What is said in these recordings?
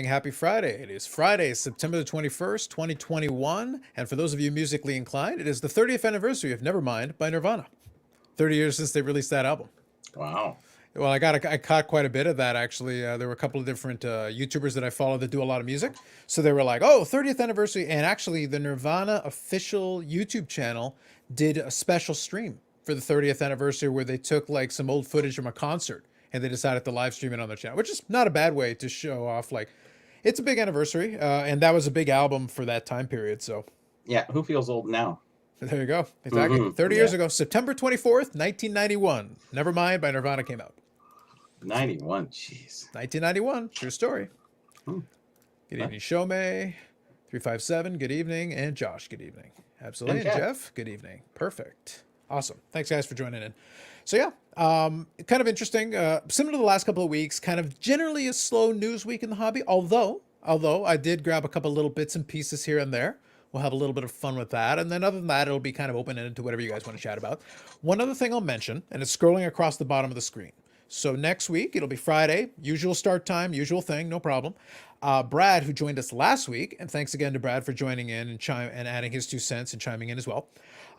Happy Friday. It is Friday, September the 21st, 2021. And for those of you musically inclined, it is the 30th anniversary of Nevermind by Nirvana. 30 years since they released that album. Wow. Well, I caught quite a bit of that, actually. There were a couple of different YouTubers that I follow that do a lot of music. So they were like, oh, 30th anniversary. And actually, the Nirvana official YouTube channel did a special stream for the 30th anniversary where they took like some old footage from a concert and they decided to live stream it on their channel, which is not a bad way to show off. Like, it's a big anniversary, and that was a big album for that time period. So, yeah, who feels old now? There you go. Exactly. 30 years ago, September 24th, 1991. Nevermind by Nirvana came out. 91, jeez. 1991, true story. Hmm. Good evening, Shomei. 357, good evening. And Josh, good evening. Absolutely. And Jeff, good evening. Perfect. Awesome. Thanks, guys, for joining in. So, yeah, kind of interesting. Similar to the last couple of weeks, kind of generally a slow news week in the hobby, although I did grab a couple little bits and pieces here and there. We'll have a little bit of fun with that. And then other than that, it'll be kind of open-ended to whatever you guys want to chat about. One other thing I'll mention, and it's scrolling across the bottom of the screen. So next week, it'll be Friday, usual start time, usual thing, no problem. Brad, who joined us last week, and thanks again to Brad for joining in and adding his 2 cents and chiming in as well.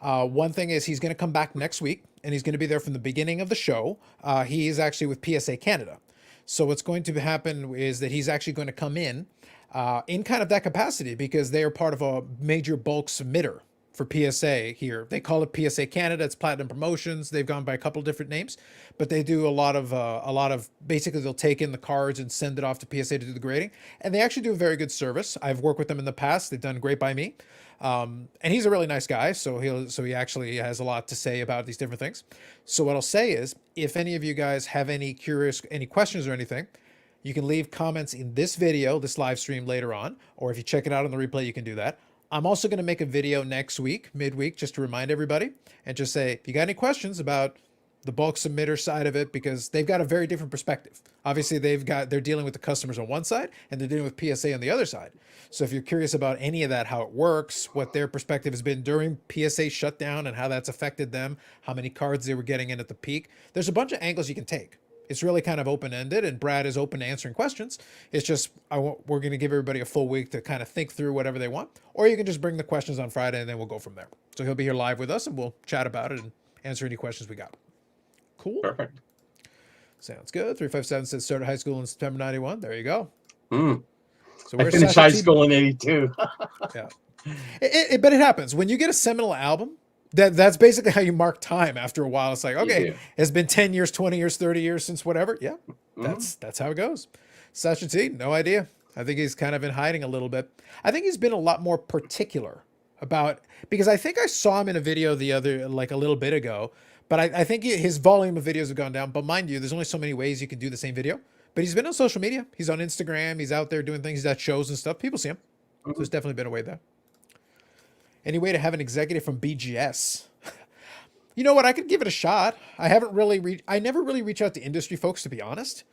One thing is he's going to come back next week, and he's going to be there from the beginning of the show. He is actually with PSA Canada. So what's going to happen is that he's actually going to come in kind of that capacity because they are part of a major bulk submitter for PSA here. They call it PSA Canada. It's Platinum Promotions. They've gone by a couple of different names, but they do a lot of basically they'll take in the cards and send it off to PSA to do the grading. And they actually do a very good service. I've worked with them in the past. They've done great by me. And he's a really nice guy. So he actually has a lot to say about these different things. So what I'll say is if any of you guys have any questions or anything, you can leave comments in this video, this live stream later on, or if you check it out on the replay, you can do that. I'm also going to make a video next week, midweek, just to remind everybody and just say, if you got any questions about the bulk submitter side of it, because they've got a very different perspective. Obviously, they're dealing with the customers on one side and they're dealing with PSA on the other side. So if you're curious about any of that, how it works, what their perspective has been during PSA shutdown and how that's affected them, how many cards they were getting in at the peak, there's a bunch of angles you can take. It's really kind of open-ended, and Brad is open to answering questions. It's just we're going to give everybody a full week to kind of think through whatever they want, or you can just bring the questions on Friday, and then we'll go from there. So he'll be here live with us, and we'll chat about it and answer any questions we got. Cool. Perfect. Sounds good. 357 says started high school in September 91. There you go. So I finished high school in 82. Yeah. But it happens. When you get a seminal album, that's basically how you mark time after a while. It's like, okay, it's been 10 years, 20 years, 30 years since whatever. Yeah, that's how it goes. Sasha T, no idea. I think he's kind of in hiding a little bit. I think he's been a lot more particular about, because I think I saw him in a video like a little bit ago, but I think his volume of videos have gone down. But mind you, there's only so many ways you can do the same video. But he's been on social media. He's on Instagram. He's out there doing things. He's at shows and stuff. People see him. So there's definitely been a way there. Any way to have an executive from BGS? You know what? I could give it a shot. I never really reach out to industry folks, to be honest.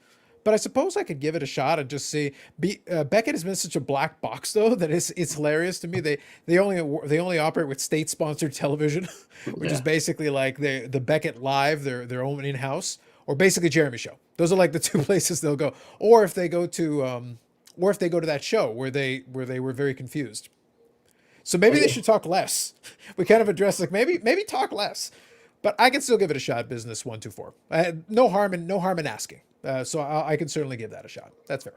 But I suppose I could give it a shot and just see. Beckett has been such a black box, though, that it's hilarious to me. They only operate with state-sponsored television, which is basically like the Beckett Live, their own in-house, or basically Jeremy Show. Those are like the two places they'll go. Or if they go to that show where they were very confused. So maybe they should talk less. We kind of address like maybe talk less, but I can still give it a shot. Business 124. No harm in asking. So I can certainly give that a shot. That's fair.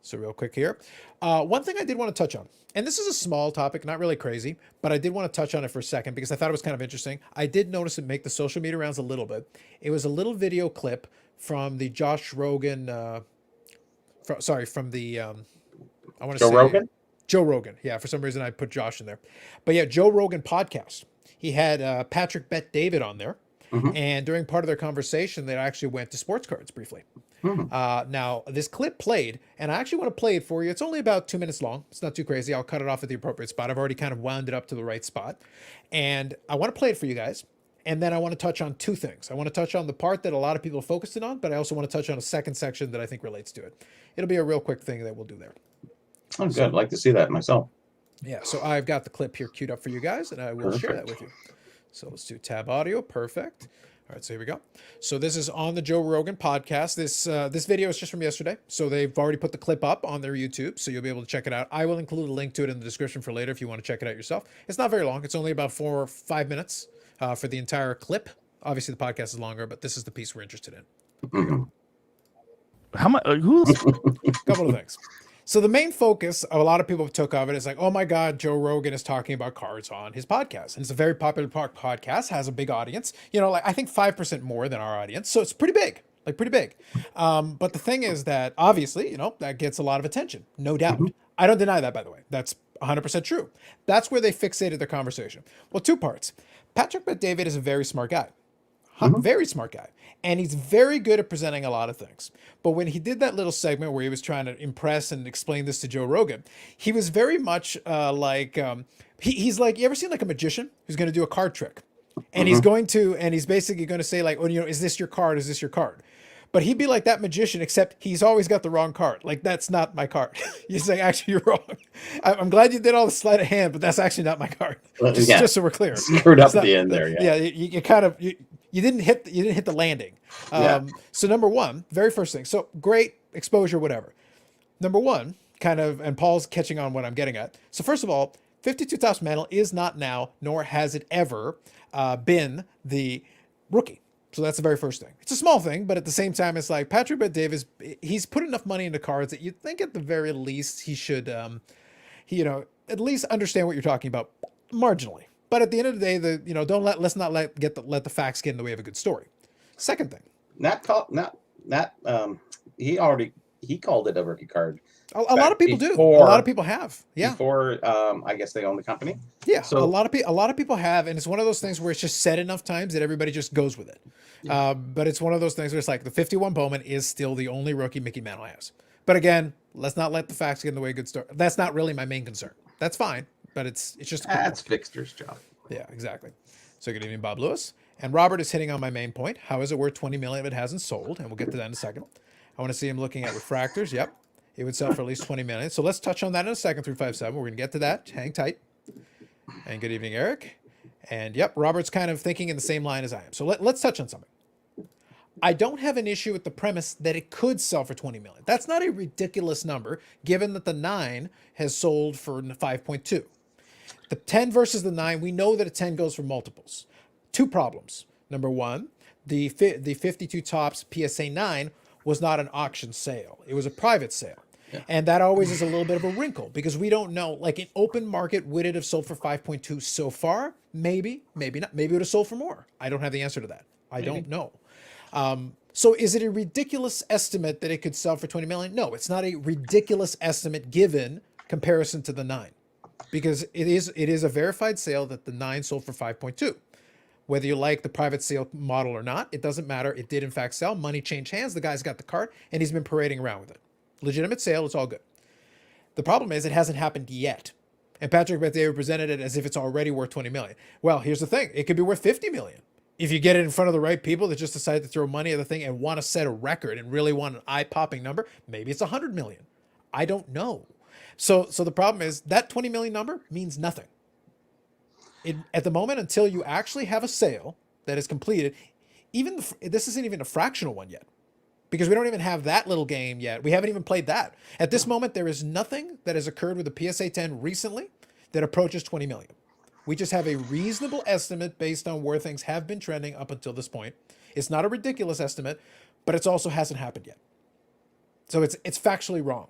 So real quick here, one thing I did want to touch on, and this is a small topic, not really crazy, but I did want to touch on it for a second because I thought it was kind of interesting. I did notice it make the social media rounds a little bit. It was a little video clip from the Josh Rogan. From the I want to say Rogan. Joe Rogan. Yeah, for some reason I put Josh in there. But yeah, Joe Rogan podcast. He had Patrick Bet David on there. And during part of their conversation, they actually went to sports cards briefly. Now, this clip played, and I actually want to play it for you. It's only about 2 minutes long. It's not too crazy. I'll cut it off at the appropriate spot. I've already kind of wound it up to the right spot. And I want to play it for you guys. And then I want to touch on 2 things. I want to touch on the part that a lot of people are focused in on, but I also want to touch on a second section that I think relates to it. It'll be a real quick thing that we'll do there. Oh, good. I'd like to see that myself. Yeah, so I've got the clip here queued up for you guys, and I will share that with you. So let's do tab audio. Perfect. All right, so here we go. So this is on the Joe Rogan podcast. This video is just from yesterday. So they've already put the clip up on their YouTube, so you'll be able to check it out. I will include a link to it in the description for later if you want to check it out yourself. It's not very long. It's only about 4 or 5 minutes for the entire clip. Obviously, the podcast is longer, but this is the piece we're interested in. How much? Who's? Couple of things. So the main focus of a lot of people took of it is like, oh my God, Joe Rogan is talking about cards on his podcast. And it's a very popular podcast, has a big audience, like I think 5% more than our audience. So it's pretty big, but the thing is that obviously, that gets a lot of attention, no doubt. I don't deny that, by the way. That's 100% true. That's where they fixated their conversation. Well, 2 parts. Patrick Bet-David is a very smart guy. Very smart guy. And he's very good at presenting a lot of things. But when he did that little segment where he was trying to impress and explain this to Joe Rogan, he was very much he's like, you ever seen like a magician who's going to do a card trick? And he's basically going to say like, oh, is this your card? Is this your card? But he'd be like that magician, except he's always got the wrong card. Like, that's not my card. You're saying, actually, you're wrong. I'm glad you did all the sleight of hand, but that's actually not my card. Just so we're clear. Screwed up at the end there. Yeah, you kind of... You didn't hit the landing. So number one, very first thing. So great exposure, whatever. Number one, and Paul's catching on what I'm getting at. So first of all, 52 Tops Mantle is not now, nor has it ever been the rookie. So that's the very first thing. It's a small thing, but at the same time, it's like Patrick Bet-David, he's put enough money into cards that you'd think at the very least he should, at least understand what you're talking about marginally. But at the end of the day, let's not let the facts get in the way of a good story. Second thing, he called it a rookie card. A lot of people do. A lot of people have. Yeah. Before I guess they own the company. Yeah. So a lot of people have, and it's one of those things where it's just said enough times that everybody just goes with it. Yeah. But it's one of those things where it's like the 51 Bowman is still the only rookie Mickey Mantle has. But again, let's not let the facts get in the way of a good story. That's not really my main concern. That's fine. But it's just that's Fixter's job. Yeah, exactly. So good evening, Bob Lewis. And Robert is hitting on my main point. How is it worth 20 million if it hasn't sold? And we'll get to that in a second. I want to see him looking at refractors. Yep. It would sell for at least 20 million. So let's touch on that in a second, 357. We're going to get to that. Hang tight. And good evening, Eric. And yep, Robert's kind of thinking in the same line as I am. So let's touch on something. I don't have an issue with the premise that it could sell for 20 million. That's not a ridiculous number, given that the 9 has sold for 5.2. The 10 versus the 9, we know that a 10 goes for multiples. 2 problems. Number one, the 52 Tops PSA 9 was not an auction sale. It was a private sale. Yeah. And that always is a little bit of a wrinkle because we don't know. Like in open market, would it have sold for 5.2 so far? Maybe, maybe not. Maybe it would have sold for more. I don't have the answer to that. I don't know. So is it a ridiculous estimate that it could sell for 20 million? No, it's not a ridiculous estimate given comparison to the 9. Because it is a verified sale that the 9 sold for 5.2. Whether you like the private sale model or not, it doesn't matter. It did in fact sell. Money changed hands. The guy's got the card and he's been parading around with it. Legitimate sale. It's all good. The problem is it hasn't happened yet. And Patrick Bet-David presented it as if it's already worth 20 million. Well, here's the thing. It could be worth 50 million. If you get it in front of the right people that just decide to throw money at the thing and want to set a record and really want an eye-popping number, maybe it's 100 million. I don't know. So the problem is that 20 million number means nothing. At the moment, until you actually have a sale that is completed, this isn't even a fractional one yet, because we don't even have that little game yet. We haven't even played that. At this moment, there is nothing that has occurred with the PSA 10 recently that approaches 20 million. We just have a reasonable estimate based on where things have been trending up until this point. It's not a ridiculous estimate, but it also hasn't happened yet. So it's factually wrong.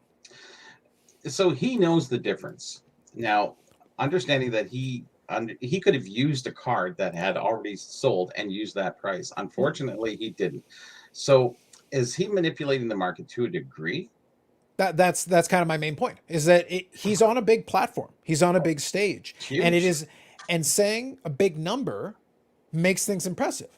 So he knows the difference. Now, understanding that he could have used a card that had already sold and used that price. Unfortunately, he didn't. So is he manipulating the market to a degree? That's kind of my main point, is that he's on a big platform. He's on a big stage. And saying a big number makes things impressive.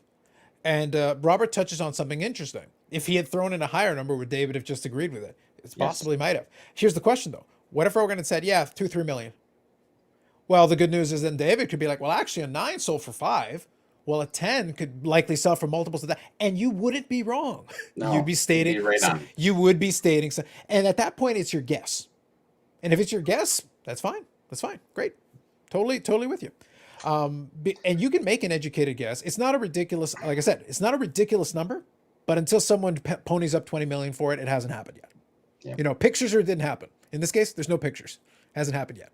And Robert touches on something interesting. If he had thrown in a higher number, would David have just agreed with it? It's possibly might have. Here's the question, though. What if Rogan had said, yeah, 2-3 million? Well, the good news is then David could be like, well, actually, a 9 sold for 5. Well, a 10 could likely sell for multiples of that. And you wouldn't be wrong. No, you'd be stating, you would be stating. And at that point, it's your guess. And if it's your guess, that's fine. That's fine. Great. Totally with you. And you can make an educated guess. It's not a ridiculous, like I said, it's not a ridiculous number, but until someone ponies up 20 million for it, it hasn't happened yet. Yeah. You know, pictures or it didn't happen. In this case, there's no pictures. Hasn't happened yet.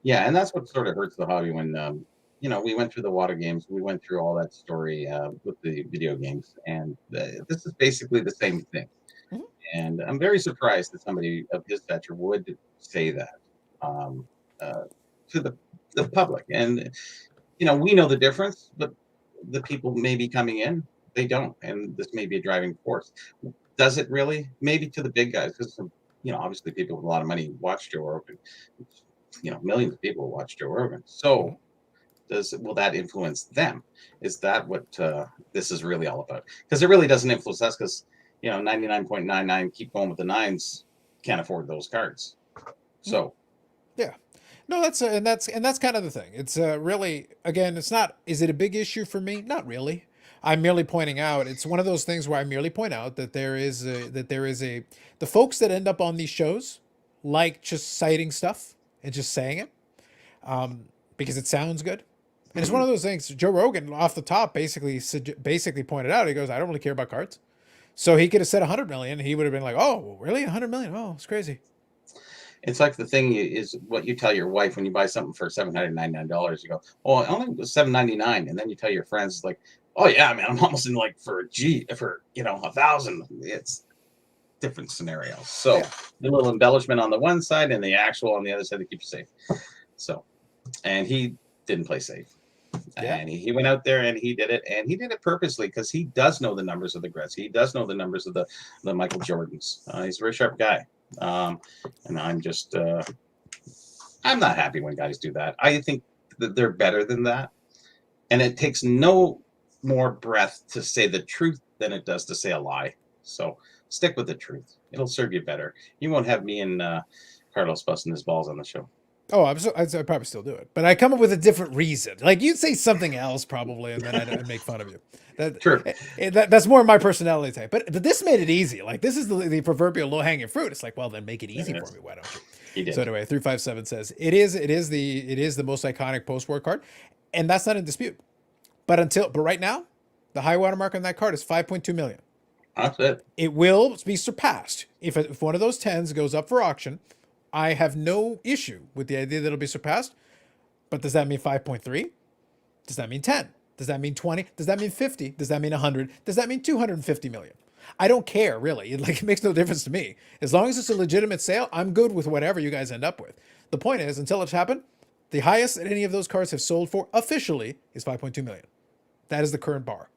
Yeah, and that's what sort of hurts the hobby when you know, we went through the water games, we went through all that story with the video games, and this is basically the same thing. Mhm. And I'm very surprised that somebody of his stature would say that um, to the public. And you know, we know the difference, but the people maybe coming in, they don't, and this may be a driving force. Does it really? Maybe to the big guys, because you know, obviously people with a lot of money watch Joe Rogan. You know, millions of people watch Joe Rogan. So will that influence them? Is that what this is really all about? Because it really doesn't influence us, because you know 99.99 keep going with the nines can't afford those cards. So Yeah. No, that's kind of the thing. It's really, again, it's not, is it a big issue for me? Not really. I'm merely pointing out, it's one of those things where I merely point out that the folks that end up on these shows like just citing stuff and just saying it because it sounds good. And it's one of those things. Joe Rogan, off the top, basically pointed out. He goes, "I don't really care about cards." So he could have said 100 million. He would have been like, "Oh, really? 100 million? Oh, it's crazy." it's like the thing is what you tell your wife when you buy something for $799. You go, "Oh, it only was $799," and then you tell your friends like, "Oh yeah, man, I'm almost in like for you know 1,000." It's different scenarios. So Yeah. the little embellishment on the one side and the actual on the other side to keep you safe. So, and he didn't play safe. Yeah. And he went out there and he did it, and he did it purposely because he does know the numbers of the Gretzky. He does know the numbers of the Michael Jordans. He's a very sharp guy. And I'm just, I'm not happy when guys do that. I think that they're better than that. And it takes no more breath to say the truth than it does to say a lie. So stick with the truth. It'll serve you better. You won't have me and Carlos busting his balls on the show. Oh, I'd probably still do it, but I come up with a different reason. Like you'd say something else probably, and then I'd make fun of you. True. That's more my personality type. But this made it easy. Like this is the proverbial low hanging fruit. It's like, well, then make it easy for me. Why don't you? He did. So anyway, 357 says it is the most iconic post-war card, and that's not in dispute. But right now, the high watermark on that card is 5.2 million. That's it. It will be surpassed if one of those 10s goes up for auction. I have no issue with the idea that it'll be surpassed, but does that mean 5.3? Does that mean 10? Does that mean 20? Does that mean 50? Does that mean 100? Does that mean 250 million? I don't care, really. It makes no difference to me. As long as it's a legitimate sale, I'm good with whatever you guys end up with. The point is, until it's happened, the highest that any of those cards have sold for officially is 5.2 million. That is the current bar.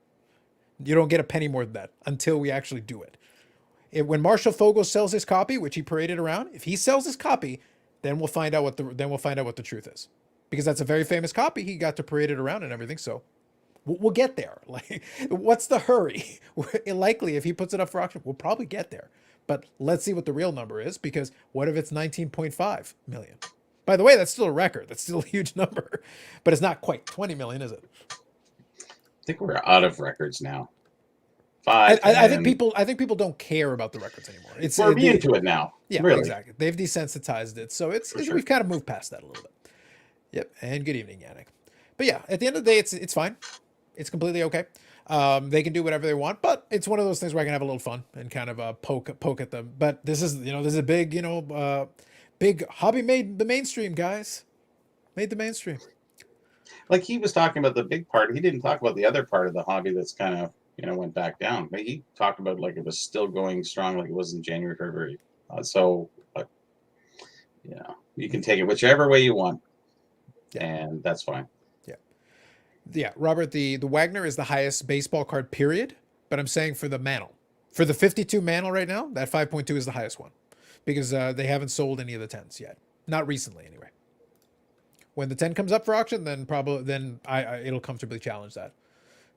You don't get a penny more than that until we actually do it. When Marshall Fogel sells his copy, which he paraded around, if he sells his copy, then we'll find out what the truth is, because that's a very famous copy. He got to parade it around and everything. So we'll get there. Like, what's the hurry? Likely, if he puts it up for auction, we'll probably get there. But let's see what the real number is, because what if it's 19.5 million? By the way, that's still a record. That's still a huge number, but it's not quite 20 million, is it? I think we're out of records now. I think people don't care about the records anymore. We're immune to it now. Yeah, really. Exactly. They've desensitized it, so sure. we've kind of moved past that a little bit. Yep. And good evening, Yannick. But yeah, at the end of the day, it's fine. It's completely okay. They can do whatever they want, but it's one of those things where I can have a little fun and kind of poke at them. But this is a big big hobby made the mainstream, guys. Made the mainstream. Like he was talking about the big part. He didn't talk about the other part of the hobby that's kind of went back down. But he talked about like it was still going strong, like it was in January, February. You can take it whichever way you want, and that's fine. Yeah, Robert, the Wagner is the highest baseball card, period. But I'm saying for the Mantle. For the 52 Mantle right now, that 5.2 is the highest one. Because they haven't sold any of the 10s yet. Not recently, anyway. When the 10 comes up for auction, then it'll comfortably challenge that.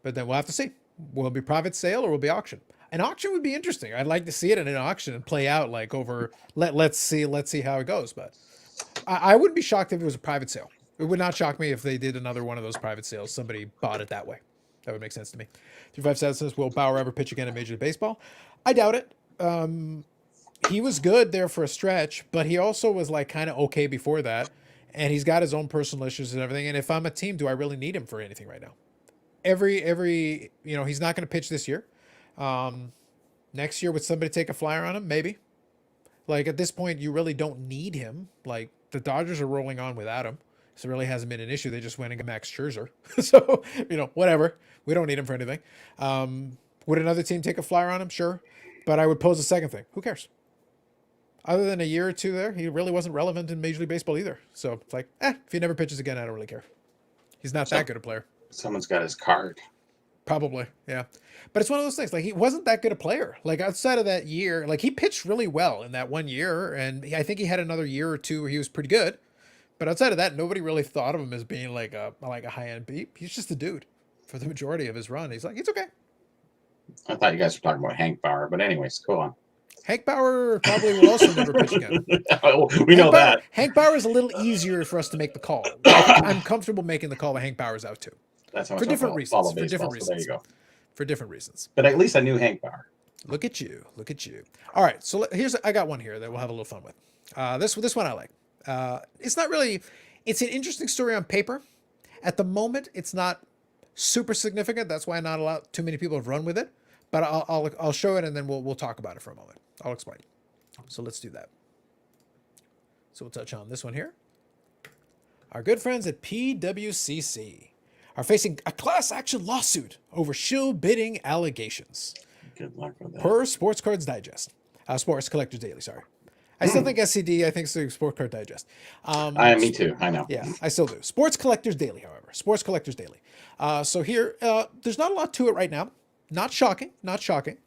But then we'll have to see. Will it be private sale or will it be auction? An auction would be interesting. I'd like to see it in an auction and play out like over. Let's see how it goes. But I wouldn't be shocked if it was a private sale. It would not shock me if they did another one of those private sales. Somebody bought it that way. That would make sense to me. 357 says, will Bauer ever pitch again in Major League Baseball? I doubt it. He was good there for a stretch, but he also was like kind of okay before that. and he's got his own personal issues and everything. And if I'm a team, do I really need him for anything right now? Every he's not going to pitch this year. Next year, would somebody take a flyer on him? Maybe. Like, at this point, you really don't need him. Like, the Dodgers are rolling on without him. So it really hasn't been an issue. They just went and got Max Scherzer. So, whatever. We don't need him for anything. Would another team take a flyer on him? Sure. But I would pose a second thing. Who cares? Other than a year or two there, he really wasn't relevant in Major League Baseball either. So it's like, if he never pitches again, I don't really care. He's not that good a player. Someone's got his card. Probably, yeah. But it's one of those things. Like, he wasn't that good a player. Like, outside of that year, like, he pitched really well in that 1 year, and I think he had another year or two where he was pretty good. But outside of that, nobody really thought of him as being like a high-end beat. He's just a dude for the majority of his run. He's like, it's okay. I thought you guys were talking about Hank Bauer, but anyways, go on. Hank Bauer probably will also never pitch again. We know that. Hank Bauer is a little easier for us to make the call. I'm comfortable making the call when Hank Bauer's out too. That's how for different reasons. For different reasons. There you go. For different reasons. But at least I knew Hank Bauer. Look at you. Look at you. All right. So I got one here that we'll have a little fun with. This one I like. It's not really. It's an interesting story on paper. At the moment, it's not super significant. That's why not a lot too many people have run with it. But I'll show it and then we'll talk about it for a moment. I'll explain. So let's do that. So we'll touch on this one here. Our good friends at PWCC are facing a class action lawsuit over shill bidding allegations. Good luck with that. Per Sports Cards Digest. Sports Collectors Daily, sorry. I still think SCD, I think it's Sports Card Digest. Me too, I know. Yeah, I still do. Sports Collectors Daily, however. Sports Collectors Daily. So here, there's not a lot to it right now. Not shocking, not shocking.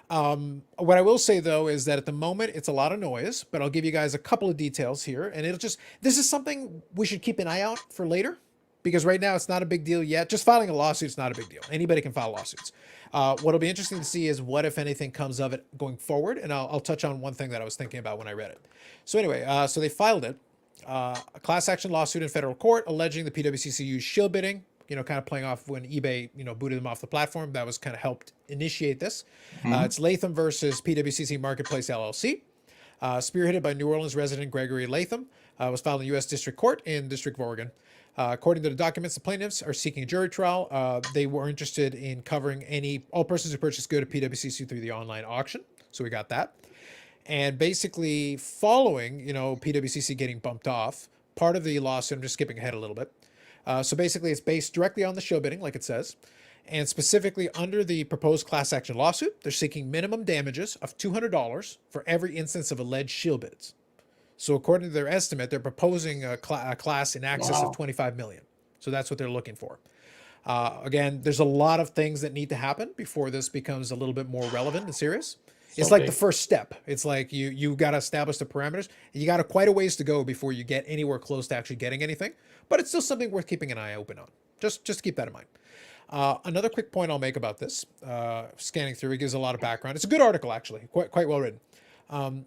What I will say, though, is that at the moment, it's a lot of noise, but I'll give you guys a couple of details here. And this is something we should keep an eye out for later, because right now it's not a big deal yet. Just filing a lawsuit is not a big deal. Anybody can file lawsuits. What'll be interesting to see is what, if anything, comes of it going forward. And I'll touch on one thing that I was thinking about when I read it. So anyway, so they filed it, a class action lawsuit in federal court alleging the PWCC used shill bidding, kind of playing off when eBay, booted them off the platform. That was kind of helped initiate this. It's Latham versus PWCC Marketplace LLC, spearheaded by New Orleans resident Gregory Latham. Was filed in the U.S. District Court in District of Oregon. According to the documents, the plaintiffs are seeking a jury trial. They were interested in covering all persons who purchased good at PWCC through the online auction. So we got that. And basically following, PWCC getting bumped off, part of the lawsuit, I'm just skipping ahead a little bit. So basically it's based directly on the show bidding, like it says. And specifically under the proposed class action lawsuit, they're seeking minimum damages of $200 for every instance of alleged shill bids. So according to their estimate, they're proposing a class in excess of $25 million. So that's what they're looking for. Again, there's a lot of things that need to happen before this becomes a little bit more relevant and serious. It's like the first step. It's like you got to establish the parameters. You got quite a ways to go before you get anywhere close to actually getting anything. But it's still something worth keeping an eye open on. Just keep that in mind. Another quick point I'll make about this, scanning through, it gives a lot of background. It's a good article, actually, quite well written.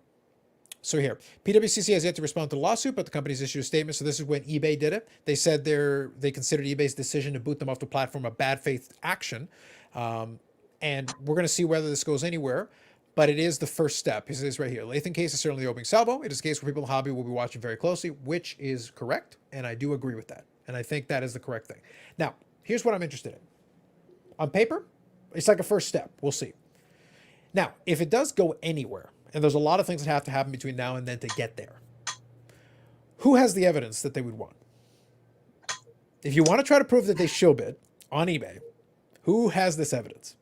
So here, PWCC has yet to respond to the lawsuit, but the company's issued a statement. So this is when eBay did it. They said they considered eBay's decision to boot them off the platform a bad faith action. And we're going to see whether this goes anywhere. But it is the first step. It says right here, Latham case is certainly the opening salvo. It is a case where people in the hobby will be watching very closely, which is correct. And I do agree with that. And I think that is the correct thing. Now, here's what I'm interested in. On paper, it's like a first step. We'll see. Now, if it does go anywhere, and there's a lot of things that have to happen between now and then to get there, who has the evidence that they would want? If you want to try to prove that they shill bid on eBay, who has this evidence?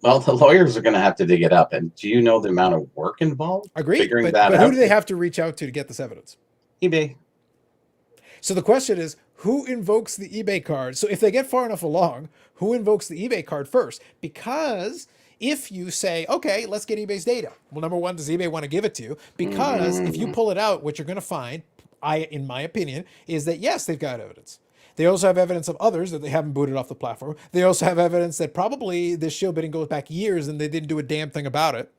Well, the lawyers are going to have to dig it up. And do you know the amount of work involved? Agreed. But who do they have to reach out to get this evidence? eBay. So the question is, who invokes the eBay card? So if they get far enough along, who invokes the eBay card first? Because if you say, okay, let's get eBay's data. Well, number one, does eBay want to give it to you? Because if you pull it out, what you're going to find, in my opinion, is that yes, they've got evidence. They also have evidence of others that they haven't booted off the platform. They also have evidence that probably this shill bidding goes back years and they didn't do a damn thing about it.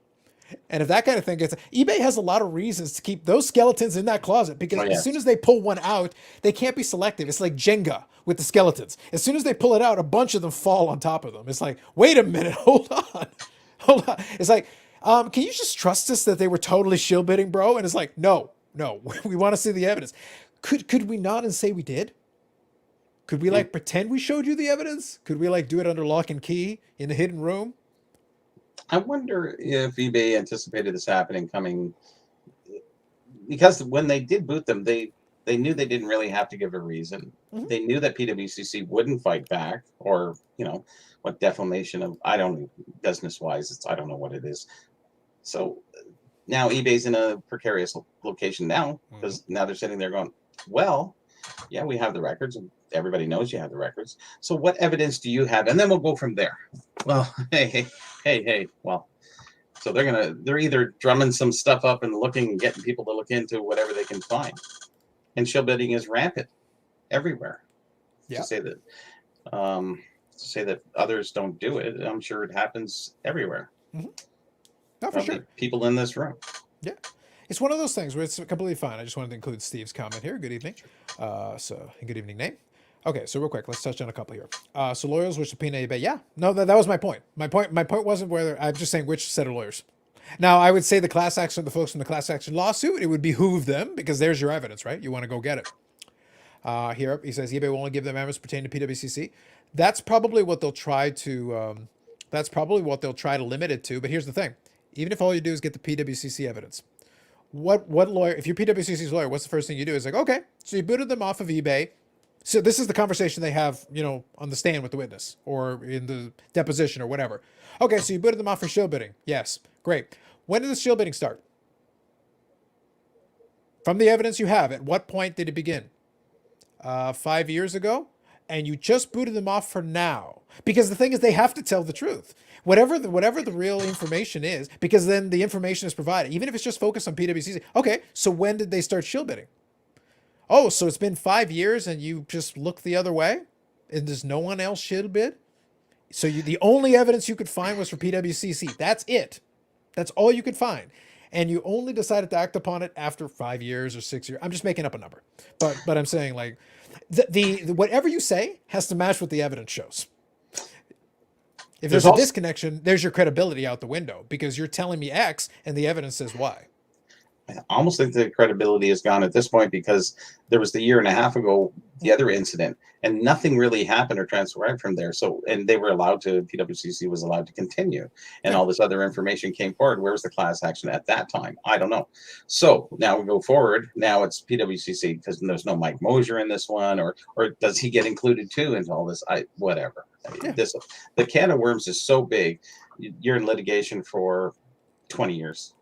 And if that kind of thing gets, eBay has a lot of reasons to keep those skeletons in that closet because as soon as they pull one out, they can't be selective. It's like Jenga with the skeletons. As soon as they pull it out, a bunch of them fall on top of them. It's like, wait a minute, hold on. It's like, can you just trust us that they were totally shill bidding, bro? And it's like, no, we want to see the evidence. Could we not and say we did? Could we like pretend we showed you the evidence? Could we like do it under lock and key in a hidden room? I wonder if eBay anticipated this happening coming, because when they did boot them, they knew they didn't really have to give a reason. Mhm. They knew that PWCC wouldn't fight back, or what defamation of, I don't, business wise, I don't know what it is. So now eBay's in a precarious location now, because now they're sitting there going, well, yeah, we have the records, and everybody knows you have the records. So what evidence do you have? And then we'll go from there. Well, hey. Well, so they're either drumming some stuff up and getting people to look into whatever they can find. And shill bidding is rampant everywhere. Yeah. To say that others don't do it, I'm sure it happens everywhere. Mm-hmm. Not for Probably sure. People in this room. Yeah. It's one of those things where it's completely fine. I just wanted to include Steve's comment here. Good evening. Good evening, Nate. Okay, so real quick, let's touch on a couple here. So lawyers will subpoena eBay. Yeah, no, that was my point. My point wasn't whether, I'm just saying which set of lawyers. Now, I would say the folks from the class action lawsuit, it would behoove them because there's your evidence, right? You want to go get it. Here, he says eBay will only give them evidence pertaining to PWCC. That's probably what they'll try to. That's probably what they'll try to limit it to. But here's the thing: even if all you do is get the PWCC evidence, what lawyer? If you're PWCC's lawyer, what's the first thing you do? Is like, okay, so you booted them off of eBay. So this is the conversation they have, on the stand with the witness or in the deposition or whatever. Okay, so you booted them off for shill bidding. Yes, great. When did the shill bidding start? From the evidence you have, at what point did it begin? 5 years ago? And you just booted them off for now. Because the thing is, they have to tell the truth. Whatever the real information is, because then the information is provided. Even if it's just focused on PWCC. Okay, so when did they start shill bidding? Oh, so it's been 5 years and you just look the other way? And there's no one else shill bid? So the only evidence you could find was for PWCC. That's it. That's all you could find. And you only decided to act upon it after 5 years or 6 years. I'm just making up a number. But I'm saying, like, the whatever you say has to match what the evidence shows. If there's a disconnection, there's your credibility out the window because you're telling me X and the evidence says Y. I almost think the credibility is gone at this point because there was the year and a half ago, the other incident, and nothing really happened or transcribed from there. So, and they were PWCC was allowed to continue, and all this other information came forward. Where was the class action at that time? I don't know. So now we go forward. Now it's PWCC because there's no Mike Mosier in this one, or does he get included too into all this? Whatever. Yeah. The can of worms is so big. You're in litigation for 20 years.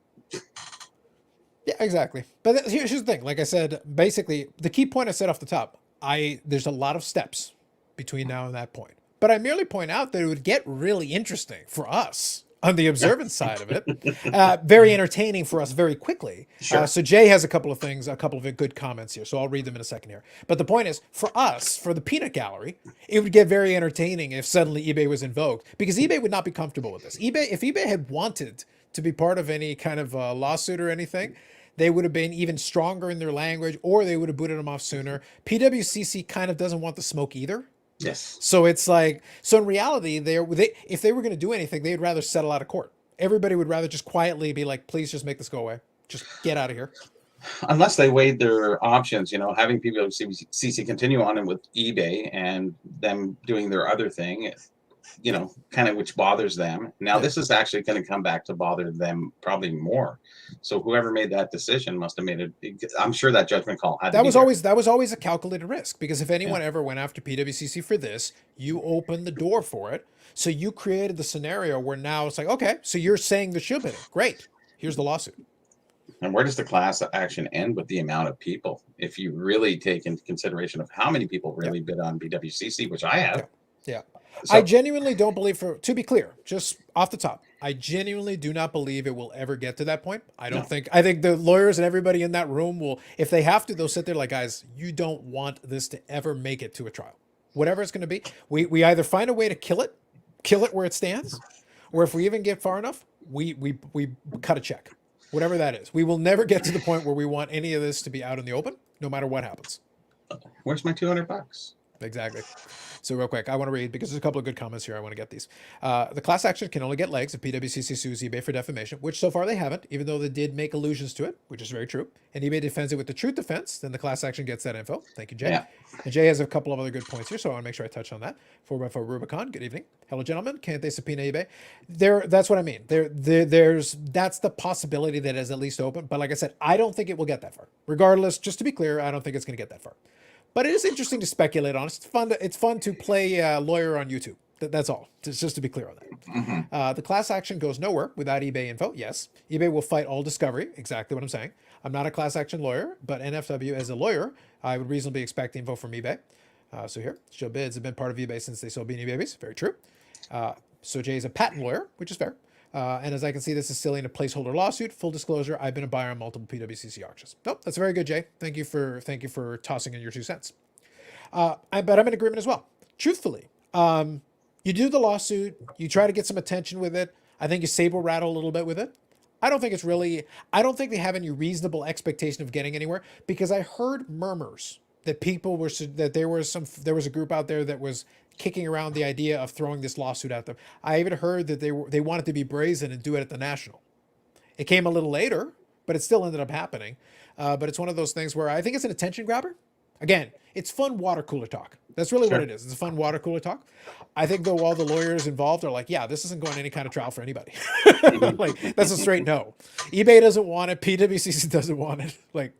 Yeah, exactly. But here's the thing. Like I said, basically, the key point I said off the top, there's a lot of steps between now and that point. But I merely point out that it would get really interesting for us on the observance side of it. Very entertaining for us very quickly. Sure. So Jay has a couple of good comments here. So I'll read them in a second here. But the point is, for us, for the peanut gallery, it would get very entertaining if suddenly eBay was invoked. Because eBay would not be comfortable with this. If eBay had wanted to be part of any kind of lawsuit or anything, they would have been even stronger in their language, or they would have booted them off sooner. PWCC kind of doesn't want the smoke either. Yes. So it's like, so in reality, if they were going to do anything, they'd rather settle out of court. Everybody would rather just quietly be like, please just make this go away. Just get out of here. Unless they weighed their options, having PWCC continue on with eBay and them doing their other thing, kind of which bothers them. Now this is actually going to come back to bother them probably more. So whoever made that decision must have made it. I'm sure that judgment call had that was always a calculated risk, because if anyone ever went after PWCC for this, you opened the door for it. So you created the scenario where now it's like, okay, so you're saying the shill bidding. Great. Here's the lawsuit. And where does the class action end with the amount of people? If you really take into consideration of how many people really bid on PWCC, which I have. Yeah. So, I genuinely don't believe, to be clear, just off the top, I genuinely do not believe it will ever get to that point. I think the lawyers and everybody in that room will, if they have to, they'll sit there like, guys, you don't want this to ever make it to a trial. Whatever it's going to be, we either find a way to kill it where it stands, or if we even get far enough, we cut a check. Whatever that is. We will never get to the point where we want any of this to be out in the open, no matter what happens. Where's my $200? Exactly. So real quick, I want to read because there's a couple of good comments here. I want to get these. The class action can only get legs if PwCC sues eBay for defamation, which so far they haven't, even though they did make allusions to it, which is very true. And eBay defends it with the truth defense. Then the class action gets that info. Thank you, Jay. Yeah. And Jay has a couple of other good points here, so I want to make sure I touch on that. 4x4 Rubicon, good evening. Hello, gentlemen. Can't they subpoena eBay? That's what I mean. That's the possibility that is at least open. But like I said, I don't think it will get that far. Regardless, just to be clear, I don't think it's going to get that far. But it is interesting to speculate on. It's fun to play lawyer on YouTube. That's all. Just to be clear on that. The class action goes nowhere without eBay info. Yes, eBay will fight all discovery. Exactly what I'm saying. I'm not a class action lawyer, but NFW as a lawyer, I would reasonably expect info from eBay. So here, show bids have been part of eBay since they sold Beanie Babies. Very true. So Jay is a patent lawyer, which is fair. And as I can see, this is still in a placeholder lawsuit. Full disclosure, I've been a buyer on multiple PwCC auctions. Nope, that's very good, Jay. Thank you for tossing in your 2 cents. But I'm in agreement as well. Truthfully, you do the lawsuit, you try to get some attention with it. I think you saber rattle a little bit with it. I don't think they have any reasonable expectation of getting anywhere, because I heard murmurs that there was a group out there that was kicking around the idea of throwing this lawsuit at them. I even heard that they wanted to be brazen and do it at the national. It came a little later, but it still ended up happening. But it's one of those things where I think it's an attention grabber. Again, it's fun water cooler talk. That's really what it is. It's fun water cooler talk. I think though all the lawyers involved are like, yeah, this isn't going to any kind of trial for anybody. Like, that's a straight no. eBay doesn't want it. PwCC doesn't want it. Like,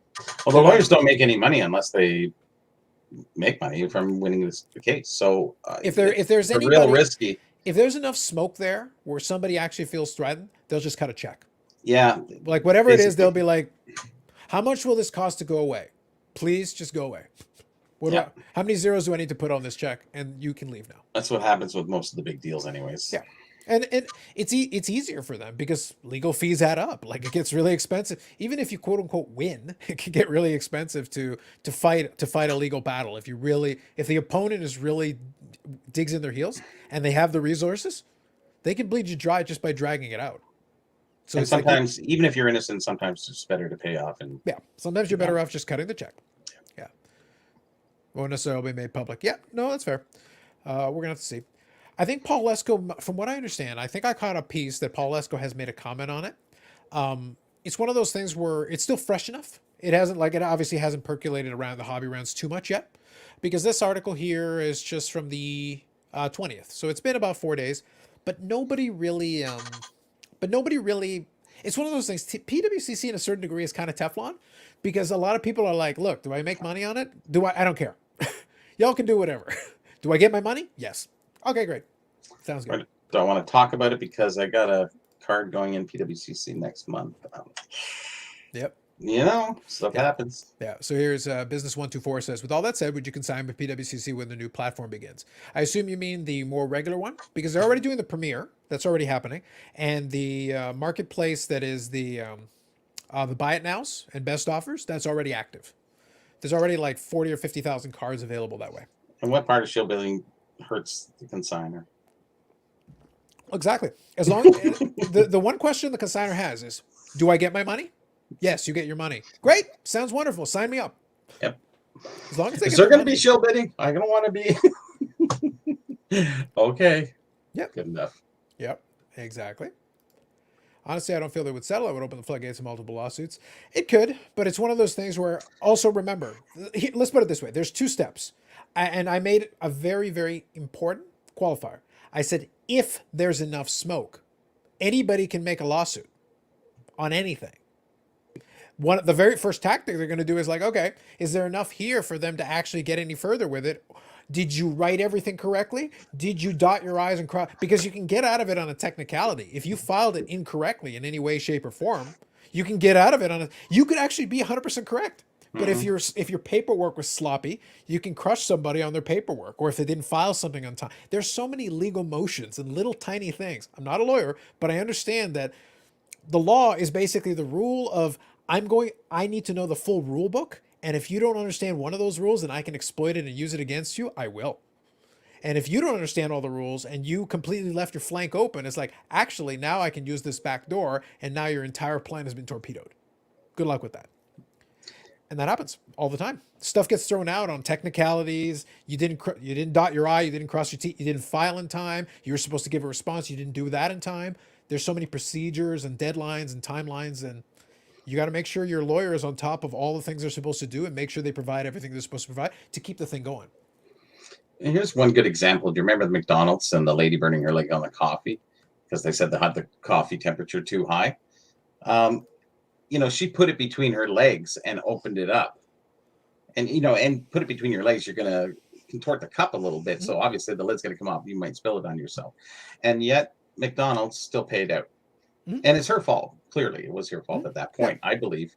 well, the lawyers don't make any money unless they make money from winning the case. So if there's anybody, real risky. If there's enough smoke there where somebody actually feels threatened, they'll just cut a check. Yeah. Like whatever it is, they'll be like, how much will this cost to go away? Please just go away. How many zeros do I need to put on this check? And you can leave now. That's what happens with most of the big deals anyways. Yeah. And it's easier for them because legal fees add up. Like it gets really expensive. Even if you quote unquote win, it can get really expensive to fight a legal battle. If the opponent is really digs in their heels and they have the resources, they can bleed you dry just by dragging it out. So and sometimes, like, even if you're innocent, sometimes it's better to pay off. And yeah, sometimes you're better off just cutting the check. Yeah, won't necessarily be made public. Yeah, no, that's fair. We're gonna have to see. I think Paul Lesko, from what I understand, I think I caught a piece that Paul Lesko has made a comment on it. It's one of those things where it's still fresh enough. It obviously hasn't percolated around the hobby rounds too much yet, because this article here is just from the 20th, so it's been about 4 days. But nobody really. It's one of those things. PwCC, in a certain degree, is kind of Teflon, because a lot of people are like, "Look, do I make money on it? I don't care. Y'all can do whatever. Do I get my money? Yes. Okay, great. Sounds good. Do I want to talk about it because I got a card going in PwCC next month? Yep. Stuff happens. Yeah. So here's Business 124 says, with all that said, would you consign with PwCC when the new platform begins? I assume you mean the more regular one, because they're already doing the premiere. That's already happening. And the marketplace that is the buy it nows and best offers, that's already active. There's already like 40 or 50,000 cards available that way. And what part of shield billing hurts the consigner? Exactly. As long as the one question the consigner has is, do I get my money? Yes, you get your money. Great. Sounds wonderful. Sign me up. Yep. As long as is there going to be shield bidding? I don't want to be. Okay. Yep. Good enough. Yep. Exactly. Honestly, I don't feel they would settle. It would open the floodgates of multiple lawsuits. It could, but it's one of those things where, also remember, let's put it this way. There's 2 steps. And I made a very, very important qualifier. I said, if there's enough smoke, anybody can make a lawsuit on anything. The very first tactic they're going to do is like, okay, is there enough here for them to actually get any further with it? Did you write everything correctly? Did you dot your I's and cross? Because you can get out of it on a technicality. If you filed it incorrectly in any way, shape, or form, you can get out of it you could actually be 100% correct. But if your paperwork was sloppy, you can crush somebody on their paperwork, or if they didn't file something on time. There's so many legal motions and little tiny things. I'm not a lawyer, but I understand that the law is basically the rule of I need to know the full rule book. And if you don't understand one of those rules and I can exploit it and use it against you, I will. And if you don't understand all the rules and you completely left your flank open, it's like, actually, now I can use this back door, and now your entire plan has been torpedoed. Good luck with that. And that happens all the time. Stuff gets thrown out on technicalities. You didn't dot your I, you didn't cross your T, you didn't file in time. You were supposed to give a response, you didn't do that in time. There's so many procedures and deadlines and timelines, and you got to make sure your lawyer is on top of all the things they're supposed to do and make sure they provide everything they're supposed to provide to keep the thing going. And here's one good example. Do you remember the McDonald's and the lady burning her leg on the coffee because they said they had the coffee temperature too high? She put it between her legs and opened it up. And, and put it between your legs, you're going to contort the cup a little bit. Mm-hmm. So obviously the lid's going to come off. You might spill it on yourself. And yet McDonald's still paid out. Mm-hmm. And it's her fault. Clearly, it was her fault at that point, I believe,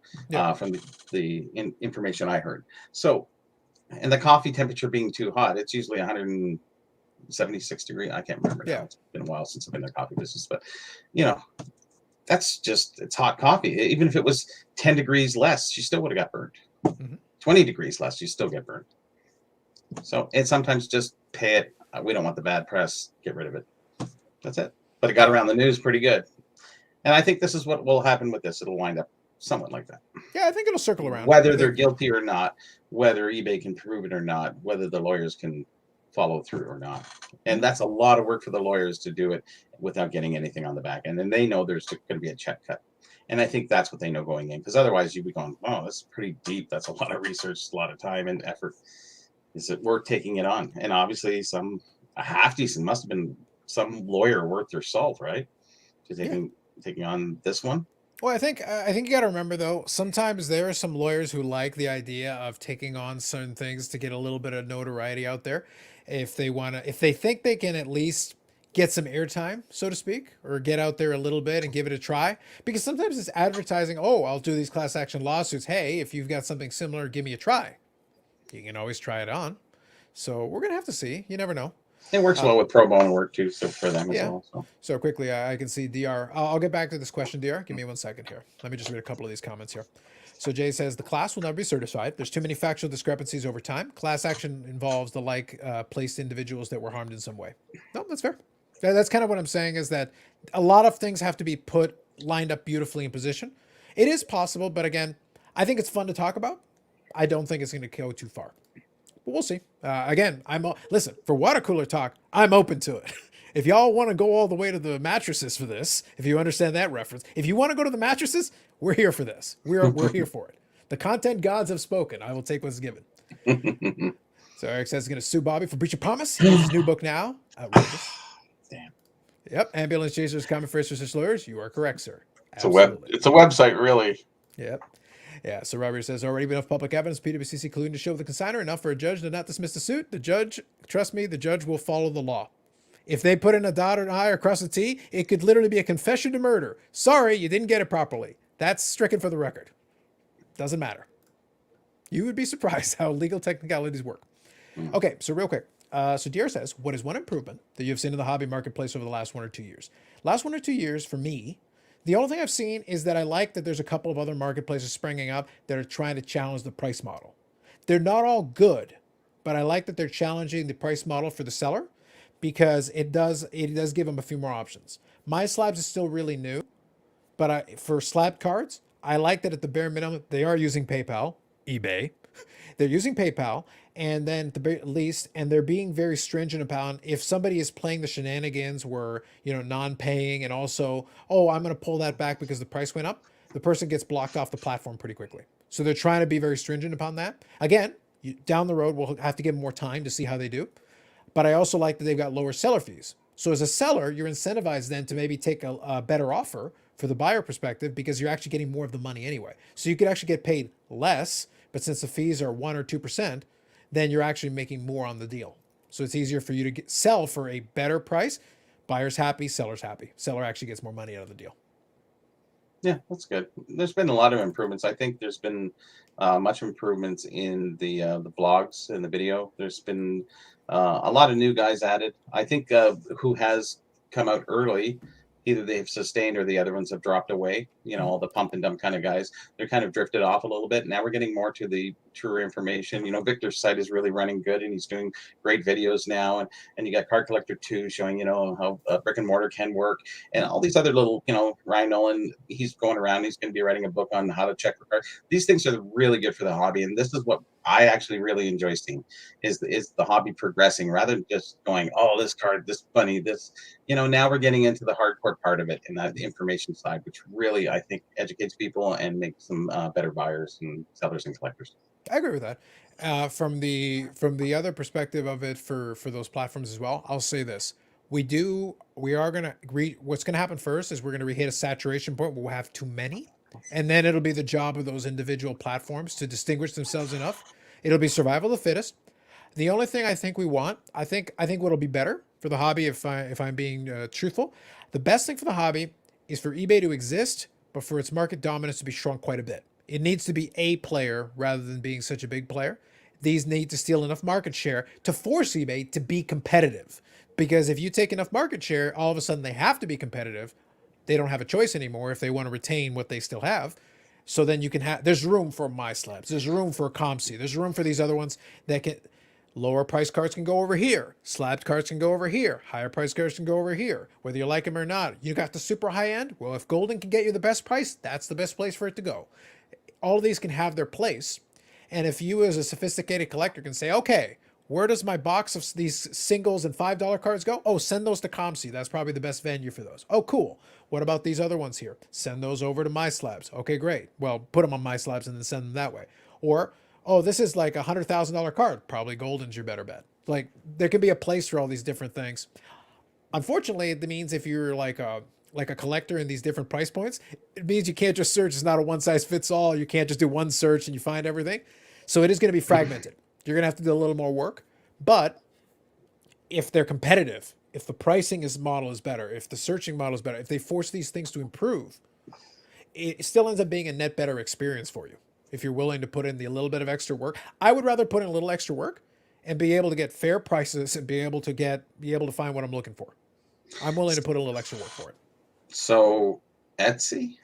from the information I heard. So, and the coffee temperature being too hot, it's usually 176 degrees. I can't remember now. It's been a while since I've been in the coffee business. But, that's just, it's hot coffee. Even if it was 10 degrees less, she still would have got burned. Mm-hmm. 20 degrees less, you still get burned. So, and sometimes just pay it. We don't want the bad press. Get rid of it. That's it. But it got around the news pretty good. And I think this is what will happen with this. It'll wind up somewhat like that. Yeah, I think it'll circle around. Whether they're guilty or not, whether eBay can prove it or not, whether the lawyers can follow through or not. And that's a lot of work for the lawyers to do it without getting anything on the back end. And they know there's going to be a check cut. And I think that's what they know going in. Because otherwise you'd be going, oh, that's pretty deep. That's a lot of research, a lot of time and effort. Is it worth taking it on? And obviously a half decent must have been some lawyer worth their salt, right? To taking on this one. Well, I think you got to remember though, sometimes there are some lawyers who like the idea of taking on certain things to get a little bit of notoriety out there. If they think they can at least get some airtime, so to speak, or get out there a little bit and give it a try, because sometimes it's advertising. Oh, I'll do these class action lawsuits. Hey, if you've got something similar, give me a try. You can always try it on. So we're gonna have to see. You never know. It works well with pro bono work too, so for them as well. So quickly, I can see DR. I'll get back to this question, DR. Give me 1 second here. Let me just read a couple of these comments here. So Jay says, the class will never be certified. There's too many factual discrepancies over time. Class action involves the placed individuals that were harmed in some way. No, that's fair. That's kind of what I'm saying, is that a lot of things have to be lined up beautifully in position. It is possible, but again, I think it's fun to talk about. I don't think it's going to go too far. But we'll see. Again, listen, for water cooler talk, I'm open to it. If y'all want to go all the way to the mattresses for this, if you understand that reference, if you want to go to the mattresses, we're here for this. We're here for it. The content gods have spoken. I will take what's given. So Eric says he's going to sue Bobby for breach of promise. He has his new book now. Outrageous. Damn. Yep. Ambulance chasers, common phrase for such lawyers. You are correct, sir. It's a website, really. Yep. Yeah, so Robert says, already enough public evidence, PwC colluding to show the consignor, enough for a judge to not dismiss the suit. The judge, trust me, the judge will follow the law. If they put in a dot or an I or cross a T, it could literally be a confession to murder. Sorry, you didn't get it properly. That's stricken for the record. Doesn't matter. You would be surprised how legal technicalities work. Okay, so real quick. So DR says, what is one improvement that you've seen in the hobby marketplace over the last 1 or 2 years? Last 1 or 2 years, for me, the only thing I've seen is that I like that there's a couple of other marketplaces springing up that are trying to challenge the price model. They're not all good, but I like that they're challenging the price model for the seller, because it does give them a few more options. My slabs is still really new, but for slab cards, I like that at the bare minimum, they are using PayPal, eBay. They're using PayPal, and then at the least, and they're being very stringent about if somebody is playing the shenanigans where, non-paying and also, oh, I'm going to pull that back because the price went up, the person gets blocked off the platform pretty quickly. So they're trying to be very stringent upon that. Again, down the road, we'll have to give them more time to see how they do. But I also like that they've got lower seller fees. So as a seller, you're incentivized then to maybe take a better offer for the buyer perspective, because you're actually getting more of the money anyway. So you could actually get paid less, but since the fees are 1 or 2%, then you're actually making more on the deal. So it's easier for you to sell for a better price. Buyer's happy, seller's happy. Seller actually gets more money out of the deal. Yeah, that's good. There's been a lot of improvements. I think there's been much improvements in the blogs and the video. There's been a lot of new guys added. I think who has come out early either they've sustained or the other ones have dropped away. You know, all the pump and dump kind of guys, they're kind of drifted off a little bit. Now we're getting more to the truer information. You know, Victor's site is really running good, and he's doing great videos now. And you got Card Collector 2 showing, you know, how brick and mortar can work, and all these other little, you know, Ryan Nolan, he's going around, he's going to be writing a book on how to check for cards. These things are really good for the hobby, and this is what I actually really enjoy seeing is the hobby progressing rather than just going, oh, this card, this bunny, this, you know. Now we're getting into the hardcore part of it and that information side, which really I think educates people and makes them better buyers and sellers and collectors. I agree with that. From the other perspective of it for those platforms as well, I'll say this: we are gonna what's gonna happen first is we're gonna hit a saturation point where we'll have too many, and then it'll be the job of those individual platforms to distinguish themselves enough. It'll be survival of the fittest. The only thing I think we want, I think what'll be better for the hobby, if I'm being truthful, the best thing for the hobby is for eBay to exist, but for its market dominance to be shrunk quite a bit. It needs to be a player rather than being such a big player. These need to steal enough market share to force eBay to be competitive. Because if you take enough market share, all of a sudden they have to be competitive. They don't have a choice anymore if they want to retain what they still have. So then you can have, there's room for My Slabs, there's room for ComC, there's room for these other ones that can, lower price cards can go over here, slabbed cards can go over here, higher price cards can go over here, whether you like them or not. You got the super high end, well, if Golden can get you the best price, that's the best place for it to go. All of these can have their place. And if you as a sophisticated collector can say, okay, where does my box of these singles and $5 cards go? Oh, send those to ComC. That's probably the best venue for those. Oh, cool. What about these other ones here? Send those over to My Slabs. Okay, great. Well, put them on My Slabs and then send them that way. Or, oh, this is like a $100,000 card. Probably Golden's your better bet. Like, there can be a place for all these different things. Unfortunately, it means if you're like a collector in these different price points, it means you can't just search. It's not a one size fits all. You can't just do one search and you find everything. So it is going to be fragmented. You're going to have to do a little more work. But if they're competitive, if the pricing model is better, if the searching model is better, if they force these things to improve, it still ends up being a net better experience for you. If you're willing to put in the little bit of extra work, I would rather put in a little extra work and be able to get fair prices and be able to find what I'm looking for. I'm willing to put a little extra work for it. So Etsy,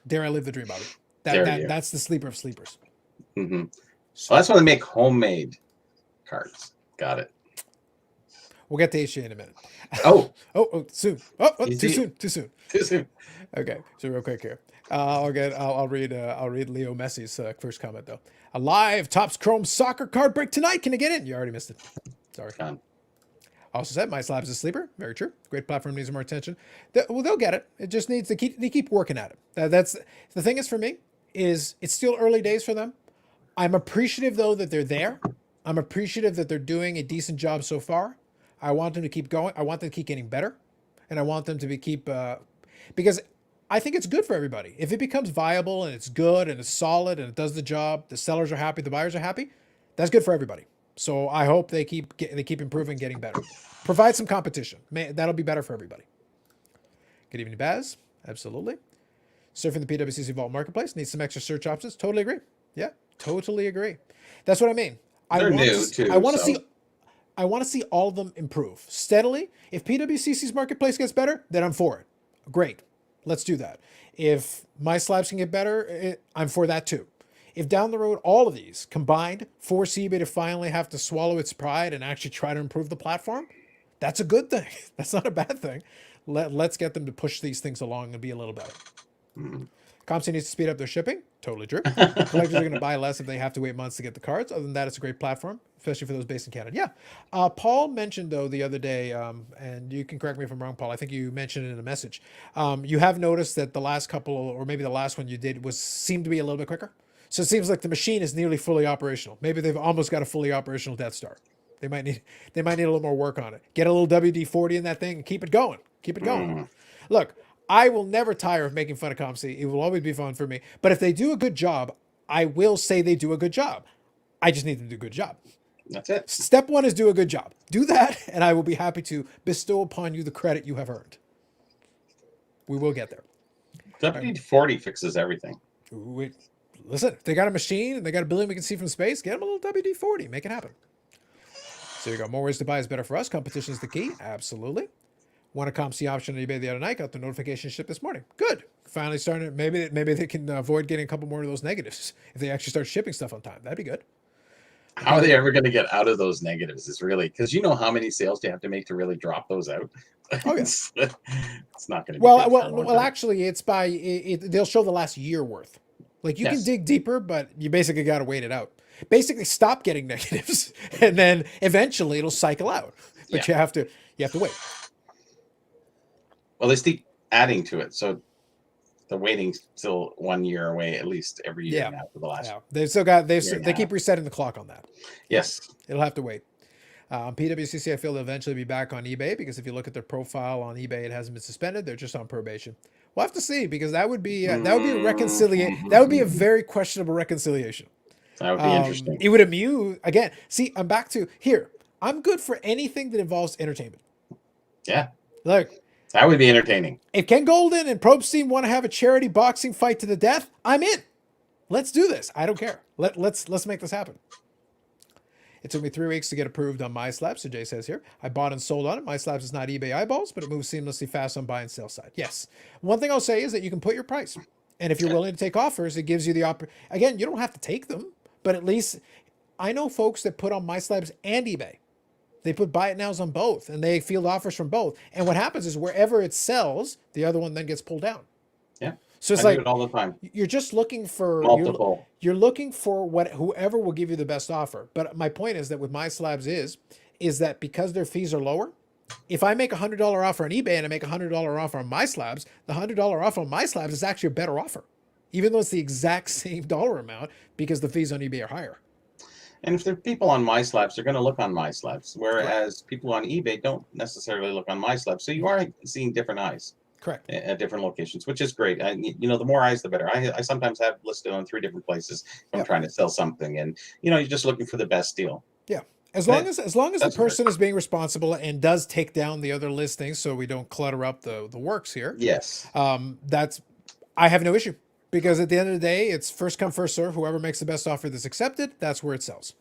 Dare I live the dream, Bobby? That's the sleeper of sleepers. Mm-hmm. So that's when they make homemade cards. Got it. We'll get to HJ in a minute. Oh, soon. Too soon. Okay, so real quick here. I'll read Leo Messi's first comment though. A live Topps Chrome soccer card break tonight. Can I get in? You already missed it. Sorry. Also said, My Slabs is a sleeper. Very true. Great platform, needs more attention. They'll get it. It just needs to keep working at it. That's the thing is for me is it's still early days for them. I'm appreciative though that they're there. I'm appreciative that they're doing a decent job so far. I want them to keep going. I want them to keep getting better, and I want them to because I think it's good for everybody. If it becomes viable and it's good and it's solid and it does the job, the sellers are happy, the buyers are happy. That's good for everybody. So I hope they keep improving, getting better. Provide some competition. That'll be better for everybody. Good evening, Baz. Absolutely. Surfing the PWCC Vault Marketplace needs some extra search options. Totally agree. Yeah, totally agree. That's what I mean. They're new too. I want to see all of them improve steadily. If PWCC's marketplace gets better, then I'm for it. Great. Let's do that. If My Slabs can get better, I'm for that too. If down the road, all of these combined force eBay to finally have to swallow its pride and actually try to improve the platform, that's a good thing. That's not a bad thing. Let's get them to push these things along and be a little better. ComC needs to speed up their shipping. Totally true. Collectors are going to buy less if they have to wait months to get the cards. Other than that, it's a great platform, especially for those based in Canada. Yeah. Paul mentioned, though, the other day, and you can correct me if I'm wrong, Paul, I think you mentioned it in a message. You have noticed that the last couple, or maybe the last one you did, seemed to be a little bit quicker. So it seems like the machine is nearly fully operational. Maybe they've almost got a fully operational Death Star. They might need a little more work on it. Get a little WD-40 in that thing and keep it going. Keep it going. Look, I will never tire of making fun of ComC. It will always be fun for me. But if they do a good job, I will say they do a good job. I just need them to do a good job. That's it. Step one is do a good job. Do that, and I will be happy to bestow upon you the credit you have earned. We will get there. WD-40 fixes everything. Listen, if they got a machine and they got a building we can see from space, get them a little WD-40. Make it happen. So you go. More ways to buy is better for us. Competition is the key. Absolutely. Won a COMC option on eBay the other night. Got the notification ship this morning. Good. Finally starting to, maybe they can avoid getting a couple more of those negatives if they actually start shipping stuff on time. That'd be good. How are they ever going to get out of those negatives? Is really because you know how many sales do you have to make to really drop those out. Oh yeah. It's not going to be well. Actually, it's by they'll show the last year worth. Like you can dig deeper, but you basically got to wait it out. Basically, stop getting negatives, and then eventually it'll cycle out. But you have to wait. Well, they keep adding to it, so the waiting's still 1 year away at least every year now for the last. Yeah, they've still got they keep resetting the clock on that. Yes, it'll have to wait. PWCC, I feel they'll eventually be back on eBay because if you look at their profile on eBay, it hasn't been suspended. They're just on probation. We'll have to see because that would be a reconciliation. That would be a very questionable reconciliation. That would be interesting. It would amuse again. See, I'm back to here. I'm good for anything that involves entertainment. Yeah, look, that would be entertaining. If Ken Golden and Probstein want to have a charity boxing fight to the death, I'm in. Let's do this. I don't care. Let's make this happen. It took me 3 weeks to get approved on MySlabs, so Jay says here. I bought and sold on it. MySlabs is not eBay eyeballs, but it moves seamlessly fast on buy and sell side. Yes. One thing I'll say is that you can put your price. And if you're willing to take offers, it gives you the opportunity. Again, you don't have to take them, but at least I know folks that put on MySlabs and eBay. They put buy it nows on both, and they field offers from both. And what happens is wherever it sells, the other one then gets pulled down. Yeah. So it's I like do it all the time. You're just looking for multiple. You're looking for whoever will give you the best offer. But my point is that with MySlabs is that because their fees are lower, if I make $100 offer on eBay and I make $100 offer on MySlabs, the $100 offer on MySlabs is actually a better offer, even though it's the exact same dollar amount because the fees on eBay are higher. And if there are people on MySlabs, they're going to look on MySlabs, whereas people on eBay don't necessarily look on MySlabs. So you are seeing different eyes. Correct. At different locations, which is great. The more eyes, the better. I sometimes have listed on 3 different places if I'm trying to sell something, and you're just looking for the best deal. Yeah. As long as the person is being responsible and does take down the other listings so we don't clutter up the works here. Yes. I have no issue because at the end of the day, it's first come, first serve. Whoever makes the best offer that's accepted, that's where it sells.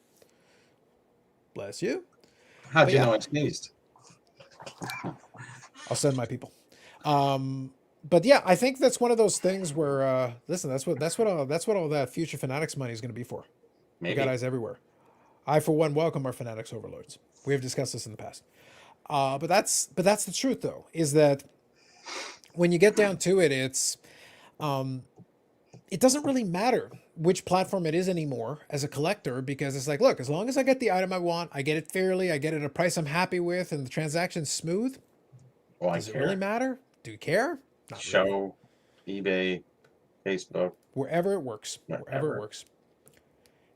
Bless you. How'd you know I sneezed? I'll send my people. But yeah, I think that's one of those things where listen, that's what all that future Fanatics money is going to be for. Maybe. We got eyes everywhere. I for one welcome our Fanatics overlords. We have discussed this in the past. But that's the truth though, is that when you get down to it, it's it doesn't really matter which platform it is anymore as a collector, because it's like, look, as long as I get the item I want, I get it fairly, I get it at a price I'm happy with, and the transaction's smooth. Well, does it really matter? Do you care? Not Show, really. eBay, Facebook. Wherever it works. Wherever it works.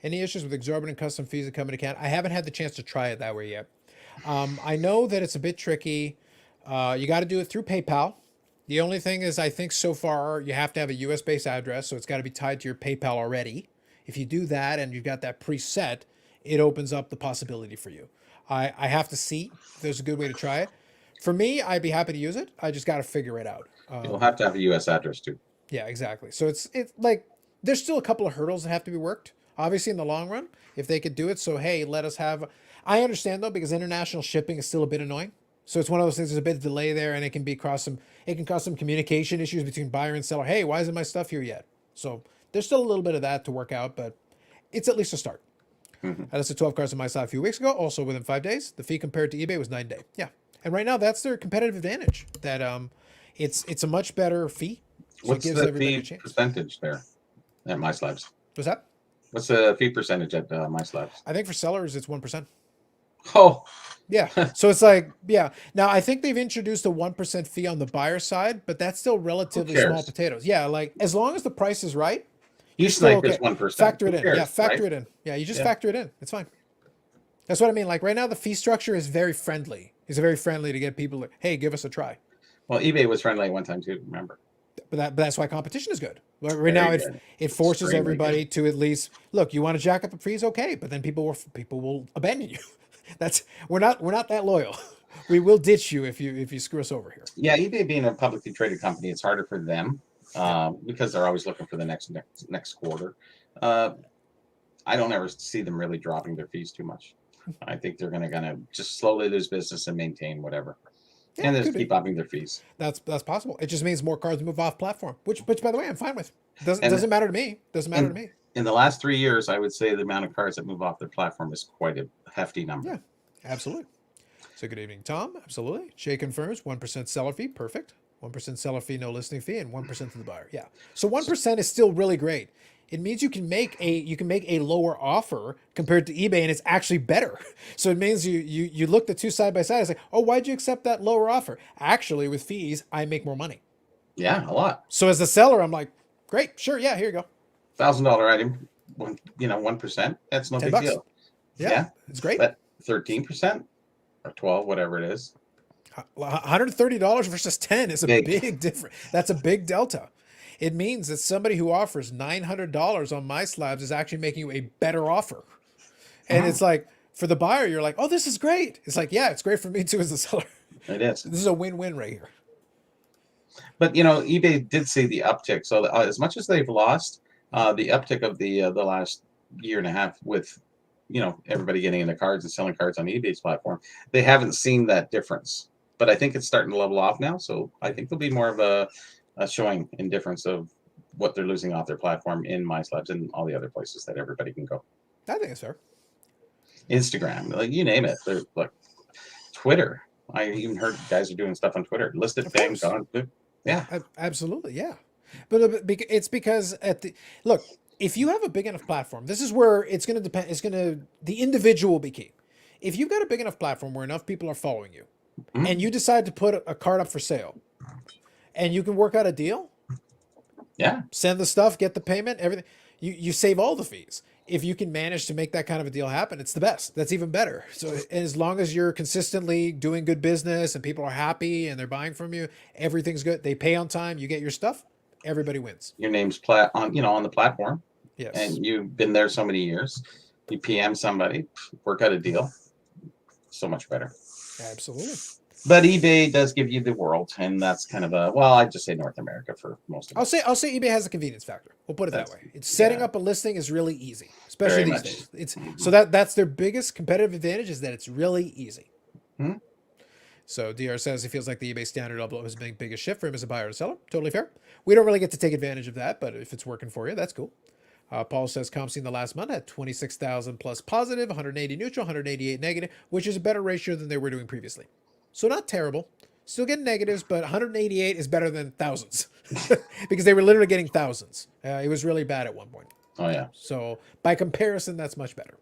Any issues with exorbitant custom fees that come into account? I haven't had the chance to try it that way yet. I know that it's a bit tricky. You got to do it through PayPal. The only thing is, I think so far you have to have a US-based address, so it's got to be tied to your PayPal already. If you do that and you've got that preset, it opens up the possibility for you. I have to see if there's a good way to try it. For me, I'd be happy to use it. I just got to figure it out. You'll have to have a US address too. Yeah, exactly. So it's like there's still a couple of hurdles that have to be worked. Obviously, in the long run, if they could do it, so hey, let us have. I understand though, because international shipping is still a bit annoying. So it's one of those things. There's a bit of delay there, and it can cause some communication issues between buyer and seller. Hey, why isn't my stuff here yet? So there's still a little bit of that to work out, but it's at least a start. I listed 12 cards on my side a few weeks ago, also within 5 days. The fee compared to eBay was 9 day. Yeah, and right now that's their competitive advantage. That it's a much better fee. So What's the fee percentage there at MySlabs? What's that? What's the fee percentage at MySlabs? I think for sellers it's 1%. Oh, yeah. So it's like, yeah. Now I think they've introduced a 1% fee on the buyer side, but that's still relatively small potatoes. Yeah, like as long as the price is right, you snipe is 1%. Factor it in. Yeah, factor it in. Yeah, you just factor it in. It's fine. That's what I mean. Like right now, the fee structure is very friendly. It's very friendly to get people. Hey, give us a try. Well, eBay was friendly at one time too. Remember. But that's why competition is good. Right now, it forces everybody to at least look. You want to jack up the fees, okay? But then people will abandon you. We're not that loyal. We will ditch you if you screw us over here. Yeah, eBay being a publicly traded company, it's harder for them because they're always looking for the next quarter. I don't ever see them really dropping their fees too much. I think they're gonna just slowly lose business and maintain whatever. Yeah, and they could just be. keep upping their fees. That's possible. It just means more cards move off platform, which by the way, I'm fine with. And Doesn't matter to me. Doesn't matter to me. In the last 3 years, I would say the amount of cards that move off their platform is quite a hefty number. Yeah, absolutely. So good evening, Tom. Absolutely. Shay confirms 1% seller fee. Perfect. 1% seller fee, no listing fee, and 1% to the buyer. Yeah. So 1% is still really great. It means you can make a lower offer compared to eBay, and it's actually better. So it means you look the two side by side. It's like, oh, why'd you accept that lower offer? Actually, with fees, I make more money. Yeah, a lot. So as a seller, I'm like, great, sure, yeah, here you go. $1,000 item, 1%. That's no big $10. deal. Yeah, it's great. But 13% or 12, whatever it is. $130 versus 10 is a Big. big difference. That's a big delta. It means that somebody who offers $900 on my slabs is actually making you a better offer. And it's like, for the buyer, you're like, oh, this is great. It's like, yeah, it's great for me too as a seller. It is. This is a win-win right here. But eBay did see the uptick. So as much as they've lost, the uptick of the last year and a half with everybody getting into cards and selling cards on eBay's platform, they haven't seen that difference. But I think it's starting to level off now. So I think there'll be more of a showing in difference of what they're losing off their platform in MySlabs and all the other places that everybody can go. I think it's fair. Instagram, like you name it. They're like Twitter. I even heard guys are doing stuff on Twitter. Listed things on. Yeah, Absolutely, yeah. But it's because look, if you have a big enough platform, this is where it's going to depend. The individual will be key. If you've got a big enough platform where enough people are following you, and you decide to put a card up for sale, and you can work out a deal, yeah, send the stuff, get the payment, everything, you save all the fees. If you can manage to make that kind of a deal happen, it's the best. That's even better. So as long as you're consistently doing good business and people are happy and they're buying from you, everything's good. They pay on time, you get your stuff, everybody wins. your name's on the platform. Yes. And you've been there so many years. You PM somebody, work out a deal. So much better. Absolutely. But eBay does give you the world, and that's kind of I'd just say North America for most of it. I'll say eBay has a convenience factor. We'll put it that way. It's setting up a listing is really easy, especially Very these much. days. So that's their biggest competitive advantage is that it's really easy. So DR says he feels like the eBay standard upload was the biggest shift for him as a buyer or seller. Totally fair. We don't really get to take advantage of that, but if it's working for you, that's cool. Paul says comps in the last month had 26,000 plus positive, 180 neutral, 188 negative, which is a better ratio than they were doing previously. So not terrible. Still getting negatives, but 188 is better than thousands because they were literally getting thousands. It was really bad at one point. Oh yeah. So by comparison, that's much better.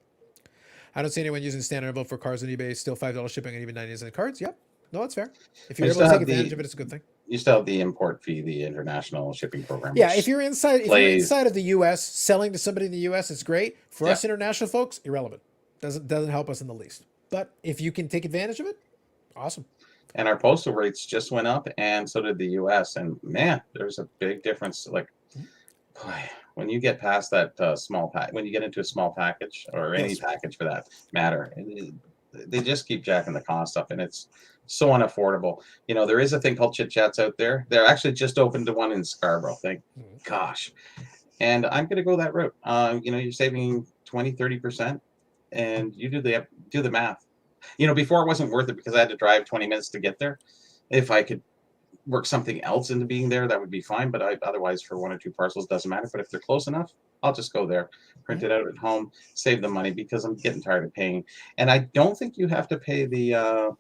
I don't see anyone using standard envelope for cars on eBay. Still $5 shipping and even 90% cards. Yep. No, that's fair. If you're able to take advantage of it, it's a good thing. You still have the import fee, the international shipping program. Yeah, if you're inside of the US, selling to somebody in the US, it's great. For us international folks, irrelevant. Doesn't help us in the least. But if you can take advantage of it, awesome. And our postal rates just went up, and so did the US. And man, there's a big difference. Like, boy, when you get past that small pack, when you get into a small package or any package for that matter, they just keep jacking the cost up, and it's so unaffordable. There is a thing called Chit Chats out there. They're actually just opened to one in Scarborough. Thank gosh. And I'm going to go that route. You're saving 20-30%, and you do the math. Before it wasn't worth it because I had to drive 20 minutes to get there. If I could work something else into being there, that would be fine. But otherwise, for one or two parcels, doesn't matter. But if they're close enough, I'll just go there, print it out at home, save the money because I'm getting tired of paying. And I don't think you have to pay the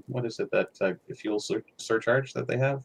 what is it, that fuel surcharge that they have?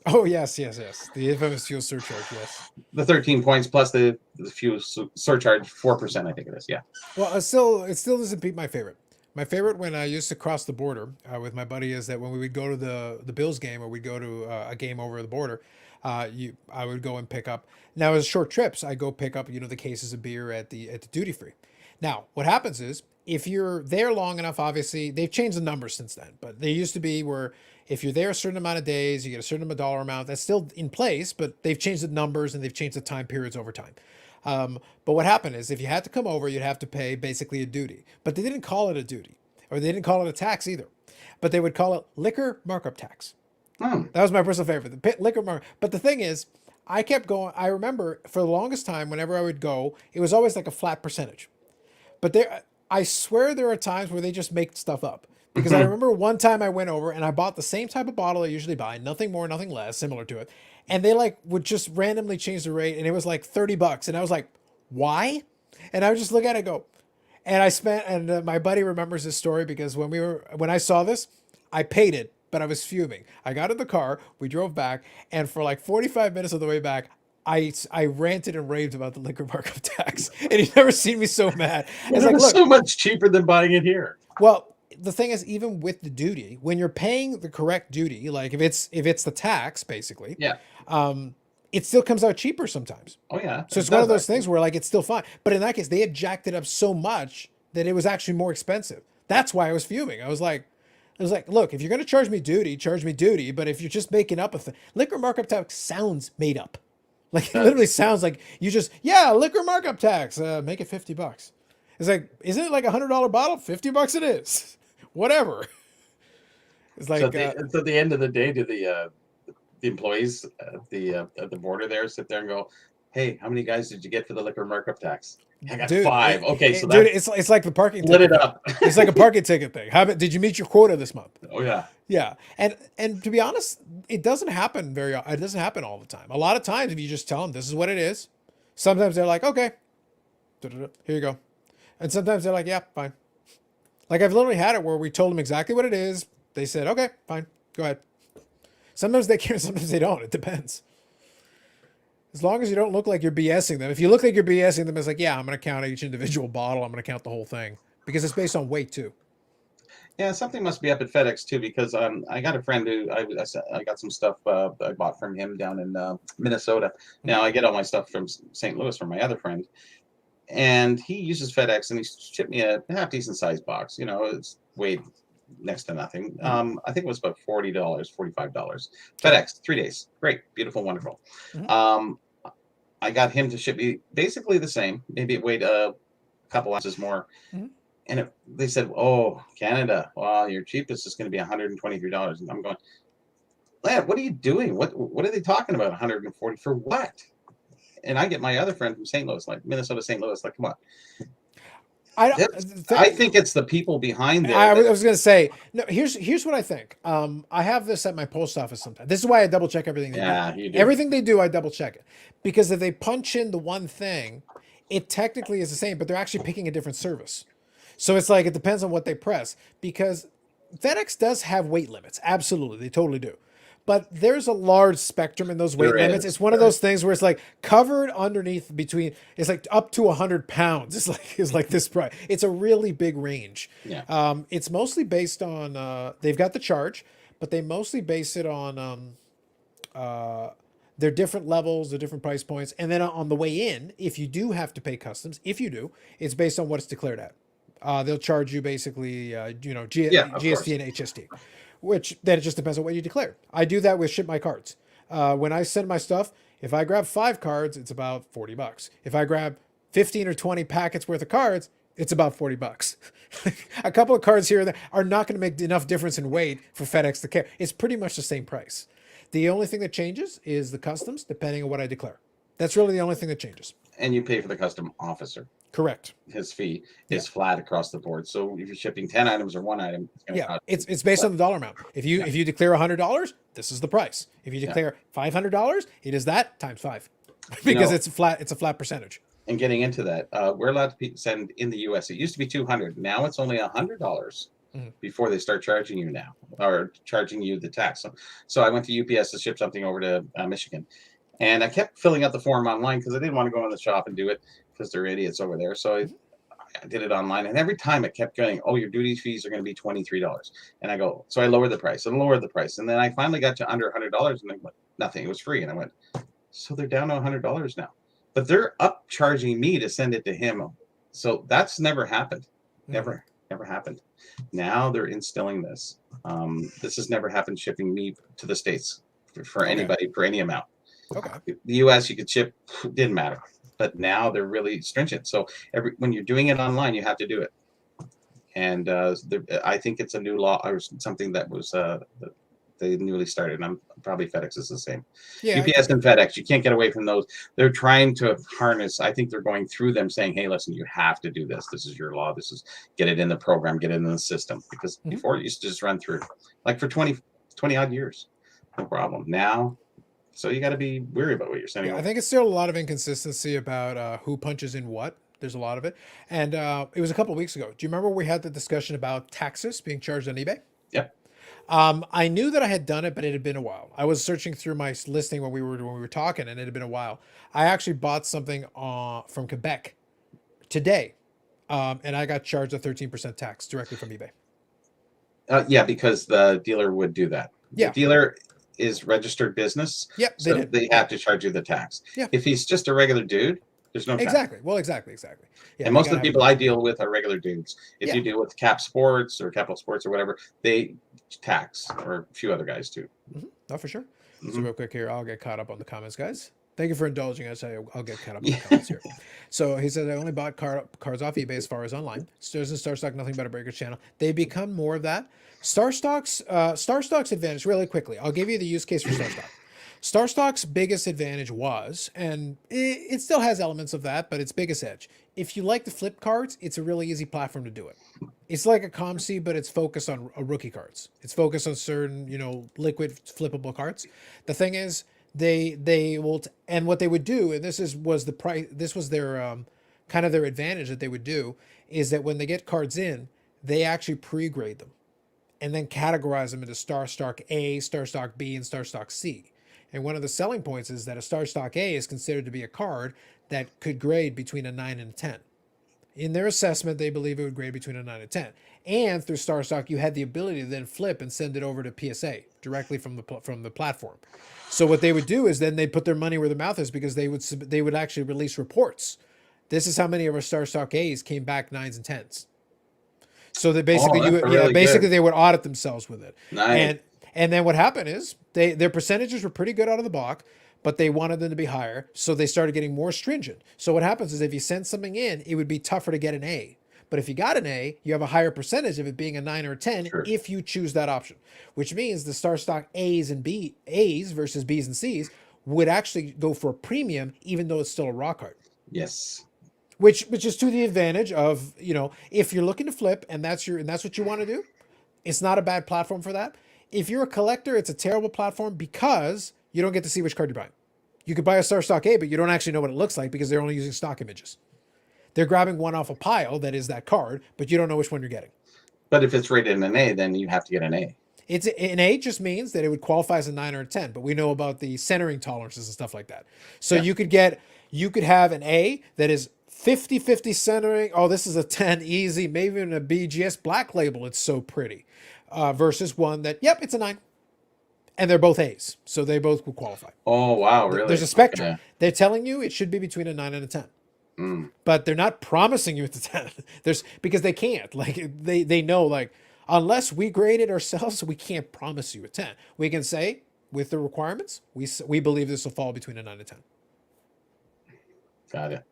Oh yes. The infamous fuel surcharge. Yes. The 13 points plus the fuel surcharge 4%. I think it is. Yeah. Well, it still doesn't beat my favorite. My favorite when I used to cross the border with my buddy is that when we would go to the Bills game or we'd go to a game over the border, I would go and pick up. Now, as short trips, I go pick up the cases of beer at the duty free. Now, what happens is if you're there long enough, obviously they've changed the numbers since then, but they used to be where if you're there a certain amount of days, you get a certain dollar amount. That's still in place, but they've changed the numbers and they've changed the time periods over time. But what happened is if you had to come over, you'd have to pay basically a duty, but they didn't call it a duty or they didn't call it a tax either, but they would call it liquor markup tax. That was my personal favorite, the liquor markup. But the thing is, I kept going. I remember for the longest time, whenever I would go, it was always like a flat percentage, but I swear there are times where they just make stuff up Because I remember one time I went over and I bought the same type of bottle I usually buy, nothing more, nothing less, similar to it. And they like would just randomly change the rate and it was like $30. And I was like, why? And I would just look at it and go, and I spent, and my buddy remembers this story because when I saw this, I paid it, but I was fuming. I got in the car, we drove back, and for like 45 minutes of the way back, I ranted and raved about the liquor markup tax, and he's never seen me so mad. It's like, look, so much cheaper than buying it here. well, the thing is, even with the duty, when you're paying the correct duty, like if it's the tax, basically, Yeah. It still comes out cheaper sometimes. Oh yeah. So it's one of those things where like it's still fine. But in that case, they had jacked it up so much that it was actually more expensive. That's why I was fuming. I was like, look, if you're going to charge me duty. But if you're just making up a thing, liquor markup tax sounds made up. Like it literally sounds like you just, liquor markup tax, make it $50. It's like, isn't it like $100 bottle? $50 it is. Whatever. It's like, so at the end of the day, do the employees at the border there sit there and go, hey, how many guys did you get for the liquor markup tax? I got 5. Okay, so dude, it's like the parking lit ticket it up. It's like a parking ticket thing. Did you meet your quota this month? Oh yeah. Yeah. And to be honest, it doesn't happen all the time. A lot of times if you just tell them this is what it is, sometimes they're like, okay, here you go. And sometimes they're like, yeah, fine. Like I've literally had it where we told them exactly what it is. They said, okay, fine, go ahead. Sometimes they care, sometimes they don't. It depends. As long as you don't look like you're BSing them. If you look like you're BSing them, it's like, yeah, I'm going to count each individual bottle. I'm going to count the whole thing because it's based on weight too. Yeah, something must be up at FedEx too, because I got a friend who I got some stuff I bought from him down in Minnesota. Now I get all my stuff from St. Louis from my other friend, and he uses FedEx, and he shipped me a half decent sized box. You know, it's weighed next to nothing. I think it was about $40, $45. FedEx, 3 days. Great, beautiful, wonderful. I got him to ship me basically the same. Maybe it weighed a couple ounces more. And they said, oh, Canada, well, your cheapest is going to be $123. And I'm going, Lad, what are you doing? What are they talking about? 140 for what? And I get my other friend from St. Louis, like Minnesota, St. Louis, like, come on. I think it's the people behind there. I was going to say, no, here's what I think. I have this at my post office sometimes. This is why I double check everything they do. You do. Everything they do, I double check it. Because if they punch in the one thing, it technically is the same, but they're actually picking a different service. So it's like, it depends on what they press, because FedEx does have weight limits. Absolutely. They totally do. But there's a large spectrum in those weight limits. It's one of those things where it's like covered underneath between, it's like up to 100 pounds. It's like this price. It's a really big range. Yeah. It's mostly based on, they've got the charge, but they mostly base it on their different levels, the different price points. And then on the way in, if you do have to pay customs, if you do, it's based on what it's declared at. They'll charge you basically, GST and HST, which then it just depends on what you declare. I do that with Ship My Cards. When I send my stuff, if I grab 5 cards, it's about $40. If I grab 15 or 20 packets worth of cards, it's about $40. A couple of cards here and there are not going to make enough difference in weight for FedEx to care. It's pretty much the same price. The only thing that changes is the customs, depending on what I declare. That's really the only thing that changes. And you pay for the custom officer. Correct. His fee is flat across the board. So if you're shipping 10 items or 1 item, it's based on the dollar amount. If you declare $100, this is the price. If you declare $500, it is that times 5, because it's a flat percentage. And getting into that, we're allowed to send in the U.S. It used to be $200. Now it's only $100 before they start charging you now, or charging you the tax. So I went to UPS to ship something over to Michigan, and I kept filling out the form online because I didn't want to go in the shop and do it, because they're idiots over there. So I did it online, and every time it kept going, oh, your duty fees are going to be $23. And I go, so I lowered the price and lowered the price. And then I finally got to under $100, and I went, nothing, it was free. And I went, so they're down to $100 now. But they're up charging me to send it to him. So that's never happened. Never happened. Now they're instilling this. This has never happened, shipping me to the States for anybody for any amount. Okay. The US you could ship, didn't matter. But now they're really stringent. So when you're doing it online, you have to do it. And I think it's a new law or something that was they newly started. And I'm probably FedEx is the same. Yeah, UPS and FedEx, you can't get away from those. They're trying to harness. I think they're going through them saying, hey, listen, you have to do this. This is your law. This is get it in the program, get it in the system. Because before it used to just run through like for 20 odd years. No problem. Now, so you got to be wary about what you're sending. Yeah, I think it's still a lot of inconsistency about who punches in what. There's a lot of it. And it was a couple of weeks ago. Do you remember we had the discussion about taxes being charged on eBay? Yep. I knew that I had done it, but it had been a while. I was searching through my listing when we were talking, and it had been a while. I actually bought something from Quebec today, and I got charged a 13% tax directly from eBay. Yeah, because the dealer would do that. Yeah. The dealer is registered business. Yep, So did. they have to charge you the tax. Yeah. If he's just a regular dude, there's no tax. Exactly. Well, exactly. Yeah, and most of the people I deal with are regular dudes. If you deal with Cap Sports or Capital Sports or whatever, they tax, or a few other guys too. Oh, for sure. So real quick here, I'll get caught up on the comments, guys. Thank you for indulging us. I'll get caught up on the comments here. So he says, I only bought cards off eBay as far as online. Stars and Star Stock, nothing but a breaker channel. They become more of that. Star Stock's advantage, really quickly. I'll give you the use case for Star Stock. Star Stock's biggest advantage was, and it still has elements of that, but its biggest edge. If you like to flip cards, it's a really easy platform to do it. It's like a ComC, but it's focused on rookie cards. It's focused on certain, liquid flippable cards. The thing is, they will, and what they would do, and this was their kind of their advantage that they would do, is that when they get cards in, they actually pre-grade them and then categorize them into Star Stock A, Star Stock B, and Star Stock C. And one of the selling points is that a Star Stock A is considered to be a card that could grade between a 9 and a 10. In their assessment, they believe it would grade between a 9 and 10. And through Star Stock, you had the ability to then flip and send it over to PSA directly from the platform. So what they would do is then they'd put their money where their mouth is, because they would actually release reports. This is how many of our Star Stock A's came back 9s and 10s. So that basically they would audit themselves with it. Nice. And then what happened is their percentages were pretty good out of the block, but they wanted them to be higher, so they started getting more stringent. So what happens is if you send something in, it would be tougher to get an A. But if you got an A, you have a higher percentage of it being a 9 or a 10 if you choose that option, which means the Star Stock A's versus B's and C's would actually go for a premium, even though it's still a raw card. Yes. Which is to the advantage of, if you're looking to flip and that's what you want to do, it's not a bad platform for that. If you're a collector, it's a terrible platform because you don't get to see which card you're buying. You could buy a Star Stock A, but you don't actually know what it looks like because they're only using stock images. They're grabbing one off a pile that is that card, but you don't know which one you're getting. But if it's rated an A, then you have to get an A. An A just means that it would qualify as a 9 or a 10, but we know about the centering tolerances and stuff like that. So you could have an A that is 50-50 centering. Oh, this is a 10 easy, maybe even a BGS black label. It's so pretty. Versus one that, it's a 9. And they're both A's. So they both will qualify. Oh, wow. Really? There's a spectrum. Okay. They're telling you it should be between a 9 and a 10. But they're not promising you it's a 10. Because they can't. They know, unless we grade it ourselves, we can't promise you a 10. We can say, with the requirements, we believe this will fall between a 9 and 10. Got it.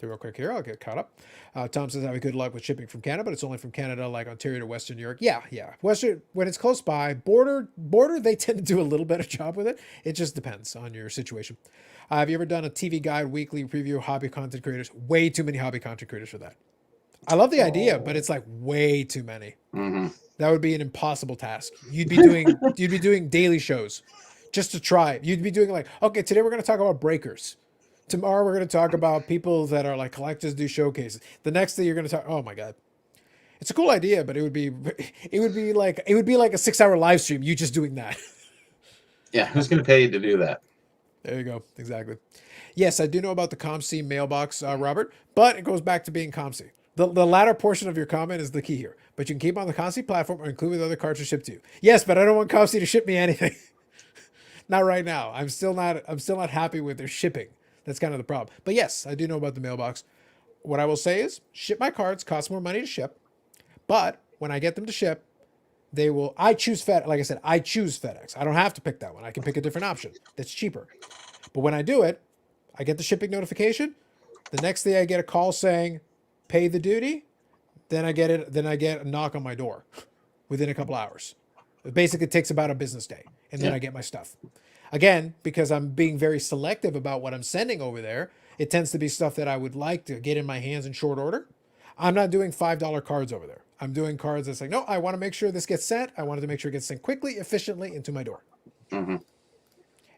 Real quick here, I'll get caught up. Tom says, have a good luck with shipping from Canada, but it's only from Canada, like Ontario to Western New York. Yeah. Western, when it's close by, border, they tend to do a little better job with it. It just depends on your situation. Have you ever done a TV guide, weekly preview of hobby content creators? Way too many hobby content creators for that. I love the idea, but it's way too many. Mm-hmm. That would be an impossible task. You'd be doing daily shows just to try. You'd be doing okay, today we're going to talk about breakers. Tomorrow we're going to talk about people that are collectors do showcases. The next day you're going to talk. Oh my God, it's a cool idea, but it would be like a 6-hour live stream. You just doing that. Yeah, who's going to pay you to do that? There you go. Exactly. Yes, I do know about the ComC mailbox, Robert, but it goes back to being ComC. The latter portion of your comment is the key here. But you can keep on the ComC platform or include with other cards to ship to you. Yes, but I don't want ComC to ship me anything. Not right now. I'm still not happy with their shipping. That's kind of the problem. But yes, I do know about the mailbox. What I will say is ship my cards cost more money to ship. But when I get them to ship, I choose FedEx. Like I said, I choose FedEx. I don't have to pick that one. I can pick a different option that's cheaper. But when I do it, I get the shipping notification. The next day I get a call saying, pay the duty. Then I get a knock on my door within a couple hours. It basically takes about a business day, and then Yeah. I get my stuff. Again, because I'm being very selective about what I'm sending over there, it tends to be stuff that I would like to get in my hands in short order. I'm not doing $5 cards over there. I'm doing cards that's like, no, I want to make sure this gets sent. I wanted to make sure it gets sent quickly, efficiently into my door. Hmm.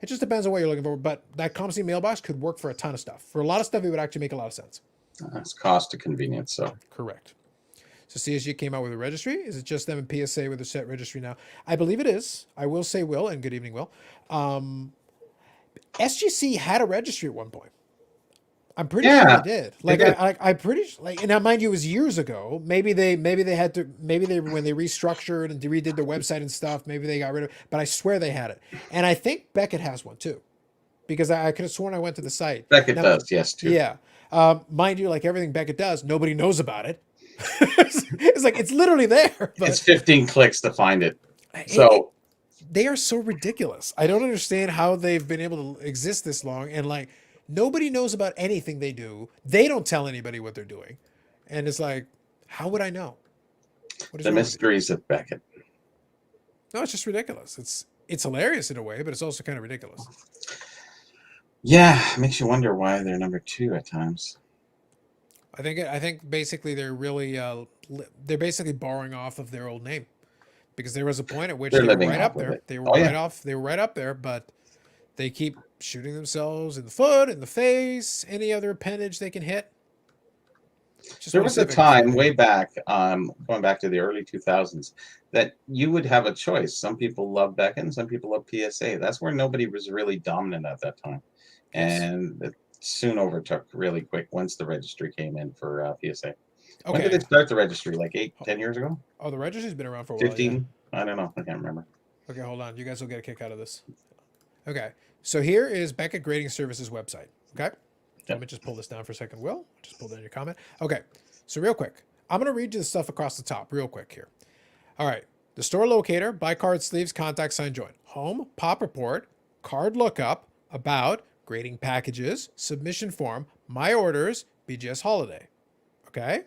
It just depends on what you're looking for, but that ComC mailbox could work for a ton of stuff. For a lot of stuff, it would actually make a lot of sense. It's cost to convenience. So Correct. So CSG came out with a registry. Is it just them and PSA with a set registry now? I believe it is. I will say Will, and good evening, Will. SGC had a registry at one point. I'm pretty sure Yeah, they did. they Like did. I'm pretty like, and now mind you, it was years ago. Maybe they had to. Maybe they when they restructured and redid their website and stuff. Maybe they got rid of. But I swear they had it, and I think Beckett has one too, because I could have sworn I went to the site. Beckett Now, does, yes, too. yeah. Mind you, like everything Beckett does, nobody knows about it. It's like it's literally there. But It's 15 clicks to find it. So they are so ridiculous. I don't understand how they've been able to exist this long, and like nobody knows about anything they do. They don't tell anybody what they're doing, and it's like, how would I know? What is the wrong with you? mysteries of Beckett. No, it's just ridiculous. It's hilarious in a way, but it's also kind of ridiculous. Yeah, it makes you wonder why they're number 2 at times. I think basically they're really they're basically borrowing off of their old name, because there was a point at which They're they were living right off up of there. it. They were Oh, yeah. they were right up there, but they keep shooting themselves in the foot, in the face, any other appendage they can hit. Just There wanna was see a if I can find time it. way back, going back to the early 2000s, that you would have a choice. Some people love Beckett and some people love PSA. That's where nobody was really dominant at that time. Yes. And it soon overtook really quick once the registry came in for PSA. When did Okay. they start the registry? Like 8, 10 years ago? Oh, the registry's been around for a while. 15? I don't know. I can't remember. Yeah. Okay, hold on. You guys will get a kick out of this. Okay. So here is Beckett Grading Services website. Okay. Let me just pull this down for a second, Will. Just pull down your comment. Okay. So real quick, I'm going to read you the stuff across the top real quick here. All right. The store locator, buy card sleeves, contact sign, join. Home, pop report, card lookup, about, grading packages, submission form, my orders, BGS holiday. Okay. I'm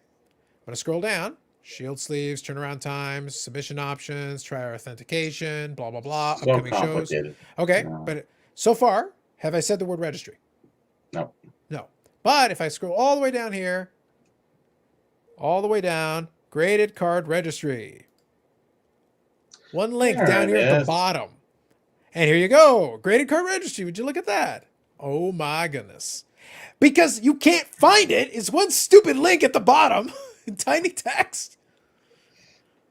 going to scroll down. Shield sleeves, turnaround times, submission options, try our authentication, blah, blah, blah, So upcoming shows. complicated. Okay. No. But so far, have I said the word registry? No. No. But if I scroll all the way down here, all the way down, graded card registry. One link There down it here at the is. bottom. And here you go. Graded card registry. Would you look at that? Oh my goodness. Because you can't find it. It's one stupid link at the bottom in tiny text.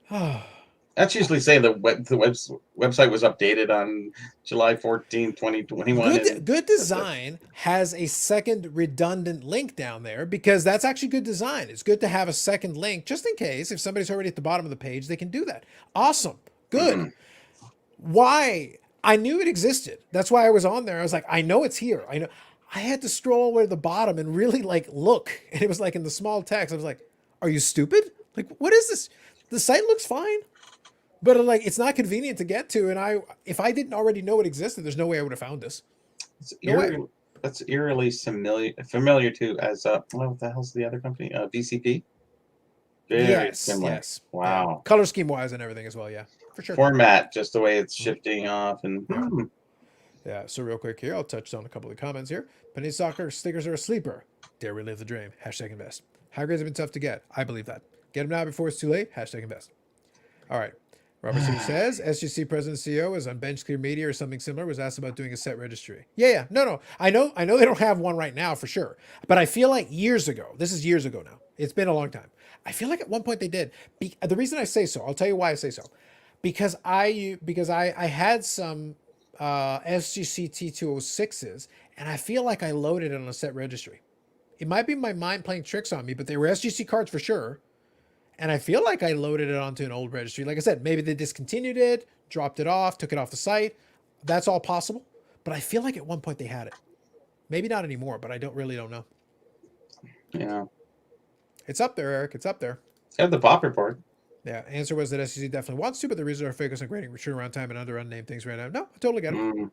That's usually saying the website was updated on July 14, 2021. Good design has a second redundant link down there, because that's actually good design. It's good to have a second link just in case if somebody's already at the bottom of the page, they can do that. Awesome. Good. Mm-hmm. Why? I knew it existed. That's why I was on there. I was like, I know it's here. I know. I had to stroll all the way to the bottom and really like look. And it was like in the small text. I was like, are you stupid? Like, what is this? The site looks fine, but like it's not convenient to get to. And if I didn't already know it existed, there's no way I would have found this. That's eerily familiar to as what the hell's the other company? VCP. Very similar. Yes. Wow. Yeah. Color scheme wise and everything as well. Yeah, for sure. Format, just the way it's shifting off, and Yeah. So real quick here, I'll touch on a couple of comments here. Penny soccer stickers are a sleeper. Dare relive the dream. Hashtag invest. High grades have been tough to get. I believe that. Get them now before it's too late. Hashtag invest. All right. Robert City says SGC president CEO is on Bench Clear Media or something similar. Was asked about doing a set registry. Yeah. No. I know they don't have one right now for sure. But I feel like years ago. This is years ago now. It's been a long time. I feel like at one point they did. The reason I say so, I'll tell you why I say so. Because I had some SGC T206s, and I feel like I loaded it on a set registry. It might be my mind playing tricks on me, but they were SGC cards for sure. And I feel like I loaded it onto an old registry. Like I said, maybe they discontinued it, dropped it off, took it off the site. That's all possible. But I feel like at one point they had it. Maybe not anymore, but I really don't know. yeah. It's up there, Eric. It's up there. Have the pop report. Yeah. Answer was that SEC definitely wants to, but the reason are focused on grading turnaround time and other unnamed things right now. No, I totally get it. Mm.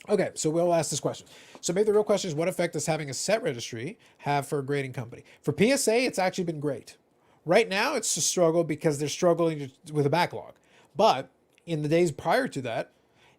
Okay, so we'll ask this question. So maybe the real question is, what effect does having a set registry have for a grading company? For PSA, it's actually been great. Right now, it's a struggle because they're struggling with a backlog. But in the days prior to that,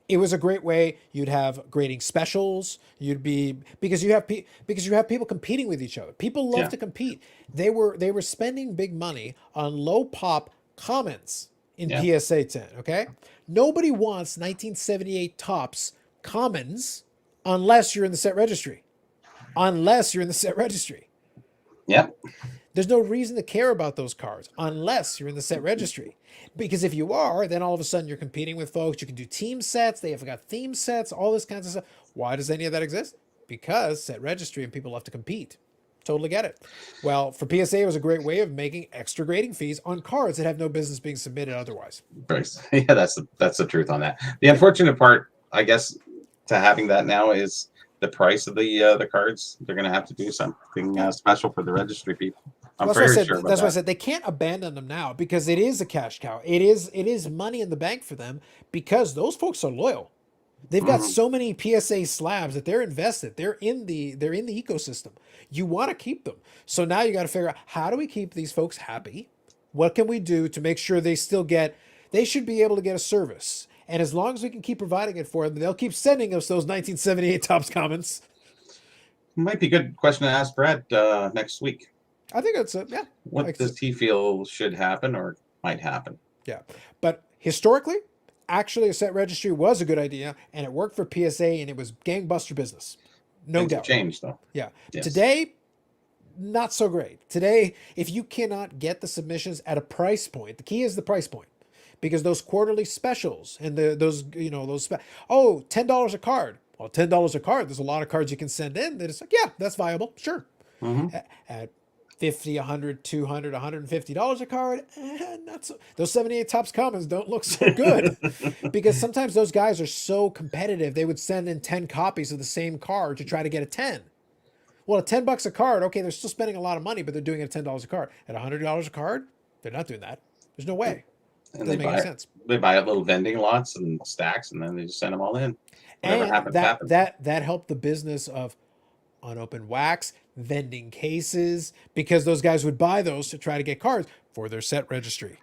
it was a great way. You'd have grading specials. You'd be because you have people competing with each other. People love to compete. They were spending big money on low pop commons in PSA 10. Okay, nobody wants 1978 tops commons unless you're in the set registry. Yep. There's no reason to care about those cards unless you're in the set registry. Because if you are, then all of a sudden you're competing with folks. You can do team sets. They have got theme sets, all this kinds of stuff. Why does any of that exist? Because set registry and people love to compete. Totally get it. Well, for PSA, it was a great way of making extra grading fees on cards that have no business being submitted otherwise. Yeah, that's the truth on that. The unfortunate part, I guess, to having that now is the price of the cards. They're going to have to do something special for the registry people. That's why I said they can't abandon them now because it is a cash cow. It is money in the bank for them because those folks are loyal. They've got so many PSA slabs that they're invested. They're in the ecosystem. You want to keep them. So now you got to figure out, how do we keep these folks happy? What can we do to make sure they should be able to get a service? And as long as we can keep providing it for them, they'll keep sending us those 1978 Topps comments. Might be a good question to ask Brad next week. I think that's it. Yeah. What does he feel should happen or might happen? Yeah. But historically, actually a set registry was a good idea and it worked for PSA and it was gangbuster business. No doubt. Changed though. Yeah. Yes. Today, not so great. Today, if you cannot get the submissions at a price point, the key is the price point. Because those quarterly specials and $10 a card. Well, $10 a card, there's a lot of cards you can send in that it's like, yeah, that's viable. Sure. At $50, $100, $200, $150 a card, not so. Those 78 Topps commons don't look so good because sometimes those guys are so competitive. They would send in 10 copies of the same card to try to get a 10. Well, at $10 a card, okay, they're still spending a lot of money, but they're doing it at $10 a card. At $100 a card, they're not doing that. There's no way. And doesn't make any sense. They buy up little vending lots and stacks, and then they just send them all in. Whatever happens, happens. That helped the business of unopened wax, vending cases, because those guys would buy those to try to get cards for their set registry.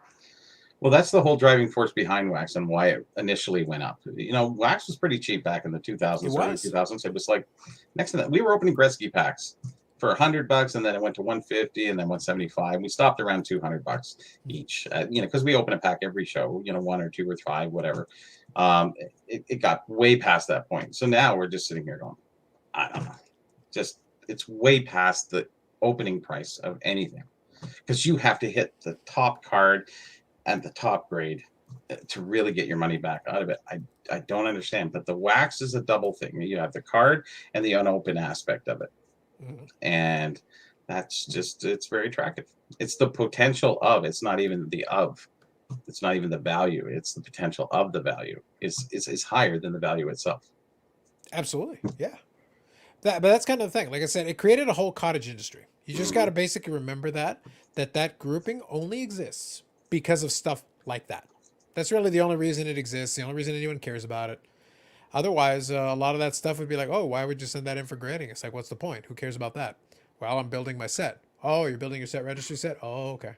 Well, that's the whole driving force behind wax and why it initially went up. Wax was pretty cheap back in the 2000s, early 2000s. It was like, next to that, we were opening Gretzky packs for $100, and then it went to $150, and then $175. We stopped around $200 each, because we open a pack every show, 1 or 2 or 5, whatever. It got way past that point. So now we're just sitting here going, I don't know, it's way past the opening price of anything, because you have to hit the top card and the top grade to really get your money back out of it. I don't understand, but the wax is a double thing. You have the card and the unopened aspect of it. And that's just, it's very attractive. It's the potential of, it's not even the value. It's the potential of the value is higher than the value itself. Absolutely. Yeah. But that's kind of the thing. Like I said, it created a whole cottage industry. You just got to basically remember that grouping only exists because of stuff like that. That's really the only reason it exists. The only reason anyone cares about it. Otherwise, a lot of that stuff would be like, oh, why would you send that in for grading? It's like, what's the point? Who cares about that? Well, I'm building my set. Oh, you're building your set registry set? Oh, okay.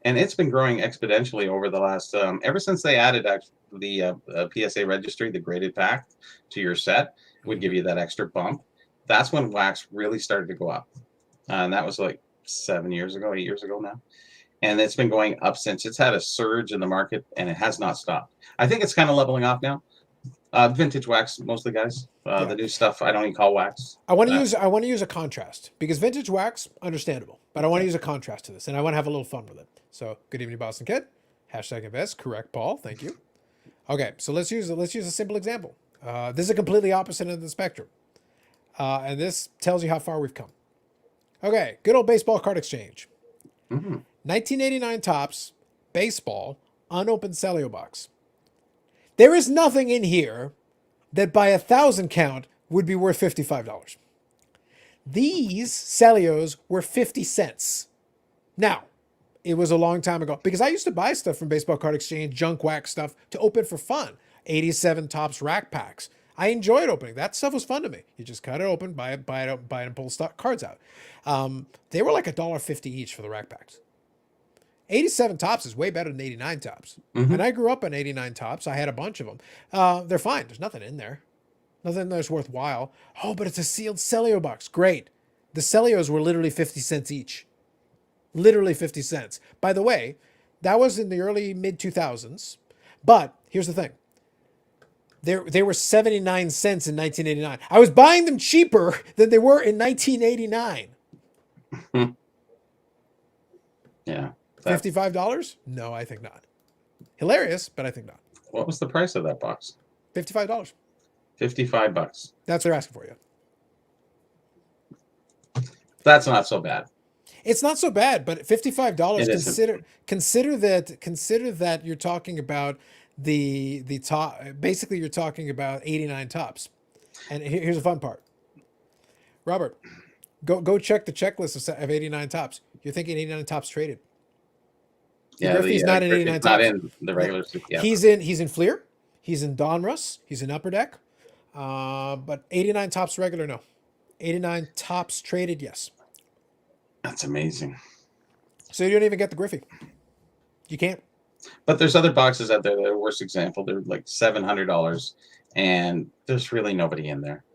And it's been growing exponentially over the last, ever since they added the PSA registry, the graded pack to your set would give you that extra bump. That's when wax really started to go up. And that was like 8 years ago now. And it's been going up since. It's had a surge in the market and it has not stopped. I think it's kind of leveling off now. Vintage wax, mostly, guys. The new stuff, I don't even call wax. I want to use a contrast because vintage wax, understandable, but I want to use a contrast to this, and I want to have a little fun with it. So, good evening, Boston Kid. #invest. Correct, Paul. Thank you. Okay, so let's use a simple example. This is a completely opposite end of the spectrum, and this tells you how far we've come. Okay, good old baseball card exchange. 1989 Topps baseball unopened Celio box. There is nothing in here that by 1,000 count would be worth $55. These Celios were 50 cents. Now, it was a long time ago because I used to buy stuff from Baseball Card Exchange, junk wax stuff to open for fun. 87 Topps rack packs. I enjoyed opening. That stuff was fun to me. You just cut it open, buy it, and pull stock cards out. They were like $1.50 each for the rack packs. 87 tops is way better than 89 tops. Mhm. And I grew up on 89 tops. I had a bunch of them. They're fine. There's nothing in there. Nothing in there's worthwhile. Oh, but it's a sealed Celio box. Great. The Celios were literally 50 cents each. Literally 50 cents. By the way, that was in the early mid-2000s. But here's the thing. They were 79 cents in 1989. I was buying them cheaper than they were in 1989. Yeah. $55? No, I think not. Hilarious, but I think not. What was the price of that box? $55. $55. That's what they're asking for you. That's not so bad. It's not so bad, but $55. It isn't. Consider that you're talking about the top. Basically, you're talking about 89 tops. And here's the fun part. Robert, go check the checklist of 89 tops. You're thinking 89 tops traded. Yeah, Griffey's not in 89 Griffey's tops. not in the regular. Yeah. He's in Fleer. He's in Donruss. He's in Upper Deck. But 89 tops regular, no. 89 tops traded, yes. That's amazing. So you don't even get the Griffey. You can't. But there's other boxes out there that are worse example. They're like $700, and there's really nobody in there.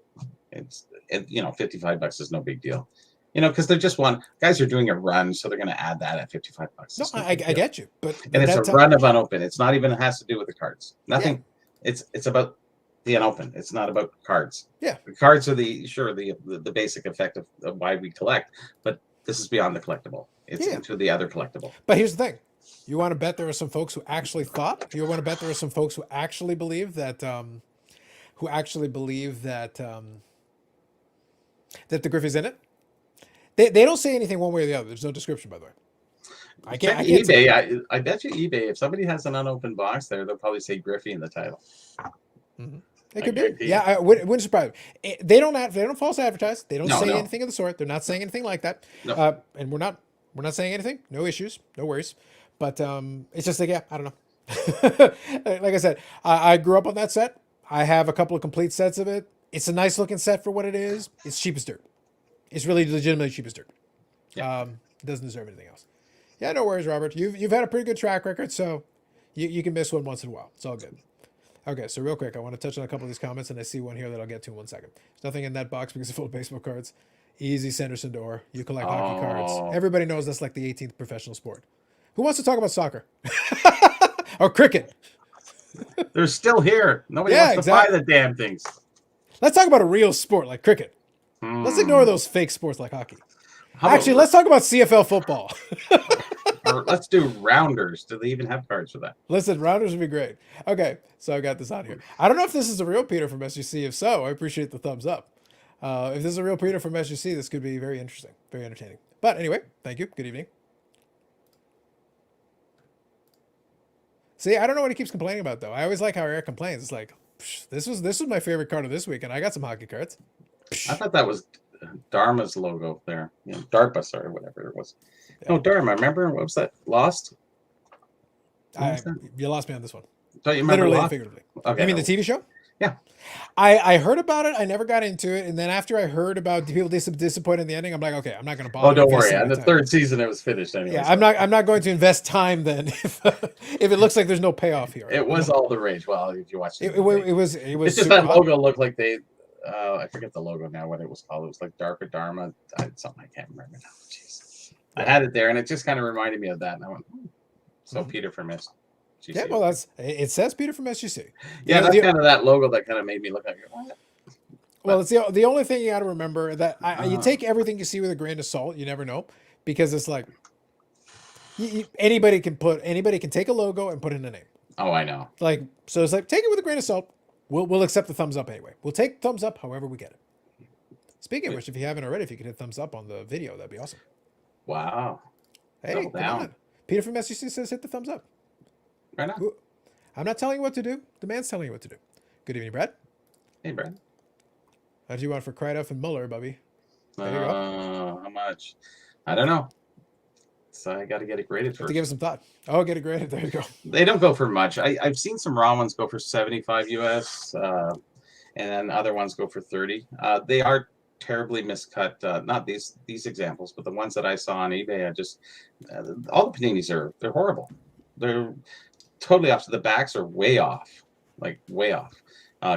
It's $55 is no big deal. Because they're just guys are doing a run, so they're going to add that at $55. No, I get you, but it's a run of unopened. It's not even has to do with the cards. Nothing. Yeah. It's about the unopened. It's not about cards. Yeah, the cards are the basic effect of why we collect, but this is beyond the collectible. It's into the other collectible. But here's the thing: you want to bet there are some folks who actually thought. You want to bet there are some folks who actually believe that, that the Griffey's in it. They don't say anything one way or the other. There's no description, by the way. I can't eBay. I bet you eBay. If somebody has an unopened box there, they'll probably say Griffey in the title. Mm-hmm. It could be. Yeah, it wouldn't surprise me. They don't false advertise. They don't say anything of the sort. They're not saying anything like that. No. And we're not saying anything. No issues. No worries. But it's just like, I don't know. Like I said, I grew up on that set. I have a couple of complete sets of it. It's a nice looking set for what it is. It's cheap as dirt. It's really legitimately cheap as dirt. Yeah. It doesn't deserve anything else. Yeah, no worries, Robert. You've had a pretty good track record, so you can miss one once in a while. It's all good. Okay, so real quick, I want to touch on a couple of these comments, and I see one here that I'll get to in 1 second. There's nothing in that box because it's full of baseball cards. Easy, Sanderson door. You collect hockey cards. Everybody knows that's like the 18th professional sport. Who wants to talk about soccer? Or cricket? They're still here. Nobody wants to buy the damn things. Let's talk about a real sport like cricket. Let's ignore those fake sports like hockey. Actually, let's talk about CFL football. Or let's do rounders. Do they even have cards for that? Listen, rounders would be great. Okay, so I got this on here. I don't know if this is a real Peter from SGC. If so, I appreciate the thumbs up. If this is a real Peter from SGC, this could be very interesting, very entertaining. But anyway, thank you. Good evening. See, I don't know what he keeps complaining about, though. I always like how Eric complains. It's like, this was my favorite card of this week, and I got some hockey cards. I thought that was Dharma's logo there. DARPA, sorry, whatever it was. Yeah. No, Dharma, remember? What was that? Lost? You lost me on this one. Don't you remember? Literally and figuratively. Okay, you mean the TV show? Yeah. I heard about it. I never got into it. And then after I heard about people disappointed in the ending, I'm like, okay, I'm not going to bother. Oh, don't worry. On the third season, it was finished anyway. Yeah, so. I'm not going to invest time then if it looks like there's no payoff here. It was all the rage. Well, if you watched it. It was it's just that logo looked like they... I forget the logo now, what it was called. It was like DARPA, Dharma, something I can't remember now. Jeez. I had it there, and it just kind of reminded me of that. And I went, so Peter from SGC. Yeah, well, it says Peter from SGC. Yeah, that's kind of that logo that kind of made me look like, what? Well, it's the only thing you got to remember that you take everything you see with a grain of salt. You never know, because it's like anybody can take a logo and put in a name. Oh, I know. Like, so it's like, take it with a grain of salt. We'll accept the thumbs up anyway. We'll take thumbs up however we get it. Speaking of which, if you haven't already, if you could hit thumbs up on the video, that'd be awesome. Wow. Hey, come on. Peter from SGC says hit the thumbs up. Right on. I'm not telling you what to do. The man's telling you what to do. Good evening, Brad. Hey, Brad. How do you want for Krydoff and Muller, Bubby? There you go. How much? I don't know. So I got to get it graded first. To give it some thought. Oh, get it graded. There you go. They don't go for much. I've seen some raw ones go for 75 US, and then other ones go for 30. They are terribly miscut. Not these examples, but the ones that I saw on eBay. I just all the paninis they're horrible. They're totally off. The backs are way off, like way off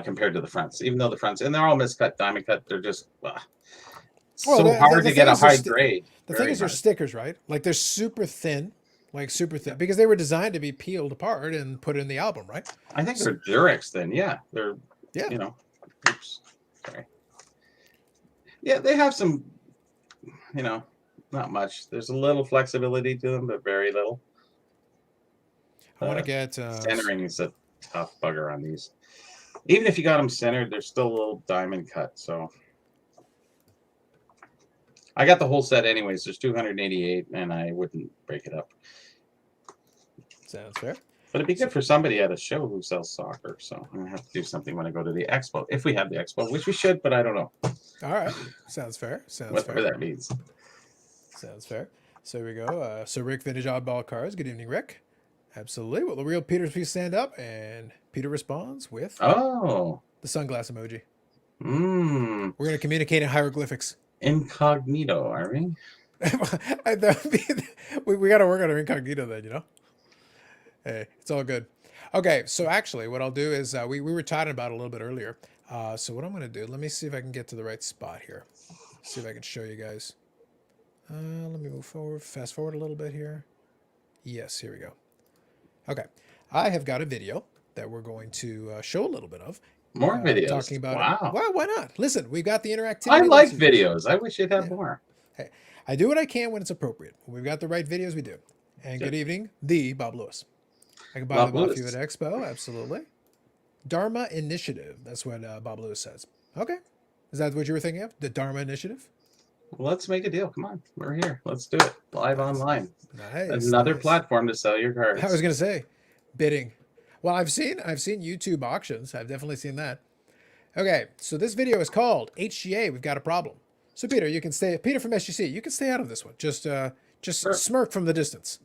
compared to the fronts. Even though the fronts and they're all miscut, diamond cut. They're just so hard to get a high grade. The thing is, they're stickers, right? Like they're super thin. Like super thin, because they were designed to be peeled apart and put in the album, right? I think they're Durex then. Yeah, they're oops, sorry. Yeah, they have some, not much. There's a little flexibility to them, but very little. I want to get centering is a tough bugger on these. Even if you got them centered, they're still a little diamond cut. So I got the whole set anyways. There's 288, and I wouldn't break it up. Sounds fair. But it'd be good for somebody at a show who sells soccer. So I'm gonna have to do something when I go to the expo, if we have the expo, which we should, but I don't know. All right, sounds fair. Sounds whatever fair. that means. Sounds fair. So here we go. So Rick, Vintage Oddball Cards. Good evening, Rick. Absolutely. Will the real Peter please stand up? And Peter responds with the sunglass emoji. We're gonna communicate in hieroglyphics. Incognito, are we? We got to work on our incognito then, Hey, it's all good. Okay, so actually what I'll do is we were talking about it a little bit earlier. So what I'm going to do, let me see if I can get to the right spot here. See if I can show you guys. Let me move forward, fast forward a little bit here. Yes, here we go. Okay, I have got a video that we're going to show a little bit of. More videos. Talking about wow. It. Well, why not? Listen, we've got the interactivity. I like videos. I wish you'd have more. Hey, I do what I can when it's appropriate. When we've got the right videos, we do. And good evening, the Bob Lewis. I can buy them off you at Expo, absolutely. Dharma Initiative. That's what Bob Lewis says. Okay. Is that what you were thinking of? The Dharma Initiative? Well, let's make a deal. Come on. We're here. Let's do it. Live online. Nice. Another platform to sell your cards. I was going to say, bidding. Well, I've seen YouTube auctions. I've definitely seen that. Okay. So this video is called HGA. We've got a problem. So Peter, you can stay. Peter from SGC, you can stay out of this one. Just sure. Smirk from the distance.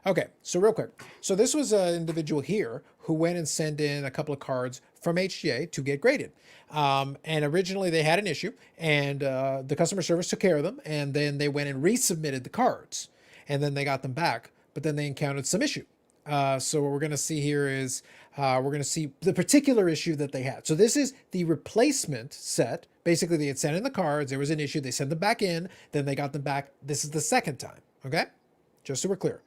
Okay, so real quick. So this was an individual here who went and sent in a couple of cards from HGA to get graded. And originally they had an issue, and the customer service took care of them, and then they went and resubmitted the cards, and then they got them back, but then they encountered some issue. So what we're going to see here is we're going to see the particular issue that they had. So this is the replacement set. Basically, they had sent in the cards. There was an issue. They sent them back in. Then they got them back. This is the second time. Okay? Just so we're clear.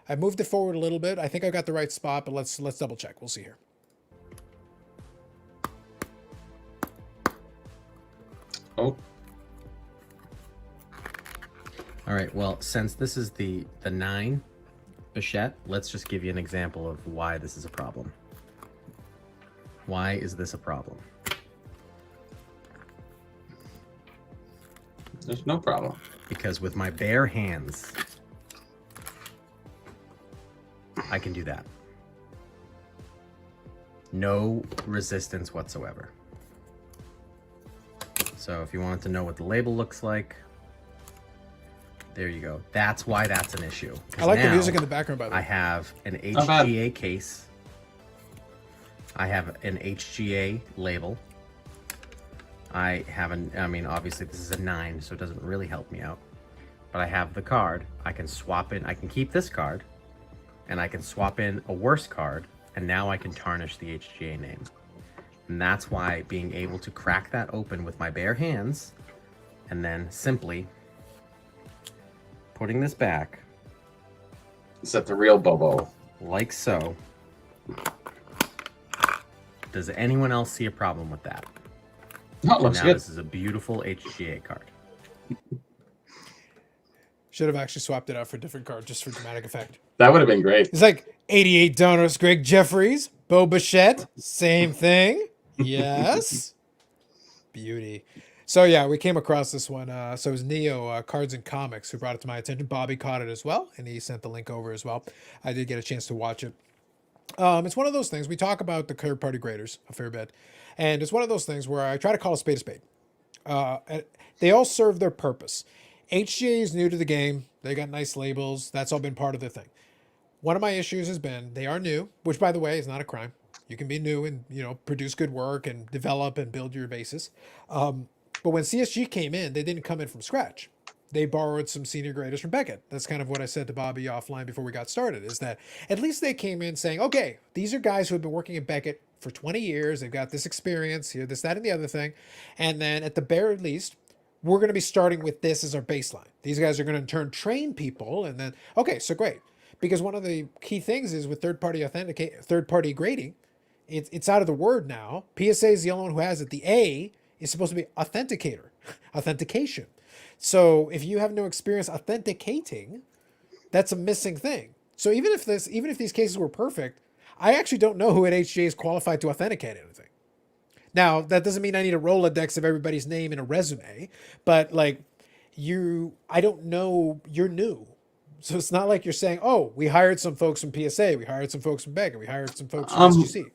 I moved it forward a little bit. I think I got the right spot, but let's double check. We'll see here. Oh. All right. Well, since this is the 9 Bichette, let's just give you an example of why this is a problem. Why is this a problem? There's no problem. Because with my bare hands, I can do that. No resistance whatsoever. So if you want to know what the label looks like, there you go. That's why that's an issue. I like the music in the background, by the way. I have an HGA case. I have an HGA label. I have obviously this is a 9, so it doesn't really help me out. But I have the card. I can swap in, I can keep this card, and I can swap in a worse card, and now I can tarnish the HGA name. And that's why being able to crack that open with my bare hands, and then simply putting this back. Is that the real Bobo? Like so. Does anyone else see a problem with that? No, it looks now good. This is a beautiful HGA card. Should have actually swapped it out for a different card just for dramatic effect. That would have been great. It's like 88 donors, Greg Jeffries, Bo Bichette, same thing. Yes. Beauty. So yeah, we came across this one. So it was Neo Cards and Comics who brought it to my attention. Bobby caught it as well, and he sent the link over as well. I did get a chance to watch it. It's one of those things. We talk about the third-party graders a fair bit, and it's one of those things where I try to call a spade a spade. And they all serve their purpose. HGA is new to the game. They got nice labels. That's all been part of the thing. One of my issues has been they are new, which, by the way, is not a crime. You can be new and, produce good work and develop and build your basis. But when CSG came in, they didn't come in from scratch. They borrowed some senior graders from Beckett. That's kind of what I said to Bobby offline before we got started, is that at least they came in saying, okay, these are guys who have been working at Beckett for 20 years. They've got this experience here, this, that, and the other thing. And then at the very least, we're going to be starting with this as our baseline. These guys are going to in turn train people. And then, okay, so great. Because one of the key things is with third-party grading, it's out of the word now. PSA is the only one who has it. The A is supposed to be authentication. So if you have no experience authenticating, that's a missing thing. So even if these cases were perfect, I actually don't know who at HGA is qualified to authenticate anything. Now, that doesn't mean I need a Rolodex of everybody's name in a resume, but like I don't know, you're new. So it's not like you're saying, oh, we hired some folks from PSA, we hired some folks from Beckett, we hired some folks from SGC.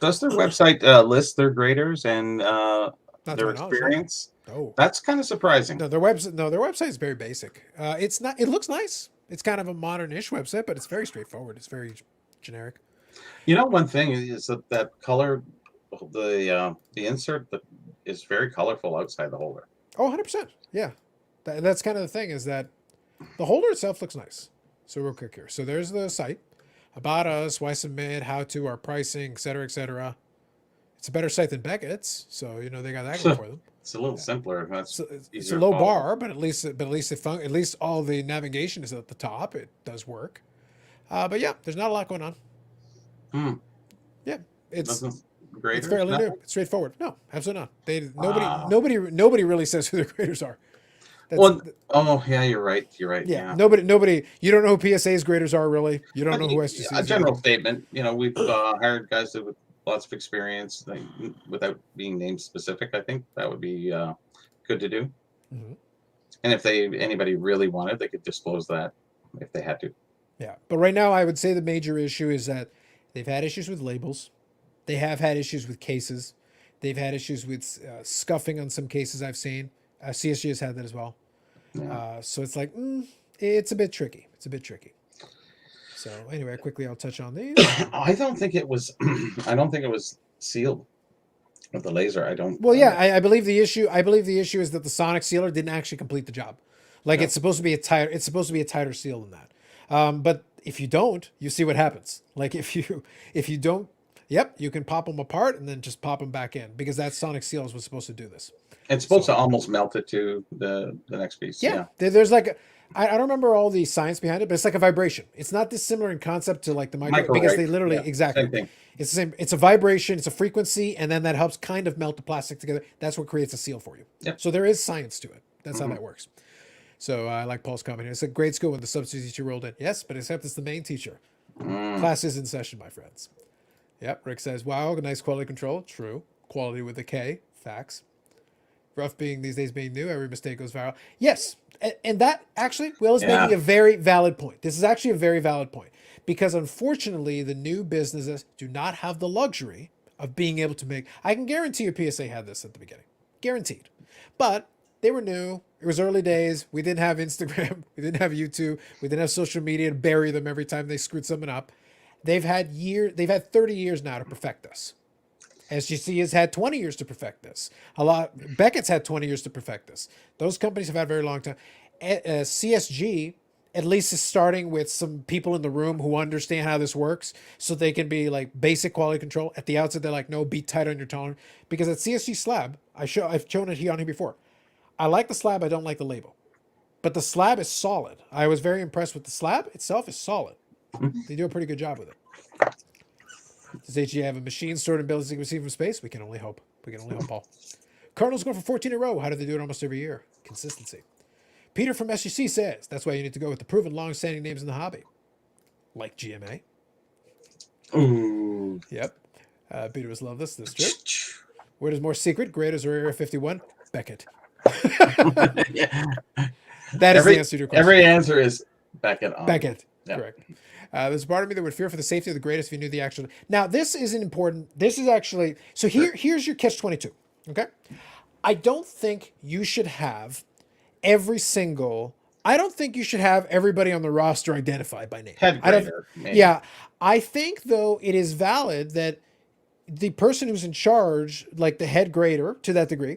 Does their website list their graders and their experience? No. That's kind of surprising. No, their website is very basic. It's not. It looks nice. It's kind of a modern-ish website, but it's very straightforward. It's very generic. You know, one thing is that color, the insert that is very colorful outside the holder. Oh, 100%. Yeah, that's kind of the thing, is that the holder itself looks nice. So real quick here. So there's the site, about us, why submit, how to, our pricing, et cetera, et cetera. It's a better site than Beckett's, so you know they got that going for them. It's a little simpler. It's a low bar, but at least at least all the navigation is at the top. It does work. But yeah, there's not a lot going on. Yeah, it's fairly new. It's straightforward. No, absolutely not. Nobody really says who their graders are. Yeah, you're right. Yeah. Nobody. You don't know who PSA's graders are, really. You don't know who SGC is. A general statement. You know, we've hired guys with lots of experience, without being name specific. I think that would be good to do. Mm-hmm. And if anybody really wanted, they could disclose that if they had to. Yeah, but right now I would say the major issue is that they've had issues with labels. They have had issues with cases. They've had issues with scuffing on some cases I've seen. CSG has had that as well. Yeah. So it's like, it's a bit tricky. So anyway, quickly I'll touch on these. I don't think it was sealed with the laser. I don't. Well, yeah, I believe the issue is that the sonic sealer didn't actually complete the job. Like it's supposed to be a tighter seal than that. But if you don't, you see what happens. Like if you don't, you can pop them apart and then just pop them back in, because that sonic seal was supposed to do this. It's supposed to almost melt it to the next piece. Yeah. There's like I don't remember all the science behind it, but it's like a vibration. It's not dissimilar in concept to like the micro because they literally exactly. Same thing. It's the same. It's a vibration. It's a frequency, and then that helps kind of melt the plastic together. That's what creates a seal for you. Yep. So there is science to it. That's how that works. So I like Paul's comment here. It's a grade school when the substitute teacher rolled in. Yes, but except it's the main teacher. Class is in session, my friends. Yep. Rick says, "Wow, nice quality control." True. Quality with a K. Facts. Rough these days being new, every mistake goes viral. Yes, and that actually, Will is making a very valid point. This is actually a very valid point, because unfortunately, the new businesses do not have the luxury of being able to make. I can guarantee you PSA had this at the beginning. Guaranteed. But they were new. It was early days. We didn't have Instagram. We didn't have YouTube. We didn't have social media to bury them every time they screwed something up. They've had 30 years now to perfect this. SGC has had 20 years to perfect this. Beckett's had 20 years to perfect this. Those companies have had a very long time. CSG, at least, is starting with some people in the room who understand how this works, so they can be like basic quality control. At the outset, they're like, no, be tight on your tone. Because at CSG slab, I've shown it here on here before. I like the slab. I don't like the label. But the slab is solid. I was very impressed with the slab itself. Is solid. They do a pretty good job with it. Does HGA have a machine stored in buildings you can receive from space? We can only hope. Paul. Cardinals going for 14 in a row. How do they do it almost every year? Consistency. Peter from SGC says, that's why you need to go with the proven long-standing names in the hobby. Like GMA. Ooh. Yep. Peter was love this. This is true. Where does more secret? Graders or Area 51? Beckett. That is the answer to your question. Every answer is Beckett. Beckett. Yeah. Correct. There's a part of me that would fear for the safety of the graders if you knew the actual. Now, this isn't important. This is actually. So here's your catch-22. Okay. I don't think you should have I don't think you should have everybody on the roster identified by name. Head grader, I think, though, it is valid that the person who's in charge, like the head grader to that degree,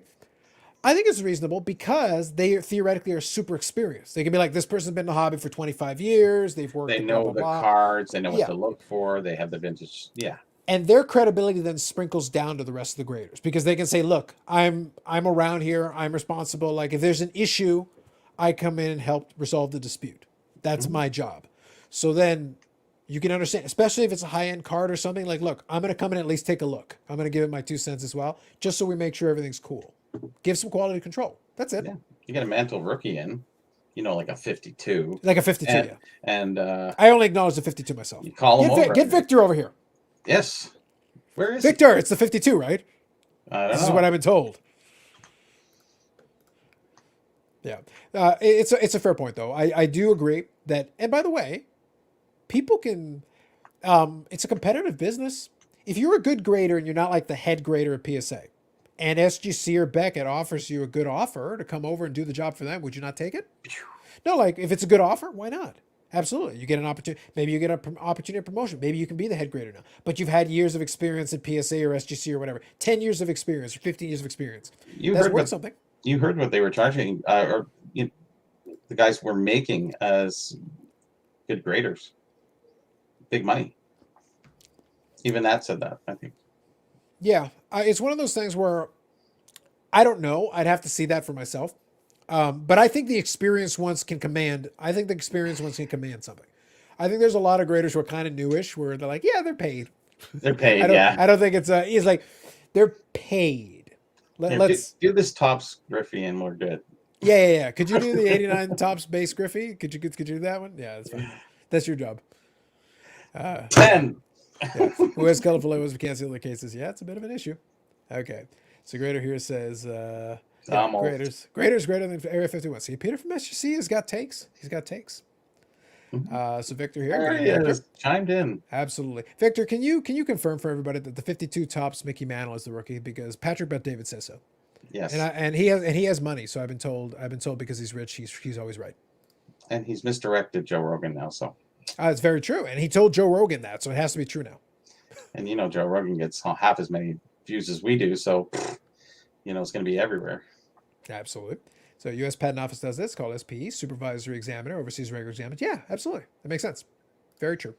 I think it's reasonable because they theoretically are super experienced. They can be like, this person's been in the hobby for 25 years. They've worked. They at know blah, the blah, blah. cards. They know what Yeah. to look for. They have the vintage. Yeah. And their credibility then sprinkles down to the rest of the graders because they can say, look, I'm around here. I'm responsible. Like if there's an issue, I come in and help resolve the dispute. That's my job. So then you can understand, especially if it's a high-end card or something, like, look, I'm going to come in and at least take a look. I'm going to give it my 2 cents as well, just so we make sure everything's cool. Give some quality control. That's it. Yeah. You get a mantle rookie in, like a 52. Like a 52, And, yeah. and I only acknowledge the 52 myself. you call him over. Get Victor over here. Yes. Where is Victor, it's the 52, right? he? I don't This know. is what I've been told. Yeah. It's a fair point, though. I do agree that, and by the way, people can, it's a competitive business. If you're a good grader and you're not like the head grader at PSA, and SGC or Beckett offers you a good offer to come over and do the job for them, would you not take it? No, like if it's a good offer, why not? Absolutely. You get an opportunity. Maybe you get an opportunity of promotion. Maybe you can be the head grader now. But you've had years of experience at PSA or SGC or whatever. 10 years of experience or 15 years of experience. That's worth something. You heard what they were charging, or the guys were making as good graders. Big money. Even that said that, I think. Yeah. It's one of those things where I don't know. I'd have to see that for myself. But I think the experienced ones can command. I think the experienced ones can command something. I think there's a lot of graders who are kind of newish where they're like, yeah, they're paid. They're paid, I don't think it's like they're paid. Let's do this Topps Griffey and we're good. Yeah. Could you do the 89 Topps base Griffey? Could you do that one? Yeah, that's fine. That's your job. 10. Yeah. Who has colorful logos but can't see other cases? Yeah, it's a bit of an issue. Okay. So Grader here says Almost. Graders greater than Area 51. See, Peter from SGC has got takes. He's got takes. So Victor here. There he is. Chimed in. Absolutely. Victor, can you confirm for everybody that the 52 Topps Mickey Mantle is the rookie because Patrick Bet David says so. Yes. And he has money, so I've been told because he's rich, he's always right. And he's misdirected Joe Rogan now, so. It's very true. And he told Joe Rogan that, so it has to be true now. And Joe Rogan gets half as many views as we do, so it's going to be everywhere. Absolutely. So U.S. Patent Office does this, called SPE, Supervisory Examiner, oversees regular exams. Yeah, absolutely. That makes sense. Very true.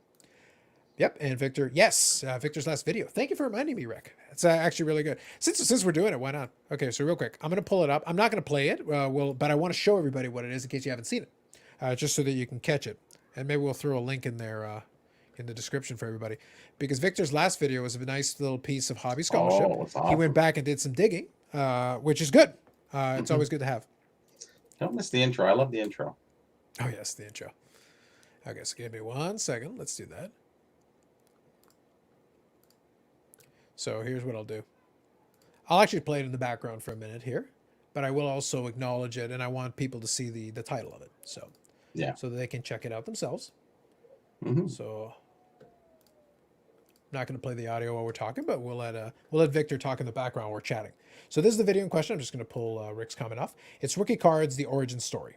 Yep. And Victor, yes, Victor's last video. Thank you for reminding me, Rick. It's actually really good. Since we're doing it, why not? Okay, so real quick, I'm going to pull it up. I'm not going to play it, but I want to show everybody what it is in case you haven't seen it, just so that you can catch it. And maybe we'll throw a link in there in the description for everybody. Because Victor's last video was a nice little piece of hobby scholarship. Oh, that's awesome. He went back and did some digging, which is good. It's always good to have. Don't miss the intro. I love the intro. Oh, yes, the intro. Okay, so give me 1 second. Let's do that. So here's what I'll do. I'll actually play it in the background for a minute here, but I will also acknowledge it, and I want people to see the title of it. So Yeah. so that they can check it out themselves. Mhm. So I'm not going to play the audio while we're talking, but we'll let Victor talk in the background while we're chatting. So this is the video in question. I'm just going to pull Rick's comment off. It's Rookie Cards, the origin story.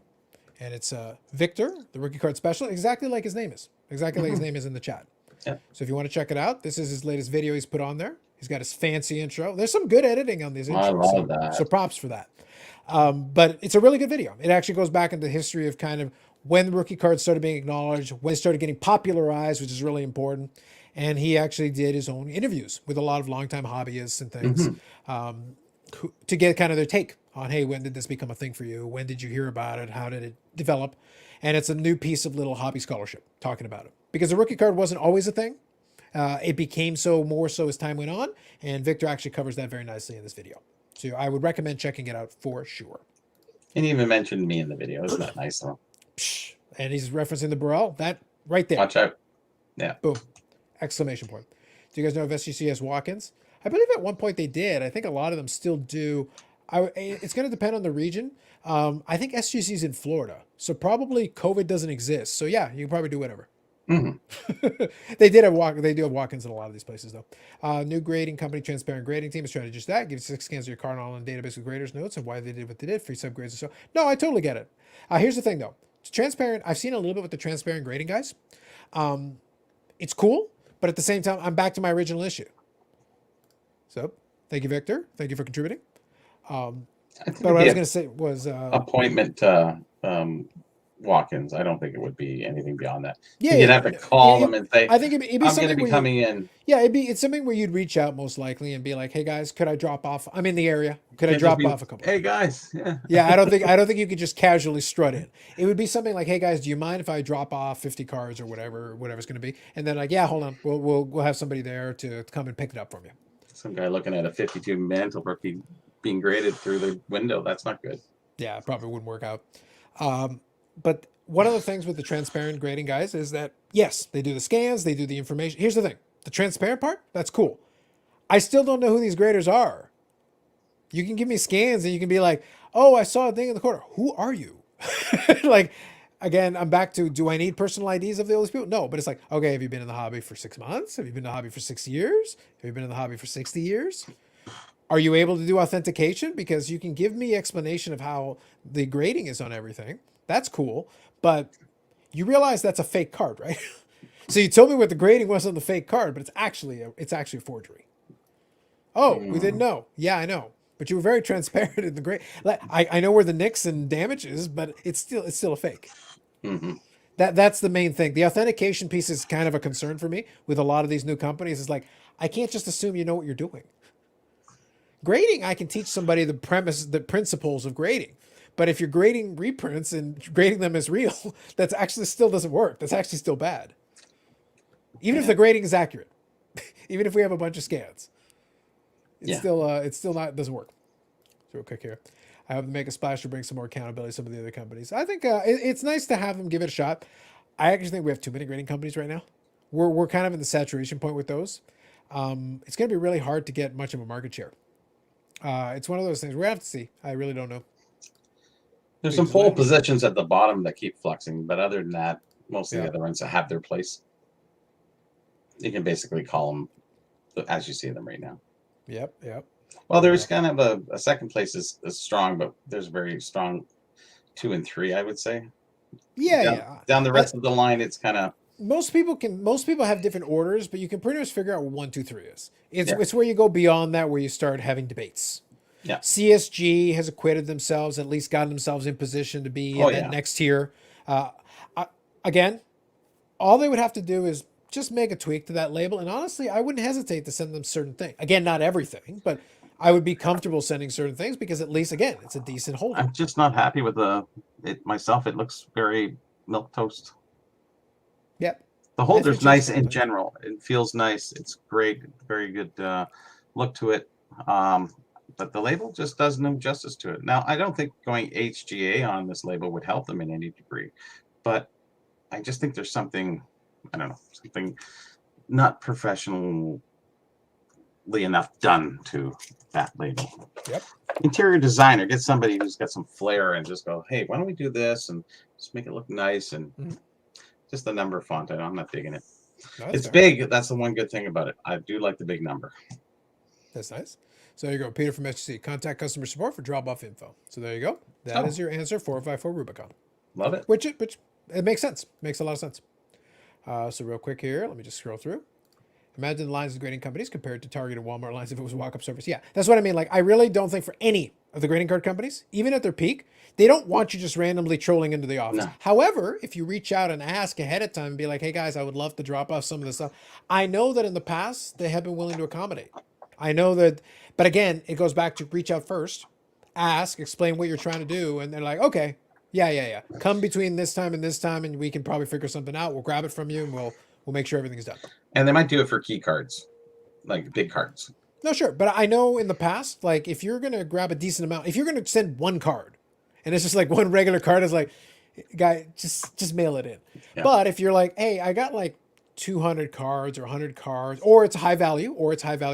And it's Victor, the Rookie Card Specialist, exactly like his name is. Exactly like his name is in the chat. Yeah. So if you want to check it out, this is his latest video he's put on there. He's got his fancy intro. There's some good editing on these intros. I love that. So props for that. But it's a really good video. It actually goes back into the history of kind of when rookie cards started being acknowledged, when they started getting popularized, which is really important. And he actually did his own interviews with a lot of longtime hobbyists and things to get kind of their take on, hey, when did this become a thing for you? When did you hear about it? How did it develop? And it's a new piece of little hobby scholarship talking about it. Because the rookie card wasn't always a thing. It became more so as time went on. And Victor actually covers that very nicely in this video. So I would recommend checking it out for sure. And he even mentioned me in the video. Isn't that nice, though? And he's referencing the Burrell. That right there. Watch out. Yeah. Boom. Exclamation point. Do you guys know if SGC has walk-ins? I believe at one point they did. I think a lot of them still do. It's going to depend on the region. I think SGC is in Florida. So probably COVID doesn't exist. So yeah, you can probably do whatever. Mm-hmm. They do have walk-ins in a lot of these places though. New grading company, Transparent Grading Team is trying to do just that. Give you 6 scans of your card and online database with graders notes and why they did what they did, free subgrades and so. No, I totally get it. Here's the thing though. It's transparent. I've seen a little bit with the Transparent Grading guys. It's cool, but at the same time, I'm back to my original issue. So thank you, Victor. Thank you for contributing. I think But what I was it'd going be to say was, appointment walk-ins. I don't think it would be anything beyond that. yeah, You'd yeah, have to call them and say, I think it'd be "I'm going to something be where coming in." yeah, it's something where you'd reach out most likely and be like, hey guys, could I drop off? I'm in the area. Could I Can't just drop be, off a couple? "Hey guys, yeah." Yeah, I don't think you could just casually strut in. It would be something like, "Hey guys, do you mind if I drop off 50 cards or whatever's going to be?" And then like, "Yeah, hold on. We'll have somebody there to come and pick it up from you." Some guy looking at a 52 Mantlebrook being graded through the window. That's not good. Yeah, it probably wouldn't work out. But one of the things with the transparent grading guys is that yes, they do the scans, they do the information. Here's the thing: the transparent part, that's cool. I still don't know who these graders are. You can give me scans and you can be like, "Oh, I saw a thing in the corner. Who are you?" Like, again, I'm back to, do I need personal IDs of all these people? No, but it's like, okay, have you been in the hobby for 6 months? Have you been in the hobby for 6 years? Have you been in the hobby for 60 years? Are you able to do authentication? Because you can give me explanation of how the grading is on everything. That's cool. But you realize that's a fake card, right? So you told me what the grading was on the fake card, but it's actually a forgery. Oh, we didn't know. Yeah, I know. But you were very transparent in the grade. Like, I know where the nicks and damage is, but it's still a fake. Mm-hmm. That's the main thing. The authentication piece is kind of a concern for me with a lot of these new companies. It's like, I can't just assume you know what you're doing. Grading, I can teach somebody the principles of grading. But if you're grading reprints and grading them as real, that's actually still doesn't work. That's actually still bad. Even if the grading is accurate, even if we have a bunch of scans, it's still not, doesn't work. So real quick here. I hope to make a splash to bring some more accountability to some of the other companies. I think it's nice to have them give it a shot. I actually think we have too many grading companies right now. We're kind of in the saturation point with those. It's going to be really hard to get much of a market share. It's one of those things we're going to have to see. I really don't know. There's some pole positions at the bottom that keep flexing, but other than that, most of the other ones that have their place. You can basically call them as you see them right now. Yep. Well, there's kind of a second place is strong, but there's very strong 2 and 3, I would say. Down the rest of the line, it's kind of. Most people have different orders, but you can pretty much figure out what 1, 2, 3 is. It's where you go beyond that, where you start having debates. Yeah. CSG has acquitted themselves, at least gotten themselves in position to be in that next tier. Again, all they would have to do is just make a tweak to that label. And honestly, I wouldn't hesitate to send them certain things. Again, not everything, but I would be comfortable sending certain things because at least, again, it's a decent holder. I'm just not happy with it myself. It looks very milk toast. Yep. The holder's nice in general. It feels nice. It's great. Very good look to it. But the label just does no justice to it. Now, I don't think going HGA on this label would help them in any degree. But I just think there's something, I don't know, something not professionally enough done to that label. Yep. Interior designer, get somebody who's got some flair and just go, hey, why don't we do this and just make it look nice and just the number font. I'm not digging it. No, it's fair. Big. That's the one good thing about it. I do like the big number. That's nice. So there you go. Peter from HC. Contact customer support for drop-off info. So there you go. That is your answer, 454 Rubicon. Love it. Which it makes sense. Makes a lot of sense. So real quick here, let me just scroll through. Imagine the lines of grading companies compared to Target and Walmart lines if it was a walk-up service. Yeah, that's what I mean. Like, I really don't think for any of the grading card companies, even at their peak, they don't want you just randomly trolling into the office. No. However, if you reach out and ask ahead of time and be like, hey guys, I would love to drop off some of this stuff. I know that in the past, they have been willing to accommodate. I know that, but again, it goes back to reach out first, ask, explain what you're trying to do. And they're like, okay, yeah. Come between this time and we can probably figure something out. We'll grab it from you and we'll make sure everything's done. And they might do it for key cards, like big cards. No, sure. But I know in the past, like if you're going to grab a decent amount, if you're going to send one card and it's just like one regular card, is like, guy, just mail it in. Yeah. But if you're like, hey, I got like 200 cards or 100 cards, or it's high value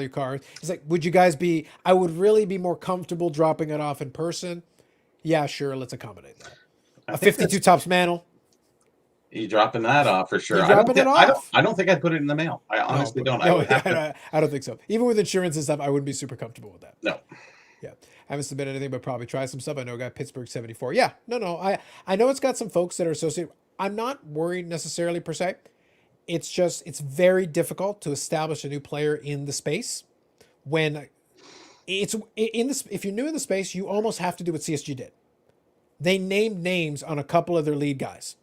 cards. It's like, would you guys I would really be more comfortable dropping it off in person. Yeah, sure. Let's accommodate that. A 52 tops mantle. You dropping that off for sure. I don't think I'd put it in the mail. I honestly don't. I don't think so. Even with insurance and stuff, I wouldn't be super comfortable with that. No. Yeah. I haven't submitted anything, but probably try some stuff. I know a guy, Pittsburgh 74. Yeah. No. I know it's got some folks that are associated. I'm not worried necessarily per se. It's very difficult to establish a new player in the space when it's in this. If you're new in the space, you almost have to do what CSG did. They named names on a couple of their lead guys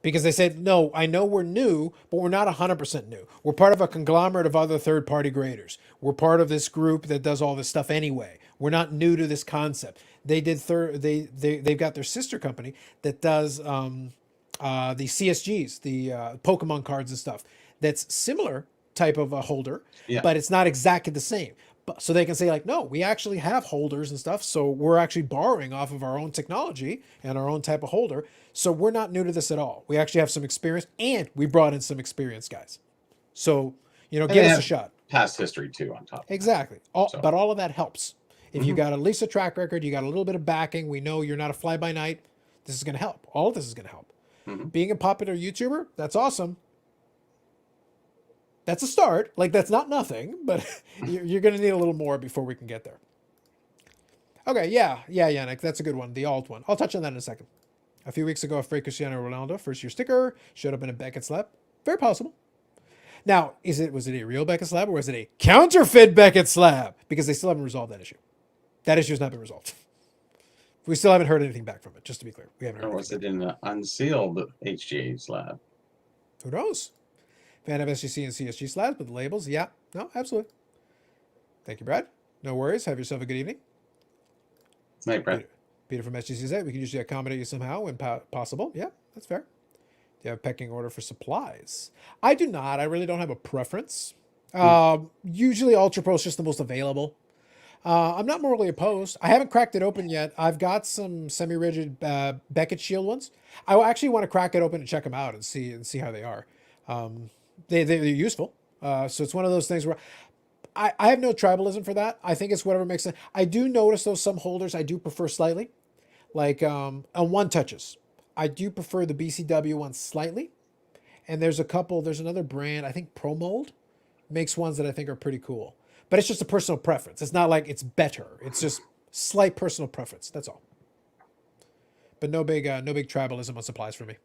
because they said, no, I know we're new, but we're not 100% new. We're part of a conglomerate of other third-party graders. We're part of this group that does all this stuff anyway. We're not new to this concept. They did they've got their sister company that does the CSGs, the Pokemon cards and stuff. That's similar type of a holder, but it's not exactly the same. But so they can say like, no, we actually have holders and stuff. So we're actually borrowing off of our own technology and our own type of holder. So we're not new to this at all. We actually have some experience, and we brought in some experienced guys. So, give us a shot. Past history too on top. Exactly. But all of that helps. If you got at least a track record, you got a little bit of backing, we know you're not a fly-by-night, this is going to help. All of this is going to help. Being a popular YouTuber, that's awesome. That's a start. Like, that's not nothing, but you're going to need a little more before we can get there. Okay, yeah, Yannick, that's a good one, the alt one. I'll touch on that in a second. A few weeks ago, a Free Cristiano Ronaldo first-year sticker showed up in a Beckett's Lab. Very possible. Now, was it a real Beckett's Lab or was it a counterfeit Beckett's Lab? Because they still haven't resolved that issue. That issue has not been resolved. We still haven't heard anything back from it, just to be clear. We haven't heard Or was it in an unsealed HGA's lab? Who knows? Fan of SGC and CSG slabs, but the labels, yeah. No, absolutely. Thank you, Brad. No worries. Have yourself a good evening. Night, Brad. Peter from SGC said we can usually accommodate you somehow when possible. Yeah, that's fair. Do you have a pecking order for supplies? I do not. I really don't have a preference. Usually Ultra Pro is just the most available. I'm not morally opposed. I haven't cracked it open yet. I've got some semi-rigid Beckett Shield ones. I actually want to crack it open and check them out and see how they are. They're useful. So it's one of those things where I have no tribalism for that. I think it's whatever makes sense. I do notice though some holders I do prefer slightly, like on one touches. I do prefer the BCW one slightly, and there's another brand, I think ProMold makes ones that I think are pretty cool. But it's just a personal preference. It's not like it's better. It's just slight personal preference. That's all. But no big tribalism on supplies for me.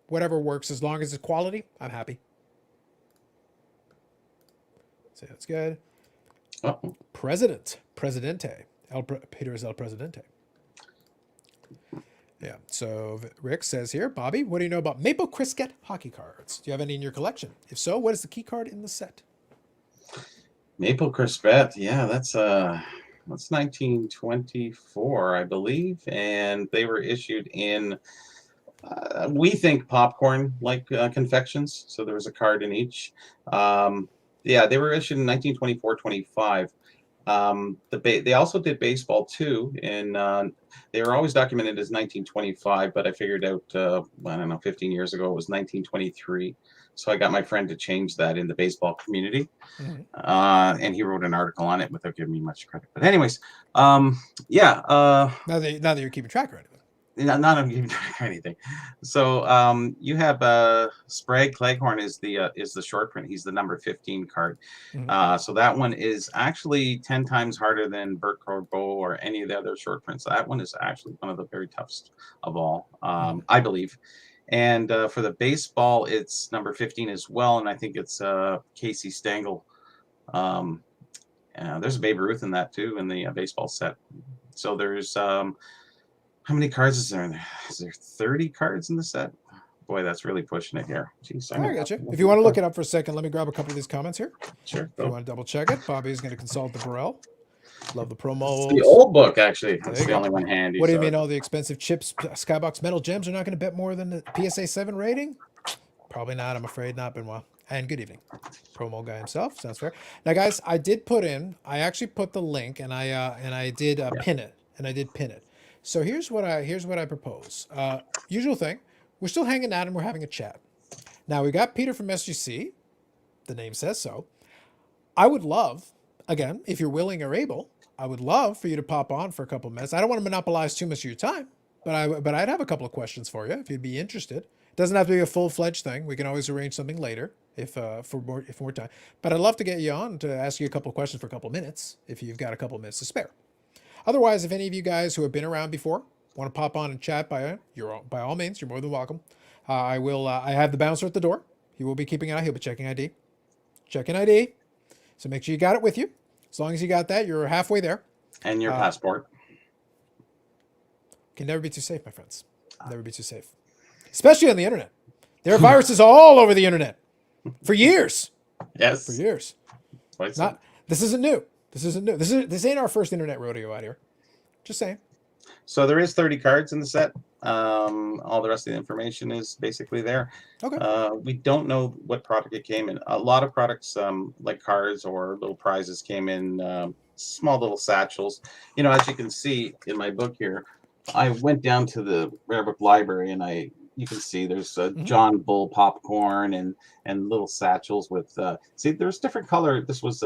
Whatever works, as long as it's quality, I'm happy. So that's good. Uh-oh. Presidente. Peter is El Presidente. Yeah. So Rick says here, Bobby, what do you know about Maple Crisket hockey cards? Do you have any in your collection? If so, what is the key card in the set? Maple Crispet, yeah, that's 1924, I believe, and they were issued in we think popcorn like confections. So there was a card in each. Yeah, they were issued in 1924-25. They also did baseball too, and they were always documented as 1925, but I figured out I don't know, 15 years ago it was 1923. So I got my friend to change that in the baseball community, and he wrote an article on it without giving me much credit. But anyways, yeah. Now that you're keeping track of it. Not on giving track or anything. So you have Sprague Cleghorn is the short print. He's the number 15 card. So that one is actually 10 times harder than Bert Corbeau or any of the other short prints. That one is actually one of the very toughest of all, I believe. And for the baseball, it's number 15 as well, and I think it's Casey Stengel. There's a Babe Ruth in that too in the baseball set. So there's how many cards is there in there? Is there 30 cards in the set? Boy, that's really pushing it here. Jeez, I got you. If you want to look it up for a second, let me grab a couple of these comments here. Sure. If you want to double check it, Bobby's going to consult the Burrell. Love the promo. The old book, actually. That's the only one handy. What do you mean all the expensive chips, Skybox Metal Gems are not going to bet more than the PSA 7 rating? Probably not, I'm afraid. Not been well. And good evening. Promo guy himself. Sounds fair. Now, guys, I actually put the link, and I did pin it. And I did pin it. So here's what I propose. Usual thing. We're still hanging out and we're having a chat. Now, we got Peter from SGC. The name says so. I would love, again, if you're willing or able, I would love for you to pop on for a couple of minutes. I don't want to monopolize too much of your time, but I'd have a couple of questions for you if you'd be interested. It doesn't have to be a full-fledged thing. We can always arrange something later if more time. But I'd love to get you on to ask you a couple of questions for a couple of minutes if you've got a couple of minutes to spare. Otherwise, if any of you guys who have been around before want to pop on and chat, by all means, you're more than welcome. I have the bouncer at the door. He will be keeping an eye. He'll be checking ID. So make sure you got it with you. As long as you got that, you're halfway there. And your passport. Can never be too safe, my friends. Never be too safe. Especially on the internet. There are viruses all over the internet. For years. Yes. For years. Quite so. This isn't new. This isn't new. This ain't our first internet rodeo out here. Just saying. So there is 30 cards in the set. All the rest of the information is basically there. Okay. We don't know what product it came in. A lot of products, like cards or little prizes, came in small little satchels. You know, as you can see in my book here, I went down to the rare book library, and you can see there's John Bull popcorn and little satchels with see, there's different color. This was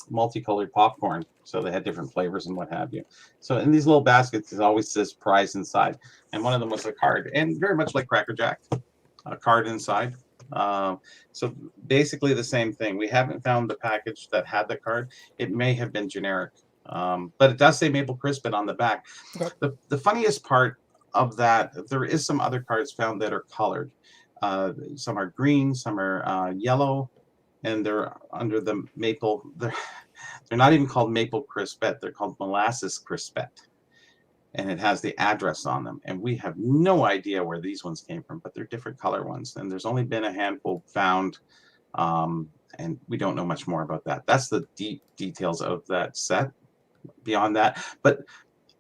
multicolored popcorn, so they had different flavors and what have you. So in these little baskets, it always says prize inside, and one of them was a card, and very much like Cracker Jack, a card inside. So basically the same thing. We haven't found the package that had the card. It may have been generic, but it does say Maple Crispet on the back. Okay. The funniest part of that, there is some other cards found that are colored. Some are green, some are yellow, and they're under the maple. They're not even called Maple Crispet. They're called Molasses Crispet, and it has the address on them. And we have no idea where these ones came from, but they're different color ones. And there's only been a handful found, and we don't know much more about that. That's the deep details of that set. Beyond that, but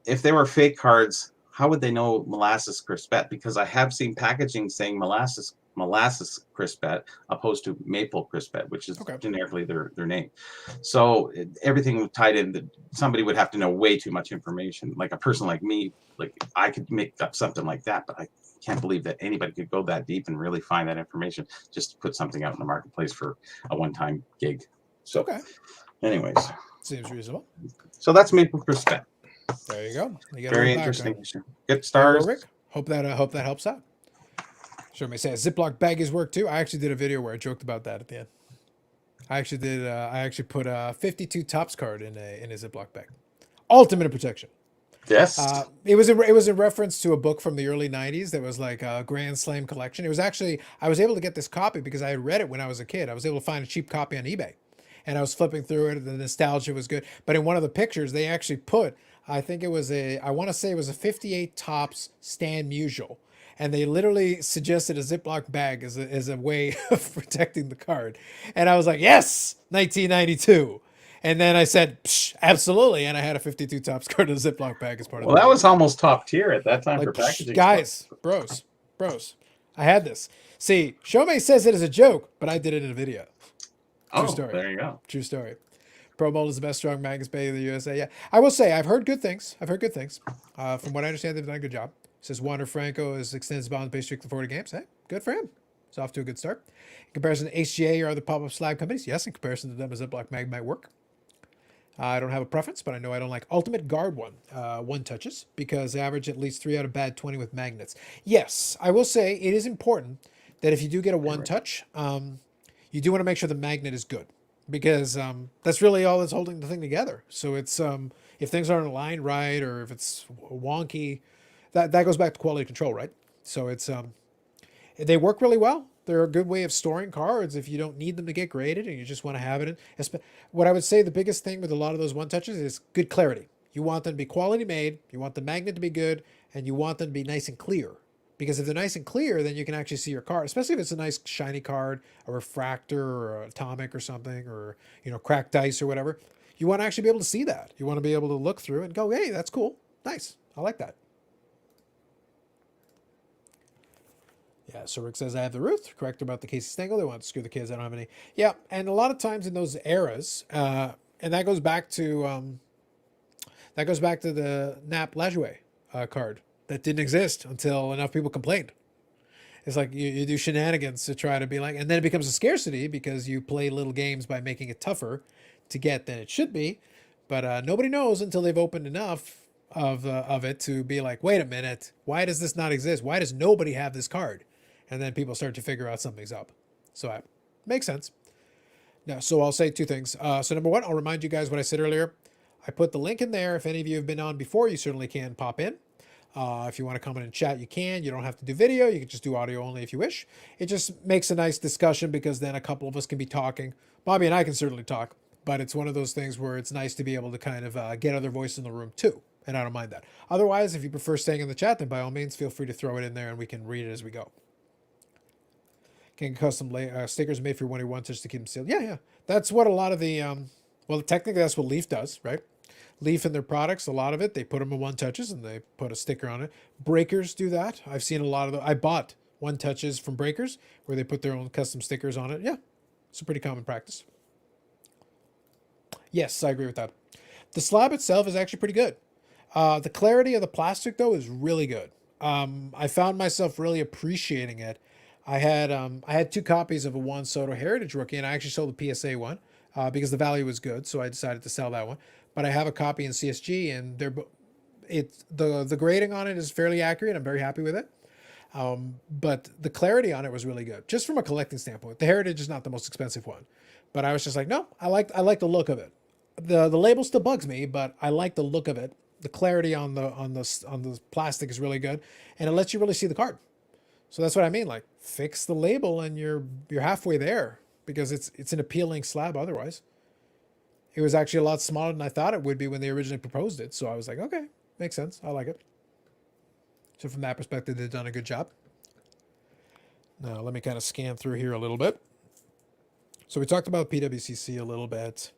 if they were fake cards, how would they know Molasses Crispet? Because I have seen packaging saying Molasses Crispet opposed to Maple Crispet, which is generically their name. So everything tied in. Somebody would have to know way too much information. Like a person like me, like I could make up something like that, but I can't believe that anybody could go that deep and really find that information just to put something out in the marketplace for a one-time gig. So, anyways, seems reasonable. So that's Maple Crispet. There you go. You Very interesting. Get stars. Rick. Hope that helps out. Sure, may say a Ziploc baggies work too. I actually did a video where I joked about that at the end. I actually put a 52 Topps card in a Ziploc bag. Ultimate protection. Yes. It was in reference to a book from the early 90s that was like a Grand Slam collection. It was actually, I was able to get this copy because I had read it when I was a kid. I was able to find a cheap copy on eBay. And I was flipping through it. The nostalgia was good. But in one of the pictures, they actually put, I think it was I want to say it was a 58 Topps Stan Musial. And they literally suggested a Ziploc bag as a way of protecting the card. And I was like, yes, 1992. And then I said, absolutely. And I had a 52 Topps card in a Ziploc bag as part of it. Well, that was almost top tier at that time, like, for packaging. Guys, bros. I had this. See, Shomei says it as a joke, but I did it in a video. True story. There you go. True story. Pro Bowl is the best strong magnets bay in the USA. Yeah, I will say I've heard good things. From what I understand, they've done a good job. It says Wander Franco has extended his bond base streak to 40 games. Hey, good for him. It's off to a good start. In comparison to HGA or other pop-up slab companies, yes, in comparison to them, a Ziploc mag might work. I don't have a preference, but I know I don't like Ultimate Guard one touches because they average at least 3 out of bad 20 with magnets. Yes, I will say it is important that if you do get a one touch, you do want to make sure the magnet is good because that's really all that's holding the thing together. So it's if things aren't aligned right or if it's wonky, that goes back to quality control, right? So it's they work really well. They're a good way of storing cards if you don't need them to get graded and you just want to have it in. What I would say the biggest thing with a lot of those one touches is good clarity. You want them to be quality made, you want the magnet to be good, and you want them to be nice and clear. Because if they're nice and clear, then you can actually see your card, especially if it's a nice shiny card, a refractor or an atomic or something, or cracked dice or whatever. You want to actually be able to see that. You want to be able to look through and go, hey, that's cool. Nice. I like that. Yeah, so Rick says, I have the Ruth. Correct about the Casey Stengel. They want to screw the kids. I don't have any. Yeah, and a lot of times in those eras, and that goes back to the Nap Lajoie card that didn't exist until enough people complained. It's like you do shenanigans to try to be like, and then it becomes a scarcity because you play little games by making it tougher to get than it should be. But nobody knows until they've opened enough of it to be like, wait a minute, why does this not exist? Why does nobody have this card? And then people start to figure out something's up. So it makes sense. Now, so I'll say two things. So number one, I'll remind you guys what I said earlier. I put the link in there. If any of you have been on before, you certainly can pop in. If you want to comment and chat, you can. You don't have to do video. You can just do audio only if you wish. It just makes a nice discussion because then a couple of us can be talking. Bobby and I can certainly talk, but it's one of those things where it's nice to be able to kind of get other voices in the room too. And I don't mind that. Otherwise, if you prefer staying in the chat, then by all means, feel free to throw it in there and we can read it as we go. Can custom stickers made for 1 touch to keep them sealed. Yeah. That's what a lot of the, well, technically that's what Leaf does, right? Leaf in their products, a lot of it, they put them in 1 touches and they put a sticker on it. Breakers do that. I've seen a lot of them. I bought 1 touches from Breakers where they put their own custom stickers on it. Yeah, it's a pretty common practice. Yes, I agree with that. The slab itself is actually pretty good. The clarity of the plastic, though, is really good. I found myself really appreciating it. I had 2 copies of a Juan Soto Heritage Rookie, and I actually sold the PSA one because the value was good, so I decided to sell that one. But I have a copy in CSG, and the grading on it is fairly accurate. I'm very happy with it. But the clarity on it was really good, just from a collecting standpoint. The Heritage is not the most expensive one, but I was just like, no, I like the look of it. The label still bugs me, but I like the look of it. The clarity on the plastic is really good, and it lets you really see the card. So that's what I mean. Like, fix the label, and you're halfway there, because it's an appealing slab otherwise. It was actually a lot smaller than I thought it would be when they originally proposed it. So I was like, okay, makes sense. I like it. So from that perspective, they've done a good job. Now let me kind of scan through here a little bit. So we talked about PWCC a little bit.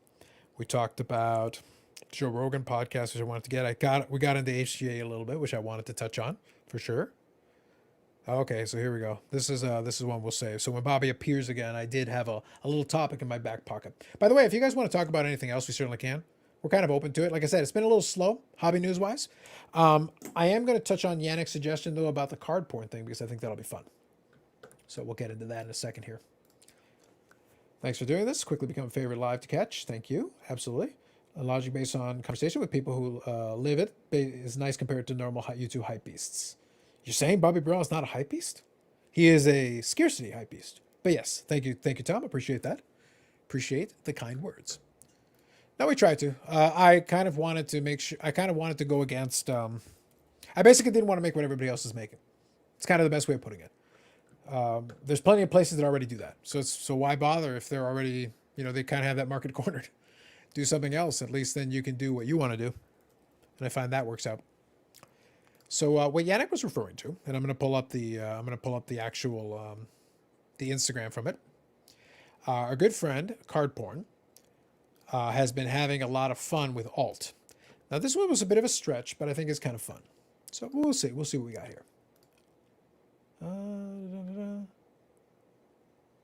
We talked about Joe Rogan podcast, which I wanted to get. We got into HGA a little bit, which I wanted to touch on for sure. Okay, so here we go. This is one we'll save. So when Bobby appears again, I did have a little topic in my back pocket. By the way, if you guys want to talk about anything else, we certainly can. We're kind of open to it. Like I said, it's been a little slow, hobby news-wise. I am going to touch on Yannick's suggestion, though, about the card porn thing, because I think that'll be fun. So we'll get into that in a second here. Thanks for doing this. Quickly become a favorite live to catch. Thank you. Absolutely. A logic based on conversation with people who live it is nice compared to normal YouTube hype beasts. You're saying Bobby Brown is not a hype beast? He is a scarcity hype beast. But yes, thank you, Tom. Appreciate that. Appreciate the kind words. No, we tried to. I kind of wanted to make sure. I kind of wanted to go against. I basically didn't want to make what everybody else is making. It's kind of the best way of putting it. There's plenty of places that already do that. So why bother if they're already, they kind of have that market cornered. Do something else. At least then you can do what you want to do. And I find that works out. So what Yannick was referring to, and I'm going to pull up the actual the Instagram from it. Our good friend Card Porn has been having a lot of fun with alt. Now this one was a bit of a stretch, but I think it's kind of fun. So we'll see. We'll see what we got here.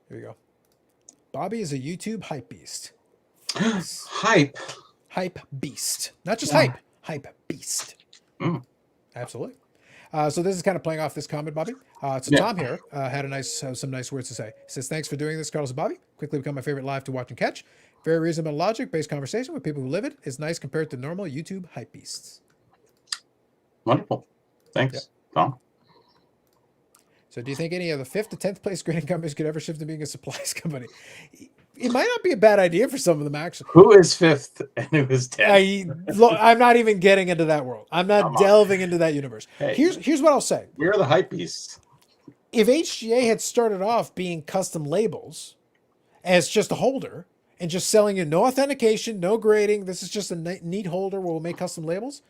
Here we go. Bobby is a YouTube hype beast. Hype beast, not just hype beast. Absolutely. So this is kind of playing off this comment, Bobby. Tom here had some nice words to say. He says, thanks for doing this, Carlos and Bobby. Quickly become my favorite live to watch and catch. Very reasonable logic-based conversation with people who live it is nice compared to normal YouTube hype beasts. Wonderful. Thanks, Tom. So do you think any of the 5th to 10th place grading companies could ever shift to being a supplies company? It might not be a bad idea for some of them, actually. Who is 5th and who is 10th? I'm not even getting into that world. I'm not delving into that universe. Hey, here's what I'll say. We're the hype beasts. If HGA had started off being custom labels as just a holder and just selling you no authentication, no grading, this is just a neat holder where we'll make custom labels,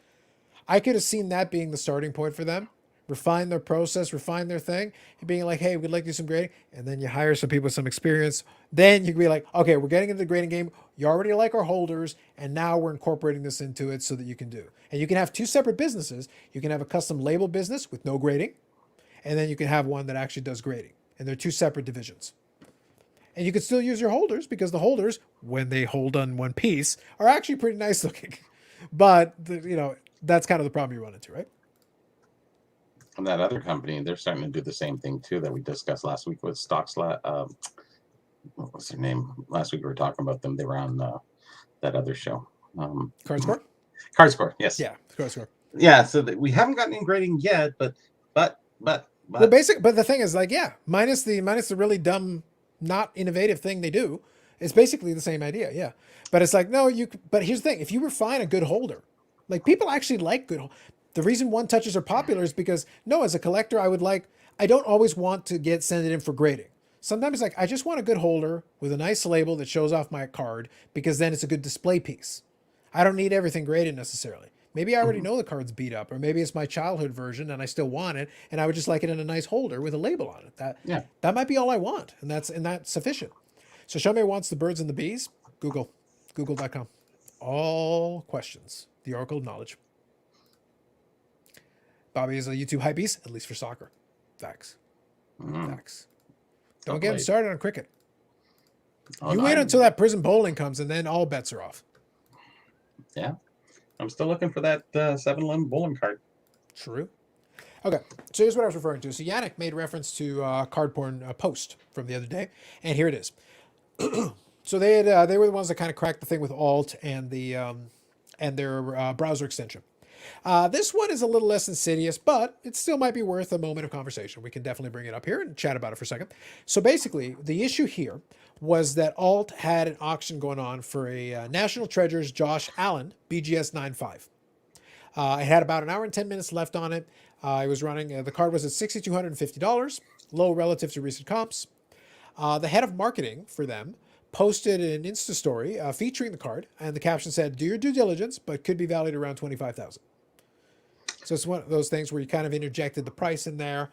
I could have seen that being the starting point for them. Refine their process, refine their thing, and being like, hey, we'd like to do some grading. And then you hire some people with some experience. Then you can be like, okay, we're getting into the grading game. You already like our holders, and now we're incorporating this into it so that you can do. And you can have 2 separate businesses. You can have a custom label business with no grading, and then you can have one that actually does grading. And they're 2 separate divisions. And you can still use your holders, because the holders, when they hold on one piece, are actually pretty nice looking. But, that's kind of the problem you run into, right? And that other company, they're starting to do the same thing too that we discussed last week with Stockslat. What was their name? Last week we were talking about them. They were on that other show. CardScore? CardScore, yes. Yeah, CardScore. Yeah, so we haven't gotten in grading yet, but but the thing is, minus the really dumb, not innovative thing they do, it's basically the same idea, yeah. But it's like, no, but here's the thing, if you refine a good holder, like people actually like good holders. The reason 1 touches are popular is because, as a collector, I don't always want to send it in for grading. Sometimes like I just want a good holder with a nice label that shows off my card because then it's a good display piece. I don't need everything graded necessarily. Maybe I already know the card's beat up, or maybe it's my childhood version and I still want it, and I would just like it in a nice holder with a label on it. That might be all I want, and that's sufficient. So Shomei wants the birds and the bees. Google.com. All questions. The Oracle of Knowledge. Bobby is a YouTube hypebeast, at least for soccer. Facts. Facts. Don't get him started on cricket. You wait until that prison bowling comes, and then all bets are off. Yeah. I'm still looking for that 7-limb bowling card. True. Okay, so here's what I was referring to. So Yannick made reference to card porn post from the other day, and here it is. So they were the ones that kind of cracked the thing with Alt and their browser extension. This one is a little less insidious, but it still might be worth a moment of conversation. We can definitely bring it up here and chat about it for a second. So basically, the issue here was that Alt had an auction going on for a National Treasures Josh Allen BGS 9.5. It had about an hour and 10 minutes left on it. It was running, the card was at $6,250, low relative to recent comps. The head of marketing for them posted an Insta story featuring the card, and the caption said, "Do your due diligence, but could be valued around $25,000." So it's one of those things where you kind of interjected the price in there.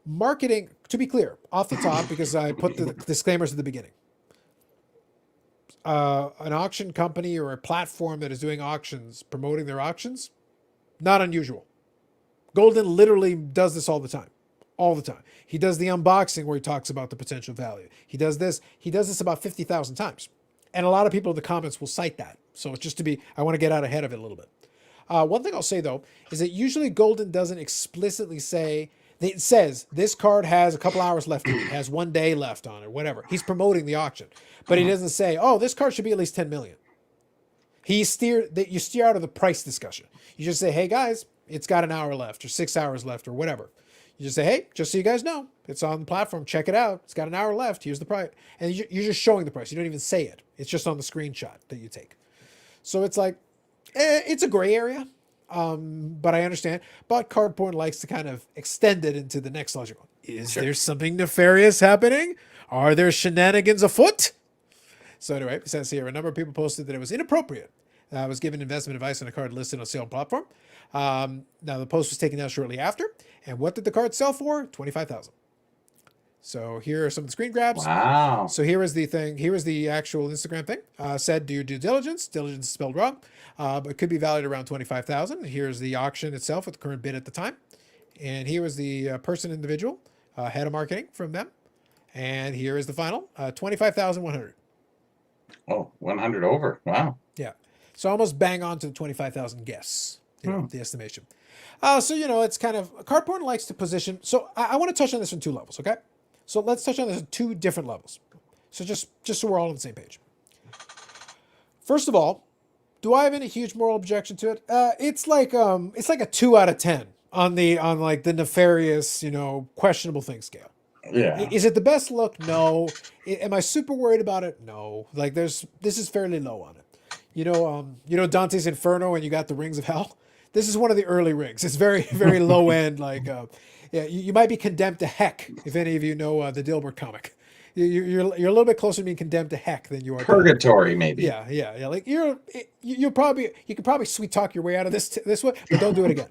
Marketing, to be clear, off the top, because I put the disclaimers at the beginning. An auction company or a platform that is doing auctions, promoting their auctions, not unusual. Golden literally does this all the time. All the time. He does the unboxing where he talks about the potential value. He does this about 50,000 times. And a lot of people in the comments will cite that. So it's just I want to get out ahead of it a little bit. One thing I'll say though, is that usually Golden doesn't explicitly say, it says this card has a couple hours left on it, has 1 day left on it, whatever. He's promoting the auction, but he doesn't say, oh, this card should be at least 10 million. You steer out of the price discussion. You just say, hey guys, it's got an hour left or 6 hours left or whatever. You just say, hey, just so you guys know, it's on the platform. Check it out. It's got an hour left. Here's the price. And you're just showing the price. You don't even say it. It's just on the screenshot that you take. So it's like, it's a gray area, but I understand. But card porn likes to kind of extend it into the next logical. Is there something nefarious happening? Are there shenanigans afoot? So anyway, it says here, a number of people posted that it was inappropriate. I was given investment advice on a card listed on a sale platform. Now the post was taken down shortly after. And what did the card sell for? $25,000. So here are some of the screen grabs. Wow. So here is the thing. Here is the actual Instagram thing. Said, do your due diligence. Diligence is spelled wrong, but could be valued around $25,000. Here's the auction itself with the current bid at the time. And here is the individual, head of marketing from them. And here is the final, $25,100. Oh, 100 over. Wow. Yeah. So almost bang on to the 25,000 guess, the estimation. So, it's kind of, card porn likes to position. So I want to touch on this on two levels, okay? So let's touch on this on two different levels. So just so we're all on the same page. First of all, do I have any huge moral objection to it? It's like a 2 out of 10 on the nefarious, questionable thing scale. Yeah. Is it the best look? No. Am I super worried about it? No. This is fairly low on it. Dante's Inferno and you got the Rings of Hell. This is one of the early rings. It's very, very low end. You might be condemned to heck if any of you know the Dilbert comic. You're a little bit closer to being condemned to heck than you are Purgatory, maybe. Yeah. Like you could probably sweet talk your way out of this one, but don't do it again.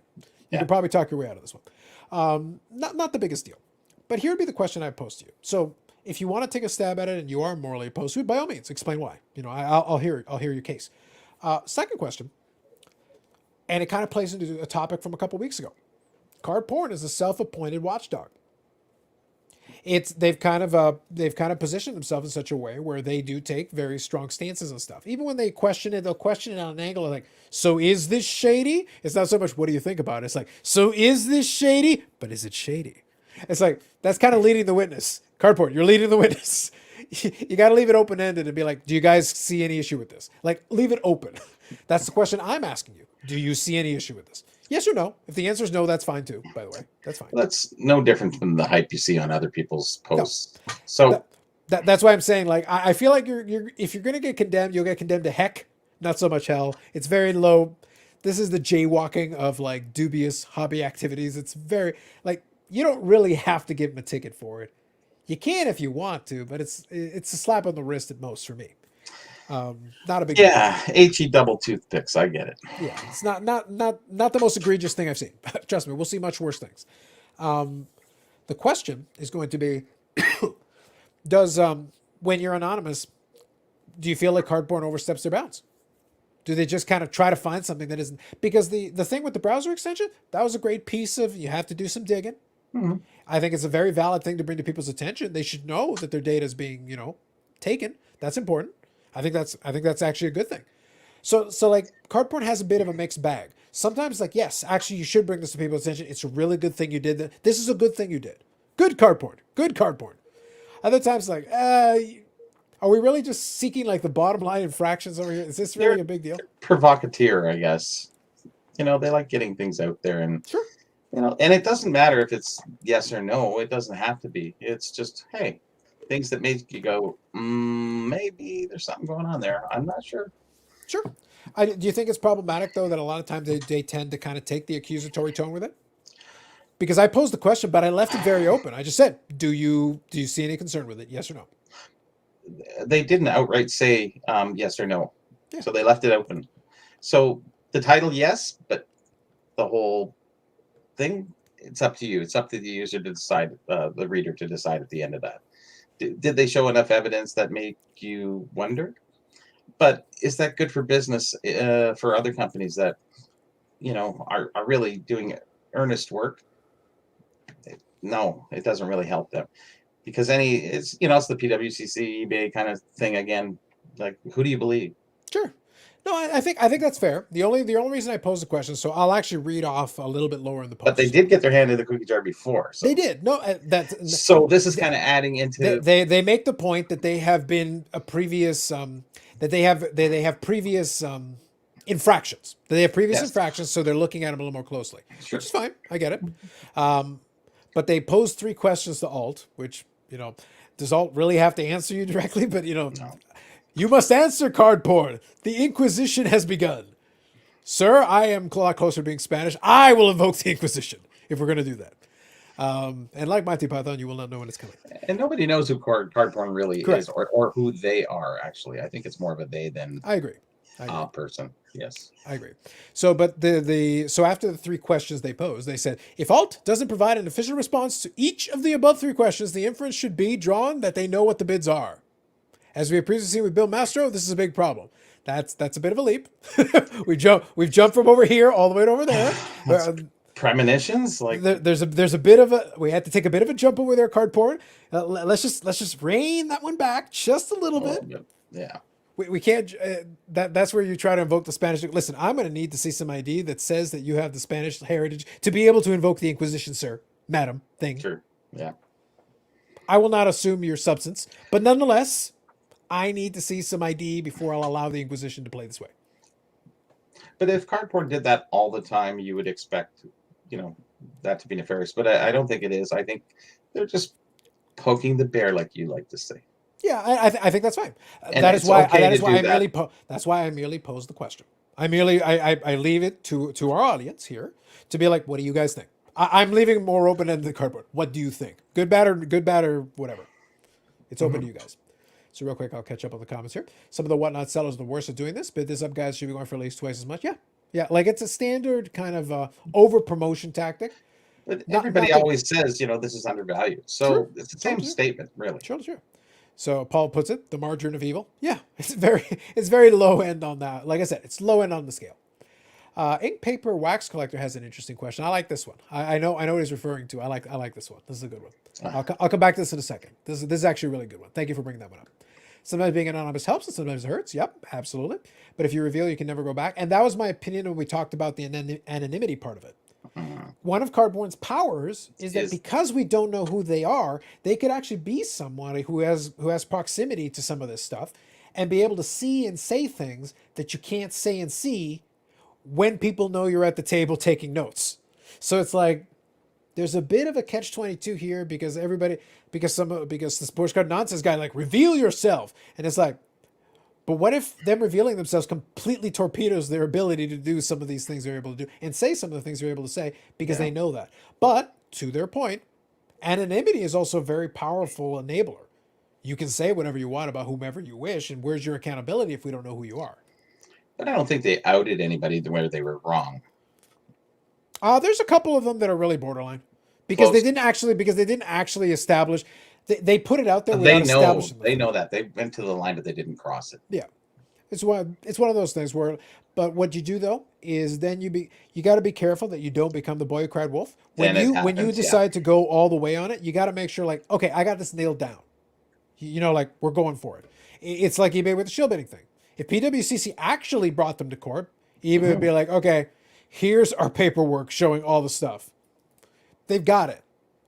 You can probably talk your way out of this one. Not the biggest deal. But here would be the question I pose to you. So if you want to take a stab at it and you are morally opposed to it, by all means, explain why. I'll hear your case. Second question, and it kind of plays into a topic from a couple weeks ago. Card porn is a self-appointed watchdog. They've kind of positioned themselves in such a way where they do take very strong stances on stuff. Even when they question it, they'll question it on an angle of like, so is this shady? It's not so much what do you think about it? It's like, so is this shady? But is it shady? It's like, that's kind of leading the witness. Card porn, you're leading the witness. You got to leave it open-ended and be like, do you guys see any issue with this? Like, leave it open. That's the question I'm asking you. Do you see any issue with this? Yes or no? If the answer is no, that's fine too, by the way. That's fine. That's no different from the hype you see on other people's posts. No. So that's why I'm saying, like, I feel like if you're going to get condemned, you'll get condemned to heck, not so much hell. It's very low. This is the jaywalking of like dubious hobby activities. It's very like, you don't really have to give them a ticket for it. You can if you want to, but it's a slap on the wrist at most for me. Not a big Yeah, HE double toothpicks. I get it. yeah, it's not the most egregious thing I've seen. Trust me, we'll see much worse things. The question is going to be, does when you're anonymous, do you feel like Cardboard oversteps their bounds? Do they just kind of try to find something that isn't? Because the thing with the browser extension, that was a great piece of, you have to do some digging. Mhm. I think it's a very valid thing to bring to people's attention. They should know that their data is being, taken. That's important. I think that's actually a good thing. So like Cardboard has a bit of a mixed bag. Sometimes like, yes, actually you should bring this to people's attention. It's a really good thing you did that. This is a good thing you did. Good Cardboard. Good Cardboard. Other times like, are we really just seeking like the bottom line infractions over here? Is this really a big deal? Provocateur, I guess. They like getting things out there, and Sure. and it doesn't matter if it's yes or no. It doesn't have to be. It's just, hey, things that make you go, maybe there's something going on there. I'm not sure. Sure. Do you think it's problematic though that a lot of times they tend to kind of take the accusatory tone with it? Because I posed the question, but I left it very open. I just said, do you see any concern with it? Yes or no? They didn't outright say yes or no. Yeah. So they left it open. So the title, yes, but the whole thing, it's up to you. It's up to the user to decide, the reader to decide at the end of that. Did they show enough evidence that make you wonder? But is that good for business for other companies that, are really doing earnest work? No, it doesn't really help them. Because it's the PWCC, eBay kind of thing again. Like, who do you believe? Sure. No, I think that's fair. The only reason I posed the question, so I'll actually read off a little bit lower in the post. But they did get their hand in the cookie jar before. So. They did. No, So this is kind of adding into. They make the point that they have been a previous that they have previous infractions. That they have previous infractions, so they're looking at them a little more closely. Sure. Which is fine. I get it. But they posed 3 questions to Alt, which does Alt really have to answer you directly? But No. You must answer, Cardboard. The Inquisition has begun. Sir, I am a lot closer to being Spanish. I will invoke the Inquisition if we're going to do that. And like Monty Python, you will not know when it's coming. And nobody knows who Cardporn really Correct. is or who they are, actually. I think it's more of a they than I agree. person. Yes. I agree. So, but so after the 3 questions they posed, they said, if Alt doesn't provide an official response to each of the above 3 questions, the inference should be drawn that they know what the bids are. As we have previously seen with Bill Mastro, this is a big problem. That's a bit of a leap. We've jumped from over here all the way to over there. Premonitions, like there's a bit of a, we had to take a bit of a jump over there, Cardboard. Let's just rein that one back just a little bit. Yeah. We can't. That's where you try to invoke the Spanish. Listen, I'm going to need to see some ID that says that you have the Spanish heritage to be able to invoke the Inquisition, sir, madam, thing. Sure. Yeah. I will not assume your substance, but nonetheless, I need to see some ID before I'll allow the Inquisition to play this way. But if Cardboard did that all the time, you would expect, that to be nefarious. But I don't think it is. I think they're just poking the bear, like you like to say. Yeah, I think that's fine. And That is why. okay That is to why do I that. merely. That's why I merely posed the question. I leave it to our audience here to be like, what do you guys think? I'm leaving more open ended than Cardboard. What do you think? Good, bad, or whatever. It's open to you guys. So real quick, I'll catch up on the comments here. Some of the whatnot sellers are the worst at doing this. Bid this up, guys. Should be going for at least twice as much. Yeah. Like it's a standard kind of over promotion tactic. But everybody always says, this is undervalued. So Sure. it's the same statement, really. Sure. So Paul puts it, the margarine of evil. Yeah, it's very low end on that. Like I said, it's low end on the scale. Ink Paper Wax Collector has an interesting question. I like this one. I know what he's referring to. I like this one. This is a good one. I'll come back to this in a second. This is actually a really good one. Thank you for bringing that one up. Sometimes being anonymous helps and sometimes it hurts. Yep, absolutely. But if you reveal, you can never go back. And that was my opinion when we talked about the anonymity part of it. One of Cardboard's powers is that because we don't know who they are, they could actually be somebody who has proximity to some of this stuff and be able to see and say things that you can't say and see when people know you're at the table taking notes. So it's like there's a bit of a catch-22 here because this Sports Card Nonsense guy like reveal yourself, and it's like, but what if them revealing themselves completely torpedoes their ability to do some of these things they're able to do and say some of the things they're able to say because they know that. But to their point, Anonymity is also a very powerful enabler. You can say whatever you want about whomever you wish, and where's your accountability if we don't know who you are? But I don't think they outed anybody where they were wrong. There's a couple of them that are really borderline because they didn't actually establish. They put it out there without establishing. They know that they went to the line, but they didn't cross it. Yeah, it's one of those things where. But what you do though is then you got to be careful that you don't become the boy who cried wolf. When you decide to go all the way on it, you got to make sure like, okay, I got this nailed down. You know, like we're going for it. It's like eBay with the shield bidding thing. If PWCC actually brought them to court, eBay would be like, okay, here's our paperwork showing all the stuff. They've got it.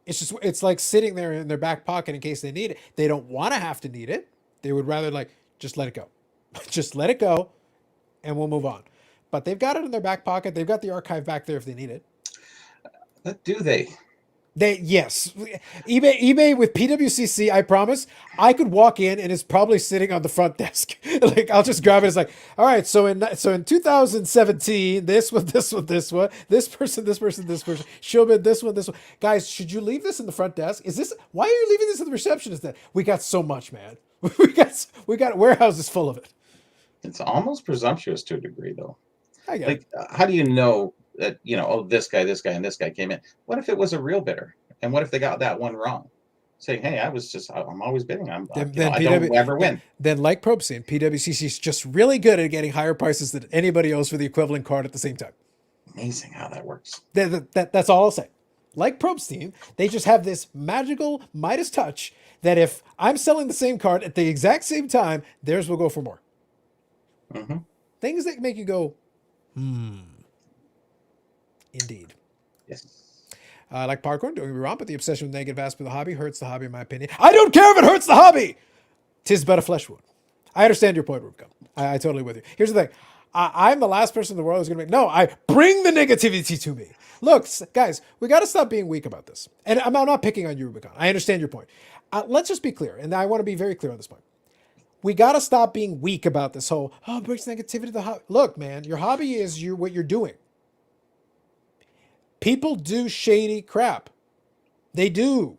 It's like sitting there in their back pocket in case they need it. They don't want to have to need it. They would rather like, just let it go. Just let it go and we'll move on. But they've got it in their back pocket. They've got the archive back there if they need it. But do they? Yes. eBay with PWCC, I promise, I could walk in and it's probably sitting on the front desk. Like I'll just grab it. It's like, all right, so in 2017, this person, she'll bid this one. Guys, should you leave this in the front desk? Why are you leaving this in the receptionist then? We got so much, man. We got warehouses full of it. It's almost presumptuous to a degree, though. I get it. How do you know that, this guy, and this guy came in? What if it was a real bidder? And what if they got that one wrong? Saying, hey, I'm always bidding. I don't ever win. Then like Probstein, PWCC is just really good at getting higher prices than anybody else for the equivalent card at the same time. Amazing how that works. That's all I'll say. Like Probstein, they just have this magical Midas touch that if I'm selling the same card at the exact same time, theirs will go for more. Mm-hmm. Things that make you go, indeed. Yes. Like Parkour, don't get me wrong, but the obsession with negative aspect of the hobby hurts the hobby, in my opinion. I don't care if it hurts the hobby. 'Tis but a flesh wound. I understand your point, Rubicon. I totally with you. Here's the thing. I'm the last person in the world who's going to make, no, I bring the negativity to me. Look, guys, we got to stop being weak about this. And I'm not picking on you, Rubicon. I understand your point. Let's just be clear. And I want to be very clear on this point. We got to stop being weak about this whole, it brings negativity to the hobby. Look, man, your hobby is what you're doing. People do shady crap. They do.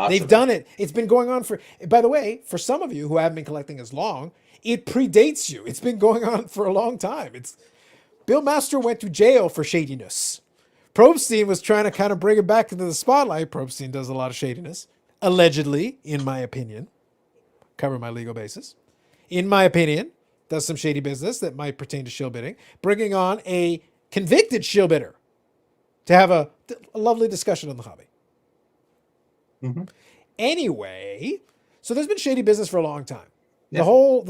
They've done it. It's been going on by the way, for some of you who haven't been collecting as long, it predates you. It's been going on for a long time. Bill Master went to jail for shadiness. Probstein was trying to kind of bring it back into the spotlight. Probstein does a lot of shadiness. Allegedly, in my opinion. Cover my legal basis. In my opinion, does some shady business that might pertain to shield bidding. Bringing on a convicted shield bidder to have a lovely discussion on the hobby. Mm-hmm. Anyway, so there's been shady business for a long time. Yeah. The whole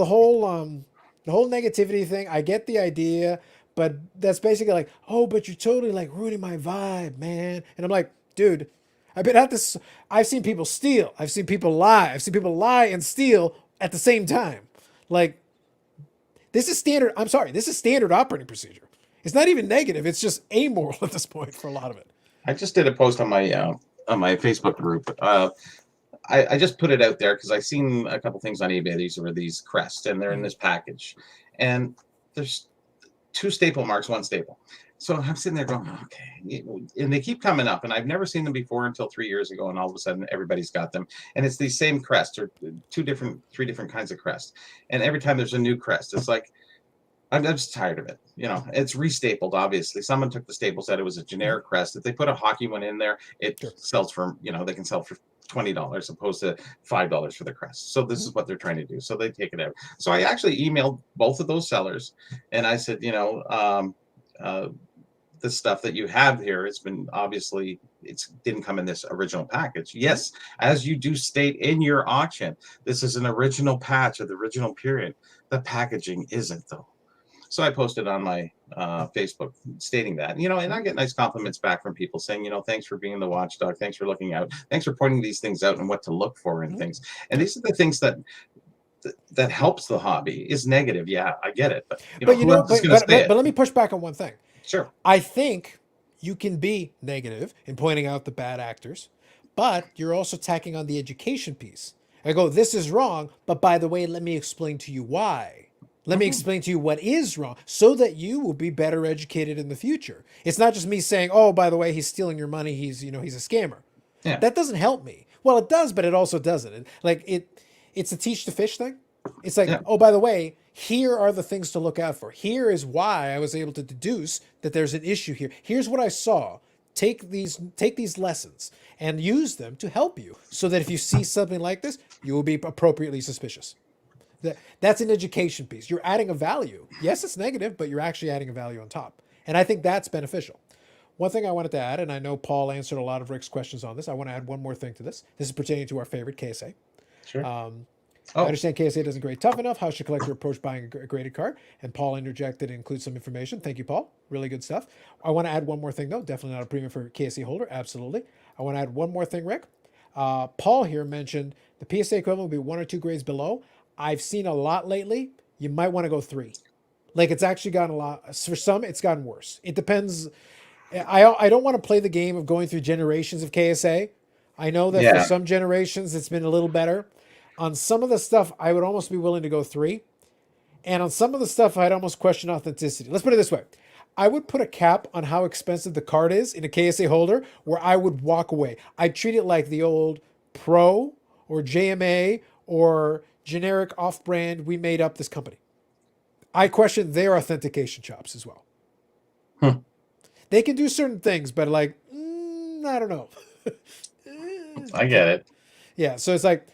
negativity thing, I get the idea, but that's basically like, but you're totally like ruining my vibe, man. And I'm like, dude, I've been at this. I've seen people steal. I've seen people lie. I've seen people lie and steal at the same time. Like, this is standard. I'm sorry. This is standard operating procedure. It's not even negative. It's just amoral at this point for a lot of it. I just did a post on my Facebook group. I just put it out there because I seen a couple things on eBay. These were these crests, and they're in this package. And there's 2 staple marks, 1 staple. So I'm sitting there going, okay. And they keep coming up, and I've never seen them before until 3 years ago, and all of a sudden everybody's got them. And it's these same crests, or 3 different kinds of crests. And every time there's a new crest, it's like, I'm just tired of it. It's restapled, obviously. Someone took the staple, said it was a generic crest. If they put a hockey one in there, it sells for, they can sell for $20 opposed to $5 for the crest. So this is what they're trying to do. So they take it out. So I actually emailed both of those sellers, and I said, the stuff that you have here, it's been obviously, it didn't come in this original package. Yes, as you do state in your auction, this is an original patch of the original period. The packaging isn't, though. So I posted on my Facebook stating that, and I get nice compliments back from people saying, thanks for being the watchdog. Thanks for looking out. Thanks for pointing these things out and what to look for and things. And these are the things that helps the hobby. Is negative. Yeah, I get it. But let me push back on one thing. Sure. I think you can be negative in pointing out the bad actors, but you're also tacking on the education piece. I go, this is wrong, but by the way, let me explain to you why. Let me explain to you what is wrong so that you will be better educated in the future. It's not just me saying, by the way, he's stealing your money. He's a scammer. Yeah. That doesn't help me. Well, it does, but it also doesn't. It's a teach the fish thing. It's like, Yeah. oh, by the way, here are the things to look out for. Here is why I was able to deduce that there's an issue here. Here's what I saw. Take these lessons and use them to help you so that if you see something like this, you will be appropriately suspicious. That's an education piece. You're adding a value. Yes, it's negative, but you're actually adding a value on top. And I think that's beneficial. One thing I wanted to add, and I know Paul answered a lot of Rick's questions on this. I want to add one more thing to this. This is pertaining to our favorite KSA. Sure. I understand KSA doesn't grade tough enough. How should collector approach buying a graded card? And Paul interjected and includes some information. Thank you, Paul. Really good stuff. I want to add one more thing, though. Definitely not a premium for KSA holder. Absolutely. I want to add one more thing, Rick. Paul here mentioned the PSA equivalent will be 1 or 2 grades below. I've seen a lot lately. You might want to go 3. Like, it's actually gotten a lot. For some, it's gotten worse. It depends. I don't want to play the game of going through generations of KSA. I know that for some generations, it's been a little better. On some of the stuff, I would almost be willing to go 3. And on some of the stuff, I'd almost question authenticity. Let's put it this way. I would put a cap on how expensive the card is in a KSA holder where I would walk away. I'd treat it like the old Pro or JMA or generic off-brand, we made up this company. I question their authentication chops as well. They can do certain things, but like, I don't know. I get it. Yeah, so it's like,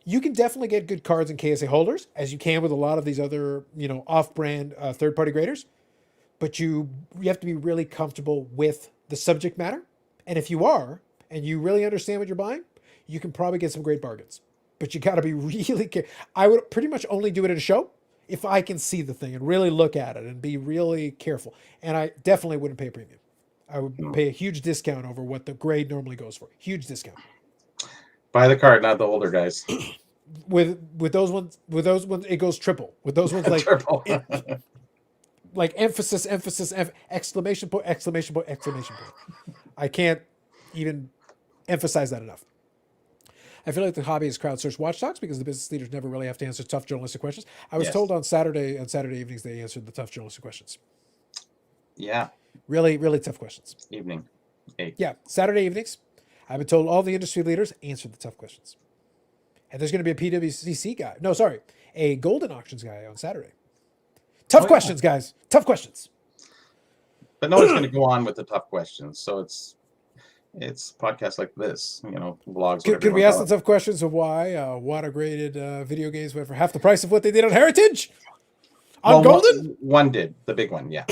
you can definitely get good cards in KSA holders, as you can with a lot of these other, off-brand third-party graders. But you have to be really comfortable with the subject matter. And if you are, and you really understand what you're buying, you can probably get some great bargains. But you got to be really careful. I would pretty much only do it at a show if I can see the thing and really look at it and be really careful. And I definitely wouldn't pay a premium. I would pay a huge discount over what the grade normally goes for. Huge discount. Buy the card, not the holder, guys. With those ones, it goes triple. With those ones, like Triple. like emphasis, exclamation point. I can't even emphasize that enough. I feel like the hobby is crowdsourced watchdogs because the business leaders never really have to answer tough journalistic questions. I was told on Saturday evenings they answered the tough journalistic questions. Yeah. Really, really tough questions. Evening. 8. Yeah, Saturday evenings. I've been told all the industry leaders answered the tough questions. And there's going to be a PWCC guy. No, sorry, a Golden Auctions guy on Saturday. Tough questions, guys. Tough questions. But no one's going to go on with the tough questions. So it's podcasts like this, blogs. Could we ask the tough questions of why water graded video games went for half the price of what they did on Heritage? On Golden? One did. The big one, yeah.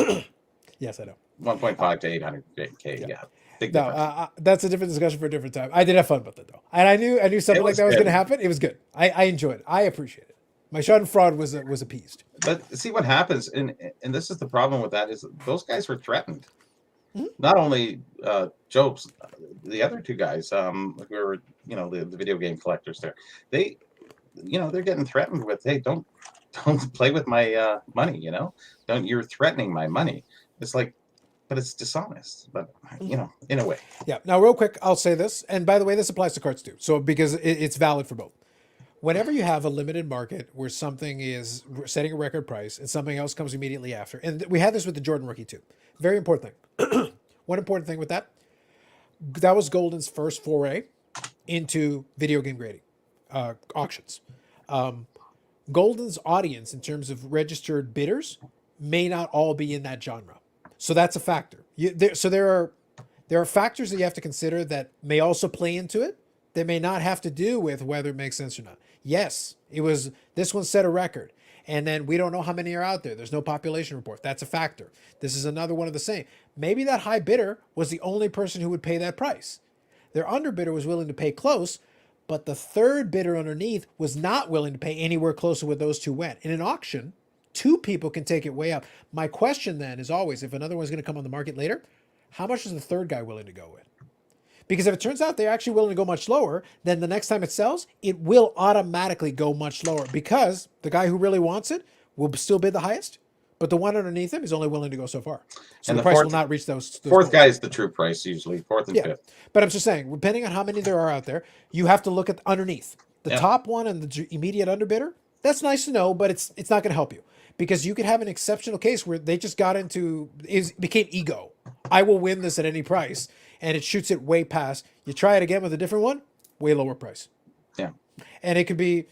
Yes, I know. 1.5 to 800K, yeah. Big difference. That's a different discussion for a different time. I did have fun with it, though. And I knew something like that was going to happen. It was good. I enjoyed it. I appreciate it. My Schadenfreude was appeased. But see what happens, and this is the problem with that, is those guys were threatened. Mm-hmm. Not only Jobs, the other 2 guys who were, the video game collectors there. They're getting threatened with, hey, don't play with my money, you're threatening my money. It's like, but it's dishonest, but in a way. Yeah. Now, real quick, I'll say this, and by the way, this applies to cards too. So because it's valid for both. Whenever you have a limited market where something is setting a record price and something else comes immediately after, and we had this with the Jordan rookie too. Very important thing. One important thing with that was Golden's first foray into video game grading auctions. Golden's audience in terms of registered bidders may not all be in that genre. So that's a factor. There are factors that you have to consider that may also play into it that may not have to do with whether it makes sense or not. Yes, this one set a record. And then we don't know how many are out there. There's no population report. That's a factor. This is another one of the same. Maybe that high bidder was the only person who would pay that price. Their underbidder was willing to pay close, but the third bidder underneath was not willing to pay anywhere close to where those 2 went. In an auction, 2 people can take it way up. My question then is always, if another one's going to come on the market later, how much is the third guy willing to go with? Because if it turns out they're actually willing to go much lower, then the next time it sells, it will automatically go much lower because the guy who really wants it will still bid the highest, but the one underneath him is only willing to go so far. So the price will not reach those fourth guy is the true price usually, 4th and 5th. But I'm just saying, depending on how many there are out there, you have to look at underneath. The top one and the immediate underbidder, that's nice to know, but it's not going to help you because you could have an exceptional case where they just got became ego. I will win this at any price, and it shoots it way past. You try it again with a different one, way lower price. Yeah. And it could be,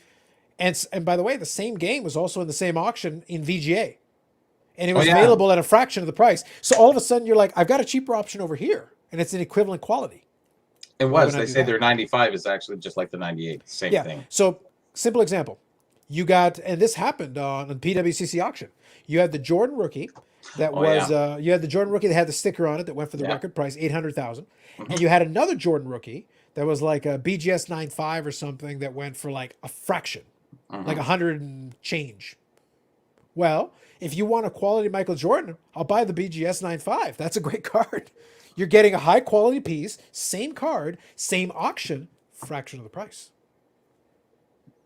and by the way, the same game was also in the same auction in VGA, and it was available at a fraction of the price. So all of a sudden, you're like, I've got a cheaper option over here, and it's an equivalent quality. It was. They say their 95 is actually just like the 98. Same thing. So simple example. You got, and this happened on PWCC auction. You had the Jordan rookie that you had the Jordan rookie that had the sticker on it that went for the record price, 800,000. And you had another Jordan rookie that was like a BGS 95 or something that went for like a fraction, like 100 and change. Well, if you want a quality Michael Jordan, I'll buy the BGS 95. That's a great card. You're getting a high quality piece, same card, same auction, fraction of the price.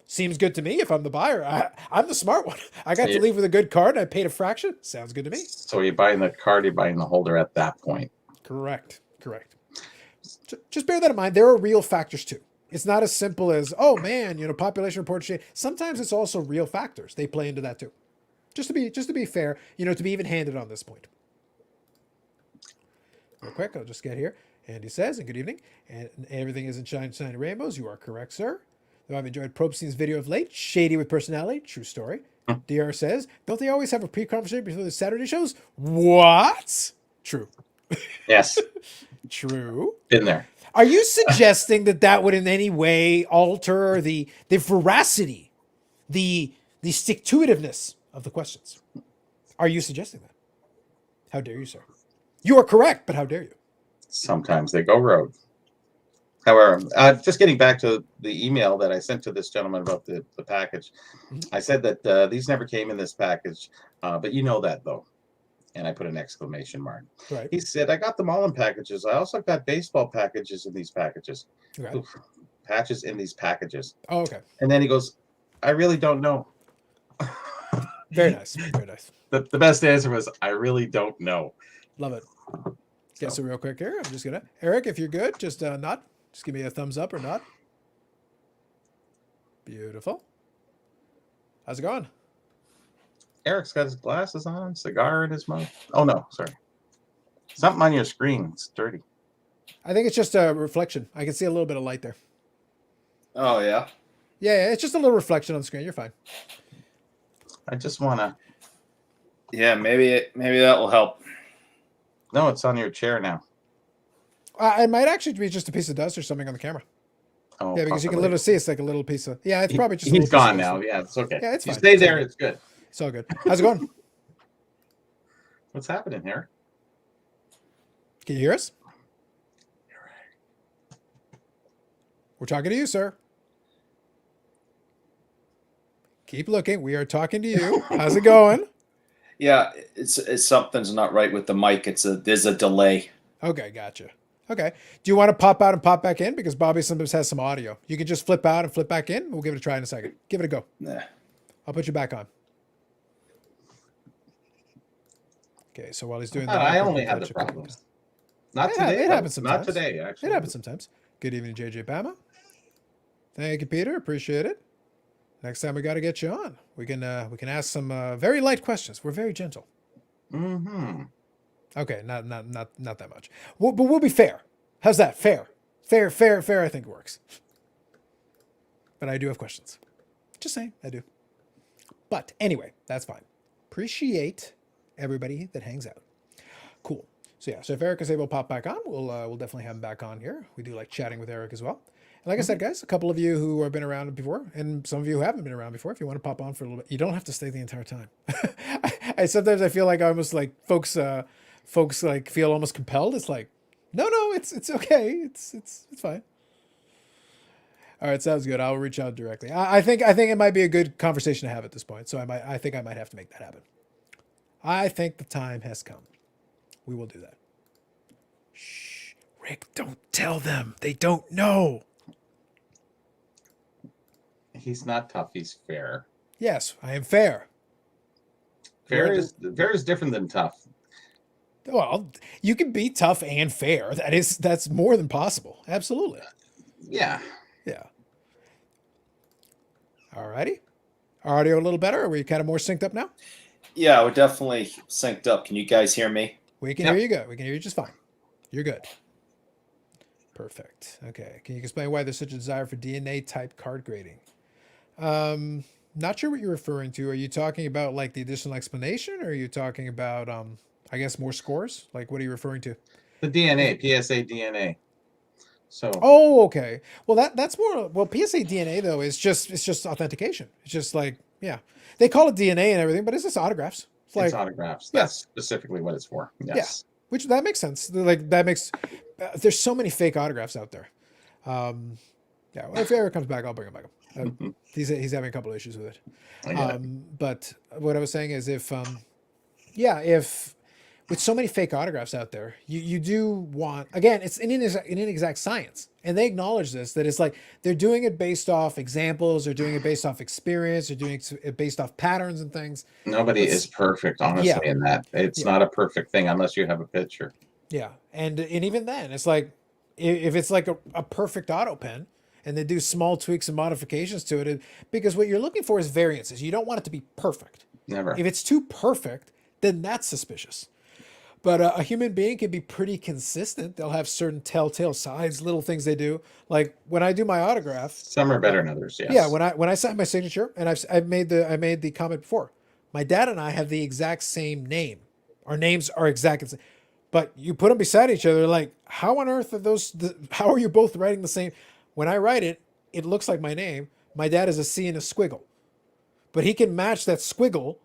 Seems good to me if I'm the buyer. I'm the smart one. I got to leave with a good card and I paid a fraction. Sounds good to me. So you're buying the card, you're buying the holder at that point. Correct. Just bear that in mind. There are real factors too. It's not as simple as, oh man, population report change. Sometimes it's also real factors. They play into that too. Just to be fair, to be even handed on this point. Real quick, I'll just get here. Andy says, and good evening. And everything isn't shiny rainbows. You are correct, sir. Though I've enjoyed Probstein's video of late. Shady with personality. True story. DR says, don't they always have a pre-conversation before the Saturday shows? What? True. Yes. True. Been there. Are you suggesting that would in any way alter the veracity, the stick-to-itiveness of the questions? Are you suggesting that? How dare you, sir? You are correct, but how dare you? Sometimes they go rogue. However, just getting back to the email that I sent to this gentleman about the package, I said that these never came in this package, but you know that though. And I put an exclamation mark. Right. He said, I got them all in packages. I also got baseball packages in these packages. Okay. Oof, patches in these packages. Oh, okay. And then he goes, I really don't know. Very nice. Very nice. The best answer was, I really don't know. Love it. Okay, so real quick here, I'm just going to, Eric, if you're good, just nod. Just give me a thumbs up or nod. Beautiful. How's it going? Eric's got his glasses on, cigar in his mouth. Oh, no, sorry. Something on your screen. It's dirty. I think it's just a reflection. I can see a little bit of light there. Oh, yeah? Yeah, it's just a little reflection on the screen. You're fine. I just want to... Yeah, maybe that will help. No, it's on your chair now. It might actually be just a piece of dust or something on the camera. Oh, yeah, because possibly. you can literally see it's like a little piece of... Yeah, it's probably just a He's little gone piece of now. dust. Yeah, it's okay. Yeah, it's you fine. stay It's there. okay. It's good. It's all good. How's it going? What's happening here? Can you hear us? We're talking to you, sir. Keep looking. We are talking to you. How's it going? Yeah, it's something's not right with the mic. There's a delay. Okay, gotcha. Okay. Do you want to pop out and pop back in? Because Bobby sometimes has some audio. You can just flip out and flip back in. We'll give it a try in a second. Give it a go. Nah. I'll put you back on. Okay, so while he's doing that, I only had the problems. Not today. It happens sometimes. Not today, actually. It happens sometimes. Good evening, JJ Bama. Thank you, Peter. Appreciate it. Next time we got to get you on. We can ask some very light questions. We're very gentle. Mm-hmm. Okay, not that much. But we'll be fair. How's that? Fair. I think works. But I do have questions. Just saying, I do. But anyway, that's fine. Appreciate everybody that hangs out. Cool. So yeah, so if Eric is able to pop back on, we'll definitely have him back on here. We do like chatting with Eric as well. And like I said, guys, a couple of you who have been around before, and some of you who haven't been around before, if you want to pop on for a little bit, you don't have to stay the entire time. Sometimes I feel like I almost like folks like feel almost compelled. It's like, no, it's okay. It's fine. All right, sounds good. I'll reach out directly. I think it might be a good conversation to have at this point. So I think I might have to make that happen. I think the time has come. We will do that. Shh, Rick, don't tell them. They don't know. He's not tough. He's fair. Yes, I am fair. Fair is different than tough. Well, you can be tough and fair. That's more than possible. Absolutely. Yeah. Yeah. All righty. Our audio a little better? Are we kind of more synced up now? Yeah, we're definitely synced up. Can you guys hear me? We can Yep. hear you good. We can hear you just fine. You're good. Perfect. Okay. Can you explain why there's such a desire for DNA type card grading? Not sure what you're referring to. Are you talking about like the additional explanation, or are you talking about I guess more scores? Like what are you referring to? The DNA, PSA DNA. So Oh, okay. Well, that's more. Well, PSA DNA though is just authentication. It's just like they call it DNA and everything, but it's just autographs. It's like it's autographs. yeah. That's specifically what it's for. Yes. Which that makes sense. Like that makes. There's so many fake autographs out there. Yeah, well, if Eric comes back, I'll bring him back. He's having a couple of issues with it. I get it. But what I was saying is if with so many fake autographs out there, you do want, again, it's an inexact science. And they acknowledge this, that it's like they're doing it based off examples, they're doing it based off experience, they're doing it based off patterns and things. Nobody is perfect, honestly, in that. It's not a perfect thing unless you have a picture. Yeah. And even then, it's like if it's like a perfect auto pen and they do small tweaks and modifications to it, because what you're looking for is variances. You don't want it to be perfect. Never. If it's too perfect, then that's suspicious. But a human being can be pretty consistent. They'll have certain telltale signs, little things they do. Like when I do my autograph. Some are better than others, yes. Yeah, when I sign my signature, and I've made the comment before. My dad and I have the exact same name. Our names are exact. But you put them beside each other, like, how on earth are those? How are you both writing the same? When I write it, it looks like my name. My dad is a C and a squiggle. But he can match that squiggle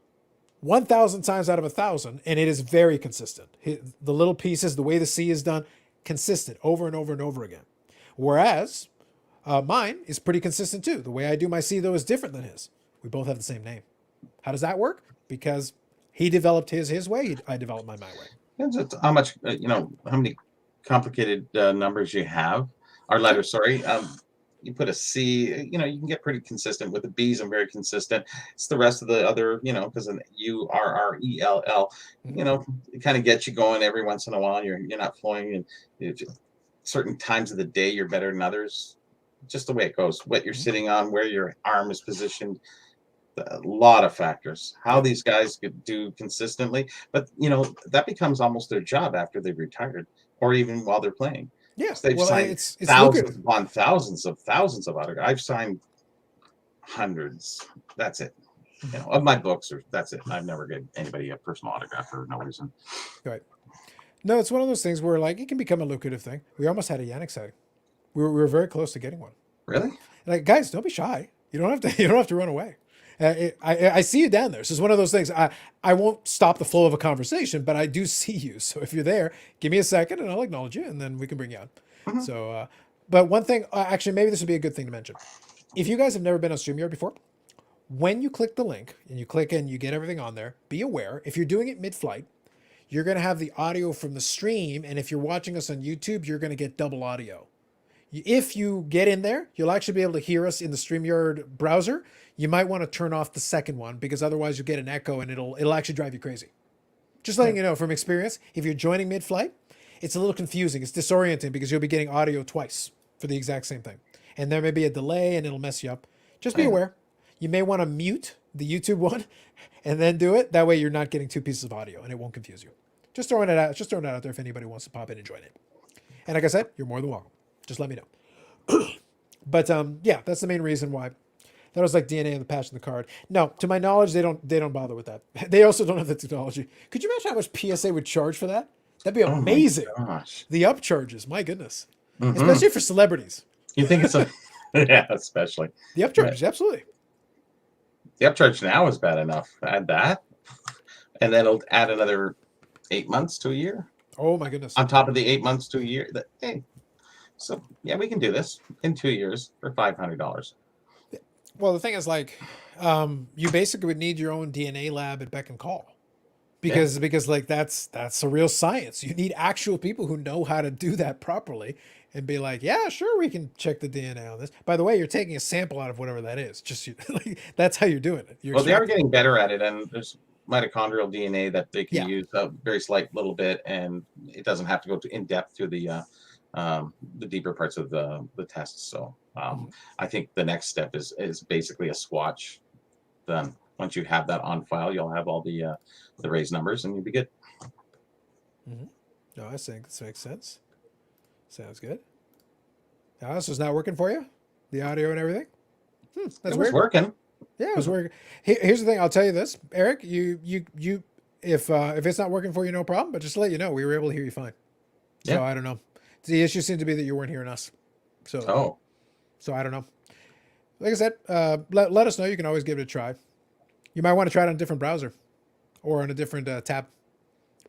1,000 times out of 1,000, and it is very consistent. The little pieces, the way the C is done, consistent over and over and over again. Whereas mine is pretty consistent too. The way I do my C, though, is different than his. We both have the same name. How does that work? Because he developed his way, I developed my way. It's how much, how many complicated numbers you have, or letters, sorry. You put a C, you can get pretty consistent with the B's. I'm very consistent. It's the rest of the other, because an URRELL, it kind of gets you going every once in a while. You're not flowing, and certain times of the day you're better than others. Just the way it goes. What you're sitting on, where your arm is positioned. A lot of factors. How these guys could do consistently, but that becomes almost their job after they've retired, or even while they're playing. Yes, they've signed it's thousands upon thousands of autographs. I've signed hundreds. That's it. Of my books, or that's it. I've never given anybody a personal autograph for no reason. Right. No, it's one of those things where like it can become a lucrative thing. We almost had a Yannick sighting. We were very close to getting one. Really? Like, guys, don't be shy. You don't have to run away. I see you down there. So it's one of those things. I won't stop the flow of a conversation, but I do see you. So if you're there, give me a second and I'll acknowledge you, and then we can bring you on. Mm-hmm. So, but one thing, actually, maybe this would be a good thing to mention. If you guys have never been on StreamYard before, when you click the link and you click and you get everything on there, be aware, if you're doing it mid-flight, you're going to have the audio from the stream. And if you're watching us on YouTube, you're going to get double audio. If you get in there, you'll actually be able to hear us in the StreamYard browser. You might want to turn off the second one, because otherwise you'll get an echo and it'll actually drive you crazy. Just letting you know from experience, if you're joining mid-flight, it's a little confusing. It's disorienting because you'll be getting audio twice for the exact same thing. And there may be a delay and it'll mess you up. Just be aware. You may want to mute the YouTube one and then do it. That way you're not getting two pieces of audio and it won't confuse you. Just throwing it out there if anybody wants to pop in and join it. And like I said, you're more than welcome. Just let me know. But yeah, that's the main reason why. That was like DNA in the patch in the card. No, to my knowledge, they don't bother with that. They also don't have the technology. Could you imagine how much PSA would charge for that? That'd be amazing. Oh my gosh. The upcharges, my goodness. Mm-hmm. Especially for celebrities. You think it's yeah, especially. The upcharges, absolutely. The upcharge now is bad enough. Add that. And then it'll add another 8 months to a year. Oh my goodness. On top of the 8 months to a year. Hey. So yeah, we can do this in 2 years for $500. Well, the thing is, like, you basically would need your own DNA lab at beck and call, because like that's a real science. You need actual people who know how to do that properly and be like, yeah, sure, we can check the DNA on this. By the way, you're taking a sample out of whatever that is. Just like, that's how you're doing it. Well, they are getting better at it, and there's mitochondrial DNA that they can use a very slight little bit, and it doesn't have to go in depth through the deeper parts of the tests. So I think the next step is basically a swatch. Then once you have that on file, you'll have all the raised numbers and you'll be good. No, I think this makes sense. Sounds good. So it's not working for you? The audio and everything? That's It was weird. working. Yeah, it was working. Here's the thing. I'll tell you this, Eric. If it's not working for you, no problem. But just to let you know, we were able to hear you fine. So Yeah. I don't know. The issue seemed to be that you weren't hearing us. Oh, So I don't know. Like I said, let us know. You can always give it a try. You might want to try it on a different browser or on a different tab.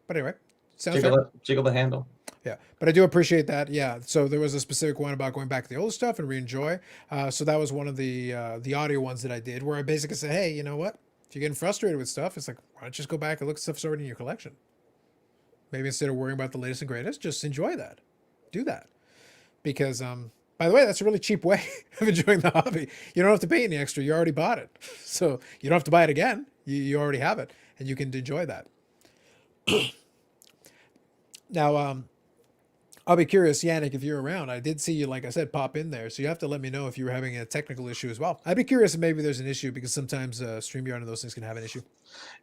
But anyway, sounds fair. jiggle the handle. Yeah, but I do appreciate that. Yeah, so there was a specific one about going back to the old stuff and re-enjoy. So that was one of the audio ones that I did, where I basically said, hey, you know what? If you're getting frustrated with stuff, it's like, why don't you just go back and look at stuff that's already in your collection? Maybe instead of worrying about the latest and greatest, just enjoy that. Do that. Because, by the way, that's a really cheap way of enjoying the hobby. You don't have to pay any extra. You already bought it. So you don't have to buy it again. You already have it, and you can enjoy that. Now, I'll be curious, Yannick, if you're around. I did see you, like I said, pop in there. So you have to let me know if you were having a technical issue as well. I'd be curious if maybe there's an issue, because sometimes StreamYard and those things can have an issue.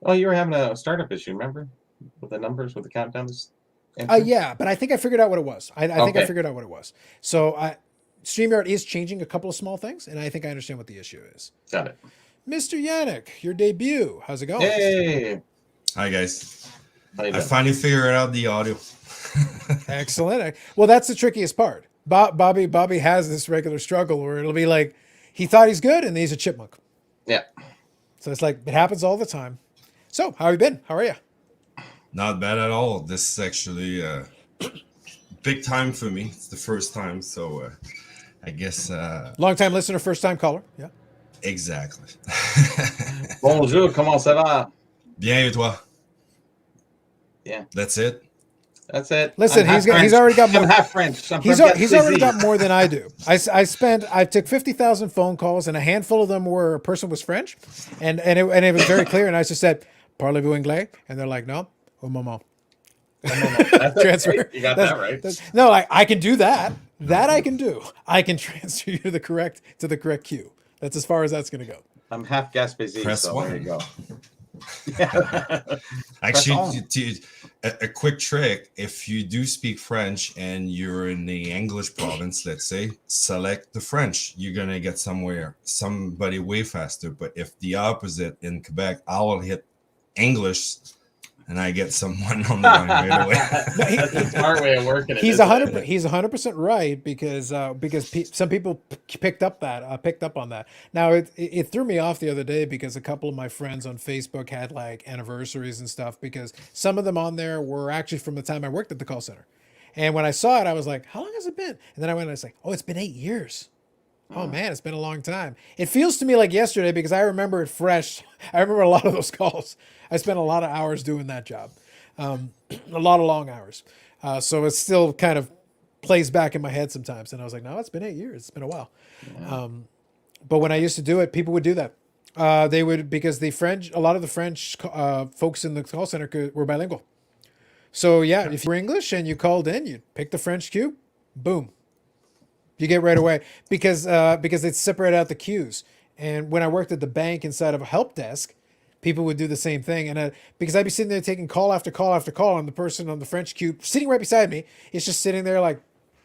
Oh, you were having a startup issue, remember? With the numbers, with the countdowns? Yeah, but I think I figured out what it was. I think I Okay. figured out what it was. So StreamYard is changing a couple of small things, and I think I understand what the issue is. Got it. Mr. Yannick, your debut. How's it going? Yay! Hi guys. How you I doing? finally figured out the audio. Excellent. Well, that's the trickiest part. Bobby has this regular struggle where it'll be like, he thought he's good, and he's a chipmunk. Yeah. So it's like, it happens all the time. So, how have you been? How are you? Not bad at all. This is actually big time for me. It's the first time, so I guess Long time listener, first time caller. Yeah. exactly. Bonjour, comment ça va? Bien et toi? Yeah. That's it. That's it. Listen, I'm half he's French. already got more. I'm half French. I'm He's from already Gaspésie. got more than I do. I took 50,000 phone calls, and a handful of them were a person was French, and it was very clear. And I just said, "Parlez-vous anglais?" And they're like, "No, un moment." That's Transfer. right. You got that right. No, I can do that. That I can do. I can transfer you to the correct queue. That's as far as that's going to go. I'm half Gaspésie, Press so one. there you go. Actually, a quick trick: if you do speak French and you're in the English province, let's say, select the French. You're gonna get somebody way faster. But if the opposite in Quebec, I will hit English, and I get someone on the line right away. That's a smart way of working it. He's isn't it? 100. He's 100% right because some people picked up on that. Now it threw me off the other day because a couple of my friends on Facebook had like anniversaries and stuff, because some of them on there were actually from the time I worked at the call center. And when I saw it, I was like, "How long has it been?" And then I went and I was like, "Oh, it's been 8 years." Oh man, it's been a long time. It feels to me like yesterday because I remember it fresh. I remember a lot of those calls. I spent a lot of hours doing that job, a lot of long hours. So it still kind of plays back in my head sometimes. And I was like, no, it's been 8 years. It's been a while. Yeah. But when I used to do it, people would do that. They would, because a lot of the French folks in the call center were bilingual. So yeah, if you were English and you called in, you'd pick the French queue, boom. You get right away because they'd separate out the queues. And when I worked at the bank inside of a help desk, people would do the same thing. And because I'd be sitting there taking call after call after call, and the person on the French queue sitting right beside me is just sitting there like,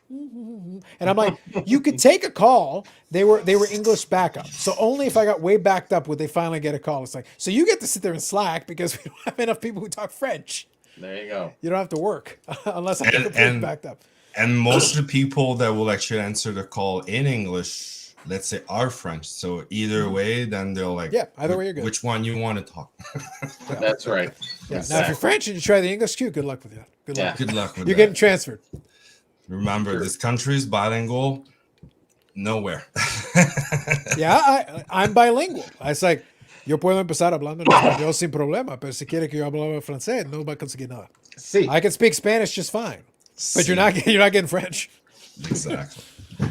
and I'm like, you could take a call. They were English backup. So only if I got way backed up would they finally get a call. It's like, so you get to sit there and slack because we don't have enough people who talk French. There you go. You don't have to work unless I'm completely backed up. And most of the people that will actually answer the call in English, let's say, are French. So either way, then they're like, Yeah, either way you're good. Which one you want to talk? That's right. Yeah. Now, if you're French and you try the English queue, good luck with you. Good luck. Good luck with You're that. getting transferred. Remember, this country is bilingual. Nowhere. Yeah, I'm bilingual. It's like, yo puedo empezar hablando en español sin problema, pero si quiere que yo hable francés, no va a conseguir nada. See, I can speak Spanish just fine, but you're not getting French. Exactly.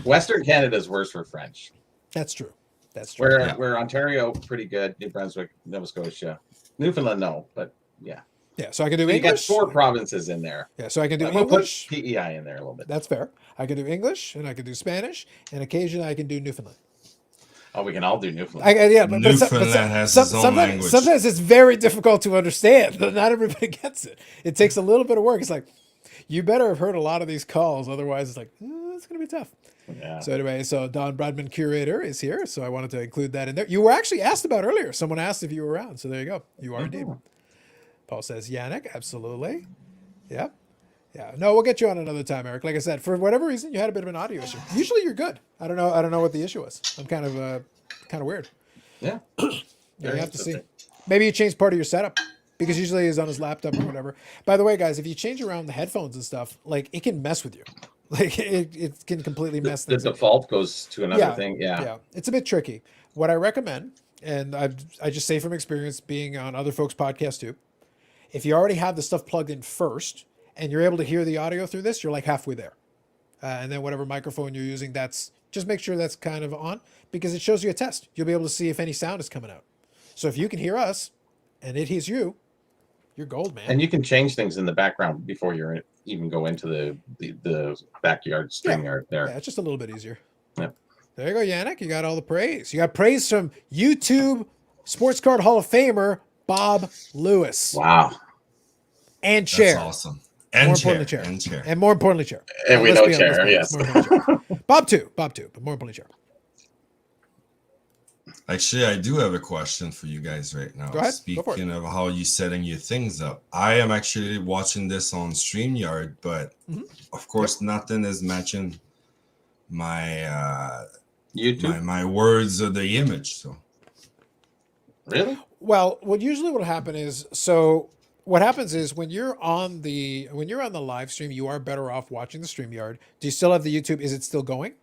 Western Canada's worse for French. That's true. That's true. Where Ontario pretty good, New Brunswick, Nova Scotia, Newfoundland no, but yeah. Yeah, so I can do You got English. 4 provinces in there. Yeah, so I can do We'll put English. PEI in there a little bit. That's fair. I can do English, and I can do Spanish, and occasionally I can do Newfoundland. Oh, we can all do Newfoundland. Yeah, but Newfoundland has its own language. sometimes it's very difficult to understand. Not everybody gets it. It takes a little bit of work. It's like, you better have heard a lot of these calls. Otherwise, it's like, it's going to be tough. Yeah. So anyway, Don Brodman, curator, is here. So I wanted to include that in there. You were actually asked about earlier. Someone asked if you were around. So there you go. You are indeed. Paul says, Yannick, absolutely. Yep. Yeah. No, we'll get you on another time, Eric. Like I said, for whatever reason, you had a bit of an audio issue. Usually you're good. I don't know what the issue was. I'm kind of weird. Yeah. Yeah, you have to see. Maybe you changed part of your setup because usually he's on his laptop or whatever. By the way, guys, if you change around the headphones and stuff, like it can mess with you. Like it can completely mess The things up. default goes to another thing. Yeah. Yeah. It's a bit tricky. What I recommend, and I just say from experience being on other folks' podcasts too, if you already have the stuff plugged in first and you're able to hear the audio through this, you're like halfway there. And then whatever microphone you're using, just make sure that's kind of on because it shows you a test. You'll be able to see if any sound is coming out. So if you can hear us and it hears you, you're gold, man. And you can change things in the background before you even go into the backyard stream yard there. Yeah, it's just a little bit easier. Yep. There you go, Yannick. You got all the praise. You got praise from YouTube Sports Card Hall of Famer Bob Lewis. Wow. And chair. That's awesome. And More chair. importantly, chair. And chair. And more importantly, chair. And we Let's know be chair, honest, yes. more importantly, chair. Bob too, but more importantly, chair. Actually, I do have a question for you guys right now. Go ahead. Go for it. Speaking of how you setting your things up, I am actually watching this on StreamYard, but of course, nothing is matching my YouTube. my words or the image. So Really? Well, what will happen is what happens is when you're on the live stream, you are better off watching the StreamYard. Do you still have the YouTube? Is it still going?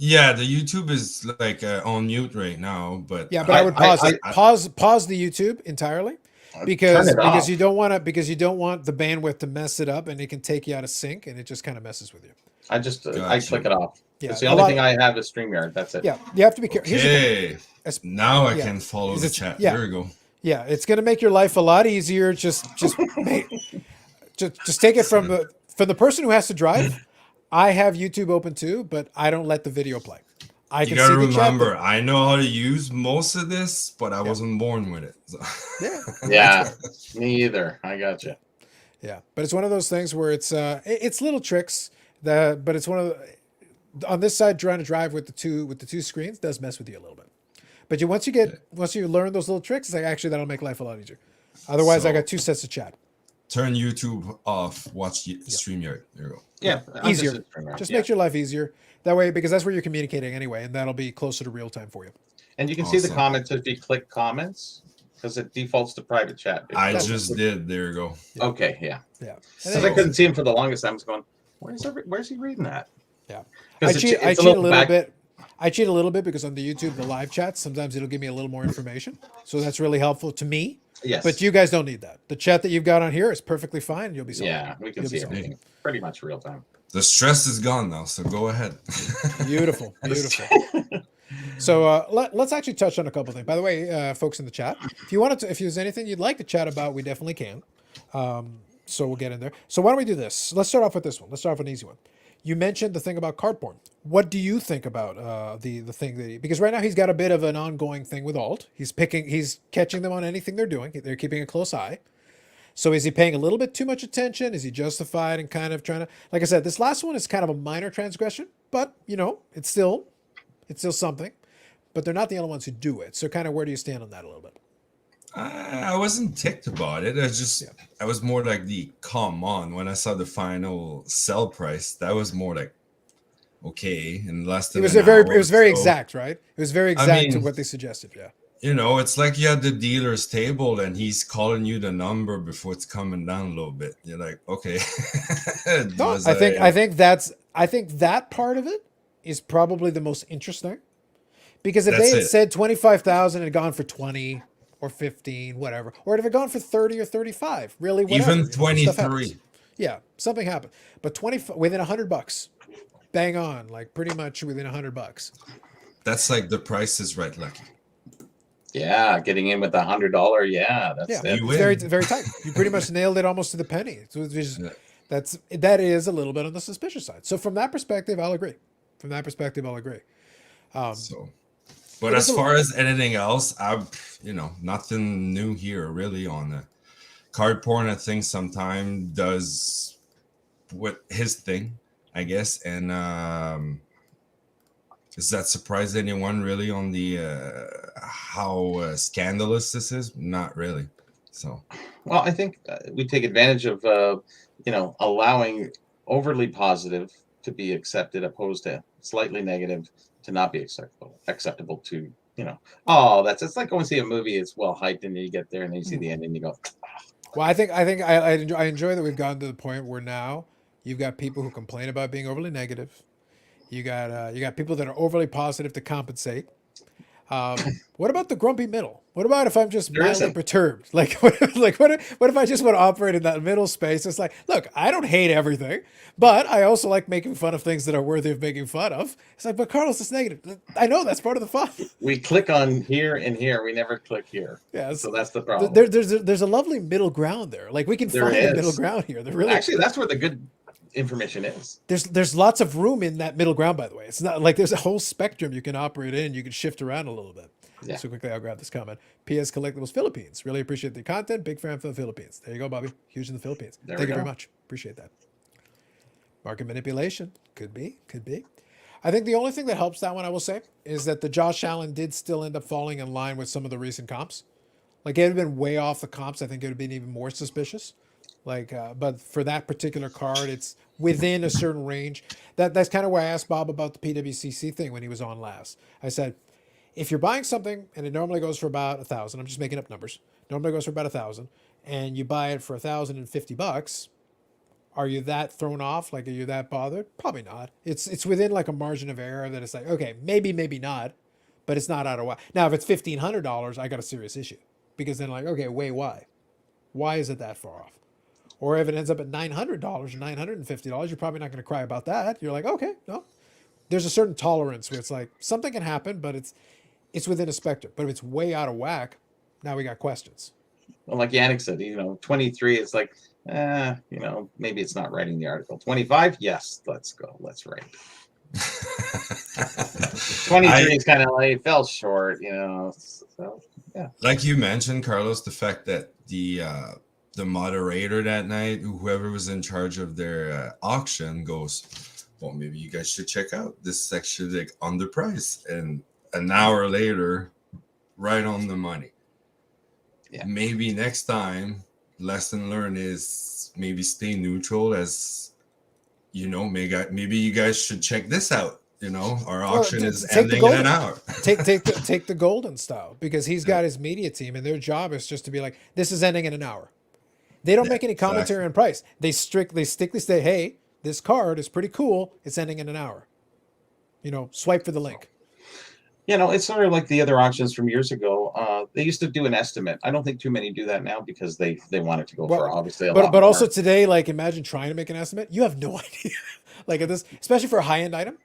yeah, the YouTube is like on mute right now, but Yeah, but I would pause it. I- Pause the YouTube entirely because Turn it off. you don't want the bandwidth to mess it up and it can take you out of sync and it just kind of messes with you. I just I Gotcha. click it off. Yeah, It's the a only lot- thing I have is StreamYard. That's it. Yeah, you have to be careful. Here's the thing. okay. As- Now I yeah. can follow Is the it- chat. yeah. There we go. Yeah, it's going to make your life a lot easier. Just take it from the person who has to drive. I have YouTube open too, but I don't let the video play. I You can gotta see the chat. remember, I know how to use most of this, but I wasn't born with it. So. Yeah, Yeah. Me either. I got you. yeah, but it's one of those things where it's little tricks but it's one of on this side trying to drive with the two screens does mess with you a little bit. But once you learn those little tricks, it's like actually that'll make life a lot easier. Otherwise, I So- got two sets of chat. Turn YouTube off. Watch StreamYard. There you go. Yeah. I'm Easier. just a StreamYard, Just yeah. makes your life easier that way because that's where you're communicating anyway, and that'll be closer to real time for you. And you can see the Awesome. comments if you click comments because it defaults to private chat. I That's- just did. There you go. Okay. Yeah. Yeah. Because I couldn't see him for the longest time. I was going, where's he reading that? Yeah. 'Cause I it's- cheat it's a little back- bit. I cheat a little bit because on the YouTube, the live chat, sometimes it'll give me a little more information. So that's really helpful to me. Yes. But you guys don't need that. The chat that you've got on here is perfectly fine. You'll be solid. Yeah, we can You'll be see solid. everything pretty much real time. The stress is gone now, so go ahead. Beautiful. Beautiful. So let's actually touch on a couple things. By the way, folks in the chat, if there's anything you'd like to chat about, we definitely can. So we'll get in there. So why don't we do this? Let's start off with this one. Let's start off with an easy one. You mentioned the thing about cardboard. What do you think about the thing because right now he's got a bit of an ongoing thing with Alt. He's catching them on anything they're doing. They're keeping a close eye. So is he paying a little bit too much attention? Is he justified in kind of trying to, like I said, this last one is kind of a minor transgression, but it's still something. But they're not the only ones who do it. So kind of where do you stand on that a little bit? I wasn't ticked about it. I was more like come on. When I saw the final sell price, that was more like okay. And less than It was an very hour, exact, right? It was very exact to mean, what they suggested. Yeah. It's like you had the dealer's table and he's calling you the number before it's coming down a little bit. You're like, okay. No, I think that part of it is probably the most interesting, because if That's they had it. said 25,000 and had gone for 20 or 15, whatever, or if it had gone for 30 or 35, really, whatever, even stuff 23. happens. Yeah, something happened, but within $100, bang on, like pretty much within $100. That's like the price is right, Lucky. Yeah, getting in with $100. Yeah, that's Yeah, it. You it's very win. very tight. You pretty much nailed it almost to the penny. So it's just, Yeah. that is a little bit on the suspicious side. So from that perspective, I'll agree. So, but it as is a- far as anything else, nothing new here really on the card porn. I think sometimes does what his thing, I guess. And does that surprise anyone really on the how scandalous this is? Not really. So, Well, I think we take advantage of allowing overly positive to be accepted, opposed to slightly negative to not be acceptable to oh, that's it's like going to see a movie. It's well hyped, and then you get there and then you see the end, and you go, Well, I enjoy that we've gotten to the point where now you've got people who complain about being overly negative. You got people that are overly positive to compensate. What about the grumpy middle? What about if I'm just There mildly isn't. perturbed? Like, what if I just want to operate in that middle space? It's like, look, I don't hate everything, but I also like making fun of things that are worthy of making fun of. It's like, but Carlos is negative. I know that's part of the fun. we click on here and here. We never click here. Yeah, So that's the problem. there's a lovely middle ground there. Like we can There find a middle is. ground here. There really Actually, that's where the good information is. there's lots of room in that middle ground. By the way, it's not like there's a whole spectrum you can operate in. You can shift around a little bit. Yeah. So quickly, I'll grab this comment. PS Collectibles Philippines. Really appreciate the content. Big fan from the Philippines. There you go, Bobby. Huge in the Philippines. There Thank we you very go. much. Appreciate that. Market manipulation. Could be. I think the only thing that helps that one, I will say, is that the Josh Allen did still end up falling in line with some of the recent comps. Like, it had been way off the comps. I think it would have been even more suspicious. Like, but for that particular card, it's within a certain range. That's kind of why I asked Bob about the PWCC thing when he was on last. I said, if you're buying something and it normally goes for about $1,000, I'm just making up numbers. Normally goes for about $1,000, and you buy it for $1,050. Are you that thrown off? Like, are you that bothered? Probably not. It's within like a margin of error that it's like, okay, maybe not, but it's not out of whack. Now, if it's $1,500, I got a serious issue because then like, okay, wait, why? Why is it that far off? Or if it ends up at $900 or $950, you're probably not going to cry about that. You're like, okay, no. There's a certain tolerance where it's like something can happen, but it's within a spectrum. But if it's way out of whack, now we got questions. Well, like Yannick said, 23, it's like, maybe it's not writing the article. 25, yes, let's go. Let's write. 23 is kind of like, fell short, So, yeah. Like you mentioned, Carlos, the fact that the moderator that night, whoever was in charge of their auction, goes, well, maybe you guys should check out this section like underpriced, and an hour later, right on the money. Yeah. Maybe next time, lesson learned is maybe stay neutral. As maybe you guys should check this out. Our auction is ending in an hour. take the golden style, because he's got his media team and their job is just to be like, this is ending in an hour. They don't make any commentary on price. They strictly say, hey, this card is pretty cool. It's ending in an hour. Swipe for the link. It's sort of like the other auctions from years ago. They used to do an estimate. I don't think too many do that now because they want it to go for obviously a lot but more. also today, like, imagine trying to make an estimate. You have no idea. Like, at this, especially for a high-end item.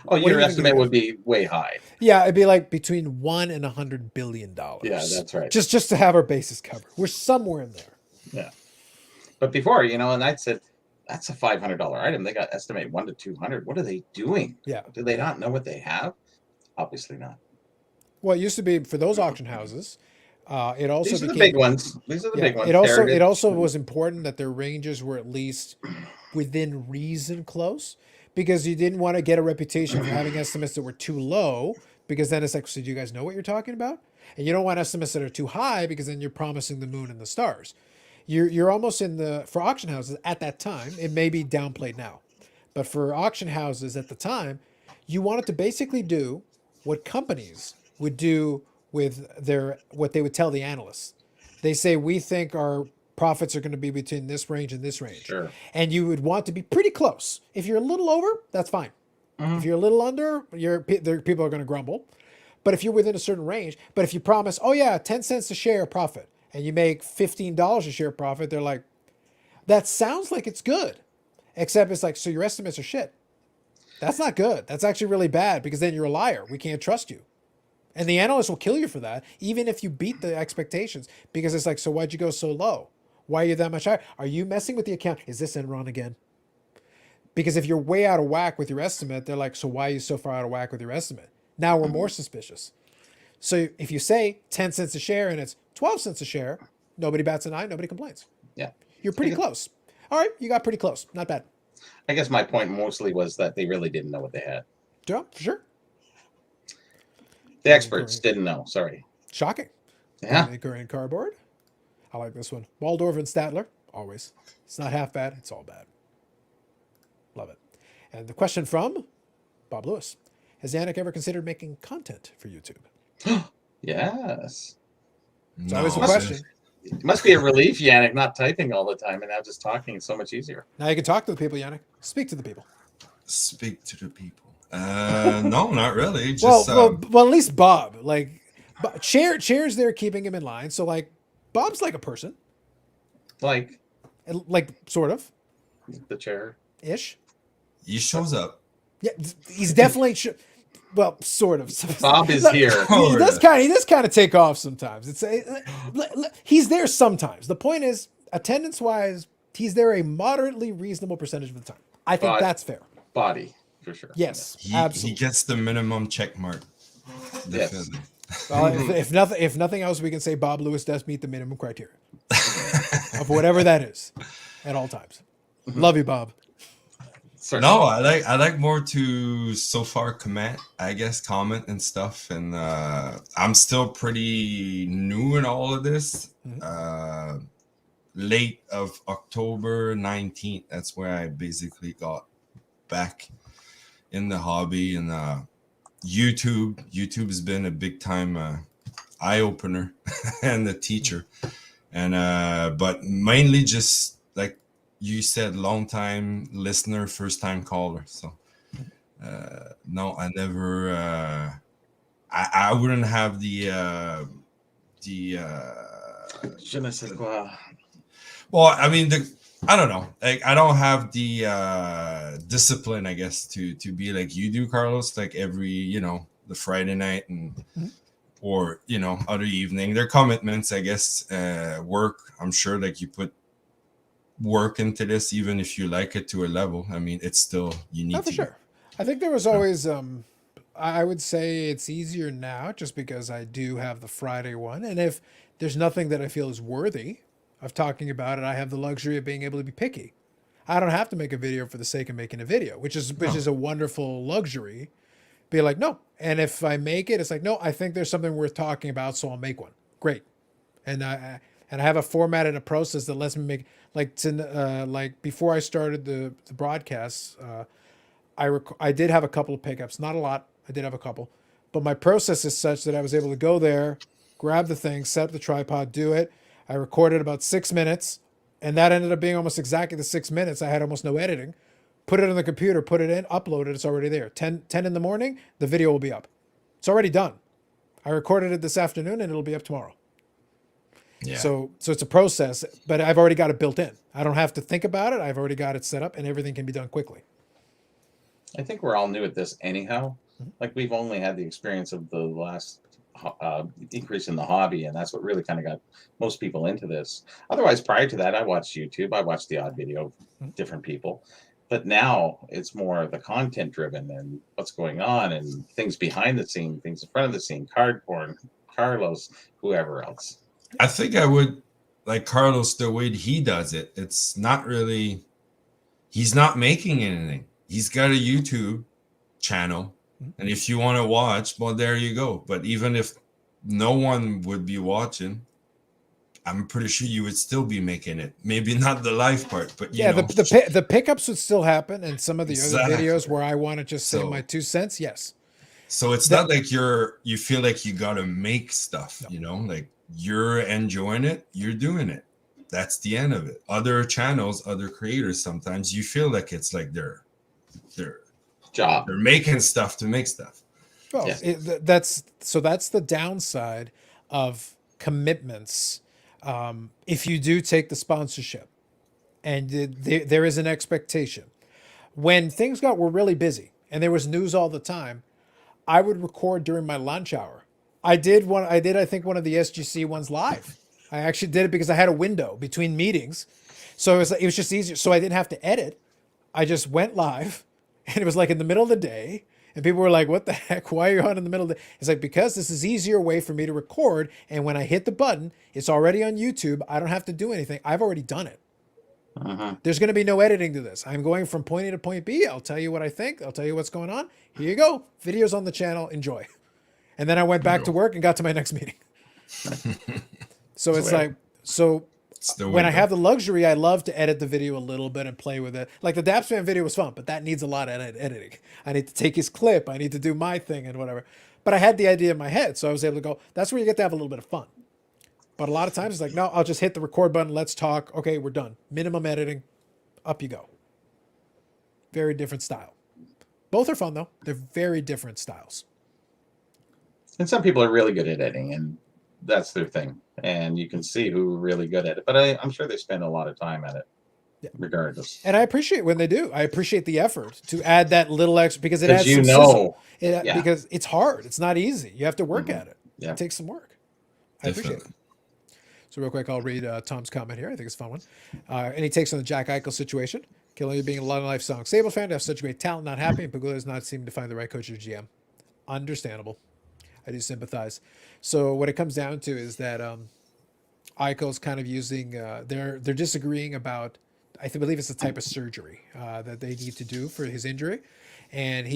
Oh, your estimate would be way high. Yeah, it'd be like between $1 and $100 billion. Yeah, that's right. Just to have our bases covered. We're somewhere in there. Yeah. But before, and I said, that's a $500 item. They got estimate 1 to 200. What are they doing? Yeah. Do they not know what they have? Obviously not. Well, it used to be for those auction houses. It also These are the became big ones. These are the big ones. It also was important that their ranges were at least within reason close, because you didn't want to get a reputation for having estimates that were too low, because then it's like, so do you guys know what you're talking about? And you don't want estimates that are too high, because then you're promising the moon and the stars. You're almost for auction houses at that time, it may be downplayed now, but for auction houses at the time, you wanted to basically do what companies would do with what they would tell the analysts. They say, we think our profits are going to be between this range and this range. Sure. And you would want to be pretty close. If you're a little over, that's fine. If you're a little under, people are going to grumble. But if you're within a certain range, but if you promise, 10 cents a share profit, and you make $15 a share profit, they're like, that sounds like it's good. Except it's like, so your estimates are shit. That's not good. That's actually really bad, because then you're a liar. We can't trust you. And the analyst will kill you for that, even if you beat the expectations, because it's like, so why'd you go so low? Why are you that much higher? Are you messing with the account? Is this Enron again? Because if you're way out of whack with your estimate, they're like, so why are you so far out of whack with your estimate? Now we're more suspicious. So if you say 10 cents a share and it's 12 cents a share, nobody bats an eye, nobody complains. Yeah. You're pretty close. All right, you got pretty close. Not bad. I guess my point mostly was that they really didn't know what they had. Yeah, for sure. The experts didn't know. Sorry. Shocking. Yeah. Maker and cardboard. I like this one. Waldorf and Statler. Always. It's not half bad. It's all bad. Love it. And the question from Bob Lewis. Has Yannick ever considered making content for YouTube? Yes. It's always a No, question. It must be a relief, Yannick, not typing all the time and now just talking is so much easier. Now you can talk to the people, Yannick. Speak to the people. Speak to the people. No, not really. Well, Just well, at least Bob. Like, Chair's there keeping him in line. So, like, Bob's like a person. Like Like, sort of. the chair. Ish. he shows up. Yeah, he's definitely... well, sort of. Bob is here. He does kind of take off sometimes. He's there sometimes. The point is, attendance wise, he's there a moderately reasonable percentage of the time. I think But- that's fair. Body, for sure. Yes, He absolutely. gets the minimum check mark. Yes. Definitely. Well, if nothing else, we can say Bob Lewis does meet the minimum criteria of whatever that is at all times. Love you, Bob. Certainly. No, I like more to so far comment and stuff, and I'm still pretty new in all of this. Late of October 19th, that's where I basically got back in the hobby, and YouTube has been a big time eye opener and a teacher, and but mainly just like you said, long time listener, first time caller. So no, I never I wouldn't have the Je ne sais quoi. well, I mean, I don't know. Like, I don't have the discipline, I guess, to be like you do, Carlos. Like every, the Friday night and or other evening. Their commitments, I guess, work. I'm sure, like you put work into this, even if you like it to a level. I mean, it's still you need Not for to. sure. I think there was always. I would say it's easier now, just because I do have the Friday one, and if there's nothing that I feel is worthy of talking about it, I have the luxury of being able to be picky. I don't have to make a video for the sake of making a video, which is a wonderful luxury. Be like, no. And if I make it, it's like, no, I think there's something worth talking about, so I'll make one. Great. And I have a format and a process that lets me make, like before I started the broadcasts, I did have a couple of pickups, not a lot. I did have a couple, but my process is such that I was able to go there, grab the thing, set up the tripod, do it. I recorded about 6 minutes, and that ended up being almost exactly the 6 minutes. I had almost no editing. Put it on the computer, put it in, upload it. It's already there. 10 in the morning, the video will be up. It's already done. I recorded it this afternoon, and it'll be up tomorrow. Yeah. So it's a process, but I've already got it built in. I don't have to think about it. I've already got it set up, and everything can be done quickly. I think we're all new at this anyhow. Like we've only had the experience of the last increase in the hobby, and that's what really kind of got most people into this. Otherwise, prior to that, I watched YouTube. I watched the odd video of different people. But now it's more the content driven and what's going on and things behind the scene, things in front of the scene, card porn, Carlos, whoever else. I think I would like Carlos the way he does it. It's not really, he's not making anything. He's got a YouTube channel. And if you want to watch, well, there you go. But even if no one would be watching, I'm pretty sure you would still be making it. Maybe not the live part, but you know. The pickups would still happen, and some of the Exactly. other videos where I want to just say So- my 2 cents, yes. So it's not like you feel like you got to make stuff, like you're enjoying it, you're doing it. That's the end of it. Other channels, other creators, sometimes you feel like it's like they're Job. making stuff to make stuff. Well, Yes. that's the downside of commitments. If you do take the sponsorship, and there is an expectation, when things were really busy and there was news all the time, I would record during my lunch hour. I did I think one of the SGC ones live. I actually did it because I had a window between meetings, so it was just easier. So I didn't have to edit. I just went live, and it was like in the middle of the day, And people were like, what the heck? Why are you on in the middle of the... It's like, because this is easier way for me to record. And when I hit the button, it's already on YouTube. I don't have to do anything. I've already done it. There's going to be no editing to this. I'm going from point A to point B. I'll tell you what I think. I'll tell you what's going on. Here you go. Videos on the channel. Enjoy. And then I went back to work and got to my next meeting. So it's like, so when I have the luxury, I love to edit the video a little bit and play with it. Like the Dapsman video was fun, but that needs a lot of editing. I need to take his clip. I need to do my thing and whatever. But I had the idea in my head. So I was able to go, that's where you get to have a little bit of fun. But a lot of times it's like, no, I'll just hit the record button. Let's talk. Okay, we're done. Minimum editing. Up you go. Very different style. Both are fun, though. They're very different styles. And some people are really good at editing, and that's their thing. And you can see who are really good at it. But I'm sure they spend a lot of time at it, regardless. And I appreciate when they do. I appreciate the effort to add that little extra, because it adds you some know, sizzle. Because it's hard. It's not easy. You have to work at it. Yeah. It takes some work. I appreciate it. So real quick, I'll read Tom's comment here. I think it's a fun one. Any takes on the Jack Eichel situation? Killing being a lot of life song. Sable fan to have such great talent, not happy, and Pagula does not seem to find the right coach or GM. Understandable. I do sympathize. So what it comes down to is that Eichel's kind of using, they're disagreeing about, believe it's the type of surgery that they need to do for his injury. And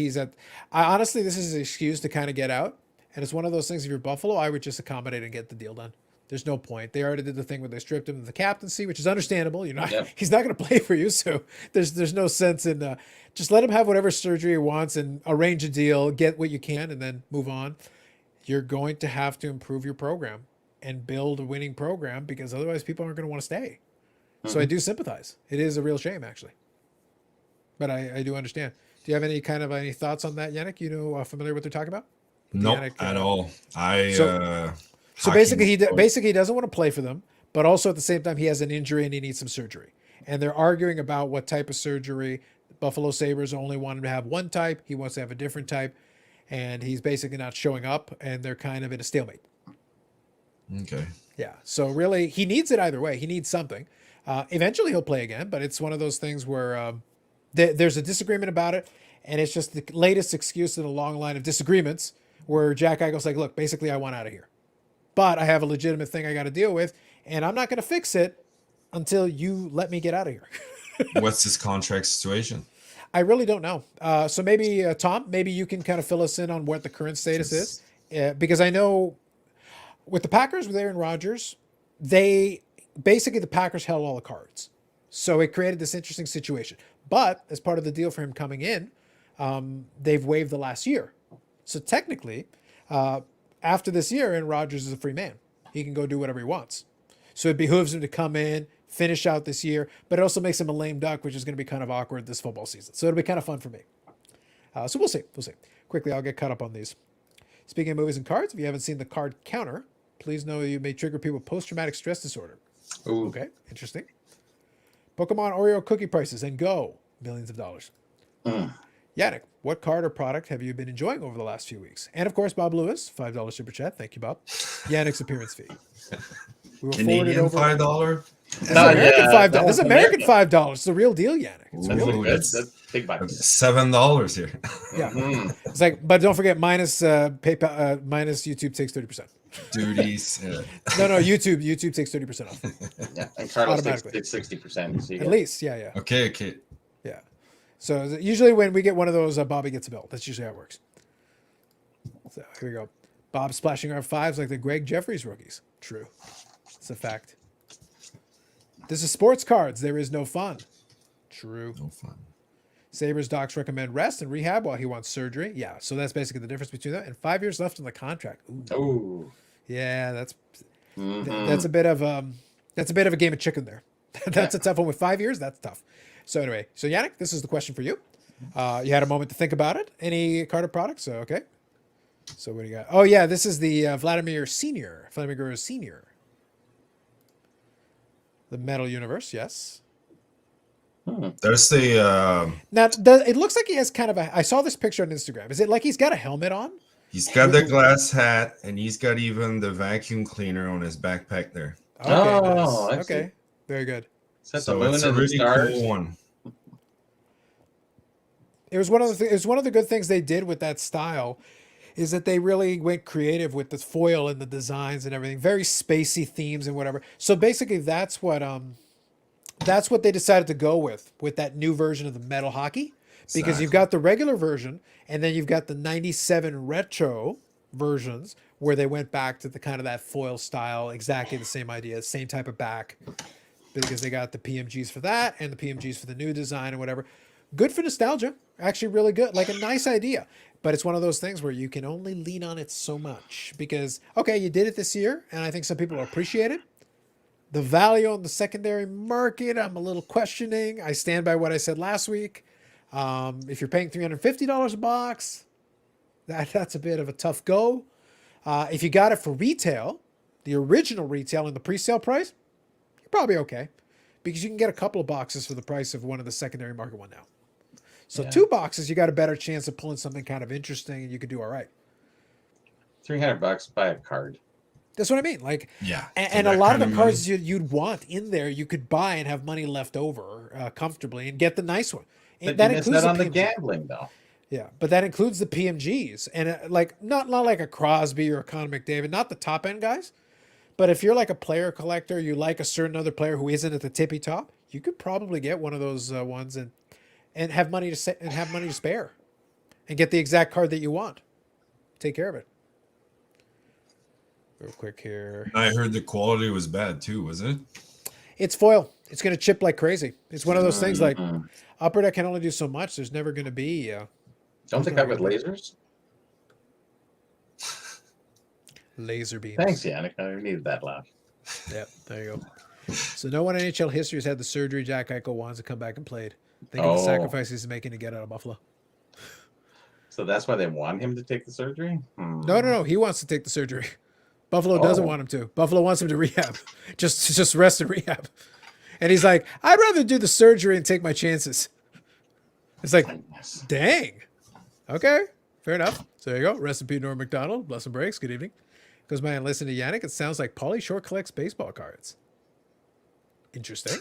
honestly, this is an excuse to kind of get out. And it's one of those things, if you're Buffalo, I would just accommodate and get the deal done. There's no point. They already did the thing where they stripped him of the captaincy, which is understandable. He's not going to play for you, so there's no sense in just let him have whatever surgery he wants and arrange a deal, get what you can, and then move on. You're going to have to improve your program and build a winning program, because otherwise people aren't going to want to stay. So I do sympathize. It is a real shame, actually, but I do understand. Do you have any thoughts on that, Yannick? Familiar with what they're talking about? No, at all. So basically, he doesn't want to play for them, but also at the same time, he has an injury and he needs some surgery. And they're arguing about what type of surgery. Buffalo Sabres only want him to have one type. He wants to have a different type. And he's basically not showing up, and they're kind of in a stalemate. Okay. Yeah. So really, he needs it either way. He needs something. Eventually, he'll play again, but it's one of those things where there's a disagreement about it, and it's just the latest excuse in a long line of disagreements where Jack Eichel's like, look, basically, I want out of here. But I have a legitimate thing I got to deal with, and I'm not going to fix it until you let me get out of here. What's his contract situation? I really don't know. So maybe, Tom, maybe you can kind of fill us in on what the current status is. Because I know with the Packers, with Aaron Rodgers, the Packers held all the cards. So it created this interesting situation. But as part of the deal for him coming in, they've waived the last year. So technically, after this year, Aaron Rodgers is a free man. He can go do whatever he wants. So it behooves him to come in, finish out this year, but it also makes him a lame duck, which is going to be kind of awkward this football season. So it'll be kind of fun for me. So we'll see. Quickly, I'll get caught up on these. Speaking of movies and cards, if you haven't seen the card counter, please know you may trigger people with post-traumatic stress disorder. Ooh. Okay, interesting. Pokemon Oreo cookie prices and go. Millions of dollars. Yannick, what card or product have you been enjoying over the last few weeks? And of course, Bob Lewis, $5 super chat. Thank you, Bob. Yannick's appearance fee. We will forward it Canadian over. $5? This is American $5. This is American $5. It's the real deal, Yannick. It's Ooh, real. That's big bucks. $7 here. Yeah. It's like, but don't forget, minus PayPal, minus YouTube takes 30%. Duties. No, YouTube takes 30% off. Yeah, and Carlos Automatically. takes 60%. So At least, yeah. Okay. Yeah. So usually when we get one of those, Bobby gets a bill. That's usually how it works. So here we go. Bob splashing our fives like the Greg Jeffries rookies. True. It's a fact. This is sports cards. There is no fun. True. No fun. Sabres docs recommend rest and rehab while he wants surgery. Yeah, so that's basically the difference between that. And 5 years left on the contract. Ooh. Ooh. Yeah, that's a bit of a game of chicken there. That's a tough one with 5 years. That's tough. So anyway, so Yannick, this is the question for you. You had a moment to think about it. Any card or products? So, okay. So what do you got? Oh yeah, this is the Vladimir Senior. The Metal Universe, yes. There's the Now, it looks like he has kind of I saw this picture on Instagram. Is it like he's got a helmet on? he's got the glass hat, and he's got even the vacuum cleaner on his backpack there. Okay, Oh, I nice. Okay, very good. Is that So the moon it's a and the really stars? cool one. It was one of the good things they did with that style, is that they really went creative with the foil and the designs and everything, very spacey themes and whatever. So basically, that's what they decided to go with that new version of the metal hockey, because you've got the regular version and then you've got the 97 retro versions where they went back to the kind of that foil style, exactly the same idea, same type of back, because they got the PMGs for that and the PMGs for the new design and whatever. Good for nostalgia, actually really good, like a nice idea. But it's one of those things where you can only lean on it so much because, okay, you did it this year, and I think some people appreciate it. The value on the secondary market, I'm a little questioning. I stand by what I said last week. If you're paying $350 a box, that's a bit of a tough go. If you got it for retail, the original retail and the pre-sale price, you're probably okay, because you can get a couple of boxes for the price of one of the secondary market one now. So 2 boxes, you got a better chance of pulling something kind of interesting, and you could do all right. $300, buy a card. That's what I mean. Like, Yeah. and a lot of the cards you'd want in there, you could buy and have money left over comfortably and get the nice one. But that you missed includes that on the the gambling, though. Yeah, but that includes the PMGs, and like not like a Crosby or a Connor McDavid, not the top end guys. But if you're like a player collector, you like a certain other player who isn't at the tippy top, you could probably get one of those ones and have money to spare, and get the exact card that you want. Take care of it. Real quick here. I heard the quality was bad too, was it? It's foil. It's going to chip like crazy. It's one of those things like Upper Deck can only do so much. There's never going to be. Don't they come with lasers? Laser beams. Thanks, Yannick. I needed that laugh. Yep, there you go. So no one in NHL history has had the surgery Jack Eichel wants to come back and played. Think of the sacrifices he's making to get out of Buffalo. So that's why they want him to take the surgery? No. He wants to take the surgery. Buffalo doesn't want him to. Buffalo wants him to rehab. Just rest in rehab. And he's like, I'd rather do the surgery and take my chances. It's like, dang. Okay, fair enough. So there you go. Rest in peace, Norm McDonald. Bless and breaks. Good evening. Goes by and listen to Yannick. It sounds like Pauly Shore collects baseball cards. Interesting.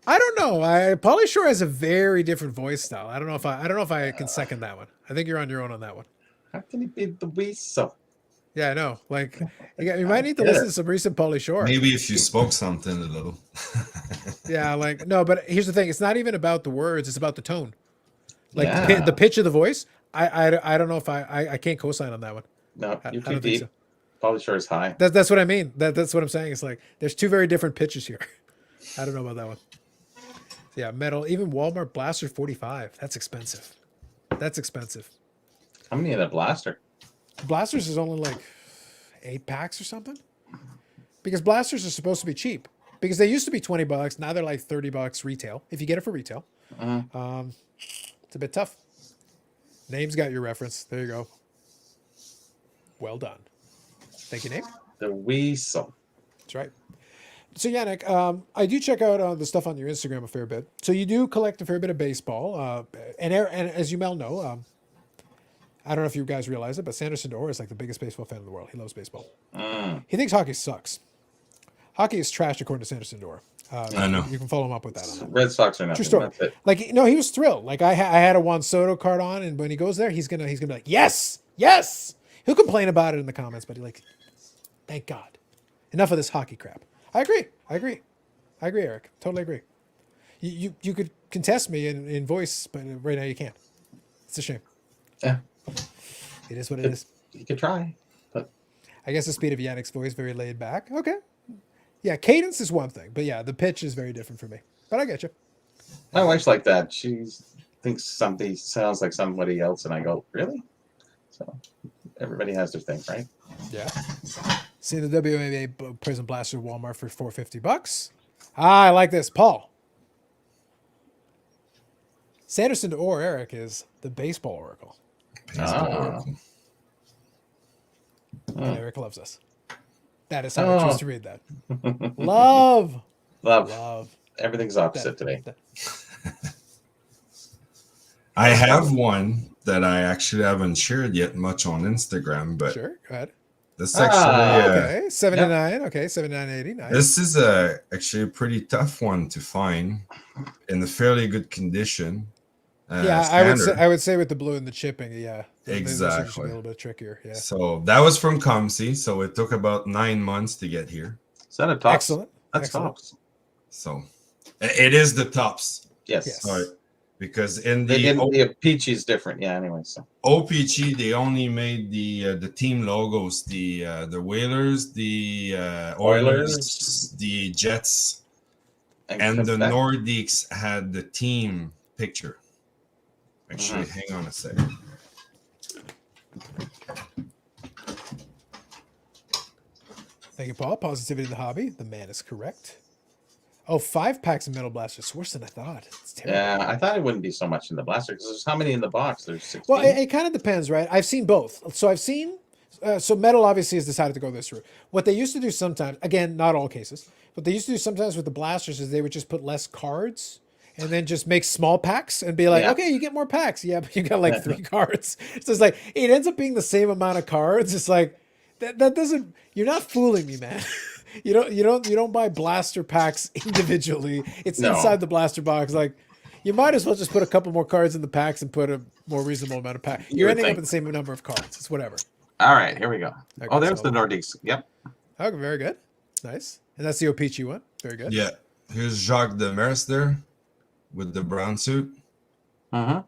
I don't know. Pauly Shore has a very different voice style. I don't know if I can second that one. I think you're on your own on that one. How can he be the weasel? Yeah, I know. Like, you might need to listen to some recent Pauly Shore. Maybe if you spoke something a little. Yeah, like, no, but here's the thing. It's not even about the words. It's about the tone. Like the pitch of the voice. I don't know if I can't co-sign on that one. No, you're I too don't think deep. so. Pauly Shore is high. That's what I mean. That's what I'm saying. It's like there's 2 very different pitches here. I don't know about that one. Yeah, metal. Even Walmart Blaster 45. That's expensive. How many in a blaster? Blasters is only like 8 packs or something. Because blasters are supposed to be cheap. Because they used to be $20. Now they're like $30 retail. If you get it for retail. It's a bit tough. Name's got your reference. There you go. Well done. Thank you, Name. The weasel. That's right. So Yannick, I do check out the stuff on your Instagram a fair bit. So you do collect a fair bit of baseball, and as you well know, I don't know if you guys realize it, but Sanderson Dorr is like the biggest baseball fan in the world. He loves baseball. He thinks hockey sucks. Hockey is trash according to Sanderson Dorr. I know. You can follow him up with that. On that. Red Sox are nothing. True story. That's it. Like, no, he was thrilled. Like I had a Juan Soto card on, and when he goes there, he's gonna be like, yes. He'll complain about it in the comments, but he like, thank God. Enough of this hockey crap. I agree, Eric. Totally agree. You could contest me in voice, but right now you can't. It's a shame. Yeah. It is what it is. You could try, but I guess the speed of Yannick's voice, very laid back. Okay. Yeah, cadence is one thing, but yeah, the pitch is very different for me. But I get you. my wife's like that. She thinks somebody sounds like somebody else, and I go, really? So everybody has their thing, right? Yeah. See the WMA Prison Blaster Walmart for $450. I like this. Paul. Sanderson or Eric is the baseball oracle. And Eric loves us. That is how I choose to read that. Love. Everything's opposite today. I have one that I actually haven't shared yet much on Instagram, but Sure, go ahead. this actually Okay, 79. Okay, 79.80. Nice. this is actually a pretty tough one to find in a fairly good condition. Yeah, standard. I would say with the blue and the chipping, yeah. Those are just a Exactly. little bit trickier. Yeah. So that was from Comsy. So it took about 9 months to get here. Is that a tops? Excellent. That's Excellent. tops. So it is the tops. Yes. Yes. Sorry. Because in They the didn't. The Peachy's different. Yeah. Anyway, so OPG, they only made the team logos, the Whalers, the Oilers, the Jets, and the Quebec. Nordiques had the team picture. Actually, hang on a second. Thank you, Paul. Positivity in the hobby. The man is correct. Oh, 5 packs of Metal Blasters. It's worse than I thought. It's terrible. Yeah, I thought it wouldn't be so much in the blaster because there's how many in the box? There's 16. Well, it kind of depends, right? I've seen both. So I've seen, so Metal obviously has decided to go this route. What they used to do sometimes, again, not all cases, what they used to do sometimes with the blasters is they would just put less cards and then just make small packs and be like, Yeah. okay, you get more packs. Yeah, but you got like 3 cards. So it's like, it ends up being the same amount of cards. It's like, that doesn't, you're not fooling me, man. You don't buy blaster packs individually. It's No. inside the blaster box. Like, you might as well just put a couple more cards in the packs and put a more reasonable amount of packs. You You're would ending up think. with the same number of cards. It's whatever. All right, here we go. Okay, Oh, there's so- the Nordiques. Yep. Okay, very good. Nice. And that's the O-Pee-Chee one. Very good. Yeah. Here's Jacques Demers there with the brown suit. Uh-huh.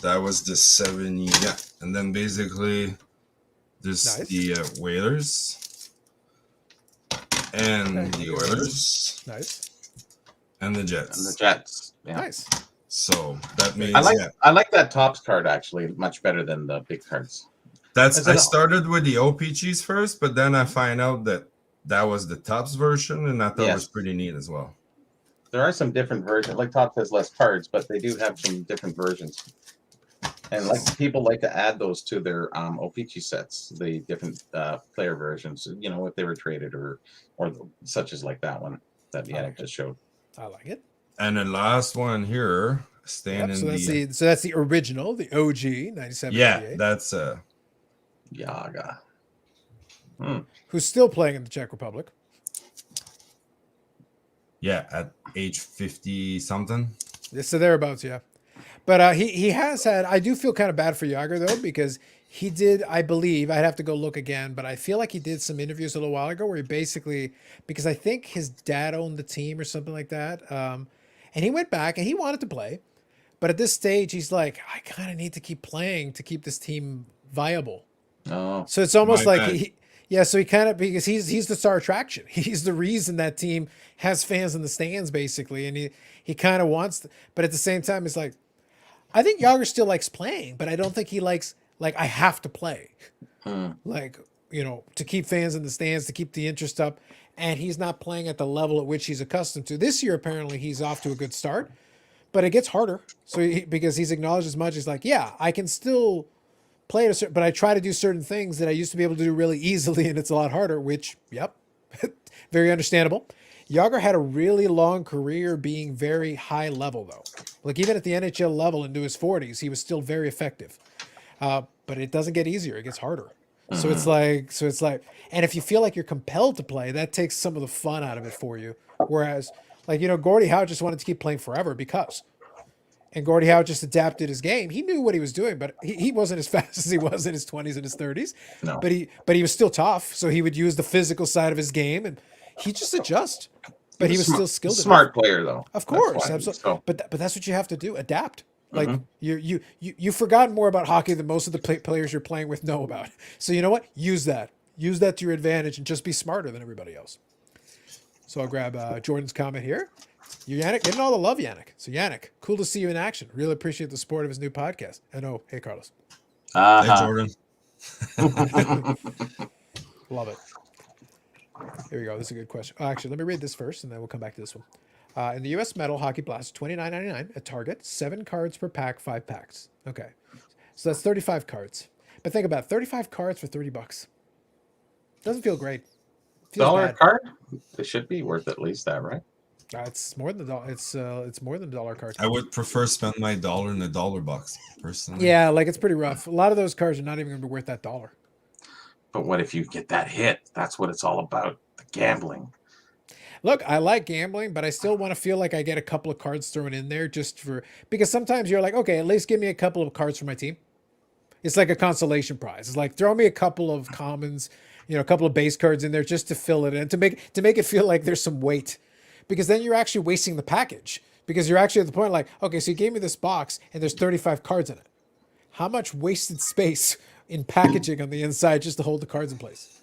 That was the 70. Yeah. And then basically there's Nice. the Whalers and Okay. the Oilers Nice. and the And Jets. the Jets. Yeah. Nice. So that means I like that tops card actually much better than the big cards. that's Is I it- started with the OPGs first, but then I find out that was the tops version, and I thought it was Yes. pretty neat as well. There are some different versions. Like Top has less cards, but they do have some different versions. And like people like to add those to their OPG sets, the different player versions. You know, if they were traded or such as like that one that Yannick just showed. I like it. And the last one here, staying Yep, in so that's the original, the OG 97. yeah, that's Yaga. Who's still playing in the Czech Republic. yeah, at age 50 something. So thereabouts, yeah. But he has had. I do feel kind of bad for Yager though, because he did. I believe I'd have to go look again, but I feel like he did some interviews a little while ago where he basically, because I think his dad owned the team or something like that, and he went back and he wanted to play, but at this stage he's like, I kind of need to keep playing to keep this team viable. Oh, So it's almost My like bad. yeah. So he kind of, because he's the star attraction. He's the reason that team has fans in the stands basically, and he kind of wants. But at the same time, it's like, I think Yager still likes playing, but I don't think he likes like I have to play, like to keep fans in the stands, to keep the interest up. And he's not playing at the level at which he's accustomed to. This year, apparently, he's off to a good start, but it gets harder. So because he's acknowledged as much, he's like, yeah, I can still play at a certain, but I try to do certain things that I used to be able to do really easily, and it's a lot harder. Which, yep, very understandable. Yager had a really long career being very high level, though. Like even at the NHL level into his 40s, he was still very effective. But it doesn't get easier; it gets harder. So it's like, and if you feel like you're compelled to play, that takes some of the fun out of it for you. Whereas, like Gordie Howe just wanted to keep playing forever because. And Gordie Howe just adapted his game. He knew what he was doing, but he wasn't as fast as he was in his 20s and his 30s. No. But he was still tough, so he would use the physical side of his game, and he just adjust. But he was still skilled. Smart player though. Of course, That's why. absolutely. So, But that's what you have to do: adapt. Like you've forgotten more about hockey than most of the players you're playing with know about. So you know what? Use that to your advantage, and just be smarter than everybody else. So I'll grab Jordan's comment here. You're Yannick, getting all the love, Yannick. So Yannick, cool to see you in action. Really appreciate the support of his new podcast. And oh, hey Carlos, Hey, Jordan. love it. Here we go. This is a good question. Oh, actually, let me read this first, and then we'll come back to this one. In the U.S. Metal Hockey Blast, $29.99 at Target, 7 cards per pack, 5 packs. Okay, so that's 35 cards. But think about it, 35 cards for $30. Doesn't feel great. Feels dollar bad. card? They should be worth at least that, right? It's more than it's more than $1 card. I would prefer spend my dollar in a dollar box personally. Yeah, like it's pretty rough. A lot of those cards are not even going to be worth that $1. But what if you get that hit? That's what it's all about. The gambling. look, I like gambling, but I still want to feel like I get a couple of cards thrown in there just for, because sometimes you're like, okay, at least give me a couple of cards for my team. It's like a consolation prize. It's like, throw me a couple of commons, a couple of base cards in there just to fill it in, to make it feel like there's some weight, because then you're actually wasting the package, because you're actually at the point like, okay, so you gave me this box and there's 35 cards in it. How much wasted space in packaging on the inside just to hold the cards in place?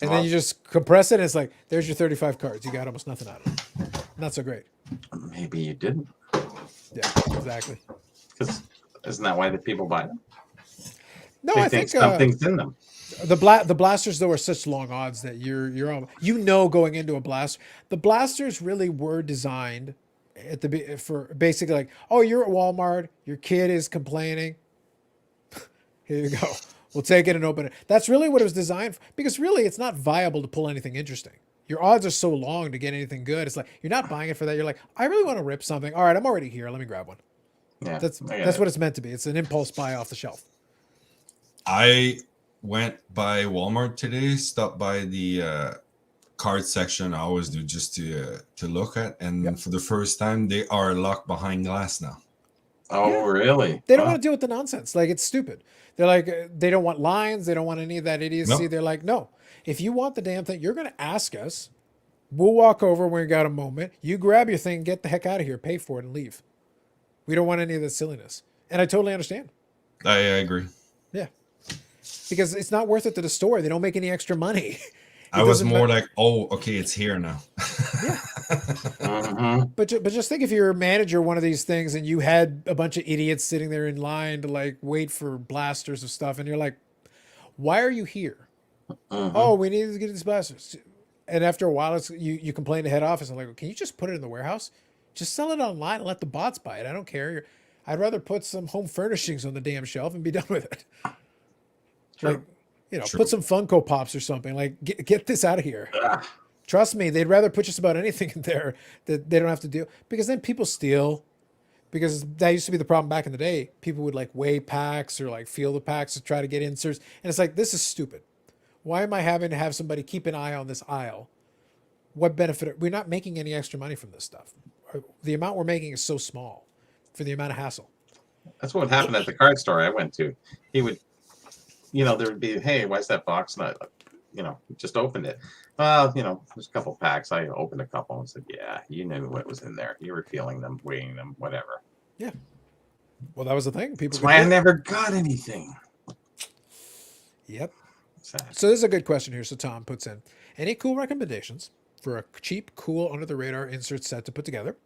And then you just compress it, and it's like, there's your 35 cards. You got almost nothing out of it. Not so great. Maybe you didn't. Yeah, exactly. Because isn't that why the people buy them? No, They I think something's in them. the blasters though are such long odds that you're on. Going into a blaster, the blasters really were designed for basically like, oh, you're at Walmart, your kid is complaining. Here you go. We'll take it and open it. That's really what it was designed for, because really it's not viable to pull anything interesting. Your odds are so long to get anything good. It's like, you're not buying it for that. You're like, I really want to rip something. All right, I'm already here. Let me grab one. Yeah, That's what it's meant to be. It's an impulse buy off the shelf. I went by Walmart today, stopped by the card section. I always do, just to look at, and for the first time, they are locked behind glass now. Oh, really? They don't want to deal with the nonsense. Like, it's stupid. They're like, they don't want lines. They don't want any of that idiocy. Nope. They're like, no, if you want the damn thing, you're going to ask us. We'll walk over when we got a moment. You grab your thing, get the heck out of here, pay for it, and leave. We don't want any of this silliness. And I totally understand. I agree. Yeah. Because it's not worth it to the store. They don't make any extra money. I was more like, oh, okay, it's here now. Yeah. But just think, if you're a manager of one of these things and you had a bunch of idiots sitting there in line to like wait for blasters of stuff, and you're like, why are you here? Oh, we needed to get these blasters. And after a while, you complain to head office. I'm like, can you just put it in the warehouse? Just sell it online and let the bots buy it. I don't care. I'd rather put some home furnishings on the damn shelf and be done with it. True. Like, True. put some Funko Pops or something. Like, get this out of here. Trust me, they'd rather put just about anything in there that they don't have to do, because then people steal. Because that used to be the problem back in the day. People would like weigh packs or like feel the packs to try to get inserts. And it's like, this is stupid. Why am I having to have somebody keep an eye on this aisle? What benefit? We're not making any extra money from this stuff. The amount we're making is so small for the amount of hassle. That's what happened at the card store I went to. He would, there would be, hey, why's that box not, just opened it. Well, there's a couple packs. I opened a couple and said, yeah, you knew what was in there. You were feeling them, weighing them, whatever. Yeah. Well, that was the thing. People. That's why I never got anything. Yep. Sad. So this is a good question here. So Tom puts in, any cool recommendations for a cheap, cool, under the radar insert set to put together?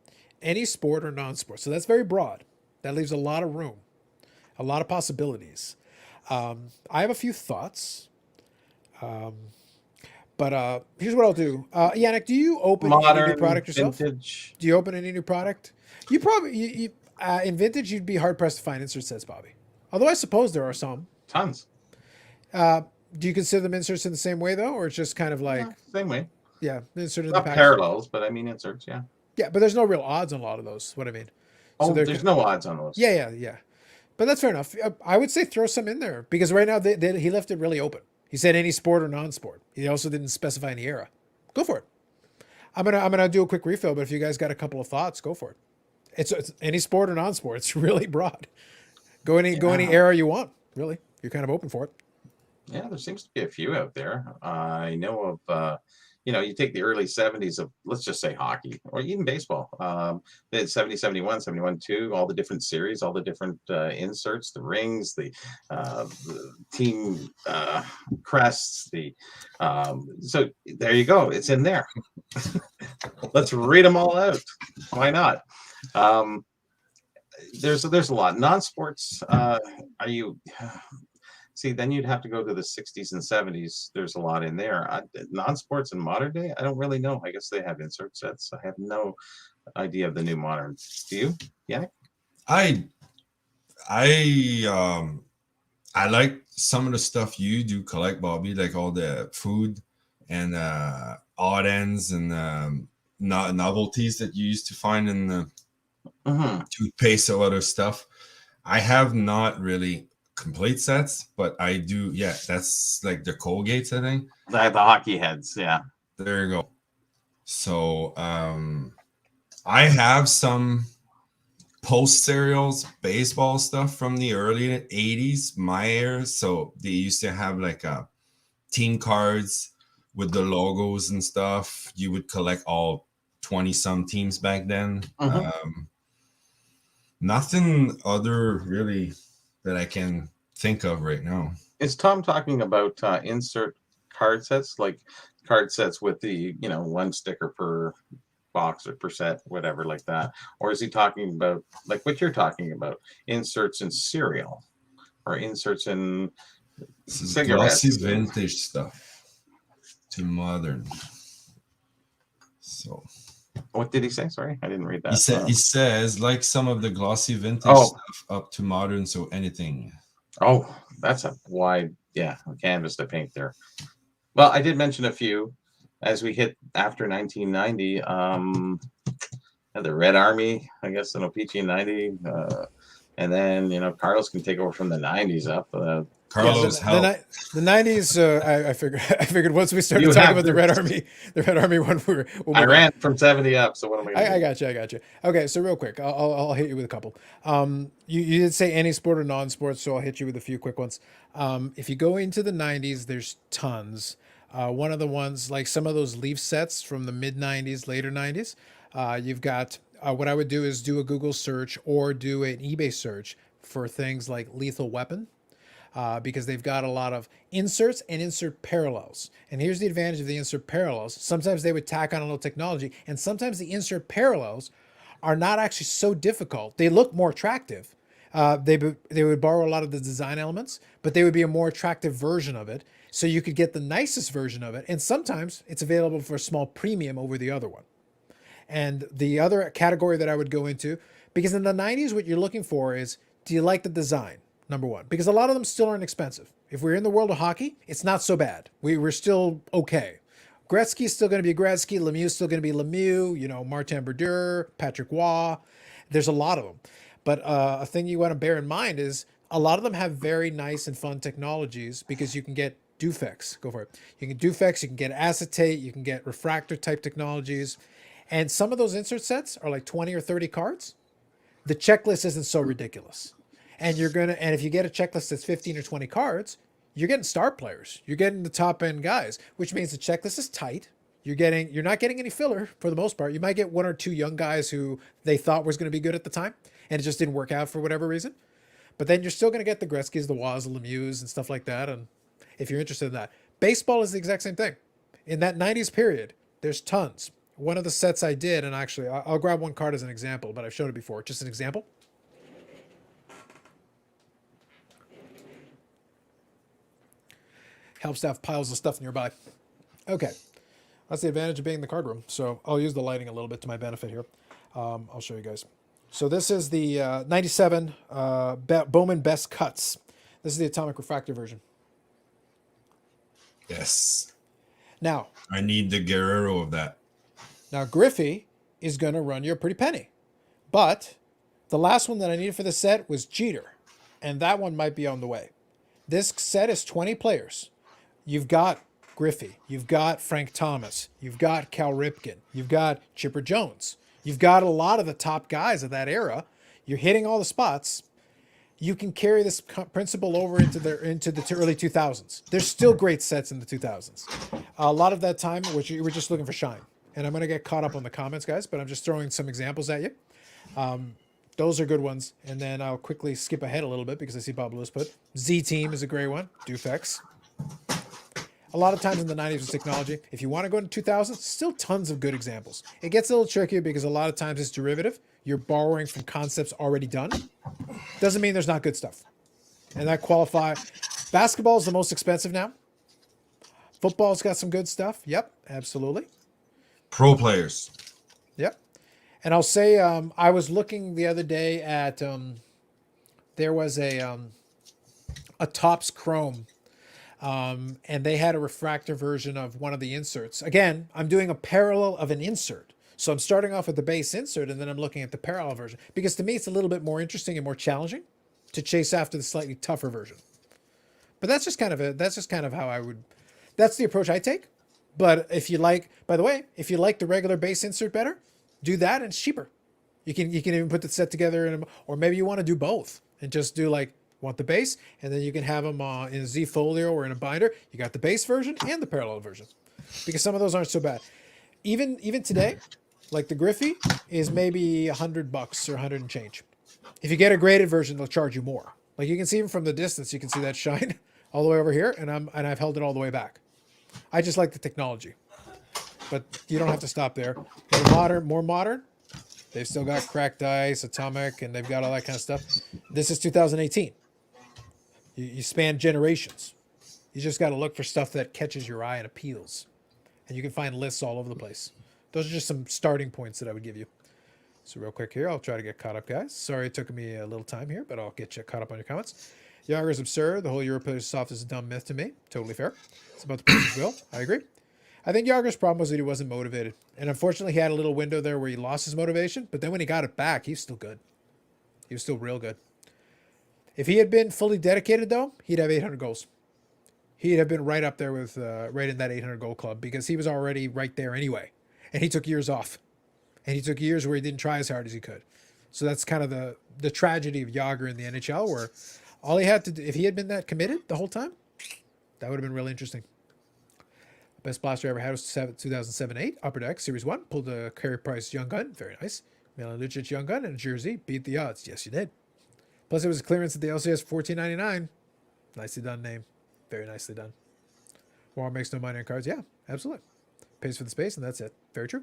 Any sport or non-sport? So that's very broad. That leaves a lot of room, a lot of possibilities. I have a few thoughts. But here's what I'll do. Yannick, do you open any new product yourself? Vintage. Do you open any new product? You probably in vintage you'd be hard pressed to find insert sets, Bobby. Although I suppose there are some. Tons. Do you consider them inserts in the same way though, or it's just kind of like Same way. insert in the Not pack? parallels, but I mean inserts, yeah. Yeah, but there's no real odds on a lot of those. What I mean. Oh, they're there's no odds on those. Yeah. But that's fair enough. I would say throw some in there, because right now he left it really open. He said any sport or non-sport. He also didn't specify any era. Go for it. I'm gonna do a quick refill, but if you guys got a couple of thoughts, go for it. It's any sport or non-sport. It's really broad. Go any era you want. Really, you're kind of open for it. Yeah, there seems to be a few out there. I know of, you take the early 70s of, let's just say hockey or even baseball. They had 70, 71, 71, 2, all the different series, all the different inserts, the rings, the team crests. So there you go. It's in there. Let's read them all out. Why not? There's a lot. Non-sports, see, then you'd have to go to the 60s and 70s. There's a lot in there. Non-sports in modern day, I don't really know. I guess they have insert sets. I have no idea of the new modern. Do you? Yeah. I like some of the stuff you do collect, Bobby, like all the food and odd ends and novelties that you used to find in the toothpaste or other stuff. I have not really complete sets, but I do. Yeah, that's like the Colgates, I think. The hockey heads. Yeah. There you go. So I have some post serials baseball stuff from the early 80s, my era. So they used to have like team cards with the logos and stuff. You would collect all 20 some teams back then. Nothing other really that I can think of right now. Is Tom talking about insert card sets, like card sets with the, you know, one sticker per box or per set, whatever like that? Or is he talking about like what you're talking about, inserts in cereal or inserts in This is cigarettes? glossy vintage stuff to modern. So What did he say? Sorry, I didn't read that. he says like some of the glossy vintage Oh. stuff up to modern, so anything. Oh, that's a wide, canvas to paint there. Well, I did mention a few as we hit after 1990. The Red Army, I guess, in Opeachy 90. And then, you know, Carlos can take over from the 90s up. Carlos, help. The 90s, I figured once we started talking about the Red Army one, I ran from 70 up, so what am I going to do? I got you. Okay, so real quick, I'll hit you with a couple. You did say any sport or non-sport, so I'll hit you with a few quick ones. If you go into the 90s, there's tons. One of the ones, like some of those Leaf sets from the mid-90s, later 90s, you've got, what I would do is do a Google search or do an eBay search for things like Lethal Weapon. Because they've got a lot of inserts and insert parallels. And here's the advantage of the insert parallels. Sometimes they would tack on a little technology, and sometimes the insert parallels are not actually so difficult. They look more attractive. They would borrow a lot of the design elements, but they would be a more attractive version of it. So you could get the nicest version of it. And sometimes it's available for a small premium over the other one. And the other category that I would go into, because in the 90s, what you're looking for is, do you like the design? Number one, because a lot of them still aren't expensive. If we're in the world of hockey, it's not so bad. We're still okay. Gretzky's still going to be Gretzky. Lemieux's still going to be Lemieux. You know, Martin Brodeur, Patrick Waugh. There's a lot of them. But a thing you want to bear in mind is a lot of them have very nice and fun technologies because you can get Dufex. Go for it. You can Dufex, you can get acetate, you can get refractor type technologies. And some of those insert sets are like 20 or 30 cards. The checklist isn't so ridiculous. And if you get a checklist that's 15 or 20 cards, you're getting star players. You're getting the top end guys, which means the checklist is tight. You're not getting any filler for the most part. You might get one or two young guys who they thought was going to be good at the time, and it just didn't work out for whatever reason. But then you're still going to get the Gretzkys, the Waz, the Lemieux, and stuff like that. And if you're interested in that, baseball is the exact same thing. In that 90s period, there's tons. One of the sets I did, and actually I'll grab one card as an example, but I've shown it before. Just an example. Helps to have piles of stuff nearby. Okay, that's the advantage of being in the card room. So I'll use the lighting a little bit to my benefit here. I'll show you guys. So this is the 97 Bowman Best Cuts. This is the atomic refractor version. Yes. Now, I need the Guerrero of that. Now Griffey is going to run you a pretty penny. But the last one that I needed for the set was Jeter. And that one might be on the way. This set is 20 players. You've got Griffey, you've got Frank Thomas, you've got Cal Ripken, you've got Chipper Jones, you've got a lot of the top guys of that era. You're hitting all the spots. You can carry this principle over into the early 2000s. There's still great sets in the 2000s. A lot of that time, which you were just looking for shine. And I'm going to get caught up on the comments, guys, but I'm just throwing some examples at you. Those are good ones. And then I'll quickly skip ahead a little bit because I see Bob Lewis put Z-Team is a great one. Dufex. A lot of times in the 90s with technology, if you want to go into 2000s, still tons of good examples. It gets a little trickier because a lot of times it's derivative. You're borrowing from concepts already done. Doesn't mean there's not good stuff. And that qualify. Basketball is the most expensive now. Football's got some good stuff. Yep, absolutely. Pro players. Yep. And I'll say I was looking the other day at there was a Topps Chrome. And they had a refractor version of one of the inserts. Again, I'm doing a parallel of an insert. So I'm starting off with the base insert, and then I'm looking at the parallel version. Because to me, it's a little bit more interesting and more challenging to chase after the slightly tougher version. But that's just kind of how I would... That's the approach I take. But if you like, by the way, if you like the regular base insert better, do that and it's cheaper. You can even put the set together or maybe you want to do both and just do like want the base and then you can have them in a Z folio or in a binder. You got the base version and the parallel version because some of those aren't so bad. Even today, like the Griffey is maybe $100 or 100 and change. If you get a graded version, they'll charge you more. Like you can see even from the distance, you can see that shine all the way over here, and I've held it all the way back. I just like the technology, but you don't have to stop there. More modern. They've still got cracked ice, atomic, and they've got all that kind of stuff. This is 2018. You span generations. You just got to look for stuff that catches your eye and appeals, and you can find lists all over the place. Those are just some starting points that I would give you. So real quick here, I'll try to get caught up, guys. Sorry it took me a little time here, but I'll get you caught up on your comments. Yager is absurd. The whole European soft is a dumb myth to me. Totally fair. It's about the person's will. I agree. I think Yager's problem was that he wasn't motivated. And unfortunately, he had a little window there where he lost his motivation. But then when he got it back, he was still good. He was still real good. If he had been fully dedicated, though, he'd have 800 goals. He'd have been right up there with right in that 800 goal club because he was already right there anyway. And he took years off. And he took years where he didn't try as hard as he could. So that's kind of the tragedy of Yager in the NHL, where all he had to do, if he had been that committed the whole time, that would have been really interesting. Best blaster I ever had was 2007-8, Upper Deck, Series 1. Pulled a Carey Price Young Gun. Very nice. Milan Lucic Young Gun and a jersey. Beat the odds. Yes, you did. Plus, it was a clearance at the LCS for $14.99. Nicely done, name. Very nicely done. War makes no money on cards. Yeah, absolutely. Pays for the space, and that's it. Very true.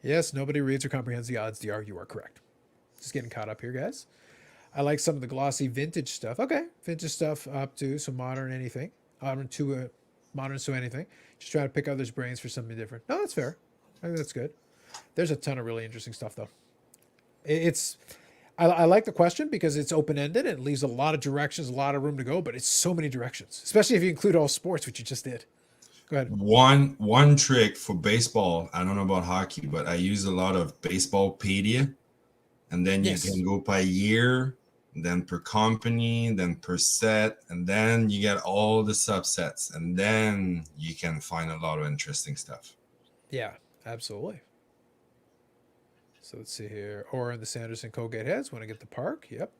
Yes, nobody reads or comprehends the odds. DR, you are correct. Just getting caught up here, guys. I like some of the glossy vintage stuff. Okay, vintage stuff up to some modern anything. Modern to anything. Just try to pick others' brains for something different. No, that's fair. I think that's good. There's a ton of really interesting stuff, though. I like the question because it's open-ended and it leaves a lot of directions, a lot of room to go, but it's so many directions, especially if you include all sports, which you just did. Go ahead. One trick for baseball, I don't know about hockey, but I use a lot of Baseballpedia, and then you can go by year, then per company, then per set, and then you get all the subsets, and then you can find a lot of interesting stuff. Yeah, absolutely. So let's see here. Or in the Sanderson Colgate heads when I get the park. Yep.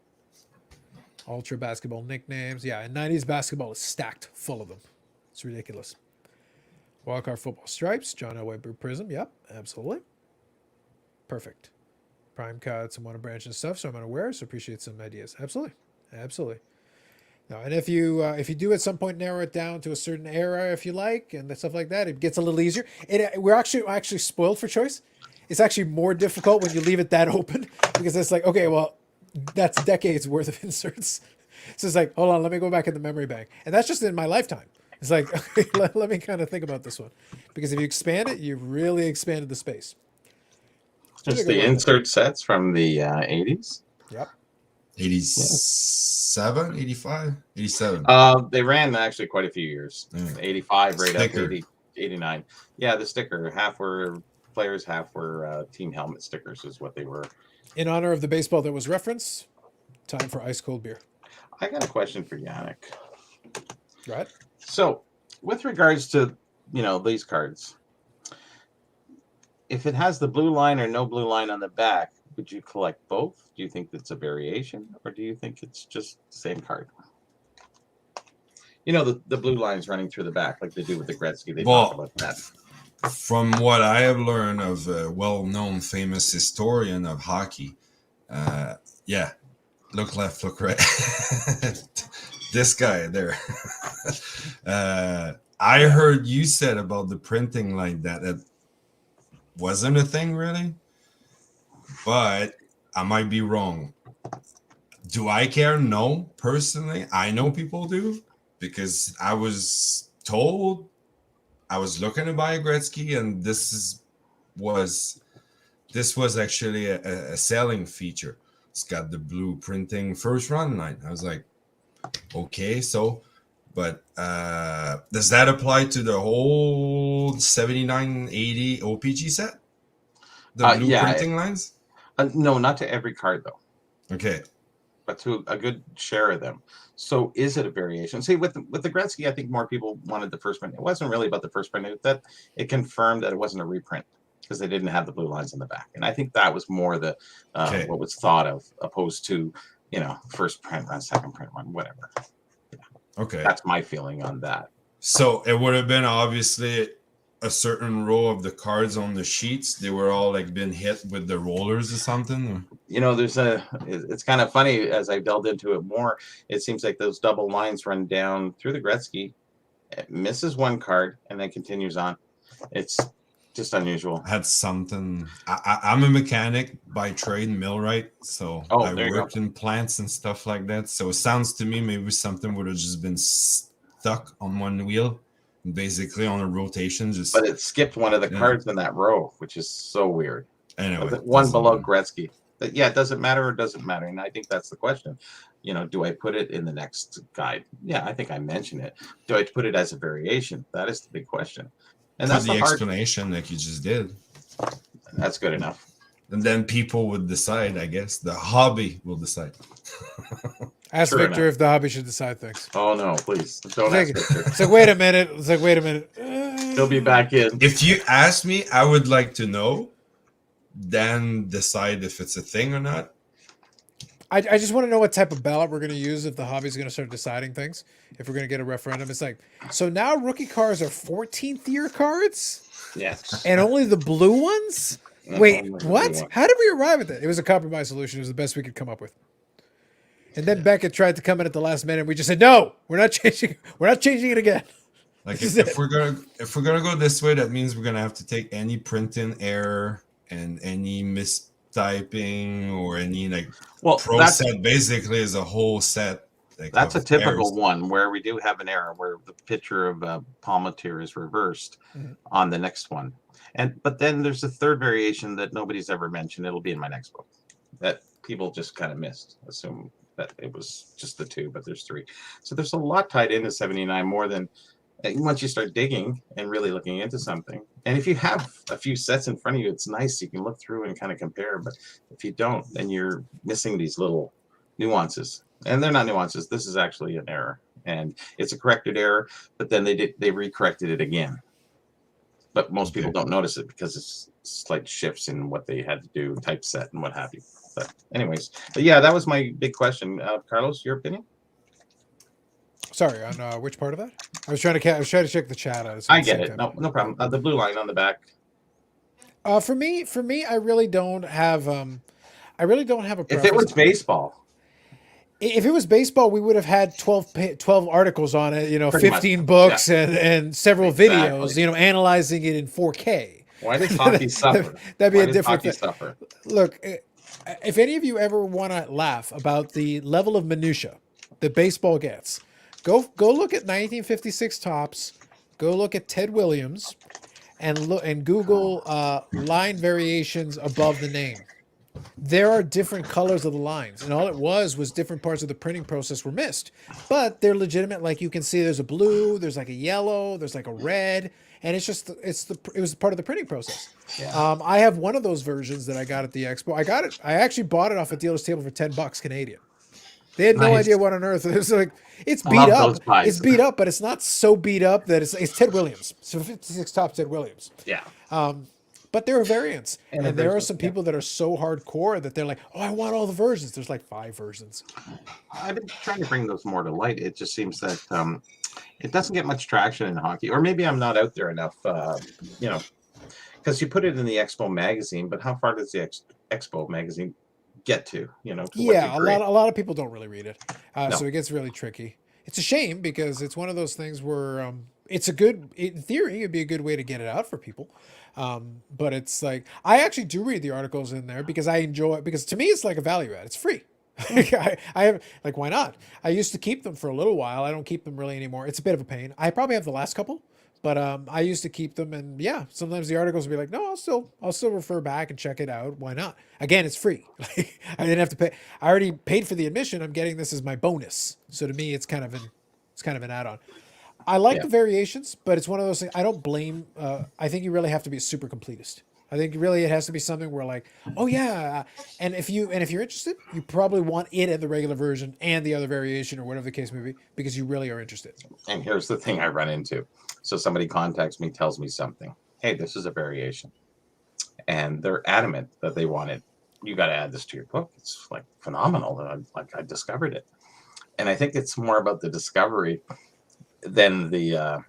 Ultra basketball nicknames. Yeah, and 90s basketball is stacked full of them. It's ridiculous. Wildcard football stripes. John Elway Blue Prism. Yep, absolutely. Perfect. Prime cuts and want to branch and stuff, so I'm unaware. So appreciate some ideas. Absolutely, absolutely. Now, and if you do at some point narrow it down to a certain era, if you like, and stuff like that, it gets a little easier. We're actually spoiled for choice. It's actually more difficult when you leave it that open because it's like, okay, well, that's decades worth of inserts. So it's like, hold on, let me go back in the memory bank, and that's just in my lifetime. It's like, okay, let me kind of think about this one, because if you expand it, you've really expanded the space. Just the insert sets from the 80s. Yep. 87, 85, 87. They ran actually quite a few years. 85 right up to 80, 89. Yeah, the sticker. Half were players, half were team helmet stickers is what they were. In honor of the baseball that was referenced, time for ice cold beer. I got a question for Yannick. Right. So, with regards to, these cards, if it has the blue line or no blue line on the back, would you collect both? Do you think that's a variation, or do you think it's just the same card? The blue lines running through the back like they do with the Gretzky. They talk about that. From what I have learned of a well-known famous historian of hockey, look left, look right. This guy there. I heard you said about the printing like that. That wasn't a thing, really. But I might be wrong. Do I care? No, personally. I know people do, because I was told I was looking to buy a Gretzky, and this was actually a selling feature. It's got the blue printing first run line. I was like, okay, so, but does that apply to the whole 79-80 OPG set? The blue printing lines? No, not to every card though. Okay. but to a good share of them. So is it a variation? See, with the Gretzky, I think more people wanted the first print. It wasn't really about the first print. It confirmed that it wasn't a reprint because they didn't have the blue lines on the back. And I think that was more the what was thought of, opposed to, first print run, second print run, whatever. Yeah. Okay. That's my feeling on that. So it would have been obviously a certain row of the cards on the sheets. They were all like been hit with the rollers or something. It's kind of funny as I've delved into it more. It seems like those double lines run down through the Gretzky, it misses one card, and then continues on. It's just unusual. Had something. I'm a mechanic by trade, millwright, so I worked in plants and stuff like that. So it sounds to me maybe something would have just been stuck on one wheel, basically on a rotation. But it skipped one of the cards in that row, which is so weird. Anyway, one below Gretzky. But yeah, does it matter or does it matter? And I think that's the question. Do I put it in the next guide? Yeah, I think I mentioned it. Do I put it as a variation? That is the big question. And that's the explanation like you just did. That's good enough. And then people would decide, I guess. The hobby will decide. Ask Victor if the hobby should decide things. Oh, no, please. Don't ask Victor. It's like, wait a minute. He'll be back in. If you ask me, I would like to know, then decide if it's a thing or not. I just want to know what type of ballot we're going to use if the hobby's going to start deciding things. If we're going to get a referendum. It's like, so now rookie cards are 14th year cards? Yes. And only the blue ones? Wait, what? How did we arrive at that? It was a compromise solution. It was the best we could come up with. And then Beckett tried to come in at the last minute. And we just said, no, we're not changing. We're not changing it again. Like if we're gonna go this way, that means we're gonna have to take any printing error and any mistyping or any pro set basically is a whole set. That's a typical one where we do have an error where the picture of Palmatier is reversed on the next one. But then there's a third variation that nobody's ever mentioned. It'll be in my next book that people just kind of missed. Assume that it was just the two, but there's three. So there's a lot tied into 79 more than once you start digging and really looking into something. And if you have a few sets in front of you, it's nice. You can look through and kind of compare. But if you don't, then you're missing these little nuances. And they're not nuances. This is actually an error. And it's a corrected error, but then they re-corrected it again. But most people don't notice it because it's slight shifts in what they had to do, typeset and what have you. But anyways, yeah, that was my big question. Carlos, your opinion? Sorry, on which part of that? I was trying to check the chat out. I get it. No problem. The blue line on the back. For me, I really don't have a preference. If it was baseball. If it was baseball, we would have had 12 articles on it, 15 books and several videos, analyzing it in 4K. Why does hockey suffer? That'd be a different thing. Look, if any of you ever want to laugh about the level of minutia that baseball gets, go look at 1956 Topps, go look at Ted Williams, and Google line variations above the name. There are different colors of the lines, and all it was different parts of the printing process were missed. But they're legitimate. Like you can see, there's a blue, there's like a yellow, there's like a red, and it was part of the printing process. Yeah. I have one of those versions that I got at the expo. I actually bought it off a dealer's table for $10 Canadian. They had no idea what on earth it was. Like it's beat up. It's beat up, but it's not so beat up that it's Ted Williams. So 56 Topps Ted Williams. Yeah. But there are variants, and there are some people that are so hardcore that they're like, "Oh, I want all the versions." There's like 5 versions. I've been trying to bring those more to light. It just seems that it doesn't get much traction in hockey, or maybe I'm not out there enough. Because you put it in the Expo magazine, but how far does the Expo magazine get to? Yeah, a lot of people don't really read it, so it gets really tricky. It's a shame because it's one of those things where it's in theory, it'd be a good way to get it out for people. But it's like, I actually do read the articles in there because I enjoy it, because to me, it's like a value add. It's free. I have, like, why not? I used to keep them for a little while. I don't keep them really anymore. It's a bit of a pain. I probably have the last couple, but I used to keep them, and yeah, sometimes the articles will be like, no, I'll still refer back and check it out. Why not? Again, it's free. Like, I didn't have to pay. I already paid for the admission. I'm getting this as my bonus. So to me, it's kind of an add-on. I like the variations, but it's one of those things. I don't blame. I think you really have to be a super completist I think really it has to be something where like, oh yeah, and if you're interested, you probably want it in the regular version and the other variation or whatever the case may be because you really are interested. And here's the thing I run into. So somebody contacts me, tells me something. Hey, this is a variation. And they're adamant that they want it. You got to add this to your book. It's like phenomenal. I discovered it. And I think it's more about the discovery than the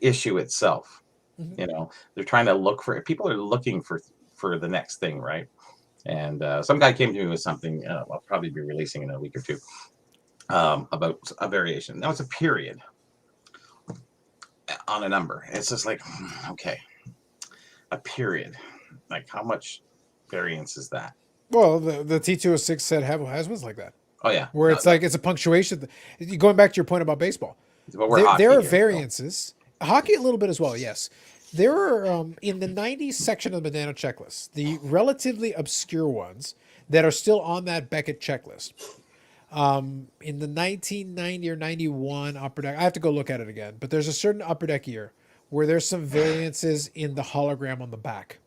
issue itself. Mm-hmm. You know, they're trying to look for, people are looking for the next thing, right? And some guy came to me with something, I'll probably be releasing in a week or two, about a variation. Now it's a period on a number. It's just like, okay, a period. Like how much variance is that? Well, the T206 set has ones like that. Oh yeah, where it's like it's a punctuation. Going back to your point about baseball, there are variances. Hockey a little bit as well. Yes, there are in the 90s section of the Banana checklist, the relatively obscure ones that are still on that Beckett checklist. In the 1990 or 91 Upper Deck, I have to go look at it again, but there's a certain Upper Deck year where there's some variances in the hologram on the back.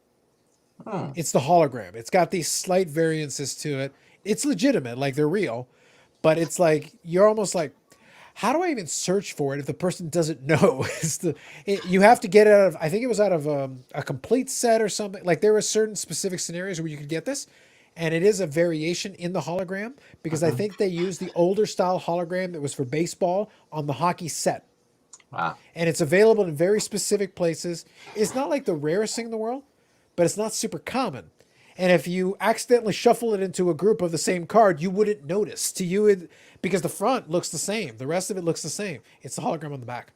Oh. It's the hologram. It's got these slight variances to it. It's legitimate, like they're real, but it's like you're almost like, how do I even search for it if the person doesn't know? You have to get it out of, I think it was out of a complete set or something. Like there were certain specific scenarios where you could get this, and it is a variation in the hologram because I think they used the older style hologram that was for baseball on the hockey set. Wow. And it's available in very specific places. It's not like the rarest thing in the world, but it's not super common. And if you accidentally shuffle it into a group of the same card, you wouldn't notice. To you, because the front looks the same. The rest of it looks the same. It's the hologram on the back.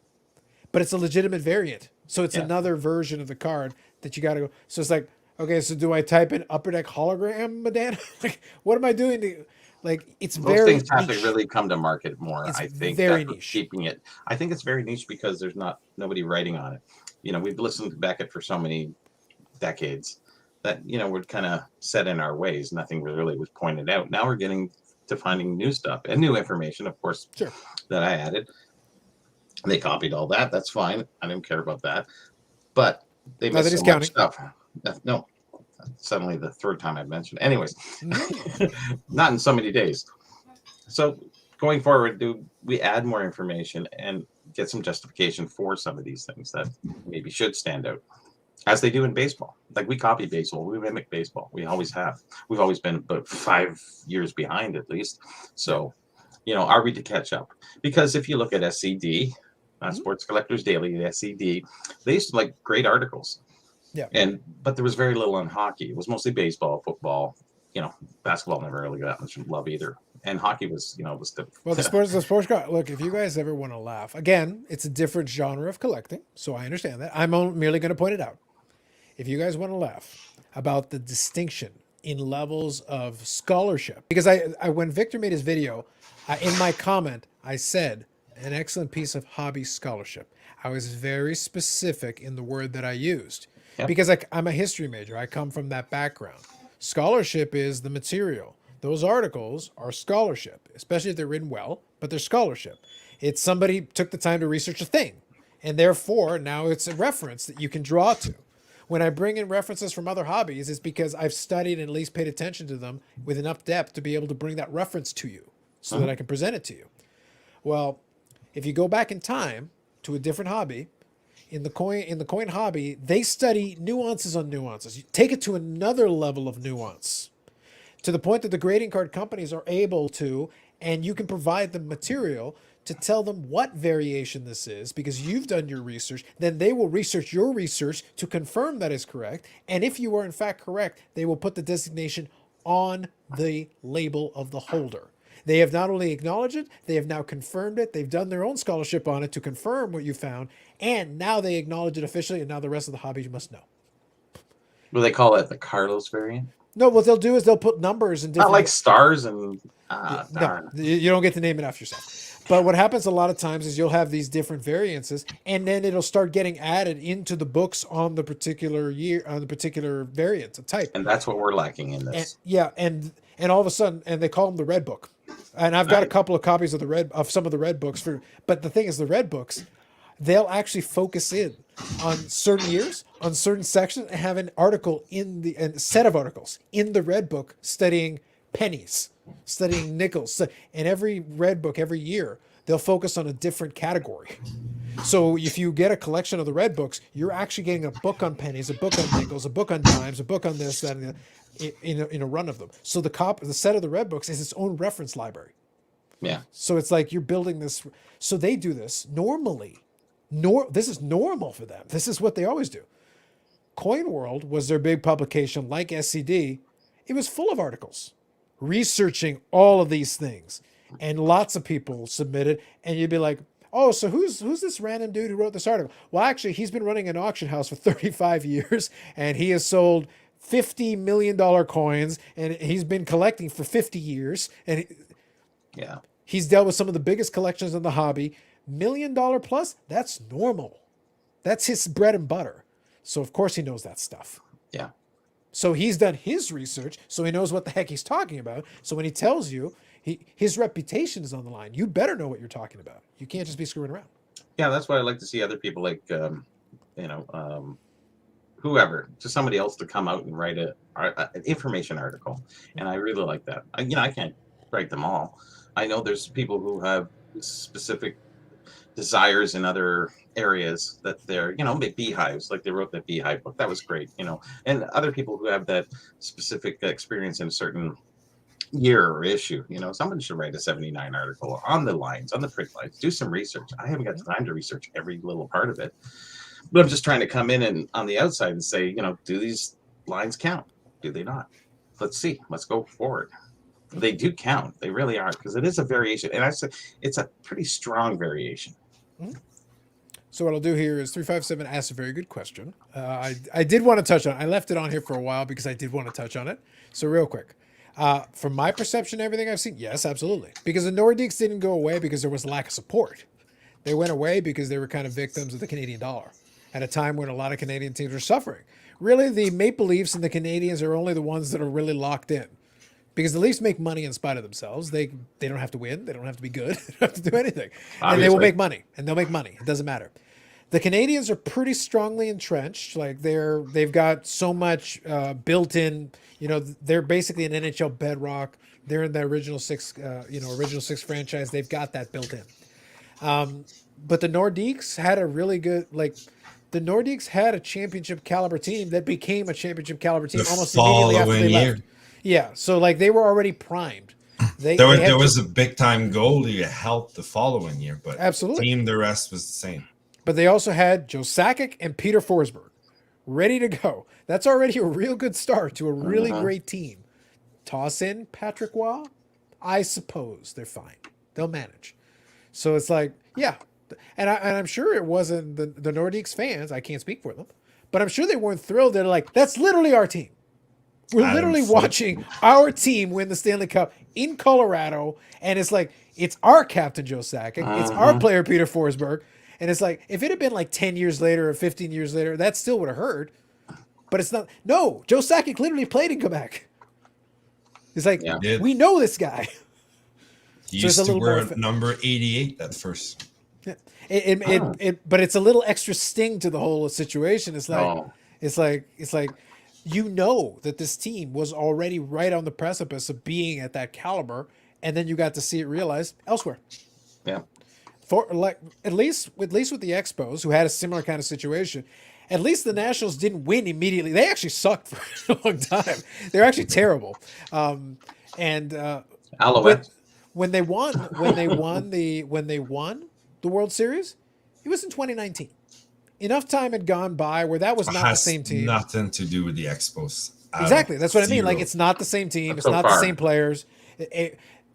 But it's a legitimate variant. So it's another version of the card that you got to go. So it's like, okay, so do I type in Upper Deck hologram, Madana? Like, what am I doing? Like, it's Those very things have niche. to really come to market more. It's I think very that's niche. keeping it. I think it's very niche because there's nobody writing on it. You know, we've listened to Beckett for so many decades that, you know, we're kind of set in our ways. Nothing really was pointed out. Now we're getting to finding new stuff and new information, of course, Sure. that I added. They copied all that. That's fine. I didn't care about that. But they missed so much stuff. No, suddenly the third time I've mentioned. Anyways, not in so many days. So going forward, do we add more information and get some justification for some of these things that maybe should stand out? As they do in baseball. Like we copy baseball, we mimic baseball. We always have. We've always been about 5 years behind at least. So, you know, are we to catch up? Because if you look at SCD, Sports Collectors Daily, the SCD, they used to like great articles. Yeah. But there was very little on hockey. It was mostly baseball, football. You know, basketball never really got much love either. And hockey was, you know, was the Well, the sports guy. Look, if you guys ever want to laugh, again, it's a different genre of collecting, so I understand that. I'm merely going to point it out. If you guys want to laugh about the distinction in levels of scholarship, because I when Victor made his video, in my comment, I said an excellent piece of hobby scholarship. I was very specific in the word that I used because I'm a history major. I come from that background. Scholarship is the material. Those articles are scholarship, especially if they're written well, but they're scholarship. It's somebody took the time to research a thing, and therefore now it's a reference that you can draw to. When I bring in references from other hobbies, it's because I've studied and at least paid attention to them with enough depth to be able to bring that reference to you so that I can present it to you. Well, if you go back in time to a different hobby, in the coin hobby, they study nuances on nuances. You take it to another level of nuance to the point that the grading card companies are able to, and you can provide them material to tell them what variation this is because you've done your research. Then they will research your research to confirm that is correct. And if you are in fact correct, they will put the designation on the label of the holder. They have not only acknowledged it, they have now confirmed it. They've done their own scholarship on it to confirm what you found. And now they acknowledge it officially. And now the rest of the hobby must know. Will they call it the Carlos variant? No, what they'll do is they'll put numbers in different... Not like stars and... no, you don't get to name it after yourself. But what happens a lot of times is you'll have these different variances, and then it'll start getting added into the books on the particular year, on the particular variant, a type. And that's what we're lacking in this. And all of a sudden, and they call them the red book. And I've got a couple of copies of some of the red books but the thing is the red books, they'll actually focus in on certain years, on certain sections, and have an article in the a set of articles in the red book studying pennies, studying nickels. And every red book every year, they'll focus on a different category. So if you get a collection of the red books, you're actually getting a book on pennies, a book on nickels, a book on dimes, a book on this, that, and the, in a run of them. So the set of the red books is its own reference library. Yeah. So it's like you're building this. So they do this normally. This is normal for them. This is what they always do. Coin World was their big publication, like SCD. It was full of articles researching all of these things, and lots of people submitted. And you'd be like, "Oh, so who's this random dude who wrote this article?" Well, actually, he's been running an auction house for 35 years, and he has sold $50 million coins, and he's been collecting for 50 years, and Yeah. he's dealt with some of the biggest collections in the hobby. $1 million plus, that's normal. That's his bread and butter. So of course he knows that stuff. Yeah. So he's done his research, so he knows what the heck he's talking about. So when he tells you, his reputation is on the line. You better know what you're talking about. You can't just be screwing around. Yeah, that's why I like to see other people like, whoever, just somebody else to come out and write an information article. And I really like that. I can't write them all. I know there's people who have specific desires in other areas that they're, make beehives, like they wrote that beehive book. That was great, and other people who have that specific experience in a certain year or issue. Someone should write a 79 article on the lines, on the print lines, do some research. I haven't got the time to research every little part of it, but I'm just trying to come in and on the outside and say, do these lines count? Do they not? Let's see. Let's go forward. They do count. They really are, because it is a variation, and I said it's a pretty strong variation. Mm-hmm. So what I'll do here is 357 asked a very good question. I did want to touch on it. I left it on here for a while because I did want to touch on it. So real quick, from my perception, everything I've seen, yes, absolutely. Because the Nordiques didn't go away because there was lack of support. They went away because they were kind of victims of the Canadian dollar at a time when a lot of Canadian teams were suffering. Really, the Maple Leafs and the Canadians are only the ones that are really locked in. Because the Leafs make money in spite of themselves. They don't have to win. They don't have to be good. They don't have to do anything. Obviously. And they will make money. And they'll make money. It doesn't matter. The Canadians are pretty strongly entrenched. Like they've got so much built in. They're basically an NHL bedrock. They're in the original six franchise. They've got that built in. But the Nordiques had a really good The Nordiques had a championship caliber team that became a championship caliber team almost immediately after they left. Yeah, so they were already primed. There was a big time goalie help the following year, but absolutely, the rest was the same. But they also had Joe Sakic and Peter Forsberg ready to go. That's already a real good start to a really great team. Toss in Patrick Waugh, I suppose they're fine. They'll manage. So it's yeah. And I'm sure it wasn't the Nordiques fans. I can't speak for them, but I'm sure they weren't thrilled. They're like, that's literally our team. We're literally watching our team win the Stanley Cup in Colorado, and it's our captain Joe Sakic, it's our player Peter Forsberg, and it's if it had been 10 years later or 15 years later, that still would have hurt. But it's not. No, Joe Sakic literally played in Quebec. It's we know this guy. He used to wear number 88 at first. Yeah. But it's a little extra sting to the whole situation. It's like that this team was already right on the precipice of being at that caliber, and then you got to see it realized elsewhere. Yeah. For at least with the Expos, who had a similar kind of situation, at least the Nationals didn't win immediately. They actually sucked for a long time. They're actually terrible. Alouette. When they won the World Series, it was in 2019. Enough time had gone by where that was not the same team. Nothing to do with the Expos. Exactly. That's what I mean. It's not the same team. It's not the same players.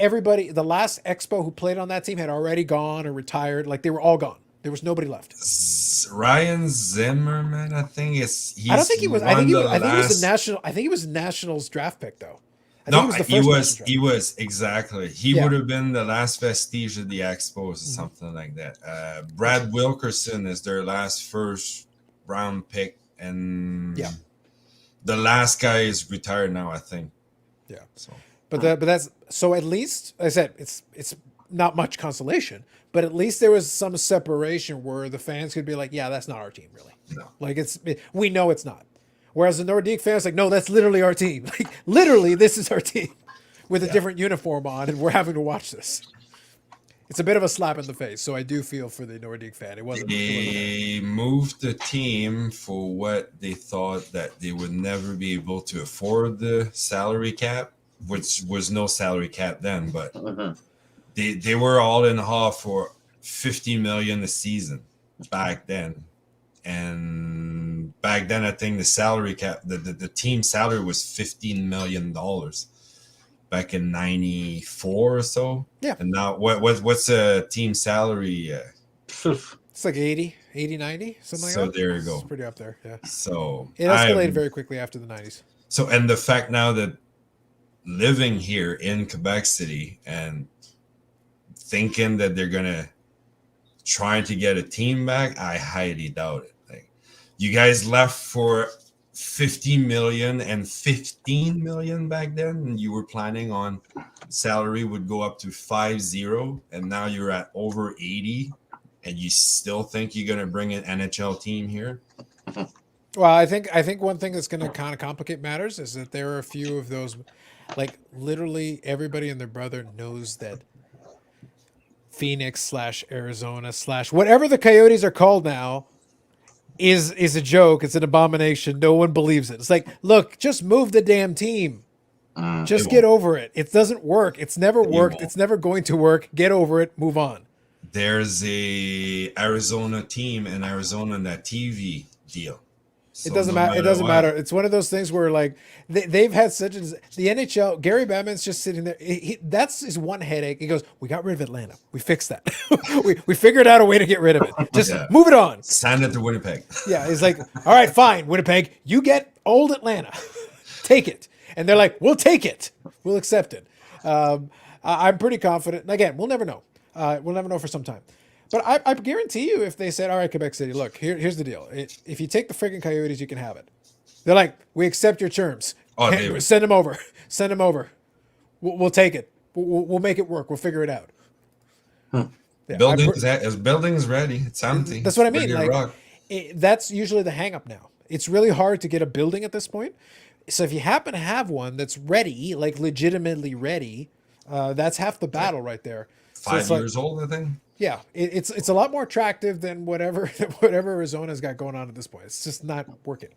Everybody, the last Expo who played on that team had already gone or retired. They were all gone. There was nobody left. Ryan Zimmerman, I think I don't think he was. I think he was the national. I think he was Nationals draft pick though. He was exactly. He would have been the last vestige of the Expos or something like that. Brad Wilkerson is their last first round pick, and the last guy is retired now, I think. Yeah. So, but that's so. At least I said it's not much consolation, but at least there was some separation where the fans could be like, yeah, that's not our team, really. No. Like we know it's not. Whereas the Nordique fans like, no, that's literally our team. Like literally, this is our team with a different uniform on, and we're having to watch this. It's a bit of a slap in the face, so I do feel for the Nordique fan. It wasn't. They moved the team for what they thought that they would never be able to afford the salary cap, which was no salary cap then, but they were all in awe for 50 million a season back then. And back then, I think the salary cap, the team salary was $15 million back in 94 or so. Yeah. And now what's a team salary? It's like 80, 90, something like So that. there you go. It's pretty up there, yeah. So It escalated very quickly after the 90s. So, and the fact now that living here in Quebec City and thinking that they're gonna try to get a team back, I highly doubt it. Like, you guys left for 50 million and 15 million back then, and you were planning on salary would go up to 50, and now you're at over 80, and you still think you're gonna bring an NHL team here? Well, I think one thing that's going to kind of complicate matters is that there are a few of those, like literally everybody and their brother knows that Phoenix / Arizona / whatever the Coyotes are called now is a joke. It's an abomination. No one believes it. It's like, look, just move the damn team. Just get over it. It doesn't work. It's never worked. It's never going to work. Get over it. Move on. There's a Arizona team in Arizona in that TV deal. It doesn't matter. It doesn't matter. It's one of those things where like they've had such the NHL. Gary Batman's just sitting there. That's his one headache. He goes, "We got rid of Atlanta. We fixed that. we figured out a way to get rid of it. Just move it on. Send it to Winnipeg." Yeah, he's like, "All right, fine, Winnipeg. You get old Atlanta. Take it." And they're like, "We'll take it. We'll accept it." I'm pretty confident. Again, we'll never know. We'll never know for some time. But I guarantee you, if they said, all right, Quebec City, look, here's the deal. If you take the friggin' Coyotes, you can have it. They're like, we accept your terms. Oh, send them over. Send them over. We'll take it. We'll make it work. We'll figure it out. Yeah, building's ready. It's empty. That's what I mean. Like, that's usually the hang up now. It's really hard to get a building at this point. So if you happen to have one that's ready, like legitimately ready, that's half the battle right there. 5 years old, I think. Yeah, it's a lot more attractive than whatever Arizona's got going on at this point. It's just not working.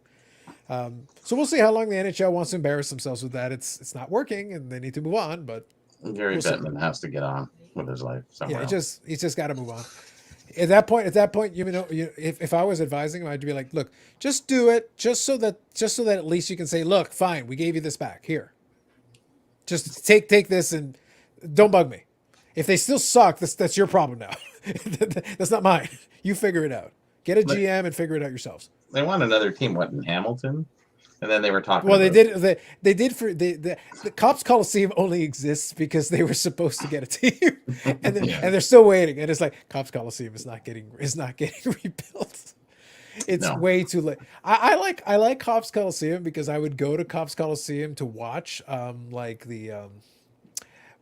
So we'll see how long the NHL wants to embarrass themselves with that. It's not working, and they need to move on. But Gary Bettman has to get on with his life somewhere. Yeah, he's just got to move on. At that point, if I was advising him, I'd be like, look, just do it, just so that at least you can say, look, fine, we gave you this back here. Just take this and don't bug me. If they still suck, that's your problem now. That's not mine. You figure it out. Get a GM and figure it out yourselves. They want another team, what, in Hamilton? And then they were talking. Well, they did for the Cops Coliseum only exists because they were supposed to get a team, and they're still waiting. And it's like Cops Coliseum is not getting rebuilt. It's way too late. I like Cops Coliseum because I would go to Cops Coliseum to watch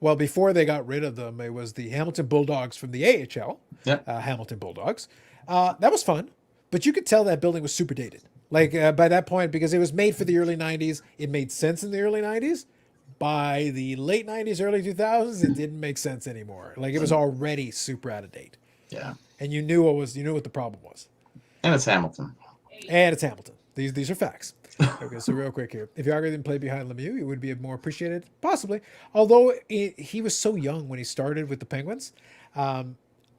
well, before they got rid of them, it was the Hamilton Bulldogs from the AHL. Yeah. Hamilton Bulldogs. That was fun, but you could tell that building was super dated. Like by that point, because it was made for the early 90s, it made sense in the early 90s. By the late 90s, early 2000s, it didn't make sense anymore. Like it was already super out of date. Yeah. And you knew what the problem was. And it's Hamilton. These are facts. Okay, so real quick here. If Yager didn't play behind Lemieux, he would be more appreciated, possibly. Although he was so young when he started with the Penguins,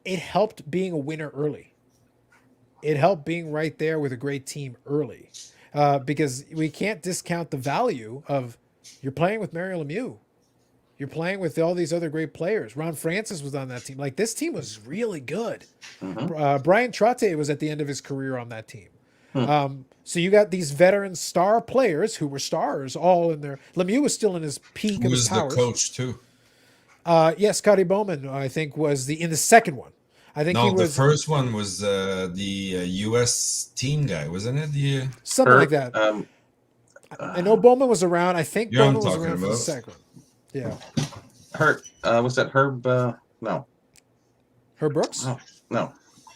it helped being a winner early. It helped being right there with a great team early, because we can't discount the value of you're playing with Mario Lemieux. You're playing with all these other great players. Ron Francis was on that team. Like this team was really good. Mm-hmm. Brian Trotte was at the end of his career on that team. So you got these veteran star players who were stars all in there. Lemieux was still in his peak of his powers. Who was the coach too? Yes, Scotty Bowman, I think, was in the second one. I think he was. The first one was the U.S. team guy, wasn't it? Something like that. I know Bowman was around. I think Bowman was around for the second one. Yeah. Was that Herb? No. Herb Brooks? Oh, no.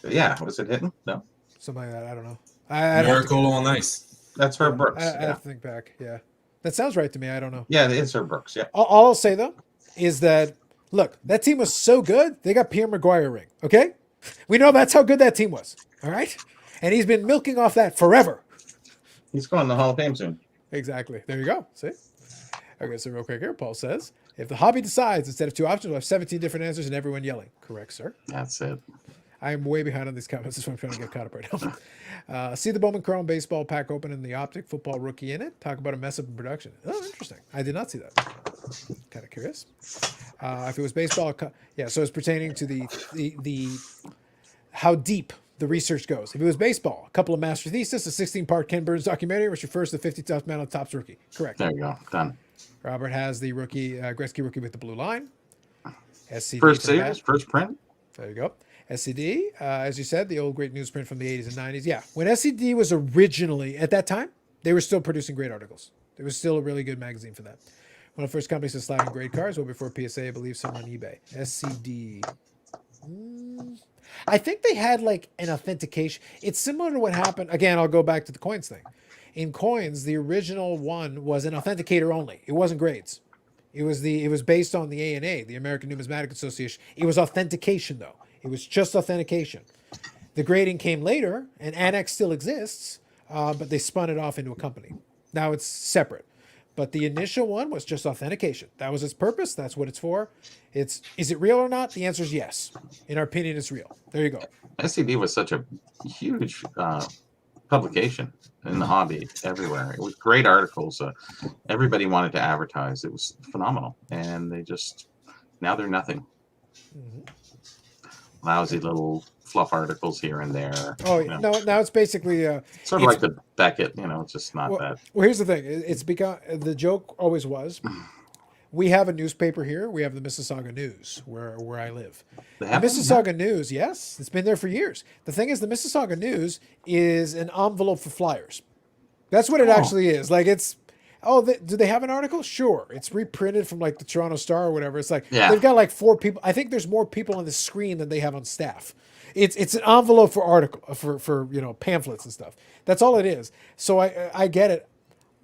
Yeah, was it Hitton? No. Something like that. I don't know. I'd have to Miracle on Ice. That's Herb Brooks. I have to think back. Yeah. That sounds right to me. I don't know. Yeah, it is Herb Brooks. Yeah. All I'll say, though, is that, look, that team was so good, they got Pierre Maguire ring, okay? We know that's how good that team was, all right? And he's been milking off that forever. He's going to the Hall of Fame soon. Exactly. There you go. See? Okay, so real quick here, Paul says, if the hobby decides, instead of 2 options, we'll have 17 different answers and everyone yelling. Correct, sir. That's it. I'm way behind on these comments. That's why I'm trying to get caught up right now. See the Bowman Chrome baseball pack open in the Optic football rookie in it. Talk about a mess up in production. Oh, interesting. I did not see that. Kind of curious. If it was baseball, yeah. So it's pertaining to the how deep the research goes. If it was baseball, a couple of master thesis, a 16-part Ken Burns documentary, which refers to the 50 top man on Topps rookie. Correct. There you go. Done. Robert has the rookie Gretzky rookie with the blue line. SCD First from series, Matt. first print. There you go. SCD, as you said, the old great newsprint from the 80s and 90s. Yeah, when SCD was originally, at that time, they were still producing great articles. There was still a really good magazine for that. One of the first companies to slide in grade cars, well before PSA, I believe, somewhere on eBay. SCD. I think they had like an authentication. It's similar to what happened. Again, I'll go back to the coins thing. In coins, the original one was an authenticator only. It wasn't grades. It was based on the ANA, the American Numismatic Association. It was authentication though. It was just authentication. The grading came later, and Annex still exists, but they spun it off into a company. Now it's separate. But the initial one was just authentication. That was its purpose. That's what it's for. Is it real or not? The answer is yes. In our opinion, it's real. There you go. SCD was such a huge publication in the hobby everywhere. It was great articles. Everybody wanted to advertise. It was phenomenal. And they just, now they're nothing. Lousy little fluff articles here and there. Oh, you know. no, now it's basically... Sort of like the Beckett, it's just not that. Well, here's the thing. It's because the joke always was, we have a newspaper here. We have the Mississauga News, where I live. The Mississauga News, yes, it's been there for years. The thing is, the Mississauga News is an envelope for flyers. That's what it actually is. Like it's, do they have an article? Sure. It's reprinted from like the Toronto Star or whatever. It's like, they've got like 4 people. I think there's more people on the screen than they have on staff. It's an envelope for article for pamphlets and stuff. That's all it is. So I get it.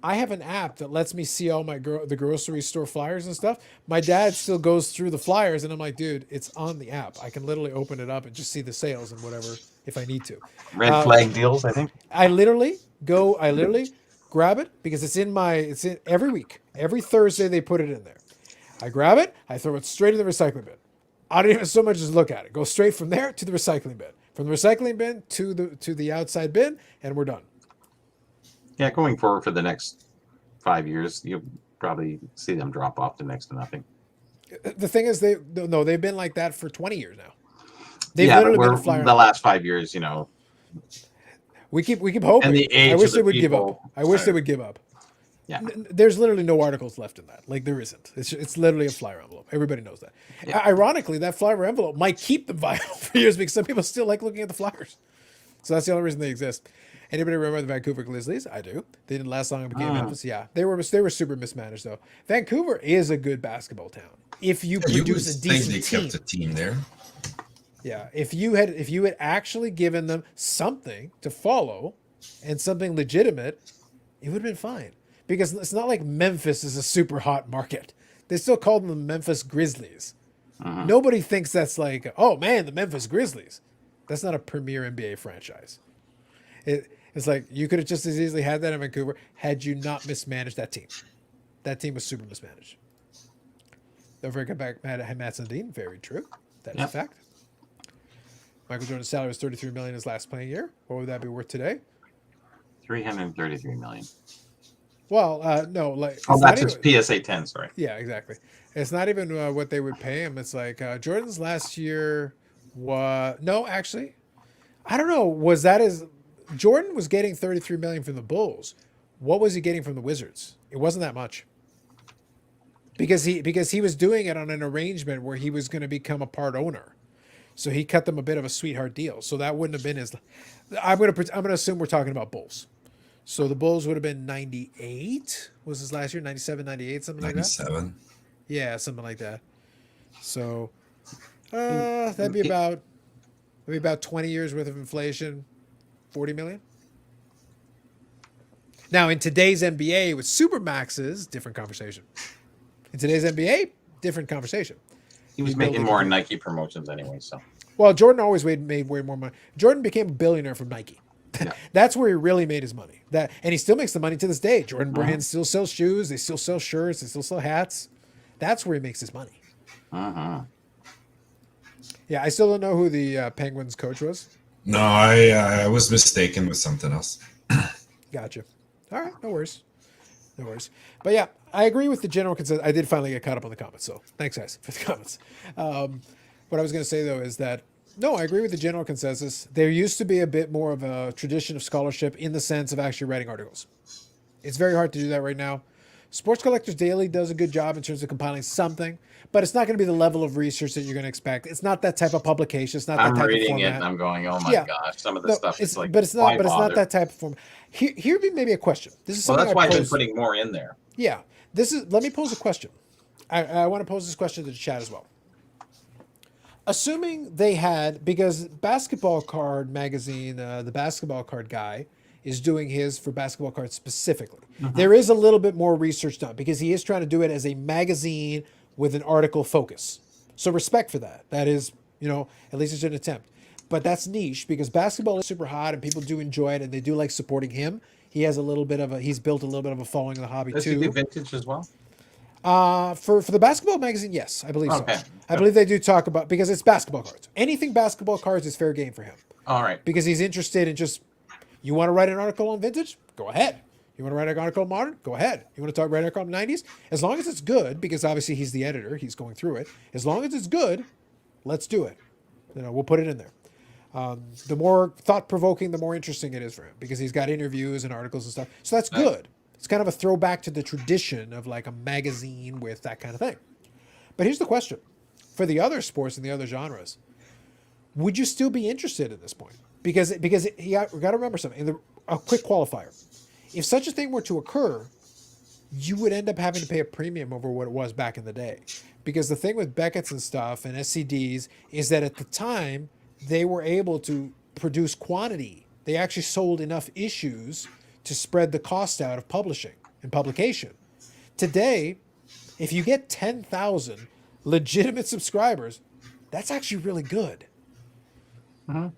I have an app that lets me see all the grocery store flyers and stuff. My dad still goes through the flyers, and I'm like, dude, it's on the app. I can literally open it up and just see the sales and whatever if I need to. Red flag deals, I think. I literally grab it because it's in every week. Every Thursday they put it in there. I grab it, I throw it straight in the recycling bin. I don't even so much as look at it. Go straight from there to the recycling bin. From the recycling bin to the outside bin, and we're done. Yeah, going forward for the next 5 years, you'll probably see them drop off to next to nothing. The thing is, they've been like that for 20 years now. They've literally been a flyer. The last 5 years, We keep hoping. And the age I wish of they the would give people. up. I wish they would give up. Yeah. There's literally no articles left in that. Like there isn't. It's literally a flyer envelope. Everybody knows that. Yeah. Ironically, that flyer envelope might keep them viable for years because some people still like looking at the flyers. So that's the only reason they exist. Anybody remember the Vancouver Grizzlies? I do. They didn't last long in the game. Memphis. Yeah, they were super mismanaged though. Vancouver is a good basketball town. If you produce a decent team, kept a team there. Yeah, if you had actually given them something to follow and something legitimate, it would have been fine. Because it's not like Memphis is a super hot market. They still call them the Memphis Grizzlies. Nobody thinks that's like, oh man, the Memphis Grizzlies. That's not a premier NBA franchise. It's like you could have just as easily had that in Vancouver had you not mismanaged that team. That team was super mismanaged. Don't forget back Matt Sundin. Very true. That is a fact. Michael Jordan's salary was $33 million his last playing year. What would that be worth today? $333 million. Well, no, like that's PSA 10. Sorry. Yeah, exactly. It's not even what they would pay him. It's like Jordan's last year was actually, I don't know. Was that Jordan was getting $33 million from the Bulls? What was he getting from the Wizards? It wasn't that much. Because he was doing it on an arrangement where he was going to become a part owner. So he cut them a bit of a sweetheart deal. So that wouldn't have been his. I'm going to assume we're talking about Bulls. So the Bulls would have been 98 was his last year, 97, 98, something like that. 97. Yeah, something like that. So That'd be about 20 years worth of inflation, 40 million. Now, in today's NBA with supermaxes, different conversation. In today's NBA, different conversation. He was making more Nike promotions anyway, so. Well, Jordan always made way more money. Jordan became a billionaire from Nike. Yeah. That's where he really made his money. And he still makes the money to this day. Jordan Brand still sells shoes. They still sell shirts. They still sell hats. That's where he makes his money. Yeah, I still don't know who the Penguins coach was. No, I was mistaken with something else. Gotcha. All right, no worries. No worries. But yeah, I agree with the general consensus. I did finally get caught up on the comments, so thanks, guys, for the comments. What I was going to say, though, is that, no, I agree with the general consensus. There used to be a bit more of a tradition of scholarship in the sense of actually writing articles. It's very hard to do that right now. Sports Collectors Daily does a good job in terms of compiling something, but it's not going to be the level of research that you're going to expect. It's not that type of publication. It's not that type of format. I'm reading it and I'm going, oh my gosh, some of the stuff is like, but it's not that type of format. Here'd be maybe a question. This is something that's why I've been putting more in there. Yeah, let me pose a question. I want to pose this question to the chat as well. Assuming they had, because Basketball Card magazine, the Basketball Card guy is doing his for basketball cards specifically. There is a little bit more research done because he is trying to do it as a magazine with an article focus. So respect for that. That is, at least it's an attempt. But that's niche because basketball is super hot and people do enjoy it and they do like supporting him. He has he's built a little bit of a following in the hobby Does too. he do vintage as well? For the basketball magazine, yes, I believe so. I believe they do talk about, because it's basketball cards. Anything basketball cards is fair game for him. All right. Because he's interested in just, you want to write an article on vintage? Go ahead. You want to write an article on modern? Go ahead. You want to write an article on 90s? As long as it's good, because obviously he's the editor, he's going through it. As long as it's good, let's do it. We'll put it in there. The more thought-provoking, the more interesting it is for him because he's got interviews and articles and stuff. So that's good. It's kind of a throwback to the tradition of like a magazine with that kind of thing. But here's the question. For the other sports and the other genres, would you still be interested at this point? Because we got to remember something. A quick qualifier. If such a thing were to occur, you would end up having to pay a premium over what it was back in the day. Because the thing with Beckett's and stuff and SCDs is that at the time, they were able to produce quantity. They actually sold enough issues to spread the cost out of publishing and publication. Today, if you get 10,000 legitimate subscribers, that's actually really good.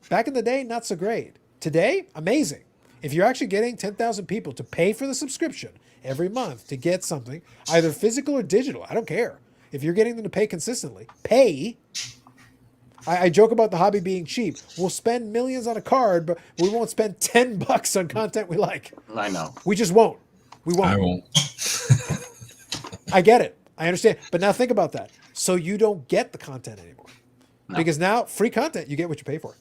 Back in the day, not so great. Today, amazing. If you're actually getting 10,000 people to pay for the subscription every month to get something, either physical or digital, I don't care. If you're getting them to pay consistently, pay. I joke about the hobby being cheap. We'll spend millions on a card, but we won't spend $10 on content we like. I know. We just won't. We won't. I won't. I get it. I understand. But now think about that. So you don't get the content anymore. No. Because now free content, you get what you pay for.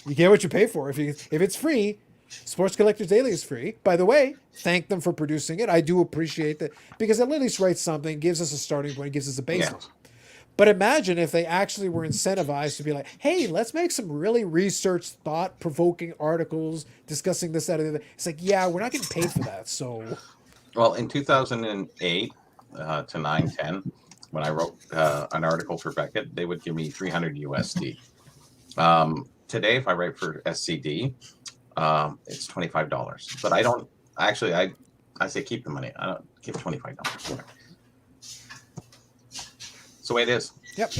You get what you pay for. If it's free, Sports Collectors Daily is free. By the way, thank them for producing it. I do appreciate that because it at least writes something, gives us a starting point, gives us a baseline. Yeah. But imagine if they actually were incentivized to be like, hey, let's make some really researched, thought-provoking articles discussing this, that, and the other. It's like, yeah, we're not getting paid for that. So, well, in 2008 to 9-10, when I wrote an article for Beckett, they would give me $300 USD. Today, if I write for SCD, it's $25. But I don't actually. I say keep the money. I don't give $25. That's the way it is. Yep.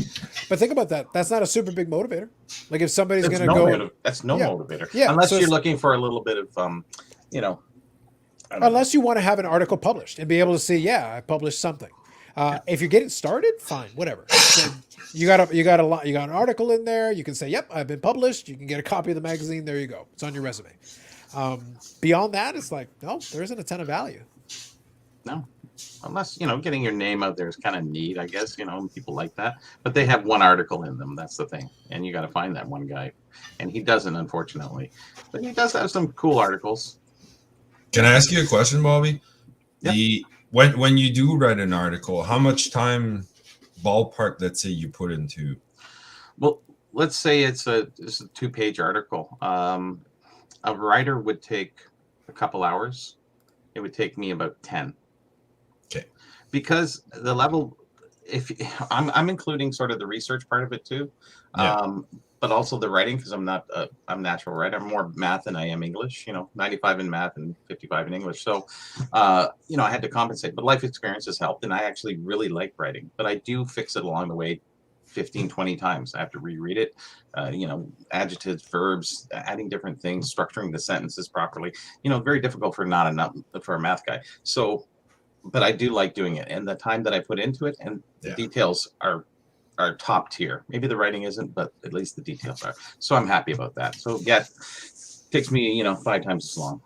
But think about that. That's not a super big motivator. Like if somebody's going to go. That's no motivator. Yeah. Unless you're looking for a little bit of, unless you want to have an article published and be able to say, yeah, I published something. If you're getting started, fine, whatever. So you got an article in there. You can say, yep, I've been published. You can get a copy of the magazine. There you go. It's on your resume. Beyond that, it's like, no, there isn't a ton of value. No. Unless, getting your name out there is kind of neat, I guess, people like that. But they have one article in them. That's the thing. And you got to find that one guy. And he doesn't, unfortunately. But he does have some cool articles. Can I ask you a question, Bobby? Yep. When you do write an article, how much time, ballpark, let's say, you put into? Well, let's say it's a 2-page article. A writer would take a couple hours. It would take me about 10. Okay. Because the level, if I'm including sort of the research part of it too, Yeah. but also the writing, because I'm not I'm natural writer. I'm more math than I am English. 95 in math and 55 in English. So, I had to compensate. But life experiences helped, and I actually really like writing. But I do fix it along the way, 15, 20 times. I have to reread it. Adjectives, verbs, adding different things, structuring the sentences properly. Very difficult for for a math guy. So, but I do like doing it, and the time that I put into it, and the details are top tier. Maybe the writing isn't, but at least the details are. So I'm happy about that. So yeah, it takes me 5 times as long.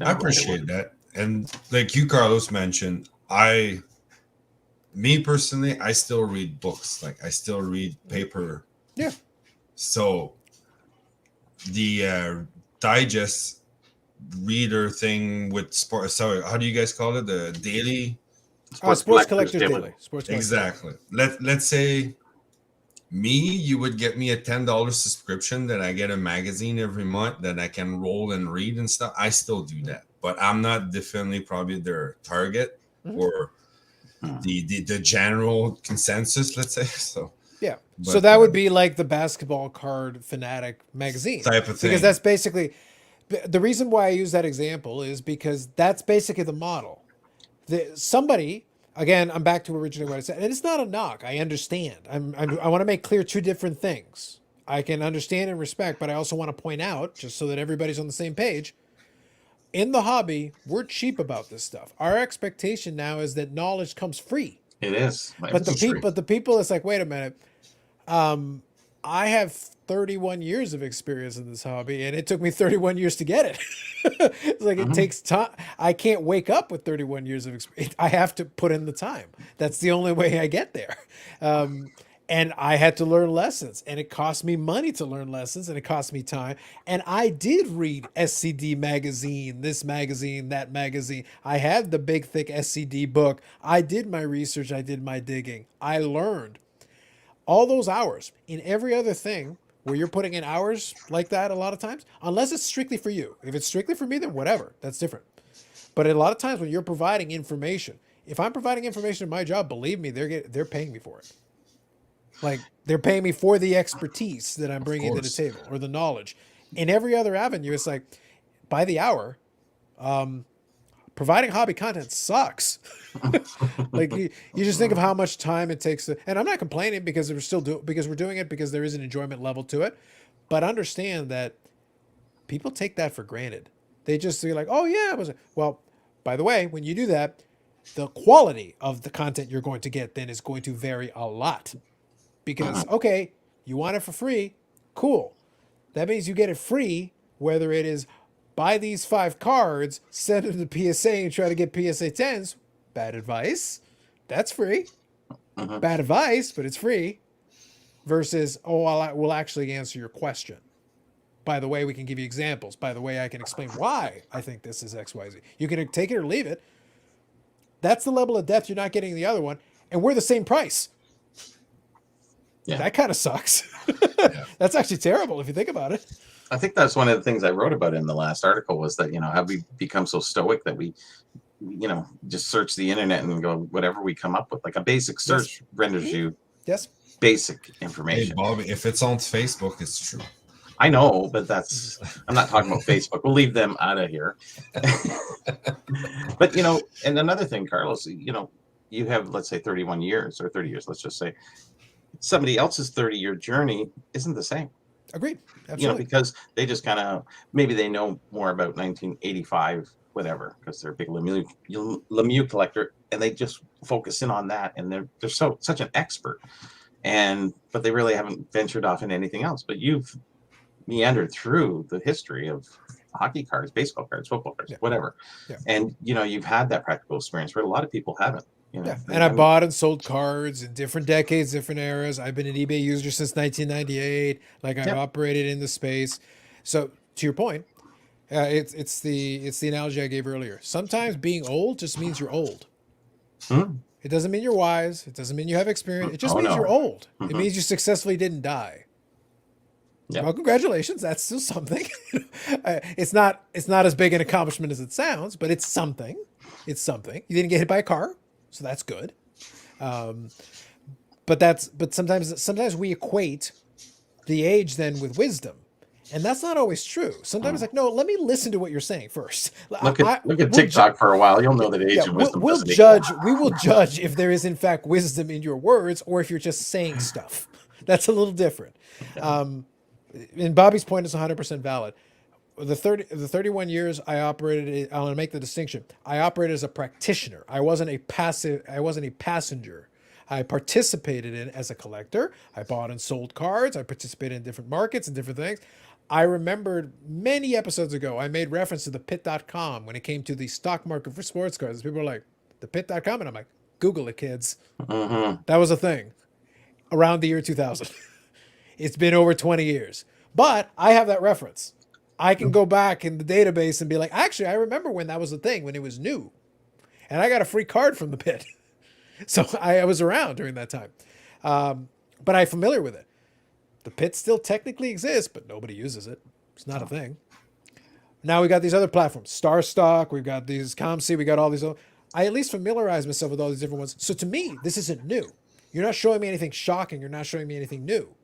I appreciate that. And like you, Carlos, mentioned, me personally, I still read books. Like I still read paper. Yeah. So the digest reader thing with sport. Sorry, how do you guys call it? The daily. Sports Collectors Daily. Sports Collectors. Exactly. Let's say you would get me a $10 subscription that I get a magazine every month that I can roll and read and stuff. I still do that, but I'm not definitely probably their target or the general consensus, let's say. So yeah. But, so that would be like the basketball card fanatic magazine type of thing. because that's basically the reason why I use that example is because that's basically the model. Somebody, again, I'm back to originally what I said, and it's not a knock. I understand. I want to make clear two different things. I can understand and respect, but I also want to point out, just so that everybody's on the same page, in the hobby, we're cheap about this stuff. Our expectation now is that knowledge comes free. It is. But the people, it's like, wait a minute. I have 31 years of experience in this hobby, and it took me 31 years to get it. It's like it takes time. I can't wake up with 31 years of experience. I have to put in the time. That's the only way I get there. And I had to learn lessons, and it cost me money to learn lessons, and it cost me time. And I did read SCD magazine, this magazine, that magazine. I had the big, thick SCD book. I did my research. I did my digging. I learned. All those hours in every other thing where you're putting in hours like that a lot of times, unless it's strictly for you. If it's strictly for me, then whatever, that's different. But a lot of times when you're providing information, if I'm providing information in my job, believe me, they're paying me for it. Like they're paying me for the expertise that I'm bringing to the table or the knowledge. In every other avenue, it's like by the hour, providing hobby content sucks. Like you just think of how much time it takes and I'm not complaining because we're doing it because there is an enjoyment level to it. But understand that people take that for granted. They just feel like, oh yeah, well, by the way, when you do that, the quality of the content you're going to get then is going to vary a lot. Because okay, you want it for free, cool. That means you get it free, whether it is buy these 5 cards, send them to PSA and try to get PSA 10s. Bad advice. That's free. Bad advice, but it's free. Versus, we'll actually answer your question. By the way, we can give you examples. By the way, I can explain why I think this is XYZ. You can take it or leave it. That's the level of depth you're not getting in the other one. And we're the same price. Yeah. That kind of sucks. That's actually terrible if you think about it. I think that's one of the things I wrote about in the last article was that, have we become so stoic that we, just search the internet and go, whatever we come up with, like a basic search renders you basic information. Hey, Bobby, if it's on Facebook, it's true. I know, but I'm not talking about Facebook. We'll leave them out of here. But, and another thing, Carlos, you have, let's say 31 years or 30 years, let's just say somebody else's 30-year journey isn't the same. Agreed. Absolutely. Because they just kind of, maybe they know more about 1985, whatever, because they're a big Lemieux collector, and they just focus in on that, and they're such an expert, but they really haven't ventured off into anything else. But you've meandered through the history of hockey cards, baseball cards, football cards, whatever, and you've had that practical experience where a lot of people haven't. And I bought and sold cards in different decades, different eras. I've been an eBay user since 1998. Like I've operated in the space. So to your point, it's the analogy I gave earlier. Sometimes being old just means you're old. It doesn't mean you're wise. It doesn't mean you have experience. It just means you're old. It means you successfully didn't die. Well, congratulations. That's still something. It's not as big an accomplishment as it sounds, but it's something. It's something. You didn't get hit by a car. So that's good. but sometimes we equate the age then with wisdom. And that's not always true. Sometimes it's like, no, let me listen to what you're saying first. Look at TikTok for a while. You'll know that age Yeah, and wisdom we'll doesn't judge. equal. We will judge if there is in fact wisdom in your words, or if you're just saying stuff. That's a little different. And Bobby's point is 100% valid. The 31 years I operated, I want to make the distinction. I operated as a practitioner. I wasn't a passenger. I participated in as a collector. I bought and sold cards. I participated in different markets and different things. I remembered many episodes ago, I made reference to the pit.com when it came to the stock market for sports cards. People were like, the pit.com? And I'm like, Google it, kids. Mm-hmm. That was a thing around the year 2000. It's been over 20 years. But I have that reference. I can go back in the database and be like, actually, I remember when that was a thing, when it was new. And I got a free card from the pit. So I was around during that time. But I'm familiar with it. The pit still technically exists, but nobody uses it. It's not a thing. Now we got these other platforms. Star Stock, we've got these ComC, we got all these other. I at least familiarize myself with all these different ones. So to me, this isn't new. You're not showing me anything shocking. You're not showing me anything new.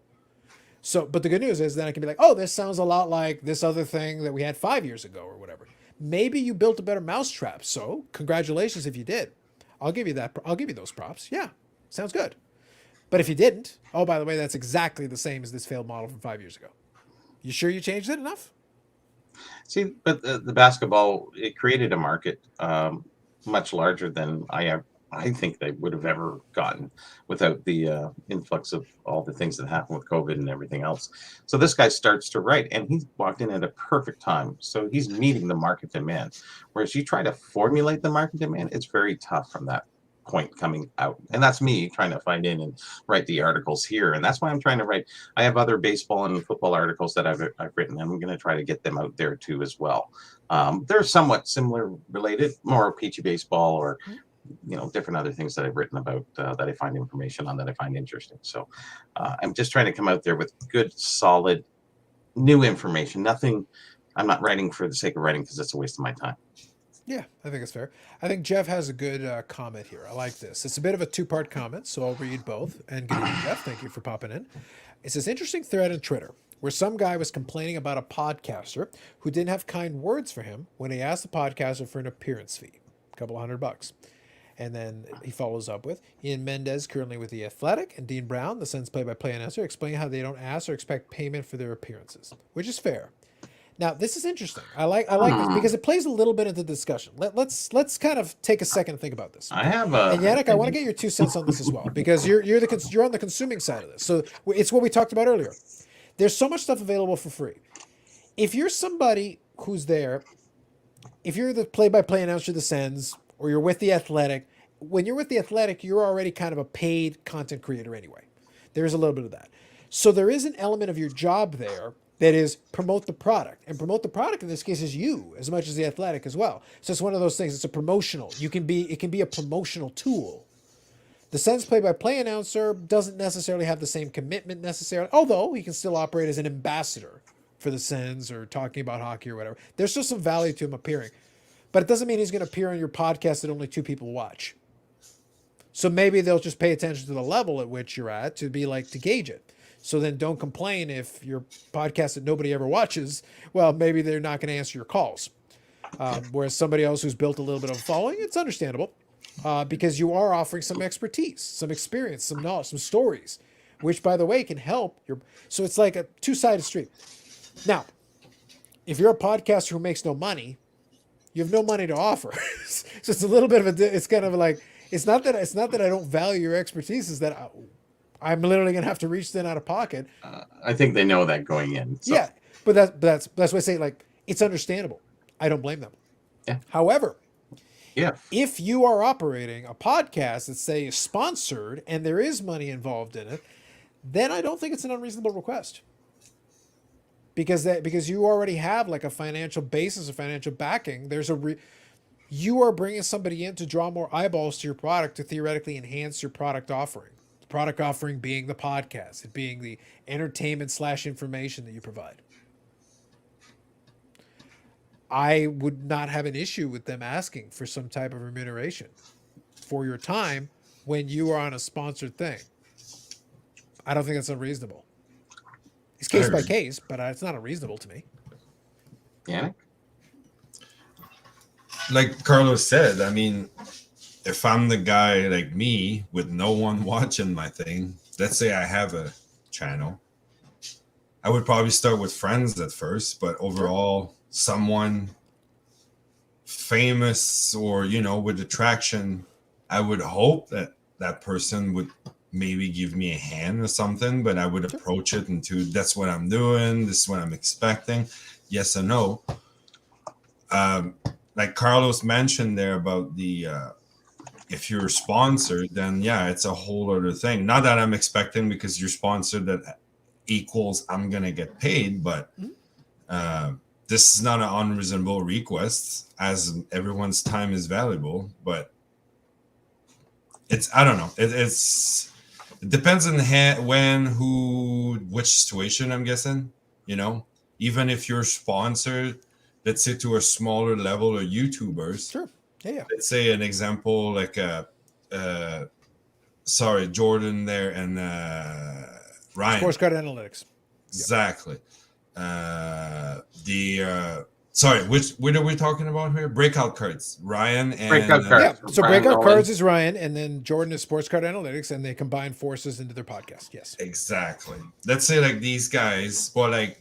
So, but the good news is then I can be like, oh, this sounds a lot like this other thing that we had 5 years ago or whatever. Maybe you built a better mousetrap. So congratulations if you did. I'll give you that. I'll give you those props. Yeah, sounds good. But if you didn't, oh, by the way, that's exactly the same as this failed model from 5 years ago. You sure you changed it enough? See, but the basketball, it created a market much larger than I think they would have ever gotten without the influx of all the things that happened with COVID and everything else. So this guy starts to write, and he walked in at a perfect time. So he's meeting the market demand. Whereas you try to formulate the market demand, it's very tough from that point coming out. And that's me trying to find in and write the articles here. And that's why I'm trying to write. I have other baseball and football articles that I've written, and I'm going to try to get them out there too as well. They're somewhat similar related, more peachy baseball or different other things that I've written about that I find information on that I find interesting. So I'm just trying to come out there with good, solid, new information. Nothing. I'm not writing for the sake of writing because it's a waste of my time. Yeah, I think it's fair. I think Jeff has a good comment here. I like this. It's a bit of a two-part comment, so I'll read both. And good evening, Jeff. Thank you for popping in. It says, interesting thread on Twitter where some guy was complaining about a podcaster who didn't have kind words for him when he asked the podcaster for an appearance fee, a couple $100. And then he follows up with, Ian Mendez, currently with The Athletic, and Dean Brown, the Sens play-by-play announcer, explain how they don't ask or expect payment for their appearances, which is fair. Now, this is interesting. I like this because it plays a little bit into the discussion. Let's kind of take a second and think about this. I have And Yannick, I want to get your 2 cents on this as well, because you're on the consuming side of this. So it's what we talked about earlier. There's so much stuff available for free. If you're somebody who's there, if you're the play-by-play announcer of the Sens, or you're with The Athletic, when you're with The Athletic, you're already kind of a paid content creator anyway. There's a little bit of that. So there is an element of your job there that is promote the product. And promote the product in this case is you as much as The Athletic as well. So it's one of those things. It's a promotional. It can be a promotional tool. The Sens play-by-play announcer doesn't necessarily have the same commitment necessarily, although he can still operate as an ambassador for the Sens or talking about hockey or whatever. There's still some value to him appearing. But it doesn't mean he's going to appear on your podcast that only 2 people watch. So maybe they'll just pay attention to the level at which you're at to gauge it. So then don't complain if your podcast that nobody ever watches, well, maybe they're not going to answer your calls. Whereas somebody else who's built a little bit of a following, it's understandable because you are offering some expertise, some experience, some knowledge, some stories, which, by the way, can help your. So it's like a two-sided street. Now, if you're a podcaster who makes no money, you have no money to offer. So it's a little bit of it's kind of like, it's not that I don't value your expertise, is that I'm literally going to have to reach then out of pocket. I think they know that going in. So. Yeah, but that's why I say, like, it's understandable. I don't blame them. Yeah. However, Yeah. if you are operating a podcast that, say, is sponsored and there is money involved in it, then I don't think it's an unreasonable request. Because you already have like a financial basis, a financial backing. You are bringing somebody in to draw more eyeballs to your product to theoretically enhance your product offering. The product offering being the podcast, it being the entertainment / information that you provide. I would not have an issue with them asking for some type of remuneration for your time when you are on a sponsored thing. I don't think that's unreasonable. It's case by case, but it's not unreasonable to me. Yeah. Like Carlos said, I mean, if I'm the guy like me with no one watching my thing, let's say I have a channel, I would probably start with friends at first, but overall, someone famous or, you know, with attraction, I would hope that that person would maybe give me a hand or something, but I would approach it into that's what I'm doing, this is what I'm expecting, yes or no. Like Carlos mentioned there about the if you're sponsored, then yeah, it's a whole other thing. Not that I'm expecting because you're sponsored that equals I'm gonna get paid, but this is not an unreasonable request, as everyone's time is valuable. But it's, I don't know, it depends on when, who, which situation. I'm guessing, you know, even if you're sponsored, let's say to a smaller level of YouTubers. Sure. Yeah. Let's say an example like Jordan there and Ryan. Sports Card Analytics. Exactly. What are we talking about here? Breakout cards. Ryan and Breakout cards. Yeah. So Ryan Breakout Nolan. Cards is Ryan, and then Jordan is Sports Card Analytics, and they combine forces into their podcast. Yes. Exactly. Let's say like these guys, well, like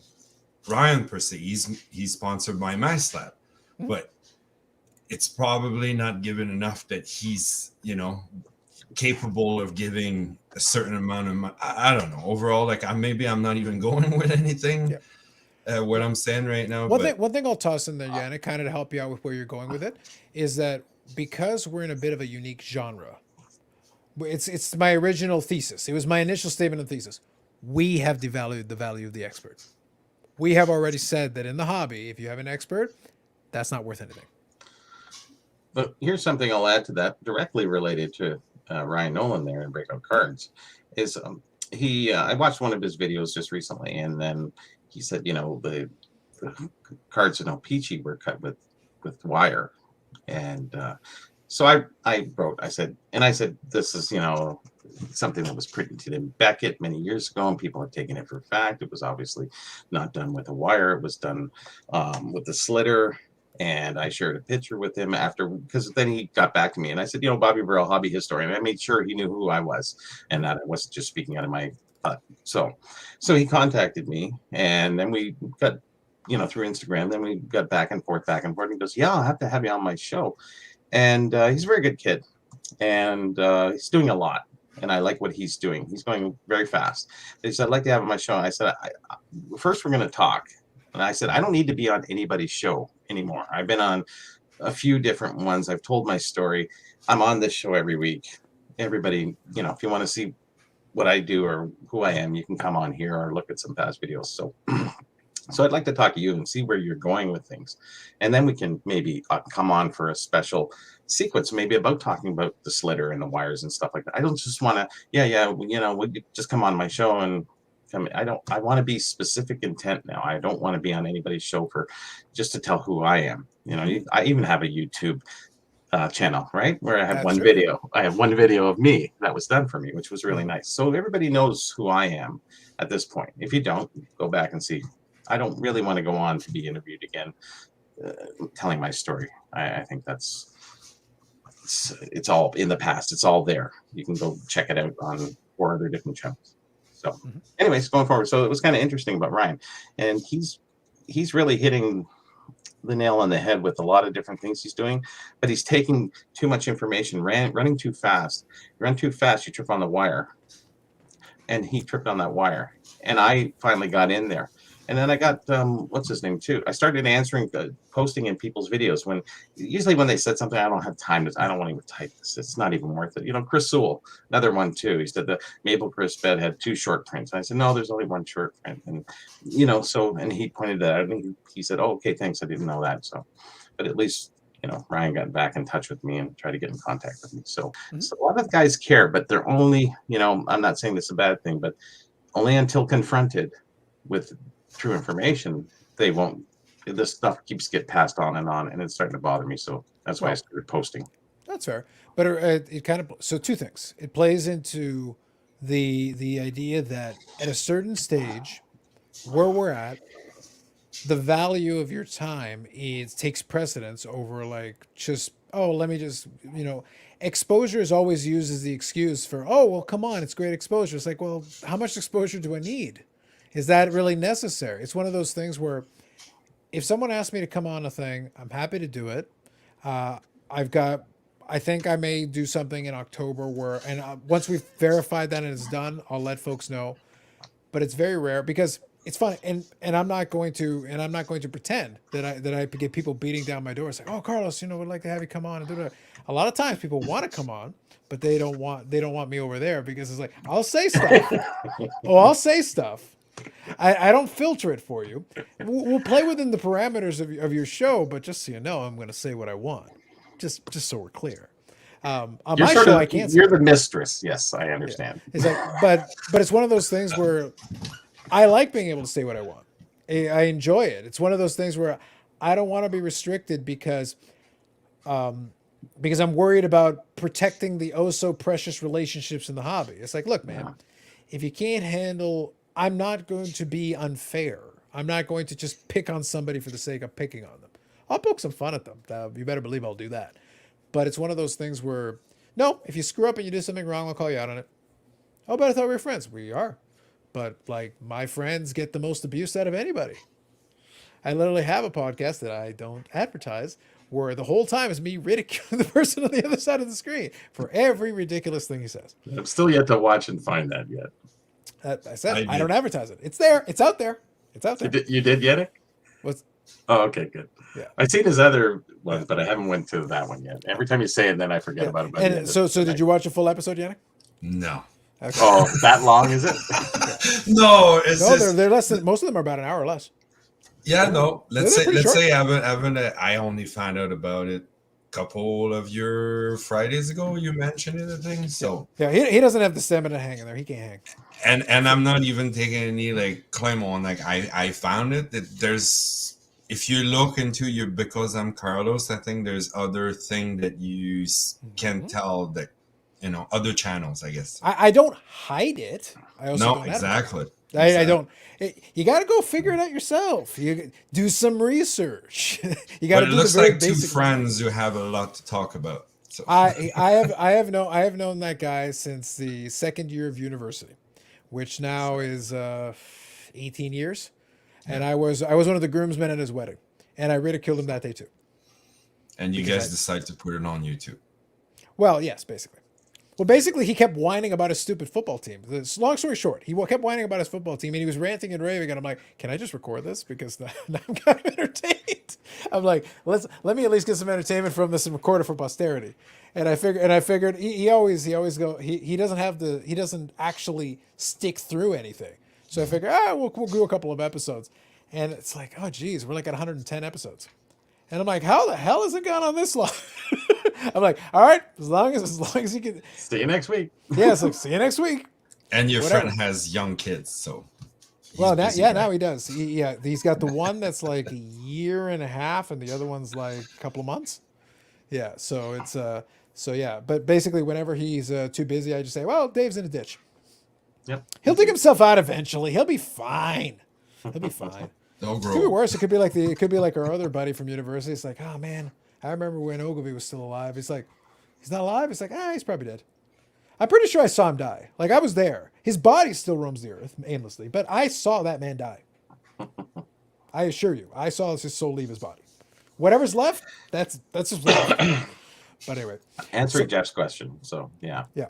Ryan per se, he's sponsored by MySlab, but it's probably not given enough that he's, you know, capable of giving a certain amount of I don't know. Overall, like I'm not even going with anything. Yeah. What I'm saying right now. One thing I'll toss in there, Yannick, kind of to help you out with where you're going with it, is that because we're in a bit of a unique genre, it's my original thesis. It was my initial statement of thesis. We have devalued the value of the expert. We have already said that in the hobby, if you have an expert, that's not worth anything. But here's something I'll add to that, directly related to Ryan Nolan there in Breakout Cards, is I watched one of his videos just recently, and then he said, you know, the cards in Peachy were cut with wire, and so I said this is, you know, something that was printed in Beckett many years ago, and people have taken it for fact. It was obviously not done with a wire; it was done with the slitter. And I shared a picture with him after, because then he got back to me, and I said, you know, Bobby Burrell, hobby historian. I made sure he knew who I was, and that I wasn't just speaking out of my butt. So he contacted me, and then we got, you know, through Instagram. Then we got back and forth. And he goes, "Yeah, I'll have to have you on my show." And he's a very good kid, and he's doing a lot, and I like what he's doing. He's going very fast. He said, "I'd like to have him on my show." And I said, first we're going to talk. And I said, I don't need to be on anybody's show anymore. I've been on a few different ones. I've told my story. I'm on this show every week. Everybody, you know, if you want to see what I do or who I am, you can come on here or look at some past videos. So I'd like to talk to you and see where you're going with things. And then we can maybe come on for a special sequence, maybe about talking about the slitter and the wires and stuff like that. I don't just want to, you know, we just come on my show and I want to be specific intent now. I don't want to be on anybody's show for just to tell who I am. You know, I even have a YouTube channel, right? Where I have one video. I have one video of me that was done for me, which was really nice. So everybody knows who I am at this point. If you don't, go back and see. I don't really want to go on to be interviewed again, telling my story. I think it's all in the past. It's all there. You can go check it out on 4 other different channels. So anyways, going forward. So it was kind of interesting about Ryan, and he's really hitting the nail on the head with a lot of different things he's doing, but he's taking too much information, running too fast. You run too fast, you trip on the wire, and he tripped on that wire. And I finally got in there. And then I got, what's his name too? I started answering, posting in people's videos usually when they said something, I don't have time I don't want to even type this. It's not even worth it. You know, Chris Sewell, another one too. He said the Maple Crisp bed had 2 short prints. And I said, no, there's only 1 short print. And, you know, and he pointed that out, and he said, oh, okay, thanks. I didn't know that. So, but at least, you know, Ryan got back in touch with me and tried to get in contact with me. So a lot of guys care, but they're only, you know, I'm not saying this is a bad thing, but only until confronted with true information, they won't. This stuff keeps getting passed on, and it's starting to bother me. So that's why I started posting. That's fair, but it kind of, so 2 things. It plays into the idea that at a certain stage where we're at, the value of your time takes precedence over like just, oh, let me just, exposure is always used as the excuse for, oh, well, come on, it's great exposure. It's like, well, how much exposure do I need? Is that really necessary? It's one of those things where if someone asks me to come on a thing, I'm happy to do it. I think I may do something in October where, and once we've verified that and it's done, I'll let folks know. But it's very rare because it's fun, and I'm not going to pretend that I get people beating down my door. It's like, oh, Carlos, we'd like to have you come on and do that. A lot of times people want to come on, but they don't want me over there because it's like, I'll say stuff. I'll say stuff. I don't filter it for you. We'll play within the parameters of your show, but just so you know, I'm going to say what I want. Just so we're clear. On my show, I can't. You're the mistress. Yes, I understand. Yeah. It's like, but it's one of those things where I like being able to say what I want. I enjoy it. It's one of those things where I don't want to be restricted because I'm worried about protecting the oh so precious relationships in the hobby. It's like, look, man, if you can't handle, I'm not going to be unfair. I'm not going to just pick on somebody for the sake of picking on them. I'll poke some fun at them. You better believe I'll do that. But it's one of those things where, no, if you screw up and you do something wrong, I'll call you out on it. Oh, but I thought we were friends. We are. But like my friends get the most abuse out of anybody. I literally have a podcast that I don't advertise where the whole time is me ridiculing the person on the other side of the screen for every ridiculous thing he says. I'm still yet to watch and find that yet. I said I don't advertise it. It's there. It's out there. It's out there. You did get it? What's? Oh, okay, good. Yeah. I've seen his other ones, but I haven't went to that one yet. Every time you say it, then I forget about it. And so did you watch a full episode, Yannick? No. Okay. Oh, that long is it? No, it's no, just, they're less than, most of them are about an hour or less. yeah, no. Let's They're pretty short. say I only found out about it a couple of your Fridays ago. You mentioned it, I think. So Yeah, he doesn't have the stamina to hang in there. He can't hang. and I'm not even taking any like claim on like I found it that there's, if you look into your because I'm Carlos, I think there's other thing that you can tell that other channels, I guess. I don't hide it. I also No, don't exactly. I don't. You got to go figure it out yourself. You do some research. You got to. But it do looks the very like two basic friends who have a lot to talk about. So. I have known that guy since the second year of university, which now is 18 years, and I was one of the groomsmen at his wedding, and I ridiculed him that day too. And you guys decide to put it on YouTube. Well, yes, basically. Well, basically, he kept whining about his stupid football team. Long story short, he kept whining about his football team, and he was ranting and raving. And I'm like, "Can I just record this? Because now I'm kind of entertained." I'm like, "Let me at least get some entertainment from this and record it for posterity." And I figured he always go. He doesn't actually stick through anything. So I figured, we'll do a couple of episodes, and it's like, oh geez, we're like at 110 episodes. And I'm like, how the hell has it gone on this long? I'm like, all right, as long as you can. See you next week. Yeah, it's like, see you next week. And your Whatever. friend has young kids, so. Well, now he does. He's got the one that's like a year and a half, and the other one's like a couple of months. Yeah, so it's yeah. But basically, whenever he's too busy, I just say, well, Dave's in a ditch. Yep. He'll dig himself out eventually. He'll be fine. He'll be fine. They'll It could be grow. worse. It could be like our other buddy from university. It's like, oh man, I remember when Ogilvy was still alive. It's like, he's not alive. It's like, he's probably dead. I'm pretty sure I saw him die. Like I was there. His body still roams the earth aimlessly, but I saw that man die. I assure you, I saw his soul leave his body. Whatever's left, that's just left. But anyway, Answering Jeff's question. So yeah. yeah.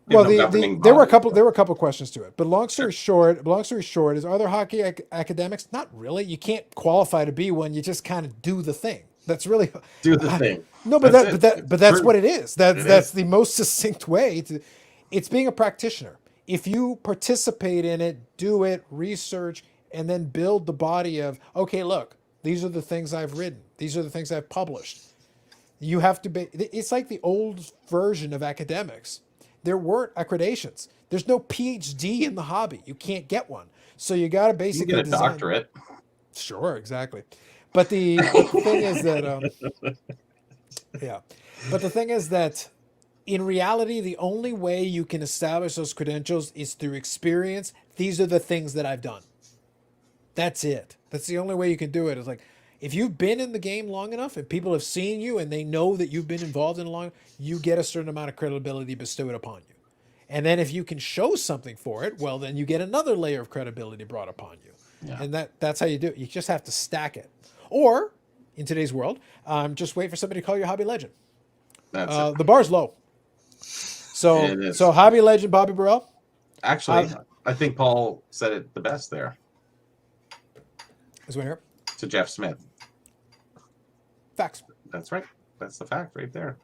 You Well, know, governing there were a body. couple questions to it, but long story short is, are there hockey academics? Not really. You can't qualify to be one. You just kind of do the thing. That's really Do the thing. No, but that's True. what it is. That's is. the most succinct way to. It's being a practitioner. If you participate in it, do it, research, and then build the body of, okay, look, these are the things I've written. These are the things I've published. You have to be. It's like the old version of academics. There weren't accreditations. There's no PhD in the hobby. You can't get one. So you got to You basically get a doctorate. Sure, exactly. But the thing is that, yeah. But the thing is that in reality, the only way you can establish those credentials is through experience. These are the things that I've done. That's it. That's the only way you can do it. It's like, if you've been in the game long enough and people have seen you and they know that you've been involved in it long, you get a certain amount of credibility bestowed upon you. And then if you can show something for it, well, then you get another layer of credibility brought upon you. Yeah. And that's how you do it. You just have to stack it. Or, in today's world, just wait for somebody to call you a hobby legend. That's it. The bar's low. It is. So hobby legend Bobby Burrell. Actually, I think Paul said it the best there Is one here. to Jeff Smith. Facts. That's right. That's the fact right there.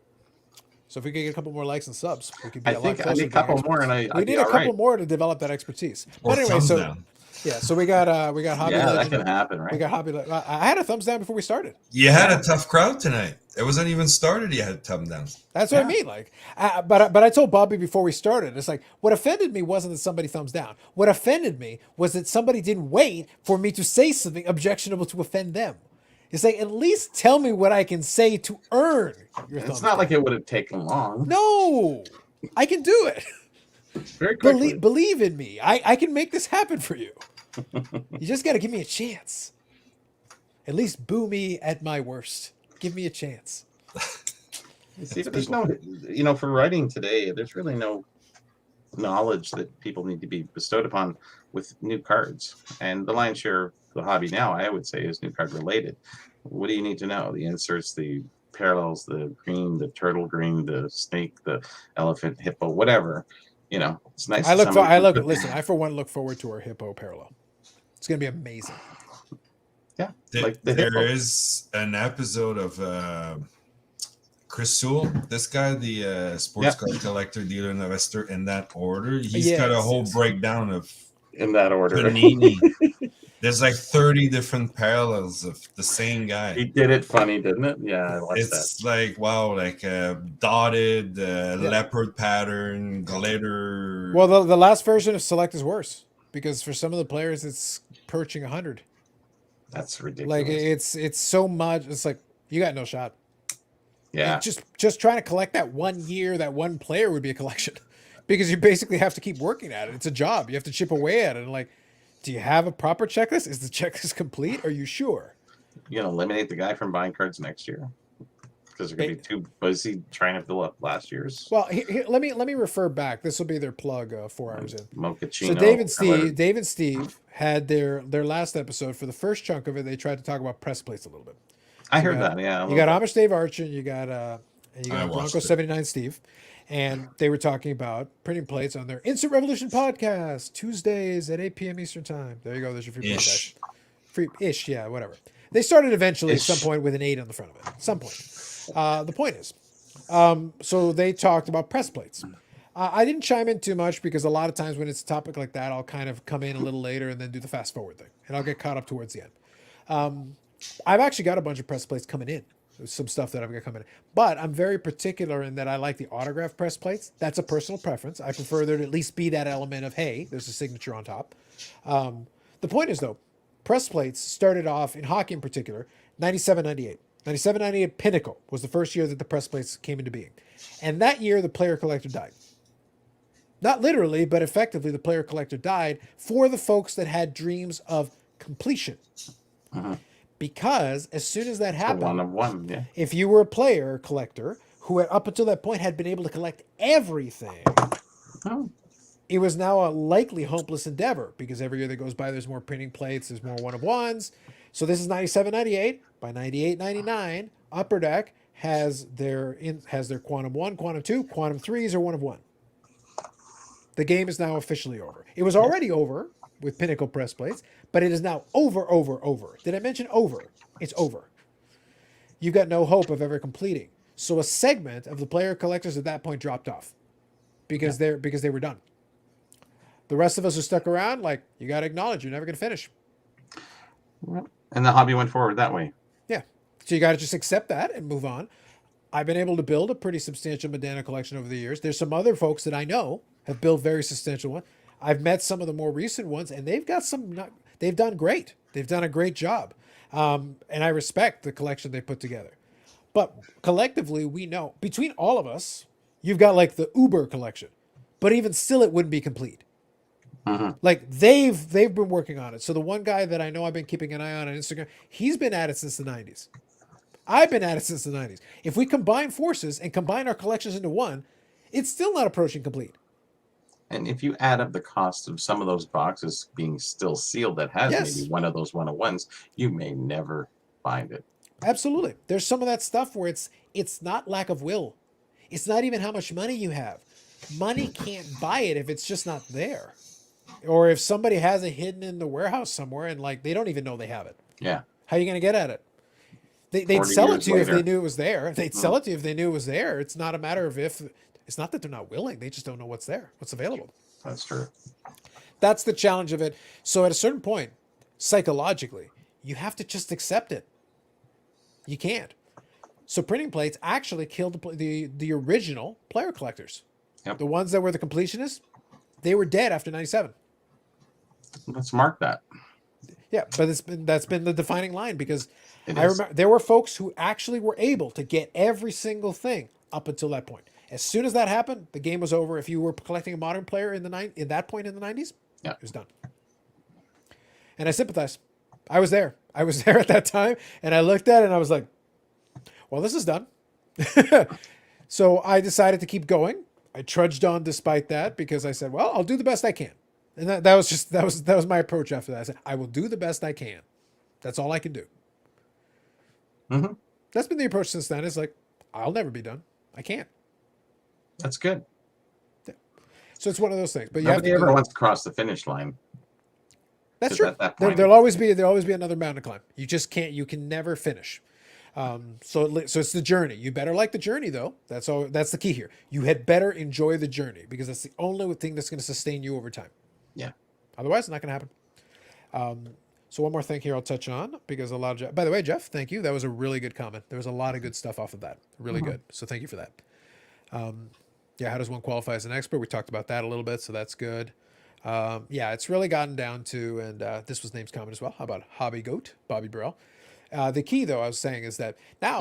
So if we could get a couple more likes and subs, we could be I a lot think I closer need a to couple being more, and experts. I'd We be need a all couple right. more to develop that expertise. Or But anyway, thumbs so down. yeah, so we got hobby Yeah, that legend. can happen, right? We got hobby. I had a thumbs down before we started. You had a tough crowd tonight. It wasn't even started. You had thumb downs. That's what I mean. Like, but I told Bobby before we started, it's like, what offended me wasn't that somebody thumbs down. What offended me was that somebody didn't wait for me to say something objectionable to offend them. It's like, at least tell me what I can say to earn your thumbs It's not down. like it would have taken long. No, I can do it. Very quickly. Believe in me. I can make this happen for you. You just got to give me a chance. At least boo me at my worst. Give me a chance. See, there's no, for writing today, there's really no knowledge that people need to be bestowed upon with new cards. And the lion's share of the hobby now, I would say, is new card related. What do you need to know? The inserts, the parallels, the green, the turtle green, the snake, the elephant, hippo, whatever. It's nice. Listen, I for one look forward to our hippo parallel. It's going to be amazing. Yeah. There hippo. is an episode of Chris Sewell, this guy, the sports card collector, dealer, and investor, in that order. He's got a whole breakdown of In that order. Panini. There's like 30 different parallels of the same guy. He did it funny, didn't it? Yeah, I like It's that. like, wow, like dotted, leopard pattern, glitter. Well, the last version of Select is worse because for some of the players, it's perching 100. That's ridiculous. Like it's so much. It's like you got no shot. yeah. And just trying to collect that 1 year, that one player would be a collection, because you basically have to keep working at it. It's a job. You have to chip away at it. And like, do you have a proper checklist? Is the checklist complete? Are you sure? You gonna eliminate the guy from buying cards next year because they're gonna be too busy trying to fill up last year's. Well, here, let me refer back. This will be their plug 4 hours in. Mochaccino. So Dave and Steve had their last episode. For the first chunk of it, they tried to talk about press plates a little bit. I heard that. Yeah. You got Amish Dave Archer, you got watched Bronco it. 79 Steve, and they were talking about printing plates on their Instant Revolution podcast Tuesdays at 8 p.m. Eastern time. There you go. There's your free plug. Ish. guys. Free-ish, yeah, whatever. They started eventually Ish. at some point with an 8 on the front of it. At some point. The point is, so they talked about press plates. I didn't chime in too much because a lot of times when it's a topic like that, I'll kind of come in a little later and then do the fast forward thing, and I'll get caught up towards the end. I've actually got a bunch of press plates coming in. There's some stuff that I've got coming in. But I'm very particular in that I like the autograph press plates. That's a personal preference. I prefer there to at least be that element of, hey, there's a signature on top. The point is, though, press plates started off, in hockey in particular, 97-98. 97-98 Pinnacle was the first year that the press plates came into being. And that year, the player collector died. Not literally, but effectively, the player collector died for the folks that had dreams of completion. Because as soon as that happened, one of one. Yeah. if you were a player collector who up until that point had been able to collect everything, Oh. it was now a likely hopeless endeavor because every year that goes by, there's more printing plates, there's more one-of-ones. So this is 97-98. By 98-99, Upper Deck has their Quantum 1, Quantum 2, Quantum 3s are one-of-one. The game is now officially over. It was already over with Pinnacle press plates, but it is now over. Did I mention over? It's over. You've got no hope of ever completing. So a segment of the player collectors at that point dropped off because they were done. The rest of us who stuck around, like, you got to acknowledge you're never going to finish. And the hobby went forward that way. Yeah. So you got to just accept that and move on. I've been able to build a pretty substantial Medina collection over the years. There's some other folks that I know have built very substantial ones. I've met some of the more recent ones, and they've got they've done great. They've done a great job. And I respect the collection they put together. But collectively, we know, between all of us, You've got like the Uber collection, but even still, it wouldn't be complete. Mhm. Like they've been working on it. So the one guy that I know I've been keeping an eye on Instagram, he's been at it since the 90s. I've been at it since the 90s. If we combine forces and combine our collections into one, it's still not approaching complete. And if you add up the cost of some of those boxes being still sealed that has Yes. maybe one of those 101s, you may never find it. Absolutely. There's some of that stuff where it's not lack of will. It's not even how much money you have. Money can't buy it if it's just not there. Or if somebody has it hidden in the warehouse somewhere and like they don't even know they have it. Yeah. How are you going to get at it? They'd 40 sell it years to you if later. they knew it was there. They'd sell it to you if they knew it was there. It's not a matter of if. It's not that they're not willing. They just don't know what's there, what's available. That's true. That's the challenge of it. So at a certain point, psychologically, you have to just accept it. You can't. So printing plates actually killed the original player collectors. Yep. The ones that were the completionists, they were dead after 97. Let's mark that. Yeah, but that's been the defining line because It I is. remember there were folks who actually were able to get every single thing up until that point. As soon as that happened, the game was over. If you were collecting a modern player in that point in the 90s, Yeah. it was done. And I sympathize. I was there. I was there at that time, and I looked at it and I was like, "Well, this is done." So I decided to keep going. I trudged on despite that because I said, "Well, I'll do the best I can." And that was my approach after that. I said, "I will do the best I can. That's all I can do." Mm-hmm. That's been the approach since then. It's like, I'll never be done. I can't. That's good. So it's one of those things. But you have Nobody to ever do that. wants to cross the finish line. That's 'Cause true. at that There, point- there'll always be another mountain to climb. You just can't. You can never finish. So it's the journey. You better like the journey, though. That's all. That's the key here. You had better enjoy the journey because that's the only thing that's going to sustain you over time. Yeah. Otherwise, it's not going to happen. So one more thing here I'll touch on because a lot of by the way, Jeff, thank you. That was a really good comment. There was a lot of good stuff off of that. Really good. So thank you for that. Yeah, how does one qualify as an expert? We talked about that a little bit, so that's good. Yeah, it's really gotten down to, and this was Name's comment as well. How about Hobby Goat, Bobby Burrell? The key, though, I was saying is that now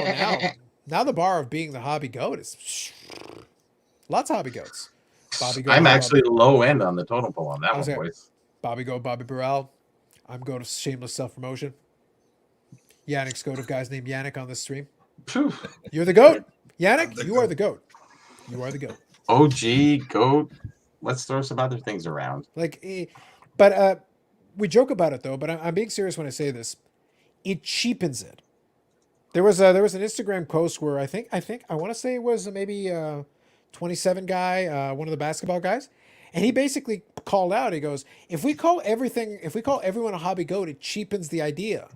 the bar of being the Hobby Goat is lots of Hobby Goats. Bobby Goat, I'm Bobby- actually low end on the totem pole on that I was one, gonna- boys. Bobby Goat, Bobby Burrell. I'm going to shameless self-promotion. Yannick's goat of guys named Yannick on this stream. Phew. You're the goat. Yannick, I'm the you are goat. the goat. You are the goat. OG, goat. Let's throw some other things around. But we joke about it though. But I'm being serious when I say this. It cheapens it. There was an Instagram post where I think I want to say it was maybe 27 guy, one of the basketball guys, and he basically called out. He goes, if we call everyone a hobby goat, it cheapens the idea.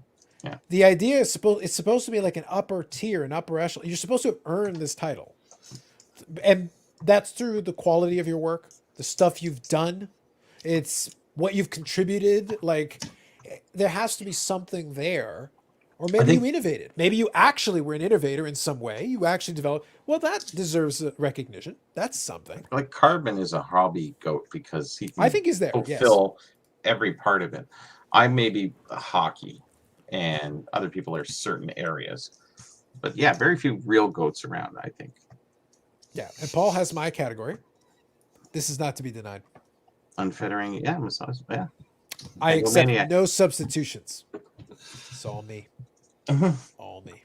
Yeah. The idea is supposed to be like an upper tier, an upper echelon. You're supposed to earn this title. And that's through the quality of your work, the stuff you've done. It's what you've contributed. Like there has to be something there. Or maybe think- you innovated. Maybe you actually were an innovator in some way. You actually developed. Well, that deserves recognition. That's something. Like Carbon is a hobby goat because he can I think he's there. Yes. fulfill every part of it. I may be hockey and other people are certain areas. But yeah, very few real goats around, I think. Yeah. And Paul has my category. This is not to be denied. Unfettering, yeah, massage, yeah. I accept Egomaniac. no substitutions. It's all me. Mhm. All me.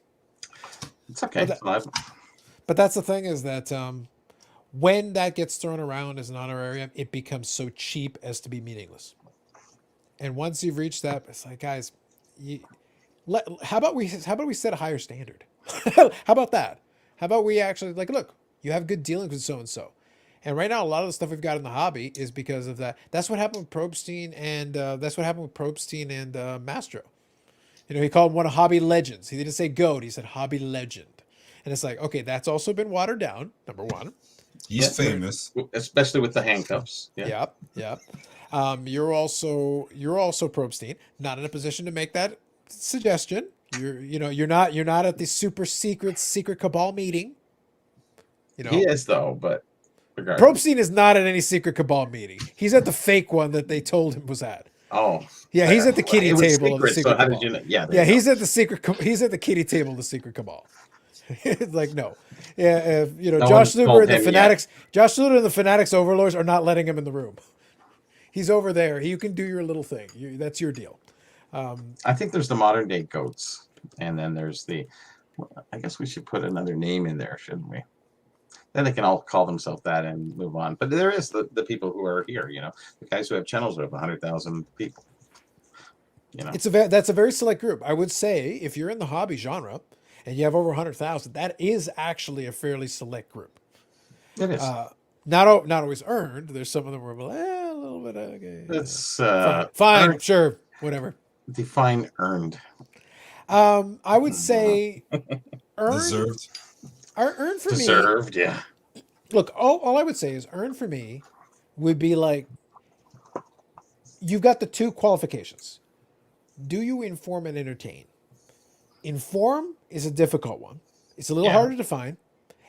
It's okay. But But that's the thing is that when that gets thrown around as an honorarium, it becomes so cheap as to be meaningless. And once you've reached that, it's like, guys, how about we set a higher standard? How about that? How about we actually look, you have good dealings with so and so. And right now, a lot of the stuff we've got in the hobby is because of that. That's what happened with Probstein and Mastro. You know, he called him one of hobby legends. He didn't say goat. He said hobby legend. And it's like, okay, that's also been watered down. Number one. He's Yeah. famous. Especially with the handcuffs. Yeah. Yep. You're also Probstein. Not in a position to make that suggestion. You're not at the secret cabal meeting. You know, He is though, but regardless. Probstein is not at any secret cabal meeting. He's at the fake one that they told him was at. Oh. Yeah, he's at the kiddie It was table of the secret, secret so how cabal. did you know? Yeah, there Yeah, you go. he's at the secret. He's at the kitty table of the secret cabal. It's like, no. Yeah, if, No Josh one Luber told and the him yet. Fanatics, Josh Luber and the Fanatics Overlords are not letting him in the room. He's over there. You can do your little thing. That's your deal. I think there's the modern day goats, and then there's the. I guess we should put another name in there, shouldn't we? Then they can all call themselves that and move on. But there is the people who are here, the guys who have channels with 100,000 people. That's a very select group. I would say if you're in the hobby genre and you have over 100,000, that is actually a fairly select group. It is. Not always earned. There's some of them where we're like, a little bit. Okay, It's fine, earned. sure, whatever. Define earned. I would say earned. Deserved. Earned for me. Deserved, yeah. Look, all I would say is earned for me would be like, you've got the two qualifications. Do you inform and entertain? Inform is a difficult one. It's a little harder to find.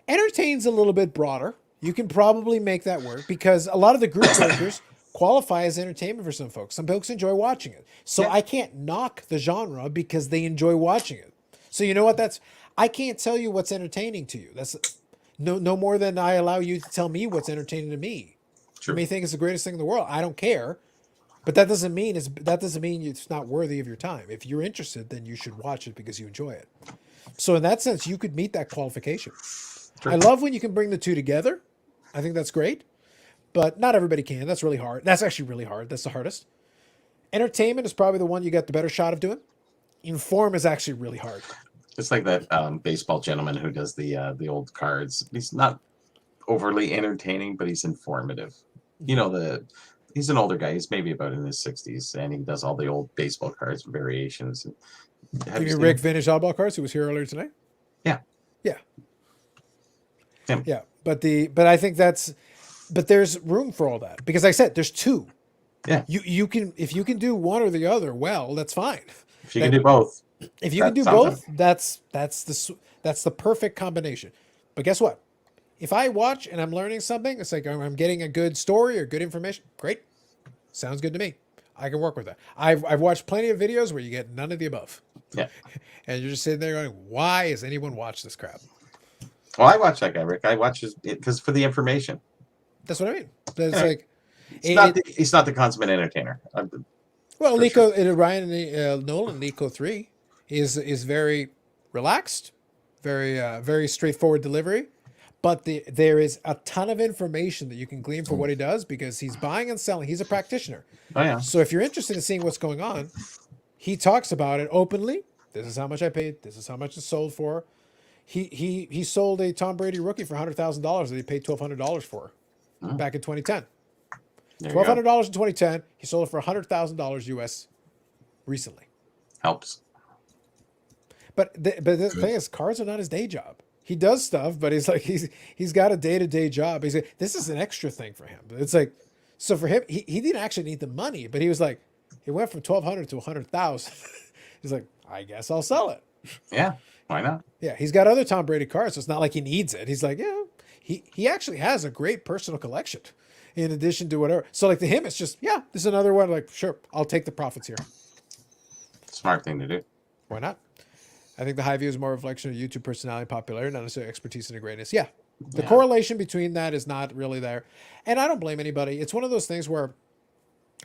Entertain's a little bit broader. You can probably make that work because a lot of the group breakers qualify as entertainment for some folks. Some folks enjoy watching it. So I can't knock the genre because they enjoy watching it. So you know what? I can't tell you what's entertaining to you. That's no more than I allow you to tell me what's entertaining to me. True. You may think it's the greatest thing in the world. I don't care. But that doesn't mean it's not worthy of your time. If you're interested, then you should watch it because you enjoy it. So in that sense, you could meet that qualification. True. I love when you can bring the two together. I think that's great. But not everybody can. That's really hard. That's actually really hard. That's the hardest. Entertainment is probably the one you got the better shot of doing. Inform is actually really hard. It's like that baseball gentleman who does the old cards. He's not overly entertaining, but he's informative. He's an older guy. He's maybe about in his 60s, and he does all the old baseball cards variations. You mean Rick Vintage Oddball Cards, who was here earlier tonight? Yeah. Yeah. Him. Yeah. But I think but there's room for all that because like I said, there's two. Yeah. You can, if you can do one or the other, well, that's fine. If you can do both. If you can do both, that's the perfect combination. But guess what? If I watch and I'm learning something, it's like I'm getting a good story or good information. Great. Sounds good to me. I can work with that. I've watched plenty of videos where you get none of the above. Yeah. And you're just sitting there going, why has anyone watched this crap? Well, I watch that guy, Rick. I watch it because for the information. That's what I mean. It's like He's not the consummate entertainer. Well, Ryan Nolan, Nico 3 is very relaxed, very straightforward delivery. But there is a ton of information that you can glean for what he does because he's buying and selling. He's a practitioner. Oh, yeah. So if you're interested in seeing what's going on, he talks about it openly. This is how much I paid. This is how much it's sold for. He sold a Tom Brady rookie for $100,000 that he paid $1,200 for back in 2010. $1,200 in 2010. He sold it for $100,000 US recently. Helps. But the thing is, cards are not his day job. He does stuff, but he's got a day-to-day job. He's like, this is an extra thing for him. It's like, so for him, he didn't actually need the money, but he was like, it went from 1,200 to 100,000. He's like, I guess I'll sell it. Yeah, why not? Yeah, he's got other Tom Brady cards, so it's not like he needs it. He's like, yeah, he actually has a great personal collection in addition to whatever. So like to him, it's just, yeah, this is another one. Like, sure, I'll take the profits here. Smart thing to do. Why not? I think the high view is more a reflection of YouTube personality and popularity, not necessarily expertise and greatness. Yeah. The correlation between that is not really there. And I don't blame anybody. It's one of those things where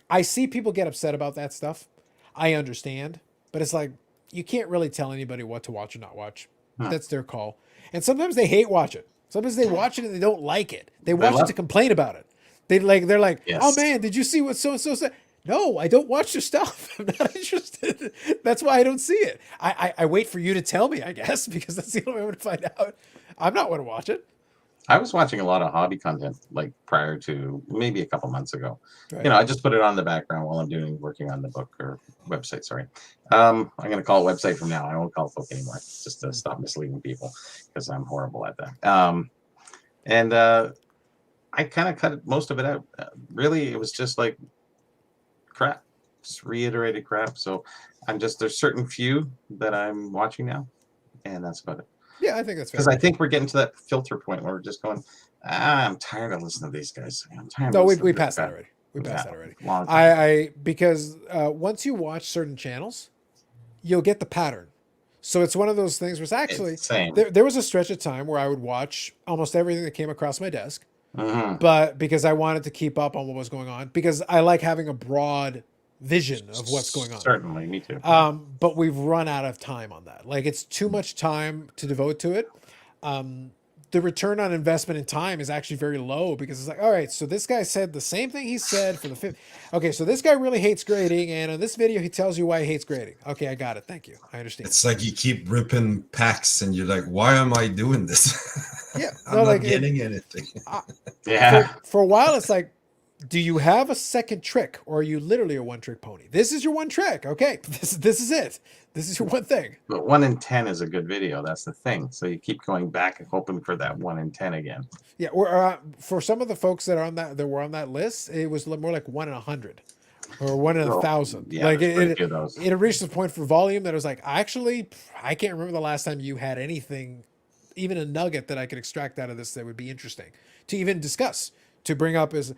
I see people get upset about that stuff. I understand. But it's like, you can't really tell anybody what to watch or not watch. That's their call. And sometimes they hate watch it. Sometimes they watch it and they don't like it. They watch it to complain about it. They're like, yes. Oh man, did you see what so-and-so said? No, I don't watch your stuff. I'm not interested. That's why I don't see it. I wait for you to tell me, I guess, because that's the only way I'm going to find out. I'm not going to watch it. I was watching a lot of hobby content like prior to maybe a couple months ago. Right. I just put it on the background while I'm working on the book or website. Sorry. I'm going to call it website from now. I won't call it book anymore just to stop misleading people because I'm horrible at that. I kind of cut most of it out. Really, it was just like crap, just reiterated crap. So there's certain few that I'm watching now, and that's about it. Yeah, I think that's fair. Because I think we're getting to that filter point where we're just going, I'm tired of listening to these guys. I'm tired. No, of we passed that already. We passed that already. Long time. Because once you watch certain channels, you'll get the pattern. So it's one of those things where it's actually Same. there was a stretch of time where I would watch almost everything that came across my desk, Mhm. but because I wanted to keep up on what was going on, because I like having a broad vision of what's going on. Certainly, me too. But we've run out of time on that. Like it's too much time to devote to it. The return on investment in time is actually very low because it's like, all right, so this guy said the same thing he said for the fifth. Okay, so this guy really hates grading, and in this video he tells you why he hates grading. Okay, I got it. Thank you. I understand. It's like you keep ripping packs, and you're like, "Why am I doing this? Yeah, I'm no, not like getting anything." Yeah. For a while, it's like, do you have a second trick, or are you literally a one-trick pony? This is your one trick. Okay, this is it. This is your one thing. But 1 in 10 is a good video. That's the thing. So you keep going back and hoping for that 1 in 10 again. Yeah, or for some of the folks that were on that list, it was more like 1 in 100 or 1 in 1,000. Yeah, Like there's quite a it few of those. had reached the point for volume that it was like, actually, I can't remember the last time you had anything, even a nugget that I could extract out of this that would be interesting to even discuss, to bring up as,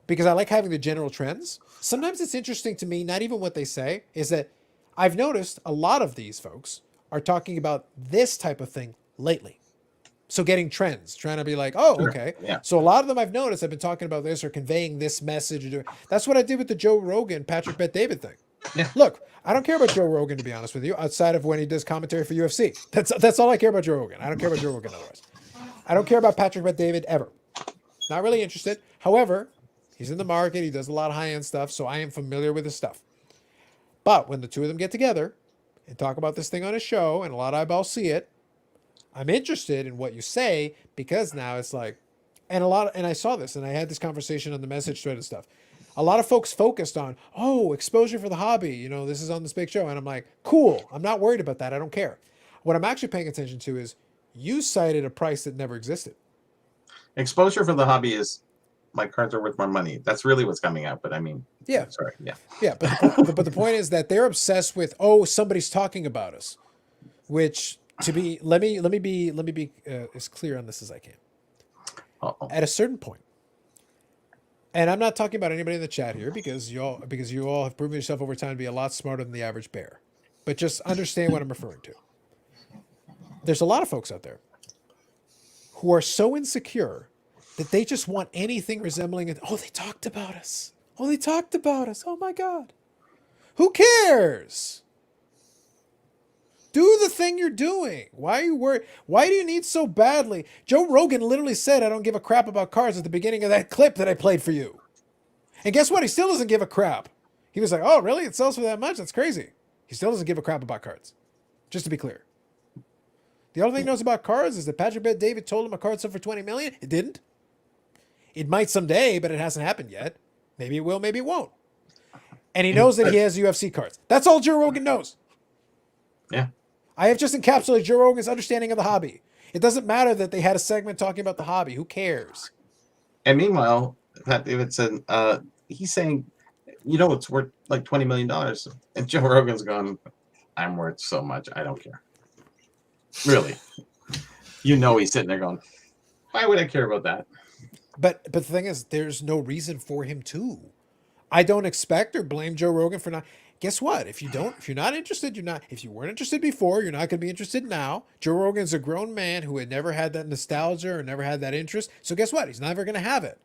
because I like having the general trends. Sometimes it's interesting to me, not even what they say, is that I've noticed a lot of these folks are talking about this type of thing lately. So getting trends, trying to be like, oh, Sure. okay. Yeah. So a lot of them I've noticed have been talking about this or conveying this message. That's what I did with the Joe Rogan, Patrick Bet David thing. Yeah. Look, I don't care about Joe Rogan, to be honest with you, outside of when he does commentary for UFC. That's all I care about Joe Rogan. I don't care about Joe Rogan otherwise. I don't care about Patrick Bet David ever. Not really interested. However, he's in the market. He does a lot of high-end stuff, so I am familiar with his stuff. But when the two of them get together and talk about this thing on a show, and a lot of eyeballs see it, I'm interested in what you say, because now it's like, and I saw this, and I had this conversation on the message thread and stuff. A lot of folks focused on, oh, exposure for the hobby. You know, this is on this big show. And I'm like, cool. I'm not worried about that. I don't care. What I'm actually paying attention to is you cited a price that never existed. Exposure for the hobby is my cards are worth more money. That's really what's coming out. But I mean, Yeah. sorry. Yeah. Yeah, but the point is that they're obsessed with, oh, somebody's talking about us, which to be let me be as clear on this as I can. Uh-oh. At a certain point, and I'm not talking about anybody in the chat here because you all have proven yourself over time to be a lot smarter than the average bear, but just understand what I'm referring to. There's a lot of folks out there who are so insecure that they just want anything resembling it. Oh, they talked about us. Oh, they talked about us. Oh my God. Who cares? Do the thing you're doing. Why are you worried? Why do you need so badly? Joe Rogan literally said, I don't give a crap about cards at the beginning of that clip that I played for you. And guess what? He still doesn't give a crap. He was like, oh, really? It sells for that much? That's crazy. He still doesn't give a crap about cards. Just to be clear. The only thing he knows about cards is that Patrick Bet David told him a card sold for $20 million. It didn't. It might someday, but it hasn't happened yet. Maybe it will, maybe it won't. And he knows that he has UFC cards. That's all Joe Rogan knows. Yeah. I have just encapsulated Joe Rogan's understanding of the hobby. It doesn't matter that they had a segment talking about the hobby. Who cares? And meanwhile, Pat Davidson, he's saying, you know, it's worth like $20 million. And Joe Rogan's gone, I'm worth so much. I don't care. Really. You know, he's sitting there going, why would I care about that? But the thing is, there's no reason for him to. I don't expect or blame Joe Rogan for not. Guess what? If you're not interested, you're not. If you weren't interested before, you're not going to be interested now. Joe Rogan's a grown man who had never had that nostalgia or never had that interest. So guess what? He's never going to have it.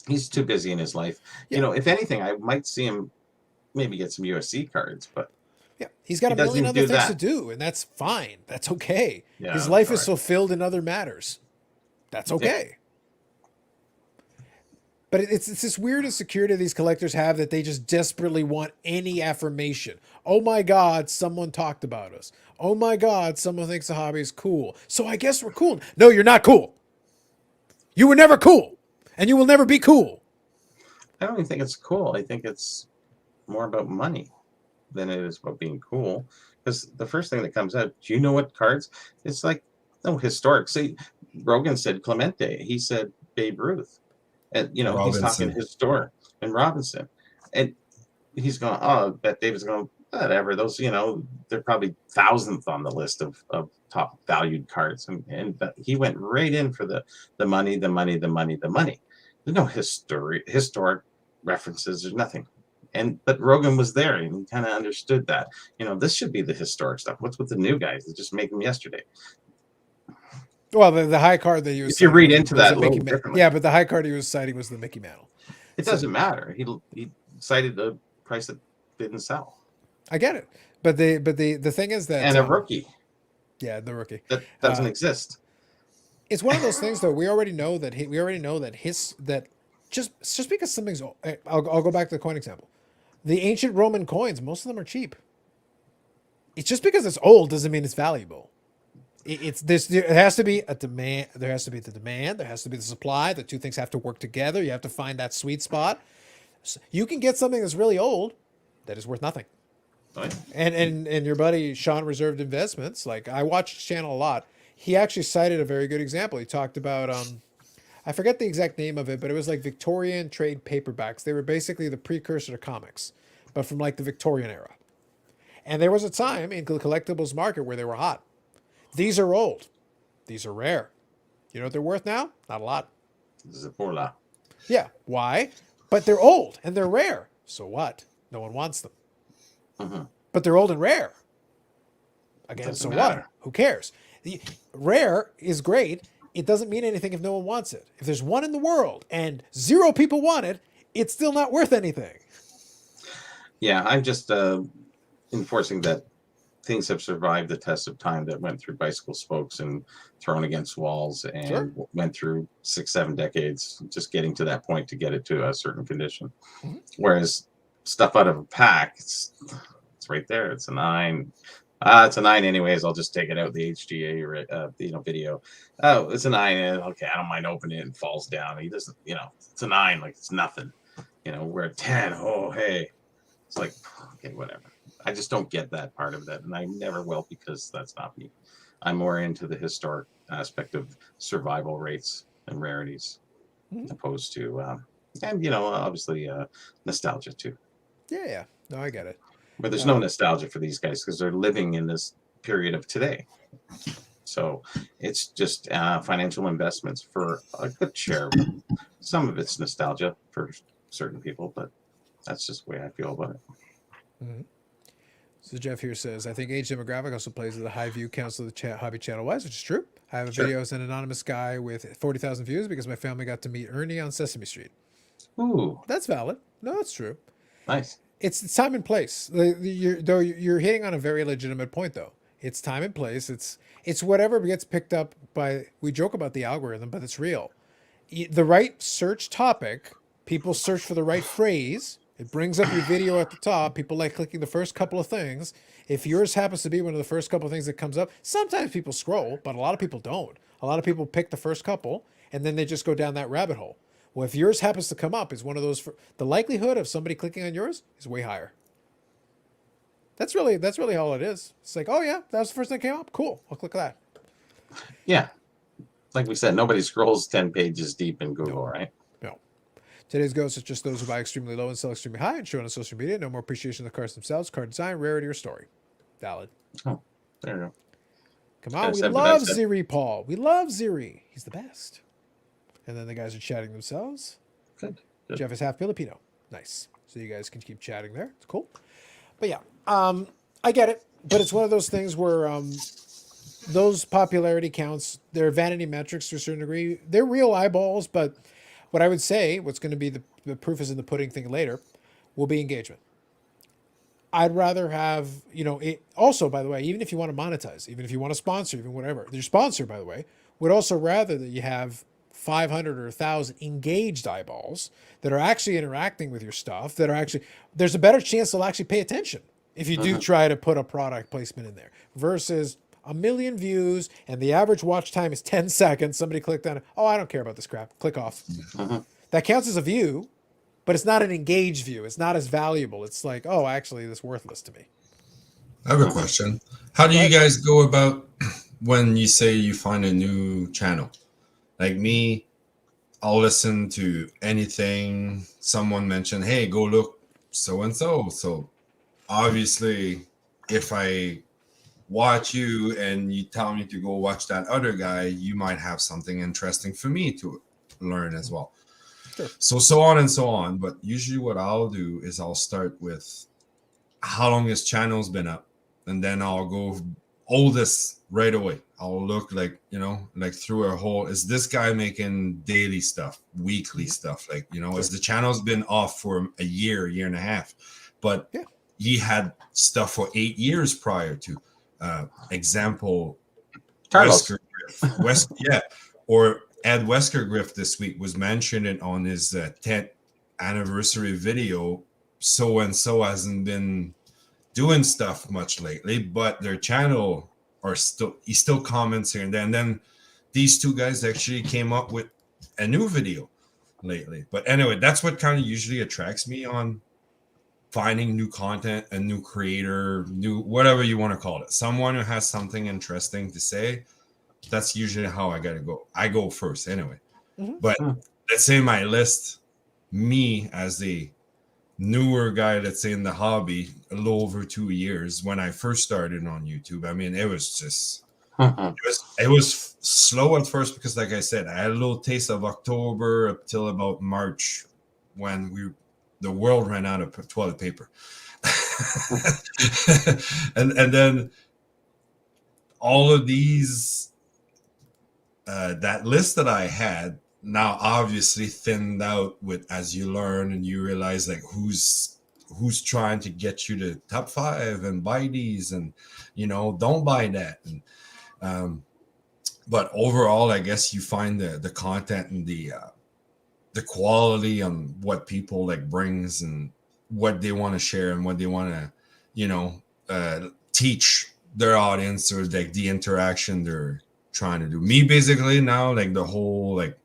He's too busy in his life. Yeah. You know, if anything, I might see him maybe get some UFC cards, but Yeah, he's got He a million doesn't other do things that. to do, and that's fine. That's okay. Yeah, His life is correct. fulfilled in other matters. That's okay. But it's this weird insecurity these collectors have that they just desperately want any affirmation. Oh my God, someone talked about us. Oh my God, someone thinks the hobby is cool. So I guess we're cool. No, you're not cool. You were never cool, and you will never be cool. I don't even think it's cool. I think it's more about money than it is about being cool. Because the first thing that comes out, do you know what cards? It's like, no, historic. See, Rogan said Clemente. He said Babe Ruth. And, you know, he's Robinson. talking historic. And Robinson. And he's going, oh, Bet David's going, whatever. Those, you know, they're probably 1,000th on the list of top valued cards. And he went right in for the money. There's no historic references. There's nothing. But Rogan was there and he kind of understood that. This should be the historic stuff. What's with the new guys? They just make them yesterday. Well, the high card that he was If you citing read was- into was that the a little Mickey Ma- differently. Yeah, but the high card he was citing was the Mickey Mantle. It doesn't matter. He cited the price that didn't sell. I get it, but the thing is that And a rookie yeah, the rookie. that doesn't exist. It's one of those things though. We already know that just because something's I'll go back to the coin example. The ancient Roman coins, most of them are cheap. It's just because it's old doesn't mean it's valuable. There has to be a demand. There has to be the demand. There has to be the supply. The two things have to work together. You have to find that sweet spot. So you can get something that's really old that is worth nothing. Right? And your buddy Sean Reserved Investments, like I watch his channel a lot. He actually cited a very good example. He talked about I forget the exact name of it, but it was like Victorian trade paperbacks. They were basically the precursor to comics, but from like the Victorian era. And there was a time in the collectibles market where they were hot. These are old. These are rare. You know what they're worth now? Not a lot. Zaporla. Yeah. Why? But they're old and they're rare. So what? No one wants them. Mm-hmm. But they're old and rare. Again, Doesn't so matter. what? Who cares? Rare is great. It doesn't mean anything if no one wants it. If there's one in the world and 0 people want it, it's still not worth anything. Yeah, I'm just enforcing that things have survived the test of time that went through bicycle spokes and thrown against walls and Sure. went through 6-7 decades, just getting to that point to get it to a certain condition. Mhm. Whereas stuff out of a pack, it's right there. It's a 9. It's a 9 anyways. I'll just take it out the HGA video. Oh, it's a 9. Okay, I don't mind opening it and falls down. He doesn't, it's a 9, like it's nothing. We're at 10. Oh, hey. It's like, okay, whatever. I just don't get that part of that, and I never will because that's not me. I'm more into the historic aspect of survival rates and rarities, opposed to, obviously nostalgia too. Yeah. No, I get it. But there's no nostalgia for these guys because they're living in this period of today. So it's just financial investments for a good share of them. Some of it's nostalgia for certain people, but that's just the way I feel about it. Mm-hmm. So Jeff here says, I think age demographic also plays with the high view counts of the hobby channel wise, which is true. I have a video as an anonymous guy with 40,000 views because my family got to meet Ernie on Sesame Street. Ooh, That's valid. No, that's true. nice. It's time and place. You're hitting on a very legitimate point, though. It's time and place. It's whatever gets picked up by. We joke about the algorithm, but it's real. The right search topic, people search for the right phrase. It brings up your video at the top. People like clicking the first couple of things. If yours happens to be one of the first couple of things that comes up, sometimes people scroll, but a lot of people don't. A lot of people pick the first couple, and then they just go down that rabbit hole. Well, if yours happens to come up, is one of those. The likelihood of somebody clicking on yours is way higher. That's really all it is. It's like, oh yeah, that was the first thing that came up. Cool, I'll click that. Yeah. Like we said, nobody scrolls 10 pages deep in Google, right? No. Today's ghosts is just those who buy extremely low and sell extremely high and show on social media. No more appreciation of the cards themselves, card design, rarity, or story. Valid. Oh, there you go. Come on, we said what I love said. Ziri, Paul. We love Ziri. He's the best. And then the guys are chatting themselves. Good. Good. Jeff is half Filipino. Nice. So you guys can keep chatting there. It's cool. But yeah, I get it. But it's one of those things where those popularity counts, they're vanity metrics to a certain degree. They're real eyeballs, but what I would say, what's going to be the proof is in the pudding thing later, will be engagement. I'd rather have, it also, by the way, even if you want to monetize, even if you want to sponsor, even whatever, your sponsor, by the way, would also rather that you have 500 or 1,000 engaged eyeballs that are actually interacting with your stuff, that are actually, there's a better chance they'll actually pay attention if you do try to put a product placement in there versus 1 million views and the average watch time is 10 seconds. Somebody clicked on it. Oh, I don't care about this crap. Click off. That counts as a view, but it's not an engaged view. It's not as valuable. It's like, oh, actually, that's worthless to me. I have a question. How do you guys go about when you say you find a new channel? Like me, I'll listen to anything someone mentioned. Hey, go look so and so. So obviously, if I watch you and you tell me to go watch that other guy, you might have something interesting for me to learn as well. Sure. So on and so on. But usually what I'll do is I'll start with how long his channel's been up, and then I'll go oldest right away. I'll look like, like through a whole, is this guy making daily stuff, weekly stuff? Like, is the channel's been off for a year and a half, but he had stuff for 8 years prior to, example, Carlos. Or Ed Wesker this week was mentioning on his 10th anniversary video. So and so hasn't been doing stuff much lately, but their channel he still comments here and then. And then these two guys actually came up with a new video lately. But anyway, that's what kind of usually attracts me on finding new content, a new creator, new whatever you want to call it. Someone who has something interesting to say. That's usually how I gotta go. I go first anyway. But let's say my list, me as a newer guy, let's say in the hobby, a little over 2 years when I first started on YouTube. I mean, it was just it was slow at first because, like I said, I had a little taste of October up till about March when the world ran out of toilet paper. and then all of these that list that I had now obviously thinned out with as you learn and you realize like who's trying to get you to top 5 and buy these and don't buy that. And but overall I guess you find the content and the quality on what people like brings and what they want to share and what they want to teach their audience, or like the interaction they're trying to do. Me basically now, like the whole, like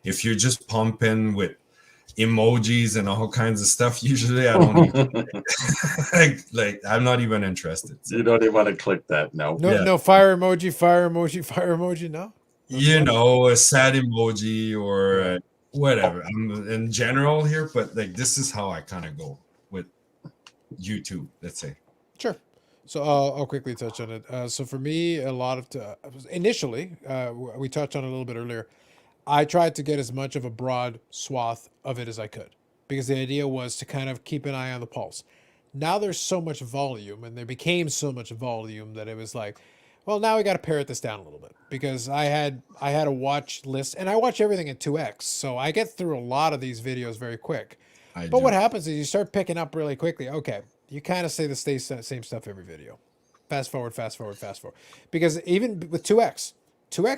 if you're just pumping with emojis and all kinds of stuff, usually I don't even like I'm not even interested. You don't even want to click that. No fire emoji, fire emoji, fire emoji. No, a sad emoji or whatever. I'm in general here, but like this is how I kind of go with YouTube, let's say. Sure. So I'll quickly touch on it. So for me, a lot of initially, we touched on it a little bit earlier. I tried to get as much of a broad swath of it as I could because the idea was to kind of keep an eye on the pulse. Now there's so much volume, and there became so much volume that it was like, well, now we got to pare this down a little bit because I had a watch list, and I watch everything at 2x, so I get through a lot of these videos very quick. But what happens is you start picking up really quickly. Okay. You kind of say the same stuff every video. Fast forward. Because even with 2x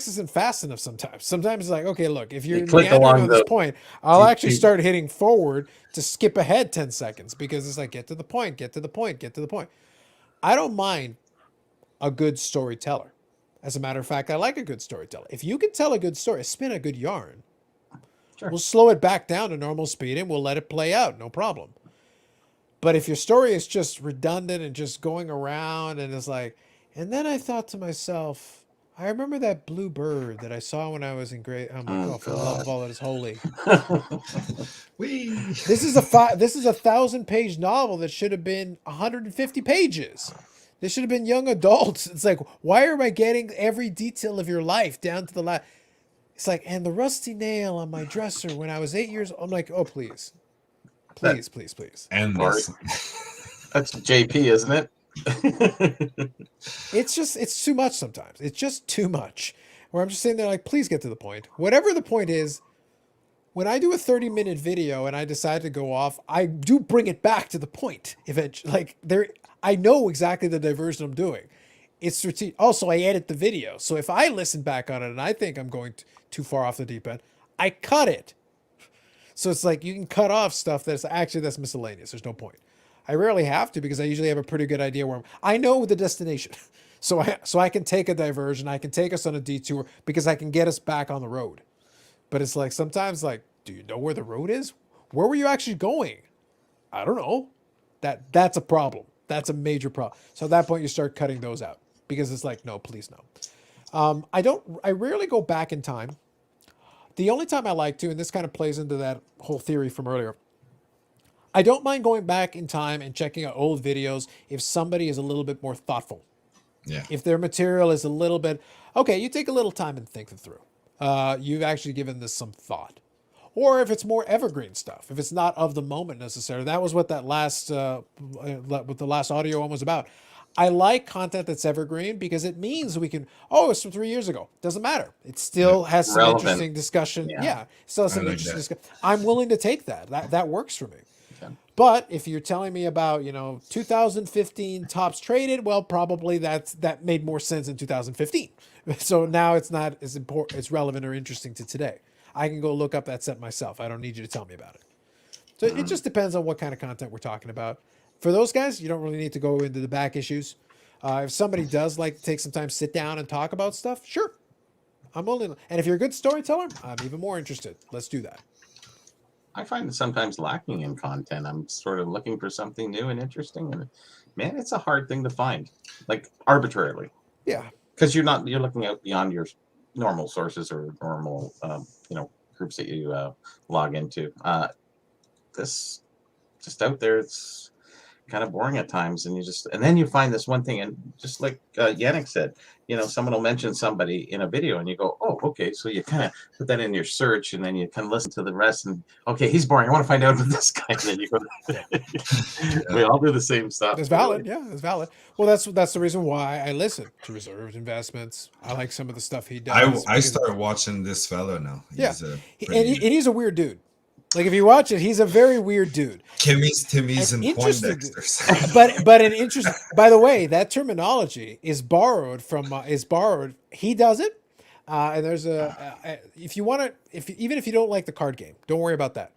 isn't fast enough sometimes. Sometimes it's like, okay, look, if you're meandering on this point, I'll actually start hitting forward to skip ahead 10 seconds because it's like, get to the point. I don't mind a good storyteller. As a matter of fact, I like a good storyteller. If you can tell a good story, spin a good yarn, we'll slow it back down to normal speed and we'll let it play out. No problem. But if your story is just redundant and just going around and it's like, and then I thought to myself, I remember that blue bird that I saw when I was in grade. Oh my God, for the love of all that is holy. This is a 1,000-page novel that should have been 150 pages. This should have been young adults. It's like, why am I getting every detail of your life down to the last? It's like, and the rusty nail on my dresser when I was 8 years old. I'm like, oh, please. Please. And that's JP, isn't it? It's too much sometimes. It's just too much. Where I'm just sitting there like, please get to the point. Whatever the point is, when I do a 30-minute video and I decide to go off, I do bring it back to the point eventually. Like I know exactly the diversion I'm doing. It's strategic. Also, I edit the video. So if I listen back on it and I think I'm going too far off the deep end, I cut it. So it's like you can cut off stuff that's miscellaneous. There's no point. I rarely have to because I usually have a pretty good idea where I know the destination. So I can take a diversion. I can take us on a detour because I can get us back on the road. But it's like sometimes like, do you know where the road is? Where were you actually going? I don't know. That's a problem. That's a major problem. So at that point you start cutting those out because it's like, no, please no. I rarely go back in time. The only time I like to, and this kind of plays into that whole theory from earlier, I don't mind going back in time and checking out old videos if somebody is a little bit more thoughtful. Yeah. If their material is a little bit, okay, you take a little time and think it through. You've actually given this some thought. or if it's more evergreen stuff, if it's not of the moment necessarily. That was what that last what the last audio one was about. I like content that's evergreen because it means we can, oh, it's from 3 years ago. Doesn't matter. It still has some Relevant. interesting discussion. Yeah. Still has I some like interesting that. discussion. I'm willing to take that. That works for me. Okay. But if you're telling me about, 2015 tops traded, well, probably that made more sense in 2015. So now it's not as important, it's relevant or interesting to today. I can go look up that set myself. I don't need you to tell me about it. So it just depends on what kind of content we're talking about. For those guys, you don't really need to go into the back issues. If somebody does like to take some time, sit down and talk about stuff, sure. I'm willing. And if you're a good storyteller, I'm even more interested. Let's do that. I find it sometimes lacking in content. I'm sort of looking for something new and interesting, and man, it's a hard thing to find, like arbitrarily, Yeah. because you're looking out beyond your normal sources or normal, groups that you log into. This just out there, it's kind of boring at times, and then you find this one thing, and just like Yannick said, someone will mention somebody in a video, and you go, oh, okay, so you kind of put that in your search, and then you can listen to the rest, and okay, he's boring, I want to find out about this guy, and then you go. We all do the same stuff. It's valid. Yeah, it's valid. Well, that's the reason why I listen to Reserved Investments. I like some of the stuff he does. I started watching this fellow now. He's and he's a weird dude. Like if you watch it, he's a very weird dude. Timmy's and Interesting Poindexters. but an interest. By the way, that terminology is borrowed from He does it, and there's if you want to, even if you don't like the card game, don't worry about that.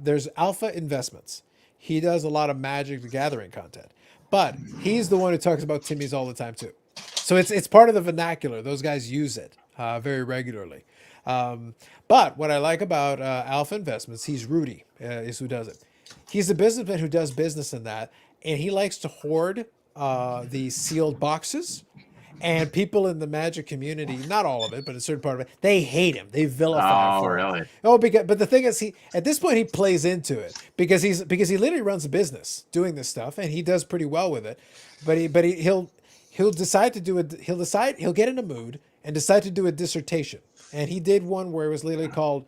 There's Alpha Investments. He does a lot of Magic the Gathering content, but he's the one who talks about Timmy's all the time too. So it's part of the vernacular. Those guys use it very regularly. But what I like about Alpha Investments, he's Rudy, is who does it. He's a businessman who does business in that, and he likes to hoard the sealed boxes. And people in the Magic community, not all of it, but a certain part of it, they hate him. They vilify him. Oh, really? Oh, but the thing is, at this point he plays into it because he literally runs a business doing this stuff, and he does pretty well with it. But he'll decide to do it. He'll get in a mood and decide to do a dissertation. And he did one where it was literally called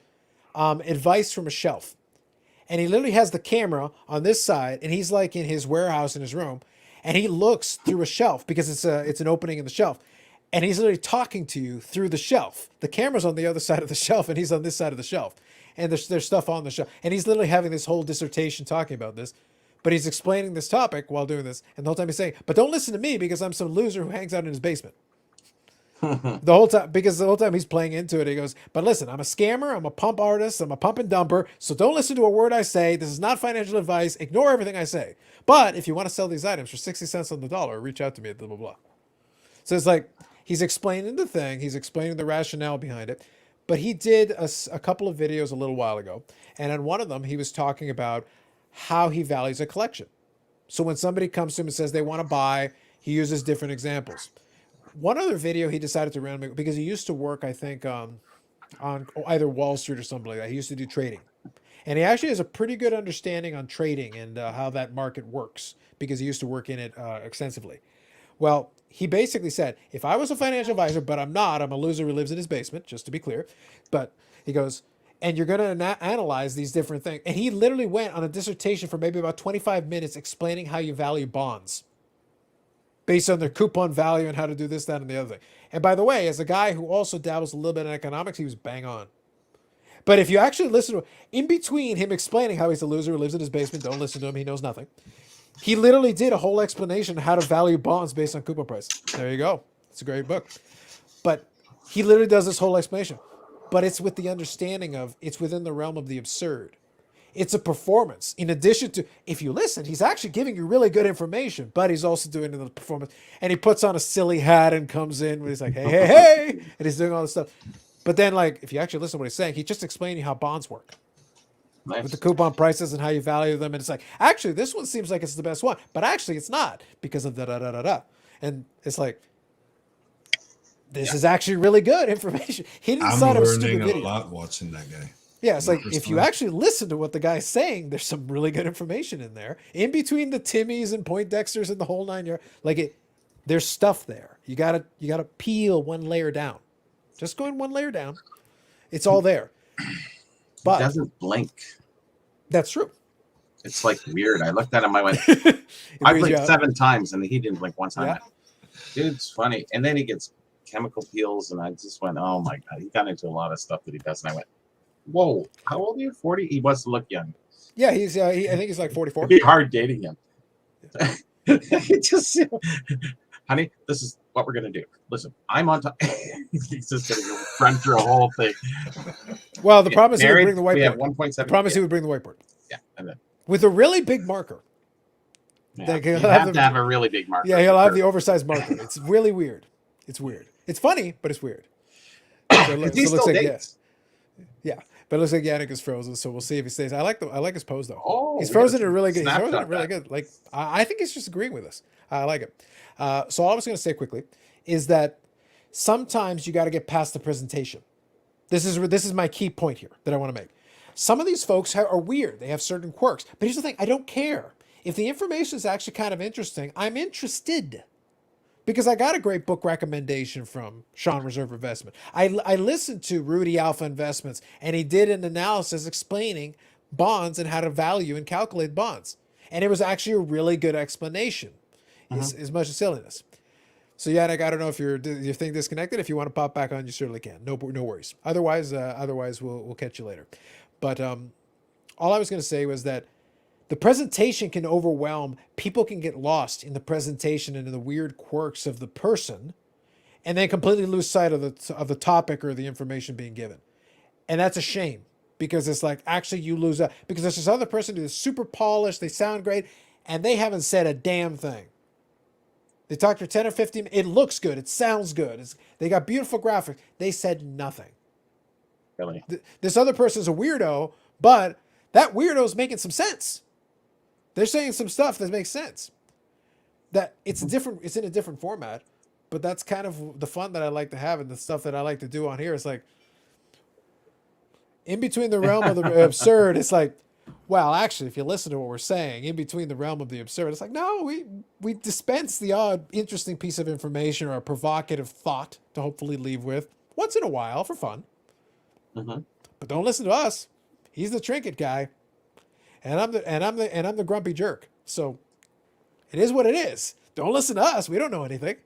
Advice from a Shelf. And he literally has the camera on this side, and he's like in his warehouse in his room, and he looks through a shelf because it's an opening in the shelf. And he's literally talking to you through the shelf. The camera's on the other side of the shelf, and he's on this side of the shelf. And there's stuff on the shelf. And he's literally having this whole dissertation talking about this. But he's explaining this topic while doing this. And the whole time he's saying, but don't listen to me because I'm some loser who hangs out in his basement. The whole time he's playing into it, he goes, but listen, I'm a scammer, I'm a pump artist, I'm a pump and dumper, so don't listen to a word I say. This is not financial advice. Ignore everything I say. But if you want to sell these items for 60 cents on the dollar, reach out to me at blah, blah, blah. So it's like he's explaining the thing, he's explaining the rationale behind it. But he did a couple of videos a little while ago, and on one of them, he was talking about how he values a collection. So when somebody comes to him and says they want to buy, he uses different examples. One other video he decided to randomly, because he used to work, I think, on either Wall Street or something like that. He used to do trading. And he actually has a pretty good understanding on trading and how that market works because he used to work in it extensively. Well, he basically said, if I was a financial advisor, but I'm not, I'm a loser who lives in his basement, just to be clear. But he goes, and you're going to analyze these different things. And he literally went on a dissertation for maybe about 25 minutes explaining how you value bonds based on their coupon value and how to do this, that, and the other thing. And by the way, as a guy who also dabbles a little bit in economics, he was bang on. But if you actually listen to in between him explaining how he's a loser who lives in his basement, don't listen to him, he knows nothing. He literally did a whole explanation of how to value bonds based on coupon price. There you go. It's a great book. But he literally does this whole explanation. But it's with the understanding of it's within the realm of the absurd. It's a performance. In addition to, if you listen, he's actually giving you really good information, but he's also doing the performance. And he puts on a silly hat and comes in when he's like, hey, hey, hey, and he's doing all this stuff. But then, like, if you actually listen to what he's saying, he's just explaining how bonds work. Nice. With the coupon prices and how you value them. And it's like, actually, this one seems like it's the best one, but actually it's not because of da-da-da-da-da. And it's like, this is actually really good information. He didn't sign up a stupid learning video. a lot watching that guy. Yeah, it's like if you actually listen to what the guy's saying, there's some really good information in there. In between the Timmys and Poindexters and the whole 9 yards, there's stuff there. You gotta peel one layer down. Just going one layer down. It's all there. But doesn't blink. that's true. It's like weird. I looked at him. I went, It I weirds you blinked out. 7 times and he didn't blink one time. Yeah. I went, dude's funny. And then he gets chemical peels, and I just went, oh my God. He got into a lot of stuff that he does. And I went, whoa, how old are you? 40? He wants to look young. Yeah, he's. I think he's like 44. It'd be hard dating him. Just, honey, this is what we're going to do. Listen, I'm on top. He's just going to run through a whole thing. Well, the problem is he would Married, bring the we have whiteboard. 1.7. The problem is yeah, he would bring the whiteboard yeah, and then, with a really big marker. yeah. Like, You he'll have have to have a really big marker. Yeah, he'll for have sure. the oversized marker. It's really weird. It's weird. It's funny, but it's weird. So it Because he looks still like dates. yeah, but it looks like Yannick is frozen. So we'll see if he stays. I like his pose though. Oh, He's we frozen gotta in really good. He's frozen in snapshot really that. good. Like I think he's just agreeing with us. I like it. So all I was going to say quickly is that sometimes you got to get past the presentation. This is my key point here that I want to make. Some of these folks are weird. They have certain quirks. But here's the thing. I don't care. If the information is actually kind of interesting, I'm interested. Because I got a great book recommendation from Sean Reserve Investment. I listened to Rudy Alpha Investments, and he did an analysis explaining bonds and how to value and calculate bonds. And it was actually a really good explanation, as much as silliness. So Yannick, I don't know if your thing disconnected. If you want to pop back on, you certainly can. No worries. Otherwise we'll catch you later. But all I was going to say was that the presentation can overwhelm. People can get lost in the presentation and in the weird quirks of the person, and then completely lose sight of the topic or the information being given. And that's a shame, because it's like actually you lose out because there's this other person who's super polished. They sound great, and they haven't said a damn thing. They talked for 10 or 15 minutes. It looks good. It sounds good. They got beautiful graphics. They said nothing. Really? This other person's a weirdo, but that weirdo's making some sense. They're saying some stuff that makes sense. That it's different. It's in a different format, but that's kind of the fun that I like to have, and the stuff that I like to do on here. It's like in between the realm of the absurd. It's like, well, actually, if you listen to what we're saying, in between the realm of the absurd, it's like, no, we dispense the odd interesting piece of information or a provocative thought to hopefully leave with once in a while for fun. Mm-hmm. But don't listen to us. He's the trinket guy, and I'm the grumpy jerk. So it is what it is. Don't listen to us. We don't know anything.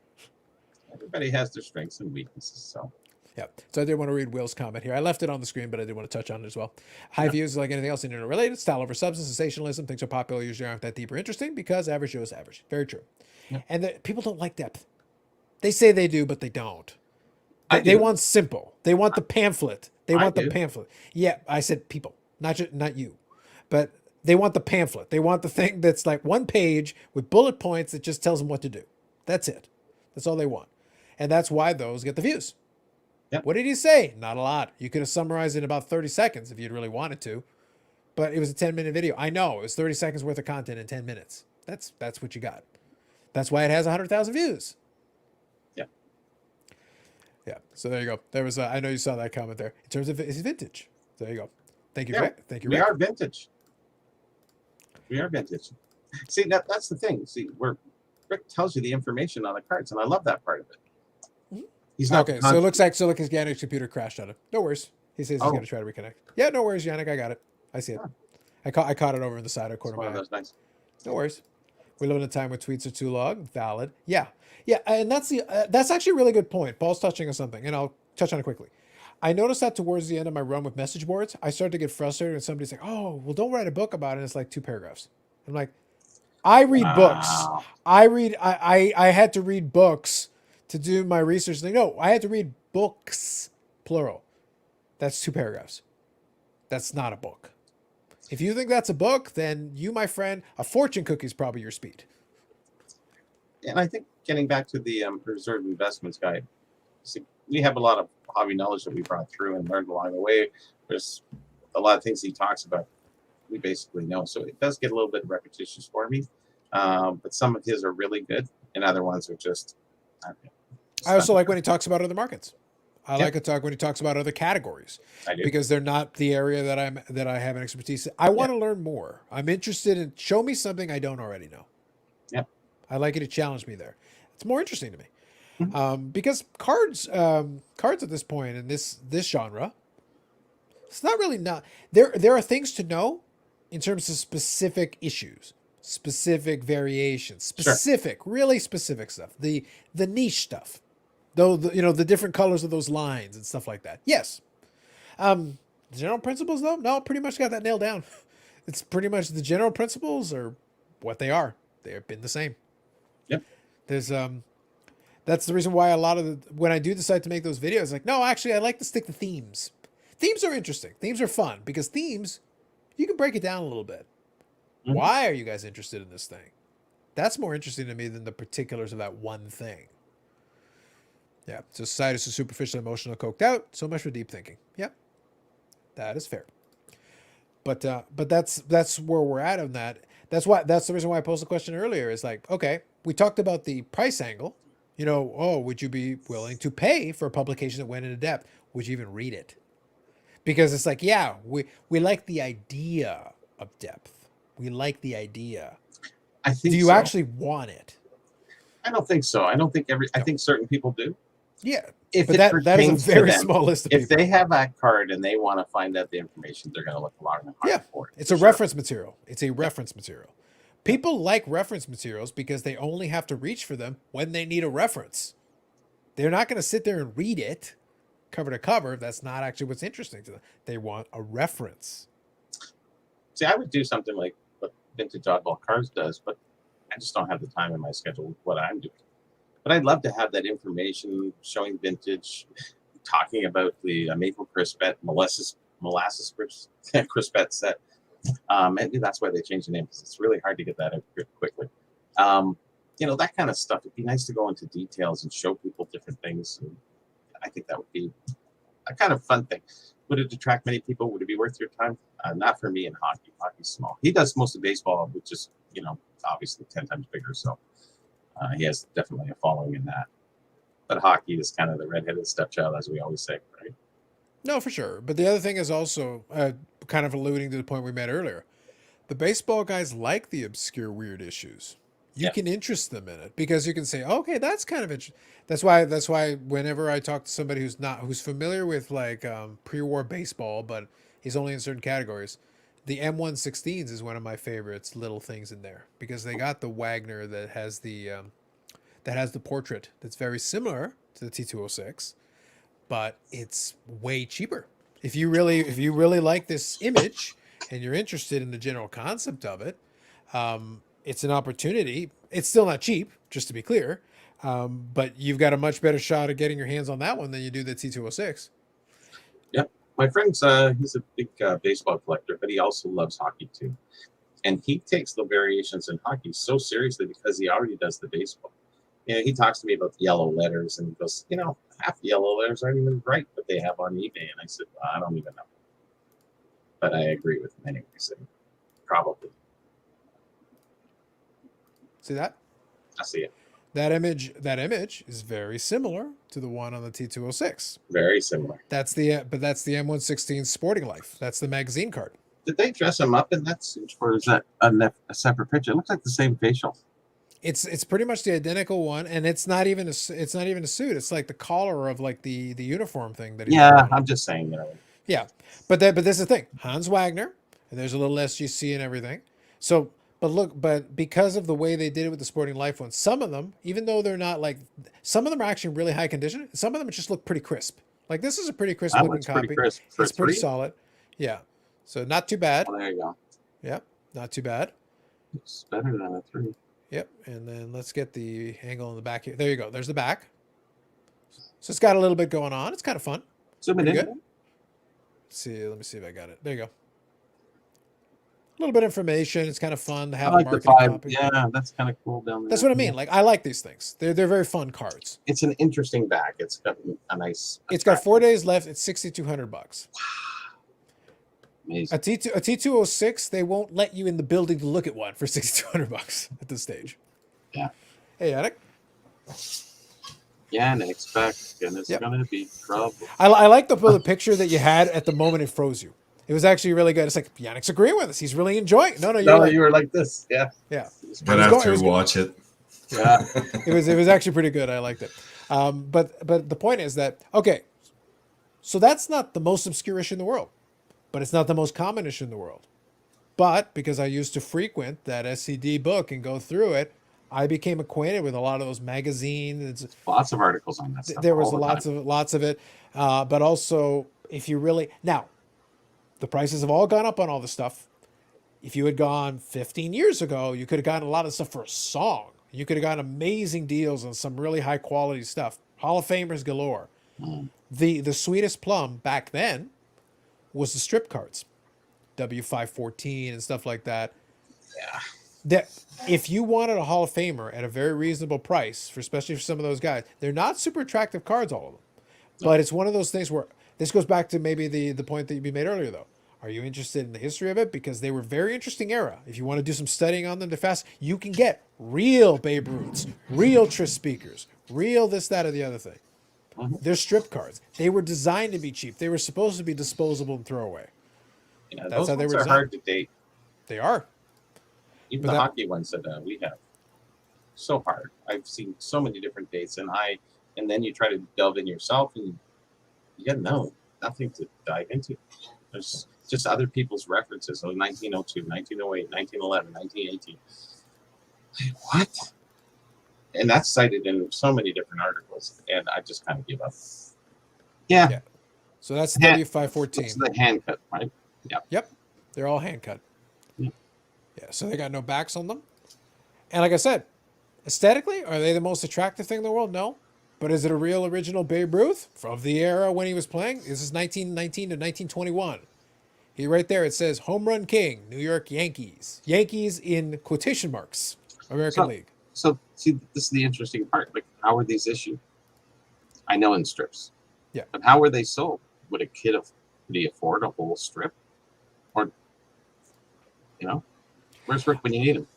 Everybody has their strengths and weaknesses. So Yeah. So I did want to read Will's comment here. I left it on the screen, but I did want to touch on it as well. High views, like anything else, internet related. Style over substance, sensationalism. Things are popular usually aren't that deep or interesting because average Joe is average. Very true. Yeah. And people don't like depth. They say they do, but they don't. They do. want simple. They want the pamphlet. They I want the do. pamphlet. Yeah, I said people, not you, but they want the pamphlet. They want the thing that's like one page with bullet points that just tells them what to do. That's it. That's all they want. And that's why those get the views. Yep. What did he say? Not a lot. You could have summarized it in about 30 seconds if you'd really wanted to. But it was a 10-minute video. I know. It was 30 seconds worth of content in 10 minutes. That's what you got. That's why it has 100,000 views. Yeah. Yeah. So there you go. There was I know you saw that comment there. In terms of it's vintage. There you go. Thank you, Yeah, Rick. Thank you, we Rick. are vintage. We are vintage. See, that's the thing. See, where Rick tells you the information on the cards, and I love that part of it. Mhm. He's not Okay, so it looks like Yannick's computer crashed on him. No worries. He says he's Oh. going to try to reconnect. Yeah, no worries, Yannick. I got it. I see it. Huh. I caught it over in the side of corner one of of my eye. those nice. No worries. We live in a time where tweets are too long. Valid. Yeah. Yeah. And that's actually a really good point. Paul's touching on something, and I'll touch on it quickly. I noticed that towards the end of my run with message boards, I started to get frustrated when somebody's like, oh, well, don't write a book about it. And it's like 2 paragraphs. I'm like, I read books. Wow. I had to read books to do my research. Like, no, I had to read books, plural. That's 2 paragraphs. That's not a book. If you think that's a book, then you, my friend, a fortune cookie is probably your speed. And I think getting back to the reserve investments guide, see, we have a lot of hobby knowledge that we brought through and learned along the way. There's a lot of things he talks about we basically know. So it does get a little bit repetitious for me. But some of his are really good, and other ones are just. I also like when he talks about other markets. I Yep. like to talk when he talks about other categories I do. because they're not the area that I have an expertise in. I want to learn more. I'm interested in show me something I don't already know. Yep. I like you to challenge me there. It's more interesting to me. Mhm. Because cards at this point in this genre It's not really not there are things to know in terms of specific issues, specific variations, specific, really specific stuff. The niche stuff. Though the different colors of those lines and stuff like that. Yes. The general principles though? No, pretty much got that nailed down. It's pretty much the general principles are what they are. They've been the same. Yep. There's that's the reason why a lot of when I do decide to make those videos, like, no, actually I like to stick to themes. Themes are interesting. Themes are fun because themes, you can break it down a little bit. Mhm. Why are you guys interested in this thing? That's more interesting to me than the particulars of that one thing. Yeah. So society is so superficial, emotional, coked out. So much for deep thinking. Yep. That is fair. But that's where we're at on that. That's the reason why I posed the question earlier is like, okay, we talked about the price angle. Would you be willing to pay for a publication that went into depth? Would you even read it? Because it's like, yeah, we like the idea of depth. We like the idea. I think. Do you so. actually want it? I don't think so. I don't think I think certain people do. Yeah. If But it that is a pertains to very them. small list of If people. they have that card and they want to find out the information, they're going to look long and hard Yeah, for it. it's a for sure. reference material. It's a reference material. People like reference materials because they only have to reach for them when they need a reference. They're not going to sit there and read it cover to cover. That's not actually what's interesting to them. They want a reference. See, I would do something like what Vintage Oddball Cars does, but I just don't have the time in my schedule with what I'm doing. But I'd love to have that information showing vintage, talking about the Maple Crispet, molasses Crispet set. Maybe that's why they changed the name, because it's really hard to get that out quickly. That kind of stuff. It'd be nice to go into details and show people different things. And I think that would be a kind of fun thing. Would it attract many people? Would it be worth your time? Not for me in hockey. Hockey's small. He does most of baseball, which is, obviously 10 times bigger. So he has definitely a following in that. But hockey is kind of the redheaded stepchild, as we always say, right? No, for sure. But the other thing is also kind of alluding to the point we made earlier. The baseball guys like the obscure, weird issues. You can interest them in it because you can say, okay, that's kind of interesting. That's why whenever I talk to somebody who's familiar with like pre-war baseball, but he's only in certain categories, the M116s is one of my favorites. Little things in there because they got the Wagner that has the portrait that's very similar to the T206, but it's way cheaper. If you really like this image and you're interested in the general concept of it. It's an opportunity. It's still not cheap, just to be clear, but you've got a much better shot at getting your hands on that one than you do the T206. Yep. My friend's he's a big baseball collector, but he also loves hockey too. And he takes the variations in hockey so seriously because he already does the baseball. He talks to me about the yellow letters and he goes, half the yellow letters aren't even right, but they have on eBay. And I said, well, I don't even know. But I agree with him anyway. So probably. See that? I see it. That image is very similar to the one on the T206. Very similar. That's the M116 Sporting Life. That's the magazine card. Did they dress him up in that suit, or is that a separate picture? It looks like the same facial. It's pretty much the identical one, and it's not even a suit. It's like the collar of like the uniform thing that. I'm just saying. Yeah, but this is the thing. Hans Wagner, and there's a little SGC and everything. So. But because of the way they did it with the Sporting Life ones, some of them, even though they're not like, some of them are actually in really high condition. Some of them just look pretty crisp. Like this is a pretty crisp looking copy. Pretty crisp. It's pretty solid. Yeah. So not too bad. Oh, there you go. Yep. Not too bad. It's better than a 3. Yep. And then let's get the angle in the back here. There you go. There's the back. So it's got a little bit going on. It's kind of fun. Zoom it in. Good. Let's see. Let me see if I got it. There you go. A little bit of information. It's kind of fun to have. I like a the marketing 5. copy. Yeah, that's kind of cool down there. That's what I mean. Like I like these things. They're very fun cards. It's an interesting back. It's got a nice. It's got 4 days left. It's $6,200. Amazing. A T206. They won't let you in the building to look at one for $6,200 at this stage. Yeah. Hey, Yannick. Yannick's back, and it's gonna be trouble. I like the picture that you had at the moment it froze you. It was actually really good. It's like Yannick's agreeing with us. He's really enjoying it. You were like this. Yeah. Yeah. Gonna have to watch it. Yeah. It was actually pretty good. I liked it. But the point is that, okay, so that's not the most obscure issue in the world. but it's not the most common issue in the world. But because I used to frequent that SCD book and go through it, I became acquainted with a lot of those magazines. Lots of articles on that stuff. There was all the lots time. of it, but also if you really now, the prices have all gone up on all this stuff. If you had gone 15 years ago, you could have gotten a lot of stuff for a song. You could have gotten amazing deals on some really high quality stuff. Hall of Famers galore. The sweetest plum back then was the strip cards, W514 and stuff like that. Yeah. That if you wanted a Hall of Famer at a very reasonable price, for especially for some of those guys, they're not super attractive cards, all of them. But it's one of those things where this goes back to maybe the point that you made earlier, though. Are you interested in the history of it? Because they were very interesting era. If you want to do some studying on them, they're fast. You can get real Babe Ruths, real Tris Speakers, real this, that, or the other thing. They're strip cards. They were designed to be cheap. They were supposed to be disposable and throwaway. Yeah, That's those how they ones were are designed. hard to date. They are. Even But the that- hockey ones that we have, so hard. I've seen so many different dates, and then you try to delve in yourself, and you got nothing to dive into. There's just other people's references. So 1902, 1908, 1911, 1918. What? And that's cited in so many different articles, and I just kind of give up. Yeah. Yeah. So that's Yeah. W514. It's the hand cut, right? Yep. They're all hand cut. Yeah. Yeah. So they got no backs on them. And like I said, aesthetically, are they the most attractive thing in the world? No. But is it a real original Babe Ruth from the era when he was playing? This is 1919 to 1921. He right there, it says Home Run King, New York Yankees. Yankees in quotation marks, American League. So, see, this is the interesting part. Like, how were these issued? I know in strips. Yeah. But how were they sold? Would a kid could he afford a whole strip? Or, where's Rick when you need him?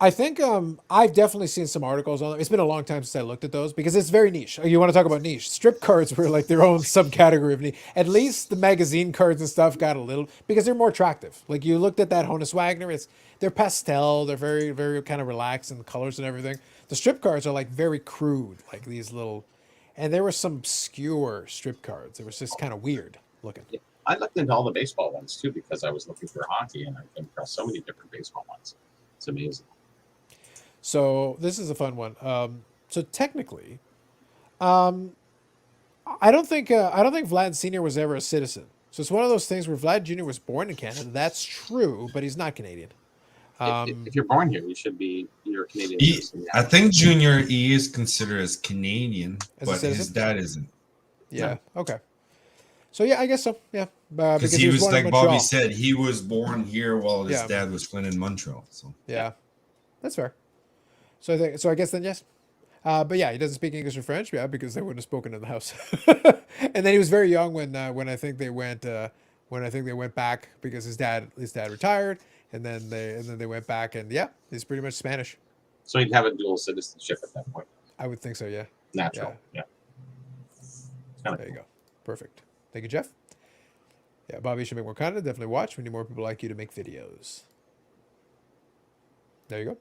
I think I've definitely seen some articles on it. It's been a long time since I looked at those because it's very niche. You want to talk about niche? Strip cards were like their own subcategory of niche. At least the magazine cards and stuff got a little because they're more attractive. Like you looked at that Honus Wagner, they're pastel, they're very, very kind of relaxed in the colors and everything. The strip cards are like very crude, like these little, and there were some obscure strip cards. It was just kind of weird looking. Yeah. I looked into all the baseball ones too because I was looking for hockey, and I came across so many different baseball ones. It's amazing. So this is a fun one. So technically, I don't think Vlad Sr. was ever a citizen. So it's one of those things where Vlad Jr. was born in Canada. That's true, but he's not Canadian. If you're born here, you're a Canadian He, citizen. I think Junior E is considered as Canadian, As a but his citizen? dad isn't. Yeah. Okay. So yeah, I guess so. Yeah. Because he was born in like Bobby Montreal. said, he was born here while his Yeah. dad was playing in Montreal. So Yeah. That's fair. So I guess then yes. But yeah, he doesn't speak English or French, yeah, because they wouldn't have spoken in the house. And then he was very young when I think they went back because his dad retired, and then they went back, and yeah, he's pretty much Spanish. So he'd have a dual citizenship at that point. I would think so. Yeah. Natural. Yeah. There you go. Perfect. Thank you, Jeff. Yeah, Bobby should make more content. Definitely watch. We need more people like you to make videos. There you go.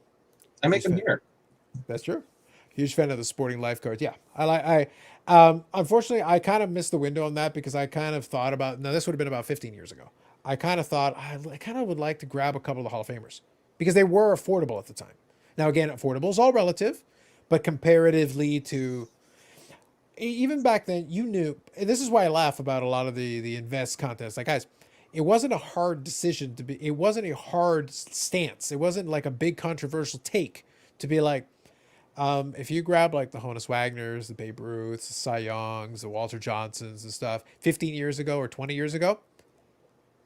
I make them Huge fan. here. That's true. Huge fan of the sporting life cards. Yeah, unfortunately, I kind of missed the window on that because I kind of thought about. Now, this would have been about 15 years ago. I kind of thought I kind of would like to grab a couple of the Hall of Famers because they were affordable at the time. Now, again, affordable is all relative, but comparatively to even back then, you knew. And this is why I laugh about a lot of the invest contests. Like, guys, it wasn't a hard decision to be. It wasn't a hard stance. It wasn't like a big controversial take to be like. If you grab like the Honus Wagners, the Babe Ruths, the Cy Youngs, the Walter Johnsons and stuff 15 years ago or 20 years ago,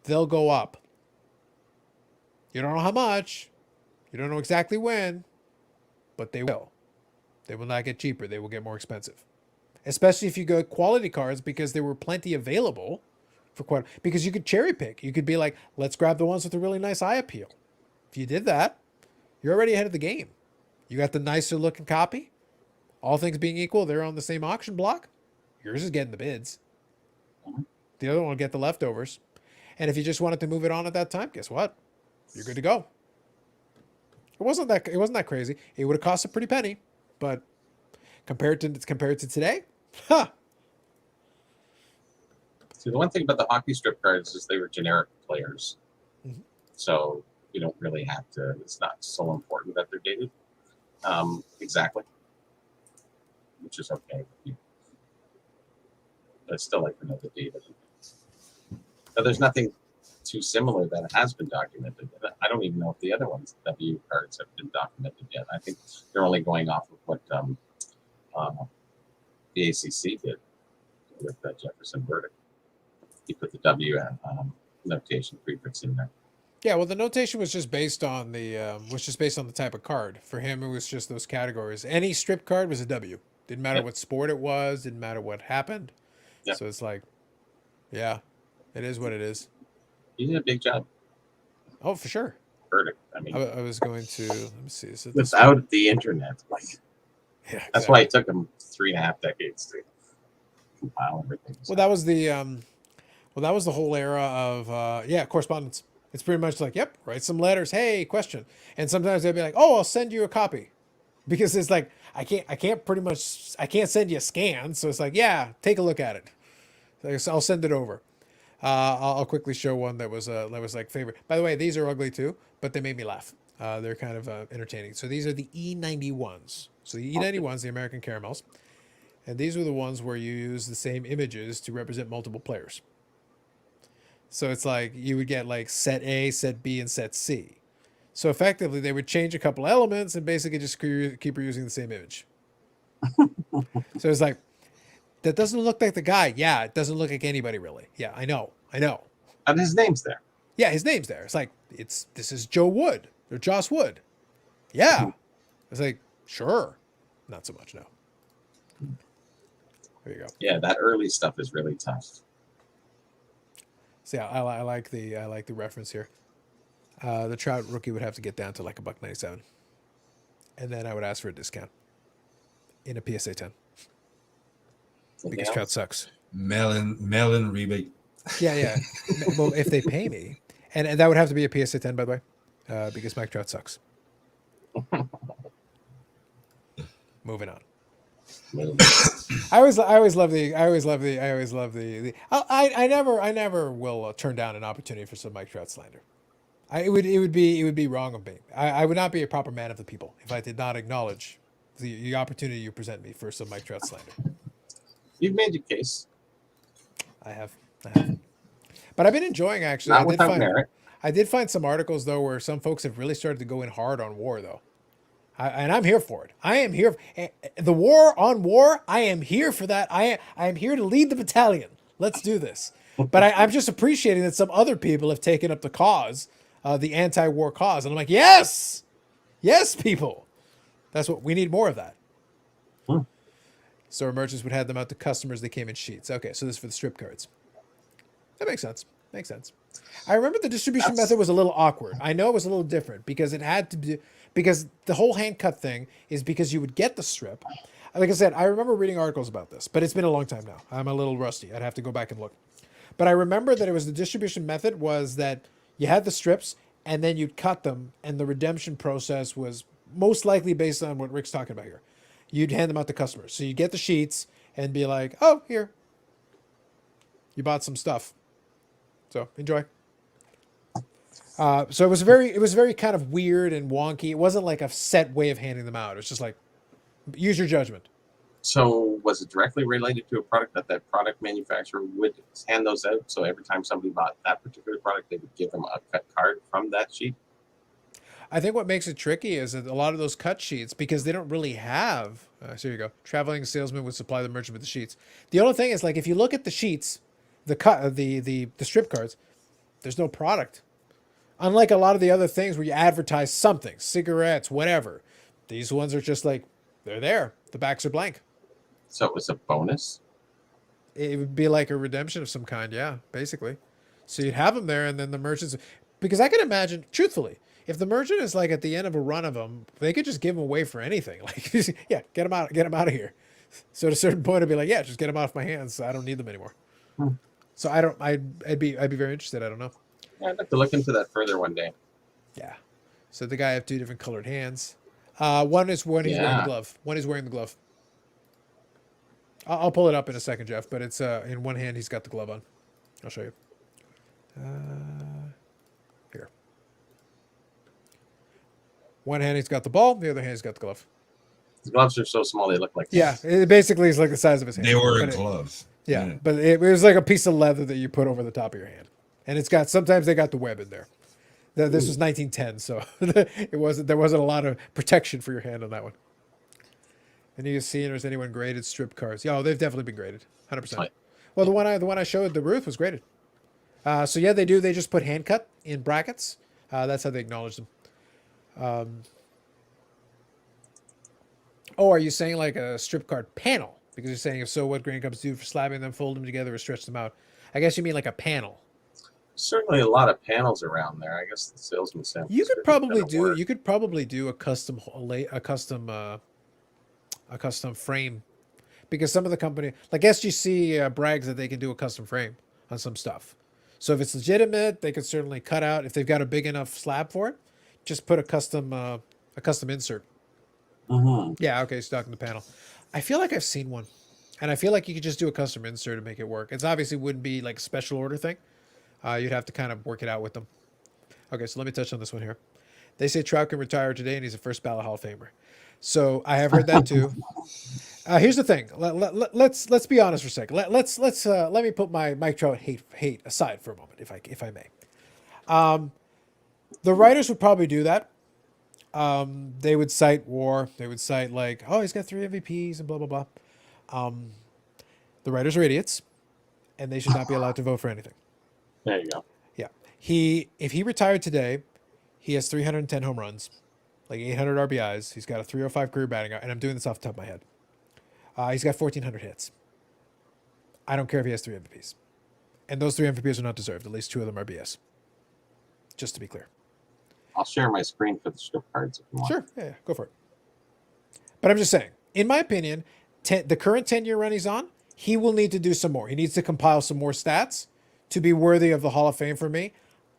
they'll go up. You don't know how much. You don't know exactly when, but they will. They will not get cheaper. They will get more expensive. Especially if you go quality cards because there were plenty available for because you could cherry pick. You could be like, let's grab the ones with a really nice eye appeal. If you did that, you're already ahead of the game. You got the nicer looking copy. All things being equal, they're on the same auction block. Yours is getting the bids. The other one will get the leftovers. And if you just wanted to move it on at that time, guess what? You're good to go. It wasn't that crazy. It would have cost a pretty penny, but compared to today, See, the one thing about the hockey strip cards is they were generic players. Mhm. So you don't really have to, it's not so important that they're dated. Exactly. Which is okay. But I still like to know the dated. But there's nothing too similar that has been documented. I don't even know if the other ones, W cards, have been documented yet. I think they're only going off of what the ACC did with that Jefferson verdict. He put the W notation prefix in there. Yeah, well, the notation was just based on the type of card. For him, it was just those categories. Any strip card was a W. Didn't matter Yep. what sport it was. Didn't matter what happened. Yep. So it's like, yeah, it is what it is. He did a big job. Oh, for sure. Verdict. I mean, I was going to let me see. Is it this without the internet, like yeah, that's why it took him 3.5 decades to compile everything. Well, that was the whole era of correspondence. It's pretty much like, yep, write some letters. Hey, question. And sometimes they'd be like, oh, I'll send you a copy, because it's like I can't send you a scan. So it's like, yeah, take a look at it. So I'll send it over. I'll quickly show one that was like favorite. By the way, these are ugly too, but they made me laugh. They're kind of entertaining. So these are the E91s. So the E91s, the American caramels, and these are the ones where you use the same images to represent multiple players. So it's like you would get like set A, set B, and set C. So effectively, they would change a couple elements and basically just keep reusing the same image. So it's like, that doesn't look like the guy. Yeah, it doesn't look like anybody really. Yeah, I know. And his name's there. Yeah, his name's there. It's like, this is Joe Wood or Joss Wood. Yeah. It's like, sure. Not so much, no. There you go. Yeah, that early stuff is really tough. So yeah, I like the reference here. The Trout rookie would have to get down to like $1.97, and then I would ask for a discount in a PSA 10 because Trout sucks. Melon rebate. Yeah. Well, if they pay me, and that would have to be a PSA 10, by the way, because Mike Trout sucks. Moving on. I always love the. I never will turn down an opportunity for some Mike Trout slander. It would be wrong of me. I would not be a proper man of the people if I did not acknowledge the opportunity you present me for some Mike Trout slander. You've made your case. I have. But I've been enjoying actually. Not without merit. I did find some articles though where some folks have really started to go in hard on war though. And I'm here for it. I am here. The war on war. I am here for that. I am here to lead the battalion. Let's do this. But I'm just appreciating that some other people have taken up the cause, the anti-war cause. And I'm like, yes, people. That's what we need, more of that. So our merchants would have them out to customers. They came in sheets. Okay, so this is for the strip cards. That makes sense. I remember the distribution method was a little awkward. I know it was a little different because it had to be, because the whole hand cut thing is because you would get the strip. Like I said, I remember reading articles about this, but it's been a long time now. I'm a little rusty. I'd have to go back and look. But I remember that it was the distribution method was that you had the strips and then you'd cut them, and the redemption process was most likely based on what Rick's talking about here. You'd hand them out to customers. So you'd get the sheets and be like, oh, here. You bought some stuff. So enjoy. So it was very kind of weird and wonky. It wasn't like a set way of handing them out. It's just like, use your judgment. So was it directly related to a product that product manufacturer would hand those out? So every time somebody bought that particular product, they would give them a cut card from that sheet? I think what makes it tricky is that a lot of those cut sheets, because they don't really have, so here you go, traveling salesman would supply the merchant with the sheets. The only thing is, like, if you look at the sheets, the strip cards, there's no product. Unlike a lot of the other things where you advertise something, cigarettes, whatever. These ones are just like, they're there. The backs are blank. So it was a bonus? It would be like a redemption of some kind, yeah, basically. So you'd have them there, and then the merchants, because I can imagine, truthfully, if the merchant is like at the end of a run of them, they could just give them away for anything. Like, yeah, get them out of here. So at a certain point, I'd be like, yeah, just get them off my hands. I don't need them anymore. So I'd be very interested. I don't know. Yeah, I'd like to look into that further one day. Yeah. So the guy have two different colored hands. One is when he's wearing the glove. One is wearing the glove. I'll pull it up in a second, Jeff. But it's in one hand he's got the glove on. I'll show you. Here. One hand he's got the ball, the other hand he's got the glove. His gloves are so small they look like Yeah, it basically is like the size of his hand. They were a But glove. yeah, but it was like a piece of leather that you put over the top of your hand, and it's got sometimes they got the web in there. This was 1910, so there wasn't a lot of protection for your hand on that one. And you see, there's anyone graded strip cards? Yeah, they've definitely been graded, 100%. Right. Well, the one I showed the Ruth was graded. So yeah, they do. They just put hand cut in brackets. That's how they acknowledge them. Oh, are you saying like a strip card panel? Because you're saying if so, what grain cups do for slabbing them, fold them together, or stretch them out? I guess you mean like a panel. Certainly a lot of panels around there. I guess the salesman said You could probably do. You could probably do a custom frame, because some of the company like SGC brags that they can do a custom frame on some stuff. So if it's legitimate, they could certainly cut out if they've got a big enough slab for it. Just put a custom insert. Mm-hmm. Yeah, okay, stuck in the panel. I feel like I've seen one, and I feel like you could just do a custom insert to make it work. It's obviously wouldn't be like a special order thing. You'd have to kind of work it out with them. Okay, so let me touch on this one here. They say Trout can retire today, and he's a first ballot Hall of Famer. So I have heard that too. Here's the thing. Let's be honest for a second. Let me put my Mike Trout hate aside for a moment, if I may. The writers would probably do that. They would cite WAR. They would cite like, oh, he's got 3 MVPs and blah blah blah. The writers are idiots, and they should not be allowed to vote for anything. There you go. Yeah, if he retired today, he has 310 home runs, like 800 RBIs. He's got a 305 career batting, and I'm doing this off the top of my head. He's got 1,400 hits. I don't care if he has 3 MVPs, and those 3 MVPs are not deserved. At least 2 of them are BS. Just to be clear. I'll share my screen for the strip cards if you want. Sure, yeah, go for it. But I'm just saying, in my opinion, the current 10-year run he's on, he will need to do some more. He needs to compile some more stats to be worthy of the Hall of Fame for me.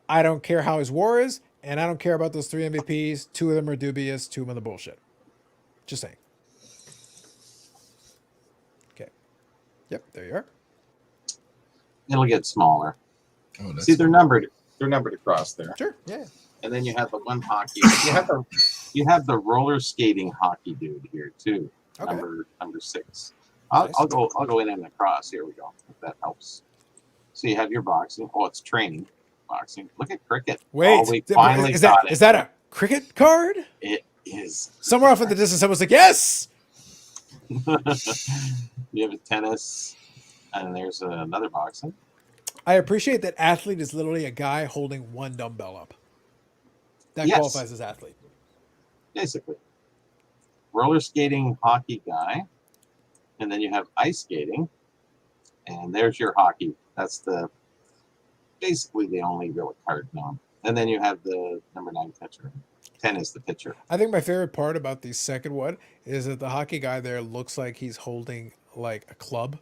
I don't care how his WAR is, and I don't care about those 3 MVPs. 2 of them are dubious, 2 of them are bullshit. Just saying. Okay. Yep, there you are. It'll get smaller. Oh, that's See, they're numbered. They're numbered across there. Sure, yeah. And then you have the one hockey. You have the roller skating hockey dude here too. Okay. Number 6. Nice. I'll go in and across. Here we go. If that helps. So you have your boxing. Oh, it's training boxing. Look at cricket. Wait, Oh, we finally is got it. that a cricket card? It is. Somewhere off in the distance, someone's like, yes! You have a tennis, and there's another boxing. I appreciate that athlete is literally a guy holding 1 dumbbell up. That Yes. qualifies as athlete. Basically. Roller skating hockey guy. And then you have ice skating. And there's your hockey. That's basically the only real card known. And then you have the number 9 pitcher. 10 is the pitcher. I think my favorite part about the second one is that the hockey guy there looks like he's holding like a club.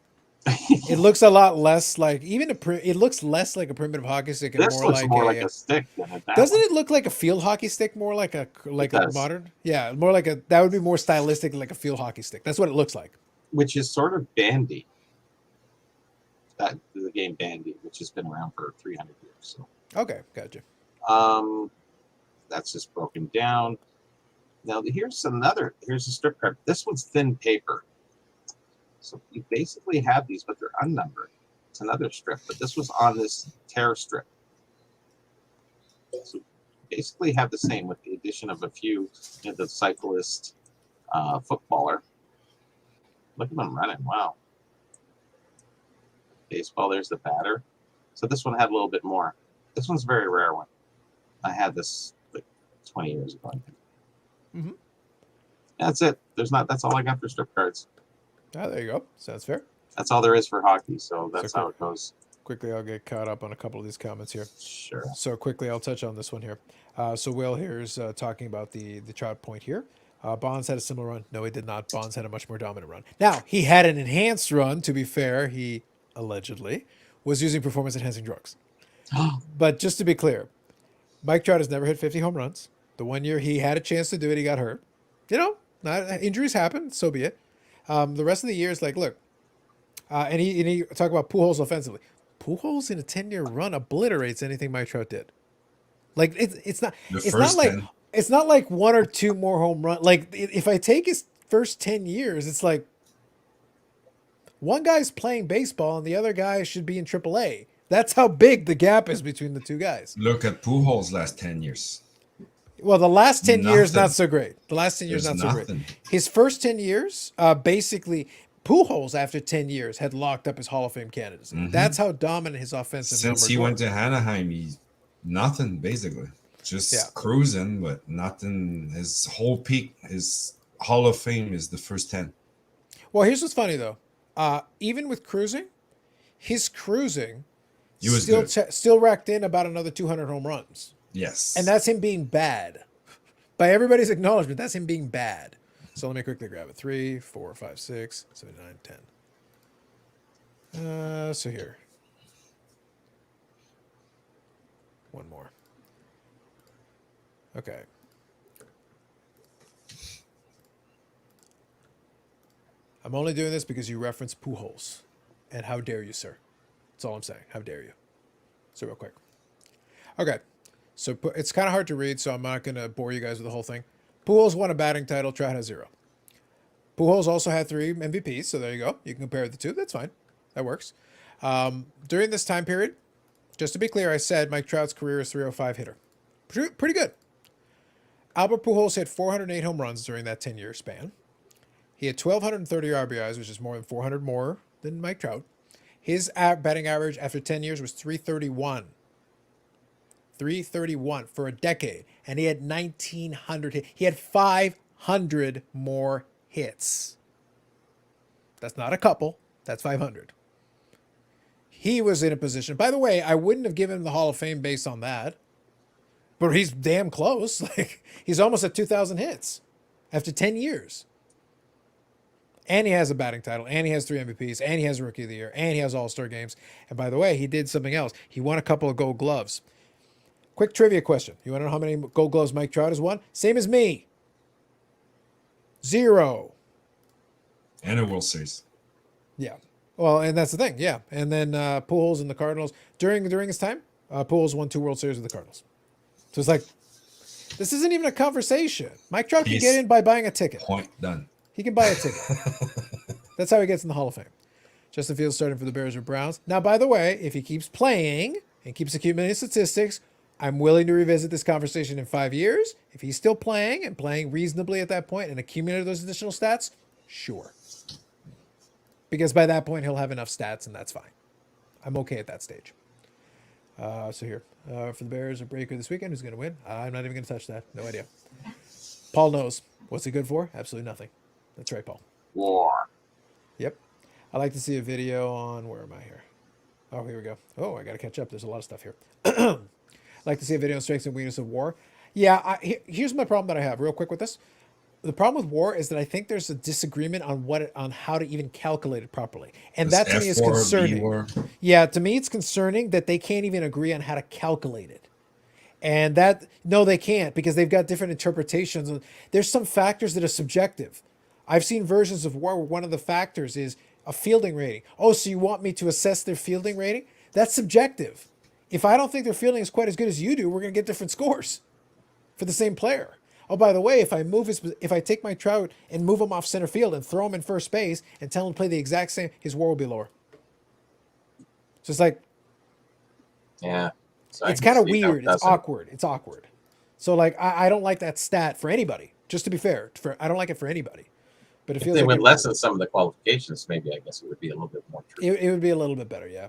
It looks a lot less like it looks less like a primitive hockey stick and This more looks like more like a stick than a bat. Doesn't it look like a field hockey stick more like a does. modern? Yeah, more like that would be more stylistic like a field hockey stick. That's what it looks like. Which is sort of bandy. That the game bandy, which has been around for 300 years. So Okay, gotcha. that's just broken down. Now here's a strip card. This one's thin paper. So you basically have these, but they're unnumbered. It's another strip, but this was on this tear strip. So basically have the same with the addition of a few, the cyclist, footballer. Look at them running. Wow. Baseball, there's the batter. So this one had a little bit more. This one's a very rare one. I had this like 20 years ago, I think. Mm-hmm. That's it. That's all I got for strip cards. Ah, there you go. Sounds fair. That's all there is for hockey. So that's how it goes. Quickly, I'll get caught up on a couple of these comments here. Sure. So quickly, I'll touch on this one here. So Will here is talking about the Trout point here. Bonds had a similar run. No, he did not. Bonds had a much more dominant run. Now, he had an enhanced run. To be fair, he allegedly was using performance-enhancing drugs. But just to be clear, Mike Trout has never hit 50 home runs. The one year he had a chance to do it, he got hurt. Injuries happen. So be it. The rest of the year is like, look, and he talk about Pujols offensively. Pujols in a 10-year run obliterates anything Mike Trout did. Like it's not The it's not first like 10. it's not like one or two more home run. Like if I take his first 10 years, it's like one guy's playing baseball and the other guy should be in AAA. That's how big the gap is between the two guys. Look at Pujols' last 10 years. Well, the last 10 years, Nothing. not so great. The last 10 years, There's not so great. nothing. His first 10 years, basically, Pujols, after 10 years, had locked up his Hall of Fame candidacy. Mhm. That's how dominant his offensive Since numbers he were. went to Anaheim, he's nothing basically. Just Yeah. cruising, but nothing. His whole peak, his Hall of Fame is the first 10. Well, here's what's funny, though. Even with cruising, his cruising He was still, good. still racked in about another 200 home runs. Yes. And that's him being bad. By everybody's acknowledgement, that's him being bad. So let me quickly grab it. 3, 4, 5, 6, 7, 9, 10. So here. One more. Okay. I'm only doing this because you referenced Pujols. And how dare you, sir? That's all I'm saying. How dare you? So real quick. Okay. So it's kind of hard to read, so I'm not going to bore you guys with the whole thing. Pujols won a batting title. Trout has 0. Pujols also had 3 MVPs, so there you go. You can compare the two. That's fine. That works. During this time period, just to be clear, I said Mike Trout's career is 305 hitter. Pretty good. Albert Pujols hit 408 home runs during that 10-year span. He had 1,230 RBIs, which is more than 400 more than Mike Trout. His batting average after 10 years was 331. 331 for a decade. And he had 1,900 hits. He had 500 more hits. That's not a couple. That's 500. He was in a position. By the way, I wouldn't have given him the Hall of Fame based on that. But he's damn close. Like he's almost at 2,000 hits after 10 years. And he has a batting title, and he has 3 MVPs, and he has Rookie of the Year, and he has All-Star games. And by the way, he did something else. He won a couple of Gold Gloves. Quick trivia question. You want to know how many Gold Gloves Mike Trout has won? Same as me. 0. And a World Series. Yeah. Well, and that's the thing. Yeah. And then Pujols and the Cardinals. During his time, Pujols won 2 World Series with the Cardinals. So it's like, this isn't even a conversation. Mike Trout can get in by buying a ticket. Point done. He can buy a ticket. That's how he gets in the Hall of Fame. Justin Fields starting for the Bears or Browns. Now, by the way, if he keeps playing and keeps accumulating statistics, I'm willing to revisit this conversation in 5 years. If he's still playing and playing reasonably at that point and accumulated those additional stats, sure. Because by that point, he'll have enough stats and that's fine. I'm okay at that stage. So here, for the Bears, a breaker this weekend. Who's going to win? I'm not even going to touch that. No idea. Paul knows. What's it good for? Absolutely nothing. That's right, Paul. War. Yep. I like to see a video on, where am I here? Oh, here we go. Oh, I got to catch up. There's a lot of stuff here. I like to see a video on strengths and weaknesses of war. Yeah, here's my problem that I have real quick with this. The problem with war is that I think there's a disagreement on how to even calculate it properly. And that to me is F war, concerning. B war. Yeah, to me it's concerning that they can't even agree on how to calculate it. And that, no, they can't because they've got different interpretations. There's some factors that are subjective. I've seen versions of war where one of the factors is a fielding rating. Oh, so you want me to assess their fielding rating? That's subjective. If I don't think their fielding is quite as good as you do, we're going to get different scores for the same player. Oh, by the way, if I take my Trout and move him off center field and throw him in first base and tell him to play the exact same, his WAR will be lower. So it's like, Yeah. So I it's can kind of see how it weird. It's doesn't. awkward. It's awkward. So like, I don't like that stat for anybody. Just to be fair, I don't like it for anybody. But it If feels they like would lessen some of the qualifications, maybe I guess it would be a little bit more true. it would be a little bit better. Yeah.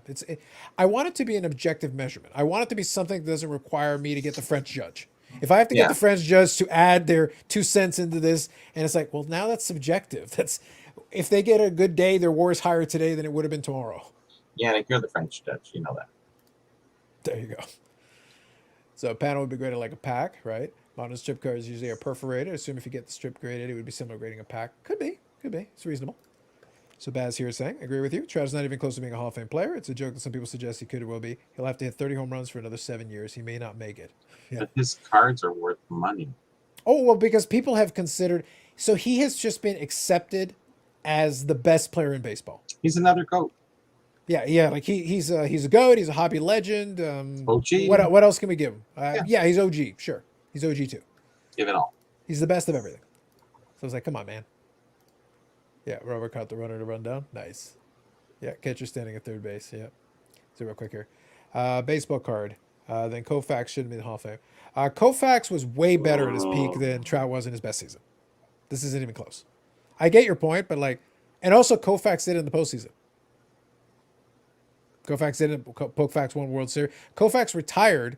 I want it to be an objective measurement. I want it to be something that doesn't require me to get the French judge. If I have to get the French judge to add their 2 cents into this, and it's like, well, now that's subjective. That's if they get a good day, their WAR is higher today than it would have been tomorrow. Yeah, and you're the French judge, you know that. There you go. So a panel would be graded like a pack, right? Modern strip cards usually are perforated. I assume if you get the strip graded, it would be similar grading a pack. Could be. It's reasonable. So Baz here is saying, agree with you. Trout's not even close to being a Hall of Fame player. It's a joke that some people suggest he could or will be. He'll have to hit 30 home runs for another 7 years. He may not make it. Yeah. But his cards are worth money. Oh, well, because people have considered... So he has just been accepted as the best player in baseball. He's another GOAT. Yeah. Like he's a goat. He's a hobby legend. OG. What else can we give him? Yeah. Yeah, he's OG. Sure, he's OG too. Give it all. He's the best of everything. So I was like, come on, man. Yeah, Robert caught the runner to run down. Nice. Yeah, catcher standing at third base. Yeah. So real quick here. Baseball card. Then Koufax should have been in the Hall of Fame. Koufax was way better at his peak than Trout was in his best season. This isn't even close. I get your point, but like, and also Koufax did it in the postseason. Koufax won World Series. Koufax retired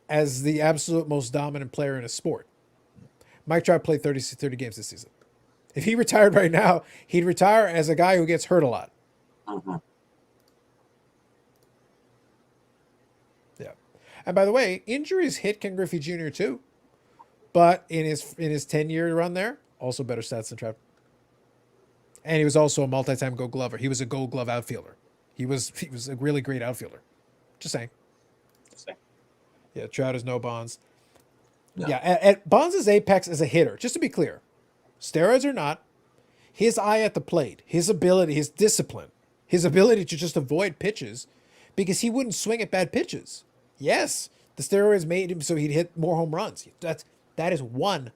as the absolute most dominant player in a sport. Mike Trout played 30 games this season. If he retired right now, he'd retire as a guy who gets hurt a lot. Mhm. Yeah. And by the way, injuries hit Ken Griffey Jr. too. But in his 10-year run there, also better stats than Trout. And he was also a multi-time Gold Glover. He was a Gold Glove outfielder. He was a really great outfielder. Just saying. Yeah, Trout is no Bonds. No. Yeah, at Bonds' apex as a hitter, just to be clear, steroids or not, his eye at the plate, his ability, his discipline, his ability to just avoid pitches because he wouldn't swing at bad pitches. Yes, the steroids made him so he'd hit more home runs. That is 100%.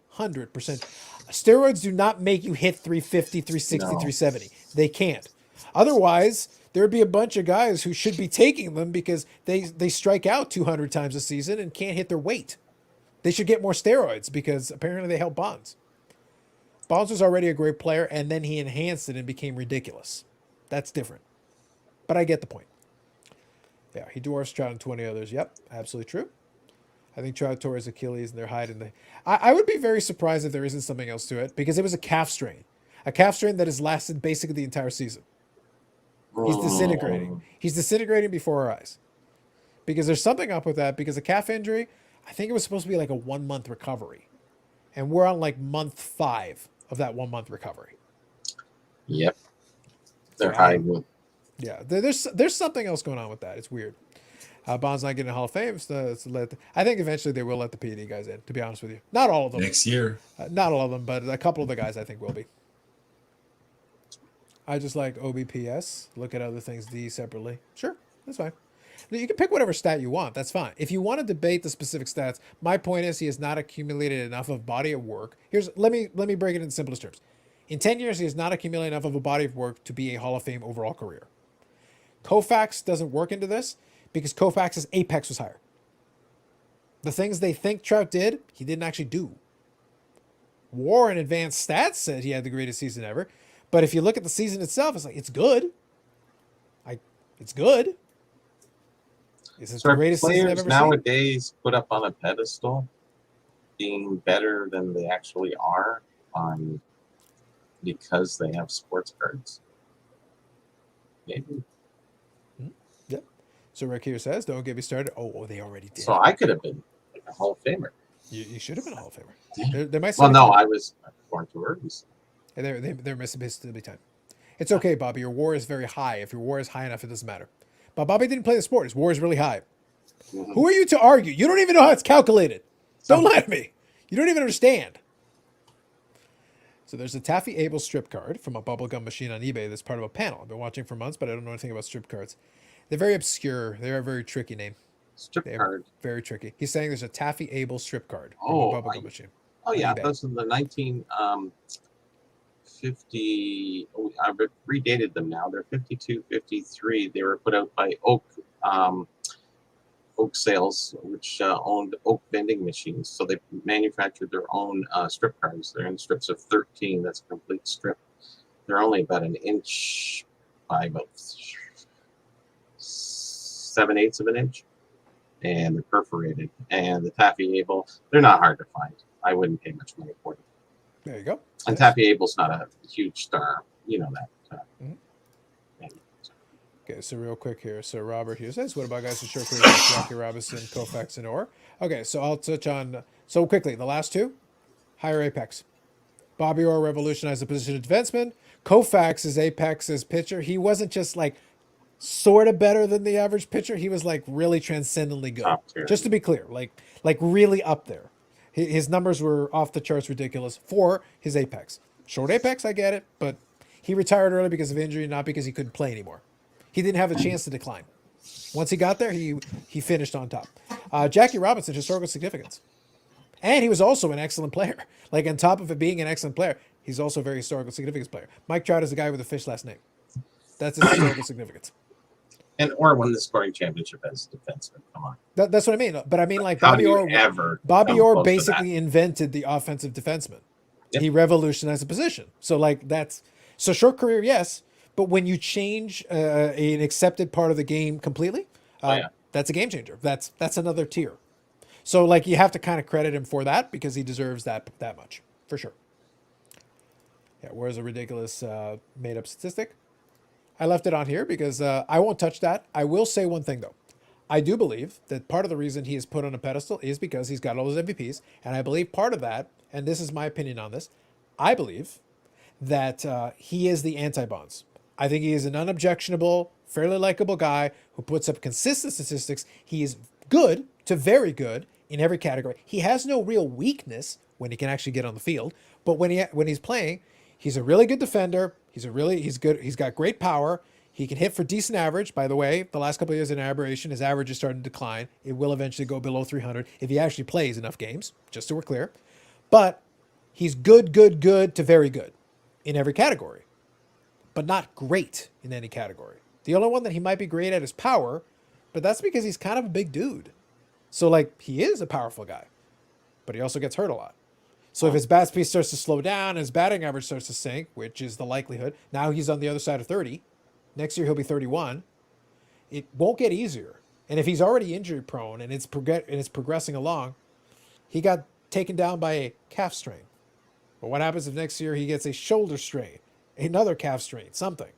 Steroids do not make you hit 350, 360, No. 370. They can't. Otherwise, there would be a bunch of guys who should be taking them because they strike out 200 times a season and can't hit their weight. They should get more steroids because apparently they help Bonds. Bonds was already a great player, and then he enhanced it and became ridiculous. That's different. But I get the point. Yeah, he dwarfs Trout and 20 others. Yep, absolutely true. I think Trout tore his Achilles, and they're hiding the... I would be very surprised if there isn't something else to it, because it was a calf strain. A calf strain that has lasted basically the entire season. He's disintegrating. He's disintegrating before our eyes. Because there's something up with that, because a calf injury, I think it was supposed to be like a 1-month recovery. And we're on like month 5 of that 1-month recovery. Yep. They're So, hiding. Yeah, there's something else going on with that. It's weird. Bond's not getting a Hall of Fame. I think eventually they will let the PD guys in, to be honest with you. Not all of them. Next year. Not all of them, but a couple of the guys I think will be. I just like OBPS. Look at other things D separately. Sure, that's fine. You can pick whatever stat you want. That's fine. If you want to debate the specific stats, my point is he has not accumulated enough of body of work. Let me break it in simplest terms. In 10 years, he has not accumulated enough of a body of work to be a Hall of Fame overall career. Koufax doesn't work into this because Koufax's apex was higher. The things they think Trout did, he didn't actually do. WAR and advanced stats said he had the greatest season ever. But if you look at the season itself, it's like, it's good. It's good. Is it So the are greatest season I've players ever nowadays put up on a pedestal being better than they actually are because they have sports cards? Maybe. seen? Yep. So Rick here says, don't get me started. Oh, they already did. So I could have been a Hall of Famer. You should have been a Hall of Famer. They might Well, still no, be- I was born too early. They're missing basically time. It's okay, Bobby. Your WAR is very high. If your WAR is high enough, it doesn't matter. But Bobby didn't play the sport. His WAR is really high. Mhm. Who are you to argue? You don't even know how it's calculated. Don't lie to me. You don't even understand. So there's a Taffy Abel strip card from a bubblegum machine on eBay that's part of a panel. I've been watching for months, but I don't know anything about strip cards. They're very obscure. They're a very tricky name. Strip They're card. very tricky. He's saying there's a Taffy Abel strip card from Oh, a bubblegum machine. Oh yeah, eBay. those are the 1950. I redated them now. They're 52, 53. They were put out by Oak Sales, which owned Oak vending machines. So they manufactured their own strip cards. They're in strips of 13. That's a complete strip. They're only about an inch by about 7/8 of an inch, and they're perforated. And the Taffy Abel, they're not hard to find. I wouldn't pay much money for them. There you go. And Taffy Abel's not a huge star, you know that. Mhm. And Okay, so real quick here. So Robert here says, what about guys with short careers like Jackie Robinson, Koufax, and Orr? Okay, so I'll touch on, so quickly, the last two, higher apex. Bobby Orr revolutionized the position of defenseman. Koufax's apex as pitcher, he wasn't just like sort of better than the average pitcher. He was like really transcendently good. Top tier. Just to be clear, like really up there. His numbers were off the charts ridiculous for his apex. Short apex, I get it, but he retired early because of injury, not because he couldn't play anymore. He didn't have a chance to decline. Once he got there, he finished on top. Jackie Robinson, historical significance. And he was also an excellent player. Like, on top of it being an excellent player, he's also a very historical significance player. Mike Trout is the guy with the fish last name. That's his historical significance. And or won the scoring championship as a defenseman. Come on. That's what I mean. But I mean, like, How Bobby do you Orr. ever Bobby come Orr close to basically invented the offensive defenseman. Yep. He revolutionized the position. So, like, so short career, yes. But when you change an accepted part of the game completely, that's a game changer. That's another tier. So, like, you have to kind of credit him for that because he deserves that much, for sure. Yeah, where's a ridiculous made-up statistic? I left it on here because I won't touch that. I will say one thing, though. I do believe that part of the reason he is put on a pedestal is because he's got all those MVPs. And I believe part of that, and this is my opinion on this, I believe that he is the anti-Bonds. I think he is an unobjectionable, fairly likable guy who puts up consistent statistics. He is good to very good in every category. He has no real weakness when he can actually get on the field. But when he's playing, he's a really good defender. He's good. He's got great power. He can hit for decent average. By the way, the last couple of years in aberration, his average is starting to decline. It will eventually go below 300 if he actually plays enough games, just so we're clear. But he's good to very good in every category, but not great in any category. The only one that he might be great at is power, but that's because he's kind of a big dude. So, like, he is a powerful guy, but he also gets hurt a lot. So if his bat speed starts to slow down and his batting average starts to sink, which is the likelihood, now he's on the other side of 30. Next year he'll be 31. It won't get easier. And if he's already injury prone and it's progressing along, he got taken down by a calf strain. But what happens if next year he gets a shoulder strain, another calf strain, something?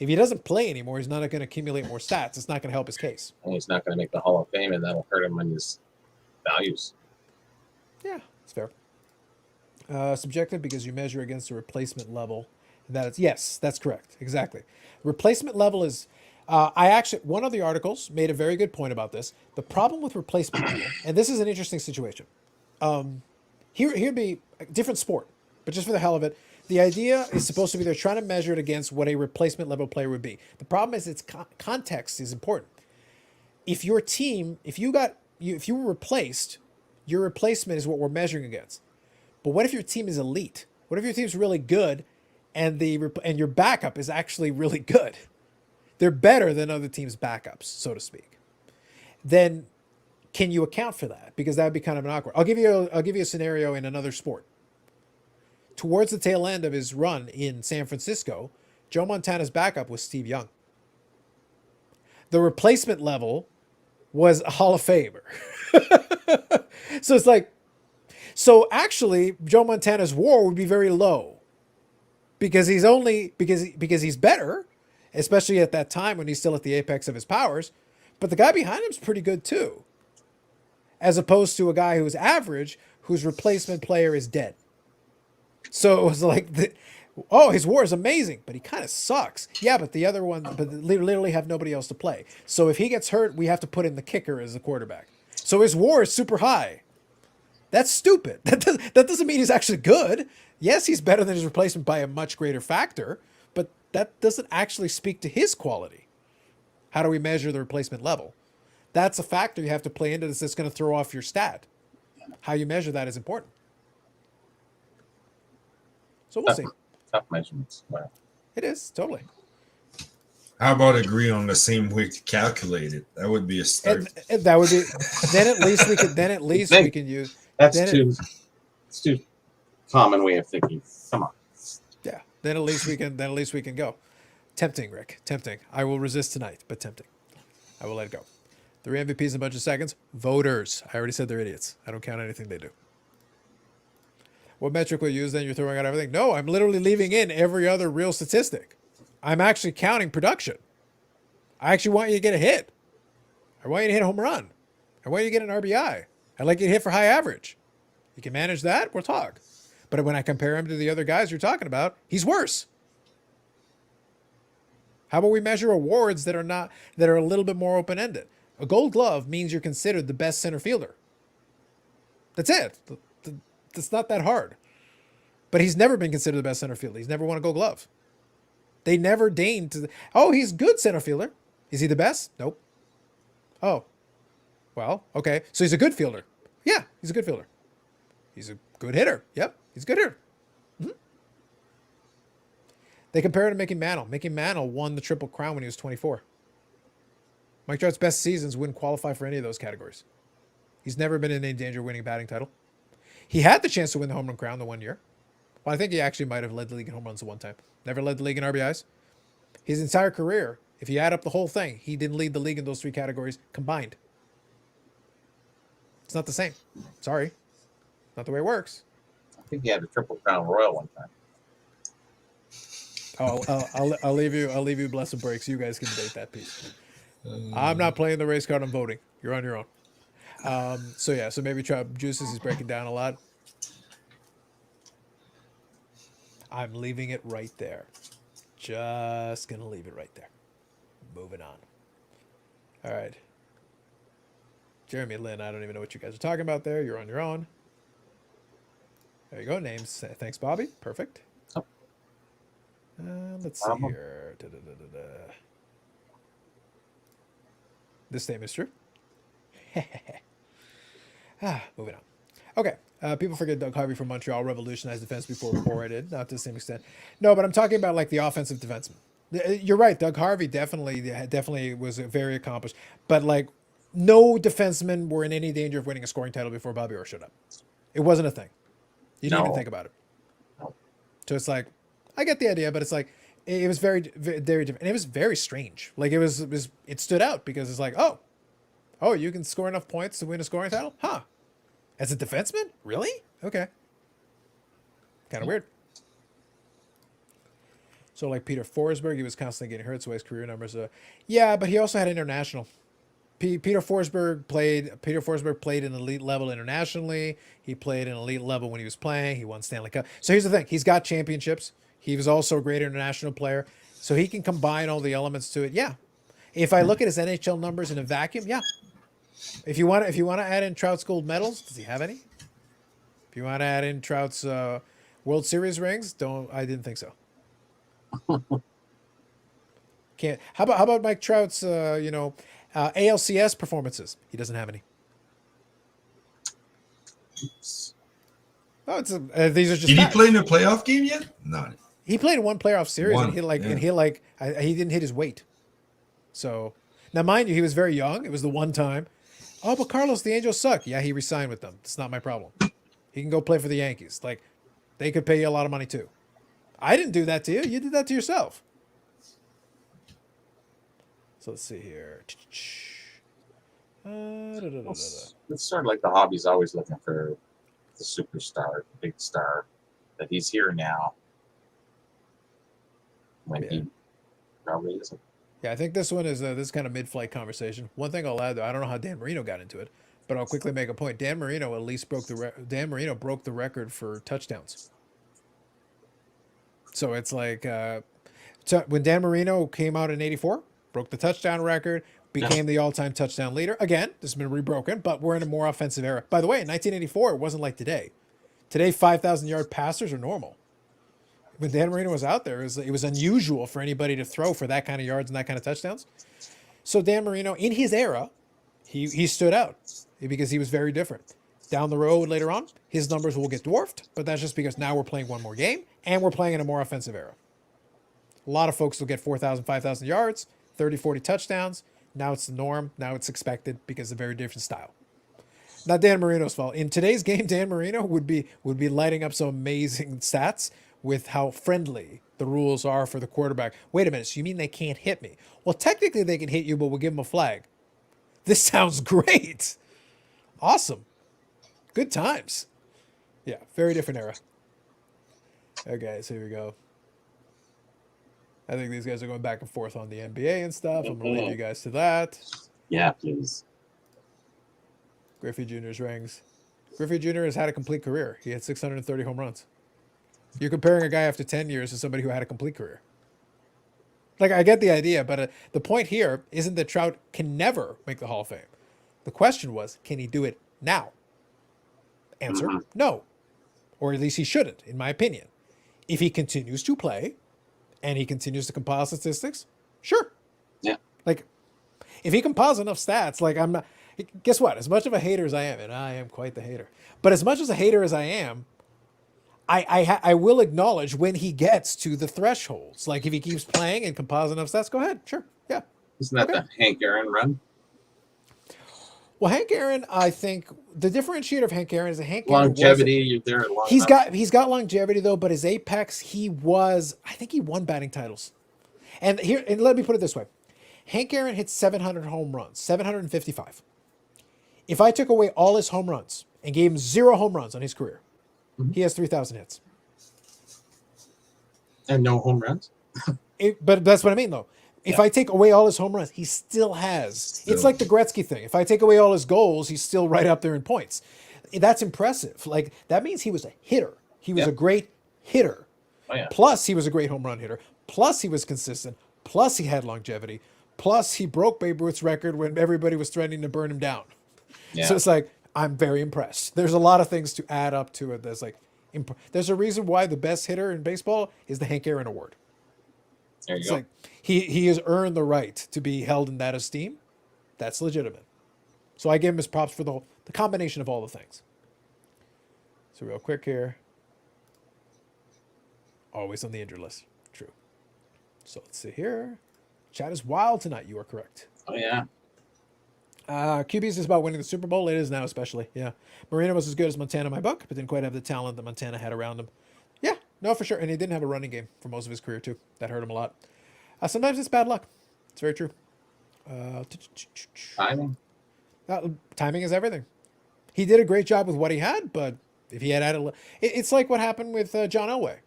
If he doesn't play anymore, he's not going to accumulate more stats. It's not going to help his case. And he's not going to make the Hall of Fame, and that'll hurt him in his values. Yeah, it's fair. Subjective because you measure against a replacement level. Yes, that's correct. Exactly. Replacement level is, one of the articles made a very good point about this. The problem with replacement level, and this is an interesting situation. Here'd be a different sport, but just for the hell of it, the idea is supposed to be they're trying to measure it against what a replacement level player would be. The problem is its context is important. If your team, if you were replaced, your replacement is what we're measuring against. But what if your team is elite? What if your team's really good and your backup is actually really good? They're better than other teams' backups, so to speak. Then can you account for that? Because that would be kind of an awkward. I'll give you a scenario in another sport. Towards the tail end of his run in San Francisco, Joe Montana's backup was Steve Young. The replacement level was a Hall of Famer. So it's like, so actually Joe Montana's WAR would be very low because he's better, especially at that time when he's still at the apex of his powers. But the guy behind him is pretty good too, as opposed to a guy who's average, whose replacement player is dead. So it was like, his WAR is amazing, but he kind of sucks. Yeah, but the other one, but literally have nobody else to play. So if he gets hurt, we have to put in the kicker as the quarterback. So his WAR is super high. That's stupid. That doesn't mean he's actually good. Yes, he's better than his replacement by a much greater factor, but that doesn't actually speak to his quality. How do we measure the replacement level? That's a factor you have to play into this that's going to throw off your stat. How you measure that is important. So we'll see. Tough measurements. Wow. It is, totally. How about agree on the same way to calculate it? That would be a start. And that would be. Then at least we can use. It's too common way of thinking. Come on. Yeah. Then at least we can go. Tempting, Rick. Tempting. I will resist tonight, but tempting. I will let it go. 3 MVPs in a bunch of seconds. Voters. I already said they're idiots. I don't count anything they do. What metric will you use then? You're throwing out everything? No, I'm literally leaving in every other real statistic. I'm actually counting production. I actually want you to get a hit. I want you to hit a home run. I want you to get an RBI. I'd like you to hit for high average. You can manage that, we'll talk. But when I compare him to the other guys you're talking about, he's worse. How about we measure awards that are a little bit more open-ended? A gold glove means you're considered the best center fielder. That's it. It's not that hard. But he's never been considered the best center fielder. He's never won a gold glove. They never deigned to. Oh, he's good center fielder. Is he the best? Nope. Oh, well, okay. So he's a good fielder. Yeah, he's a good fielder. He's a good hitter. Yep, he's a good hitter. Mm-hmm. They compare it to Mickey Mantle. Mickey Mantle won the Triple Crown when he was 24. Mike Trout's best seasons wouldn't qualify for any of those categories. He's never been in any danger of winning a batting title. He had the chance to win the home run crown the one year. Well, I think he actually might have led the league in home runs the one time. Never led the league in RBIs. His entire career, if you add up the whole thing, he didn't lead the league in those three categories combined. It's not the same. Sorry. Not the way it works. I think he had a Triple Crown Royal one time. Oh, I'll leave you blessed breaks. You guys can debate that piece. I'm not playing the race card. I'm voting. You're on your own. So maybe Trout juices. He's breaking down a lot. I'm leaving it right there. Just gonna leave it right there. Moving on. All right. Jeremy Lynn, I don't even know what you guys are talking about there. You're on your own. There you go. Names. Thanks, Bobby. Perfect. Let's see here. This name is true. Moving on. Okay. People forget Doug Harvey from Montreal revolutionized defense before Cora did. Not to the same extent. No, but I'm talking about like the offensive defenseman. You're right. Doug Harvey definitely was very accomplished. But like no defensemen were in any danger of winning a scoring title before Bobby Orr showed up. It wasn't a thing. You didn't even think about it. No. So it's like, I get the idea, but it's like, it was very, very, very different. And it was very strange. Like it stood out because it's like, oh, you can score enough points to win a scoring title? Huh. As a defenseman? Really? Okay. Kind of weird. So like Peter Forsberg, he was constantly getting hurt, so his career numbers. Yeah, but he also had international. Peter Forsberg played in elite level internationally. He played in elite level when he was playing. He won Stanley Cup. So here's the thing. He's got championships. He was also a great international player. So he can combine all the elements to it. Yeah. If I look at his NHL numbers in a vacuum, yeah. If you want to add in Trout's gold medals, does he have any? If you want to add in Trout's World Series rings, I didn't think so. Can't. How about Mike Trout's ALCS performances? He doesn't have any. Oh, these are just. Did facts. he play in a playoff game yet? Not. He played in one playoff series One, and he yeah. he didn't hit his weight. So now, mind you, he was very young. It was the one time. Oh, but Carlos, the Angels suck. Yeah, he resigned with them. It's not my problem. He can go play for the Yankees. Like, they could pay you a lot of money too. I didn't do that to you. You did that to yourself. So let's see here. It's sort of like the hobby's always looking for the superstar, the big star, that he's here now. When he probably isn't. Yeah, I think this one is this kind of mid-flight conversation. One thing I'll add, though, I don't know how Dan Marino got into it, but I'll quickly make a point. Dan Marino broke the record for touchdowns. So it's like when Dan Marino came out in '84, broke the touchdown record, became the all-time touchdown leader. Again, this has been rebroken, but we're in a more offensive era. By the way, in 1984, it wasn't like today. Today, 5,000-yard passers are normal. When Dan Marino was out there, it was unusual for anybody to throw for that kind of yards and that kind of touchdowns. So Dan Marino, in his era, he stood out because he was very different. Down the road later on, his numbers will get dwarfed, but that's just because now we're playing one more game and we're playing in a more offensive era. A lot of folks will get 4,000, 5,000 yards, 30, 40 touchdowns. Now it's the norm. Now it's expected because of a very different style. Not Dan Marino's fault. In today's game, Dan Marino would be lighting up some amazing stats with how friendly the rules are for the quarterback. Wait a minute, so you mean they can't hit me? Well, technically they can hit you, but we'll give them a flag. This sounds great. Awesome. Good times. Yeah, very different era. Okay, so here we go. I think these guys are going back and forth on the NBA and stuff. I'm going to leave you guys to that. Yeah, please. Griffey Jr.'s rings. Griffey Jr. has had a complete career. He had 630 home runs. You're comparing a guy after 10 years to somebody who had a complete career. Like, I get the idea, but the point here isn't that Trout can never make the Hall of Fame. The question was, can he do it now? Answer, no. Or at least he shouldn't, in my opinion. If he continues to play and he continues to compile statistics, sure. Yeah. Like, if he compiles enough stats, like I'm not. Guess what? As much of a hater as I am, and I am quite the hater, but as much as a hater as I am, I will acknowledge when he gets to the thresholds. Like if he keeps playing and compiles enough stats, go ahead, sure, yeah. Isn't that the Hank Aaron run? Well, Hank Aaron, I think the differentiator of Hank Aaron is that Hank Aaron Longevity, you're there a long he's time. got longevity though, but his apex, I think he won batting titles. And let me put it this way. Hank Aaron hit 700 home runs, 755. If I took away all his home runs and gave him 0 home runs on his career, he has 3,000 hits. And no home runs? But that's what I mean though. If I take away all his home runs, he still has. It's like the Gretzky thing. If I take away all his goals, he's still right up there in points. That's impressive. Like that means he was a hitter. He was a great hitter. Oh, yeah. Plus he was a great home run hitter. Plus he was consistent. Plus he had longevity. Plus he broke Babe Ruth's record when everybody was threatening to burn him down. Yeah. So it's like, I'm very impressed. There's a lot of things to add up to it. There's like, there's a reason why the best hitter in baseball is the Hank Aaron Award. There you It's go. like he has earned the right to be held in that esteem. That's legitimate. So I give him his props for the combination of all the things. So real quick here. Always on the injured list. True. So let's see here. Chat is wild tonight. You are correct. Oh, yeah. QB's is about winning the Super Bowl. It is now, especially. Yeah. Marino was as good as Montana in my book, but didn't quite have the talent that Montana had around him. Yeah, no, for sure. And he didn't have a running game for most of his career, too. That hurt him a lot. Sometimes it's bad luck. It's very true. Timing. Timing is everything. He did a great job with what he had, but if he had added... It's like what happened with John Elway.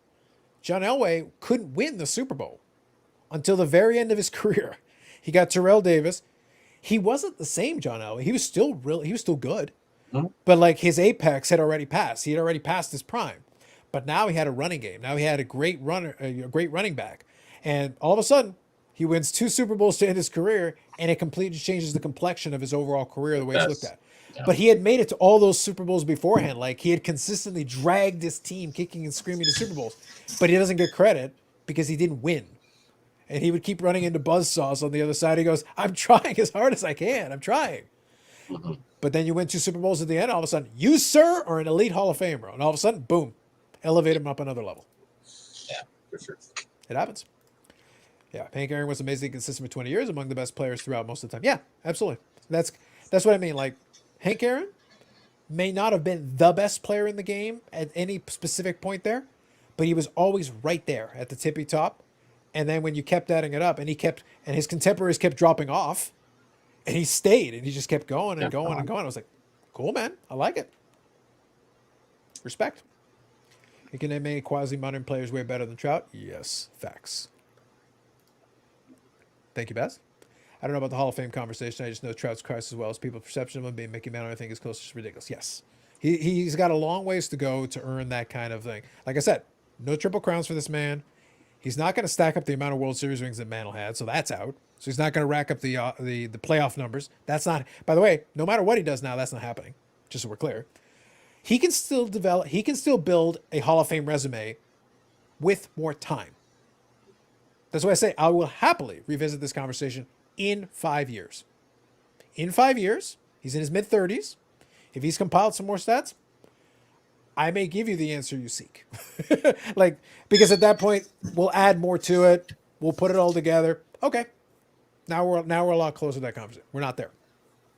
John Elway couldn't win the Super Bowl until the very end of his career. He got Terrell Davis. He wasn't the same John Elway. He was still good. Mm-hmm. But like his apex had already passed. He had already passed his prime. But now he had a running game. Now he had a great running back. And all of a sudden, he wins 2 Super Bowls to end his career, and it completely changes the complexion of his overall career, the way it's looked at. Yeah. But he had made it to all those Super Bowls beforehand. Like he had consistently dragged his team kicking and screaming to Super Bowls. But he doesn't get credit because he didn't win. And he would keep running into buzzsaws on the other side. He goes, I'm trying as hard as I can. I'm trying. Mm-hmm. But then you win 2 Super Bowls at the end. All of a sudden, you, sir, are an elite Hall of Famer. And all of a sudden, boom, elevate him up another level. Yeah, for sure. It happens. Yeah, Hank Aaron was amazingly consistent for 20 years, among the best players throughout most of the time. Yeah, absolutely. That's what I mean. Like, Hank Aaron may not have been the best player in the game at any specific point there, but he was always right there at the tippy top. And then when you kept adding it up, and his contemporaries kept dropping off, and he stayed, and he just kept going and going and going. I was like, cool, man. I like it. Respect. You can name any quasi-modern players way better than Trout? Yes. Facts. Thank you, Baz. I don't know about the Hall of Fame conversation. I just know Trout's Christ as well as people's perception of him being Mickey Mantle. I think is close to ridiculous. Yes. He's got a long ways to go to earn that kind of thing. Like I said, no triple crowns for this man. He's not going to stack up the amount of World Series rings that Mantle had, so that's out. So he's not going to rack up the playoff numbers. That's not. By the way, no matter what he does now, that's not happening. Just so we're clear, he can still develop. He can still build a Hall of Fame resume with more time. That's why I say I will happily revisit this conversation in 5 years. In 5 years, he's in his mid-30s. If he's compiled some more stats, I may give you the answer you seek. Because at that point, we'll add more to it. We'll put it all together. Okay. Now we're a lot closer to that conversation. We're not there.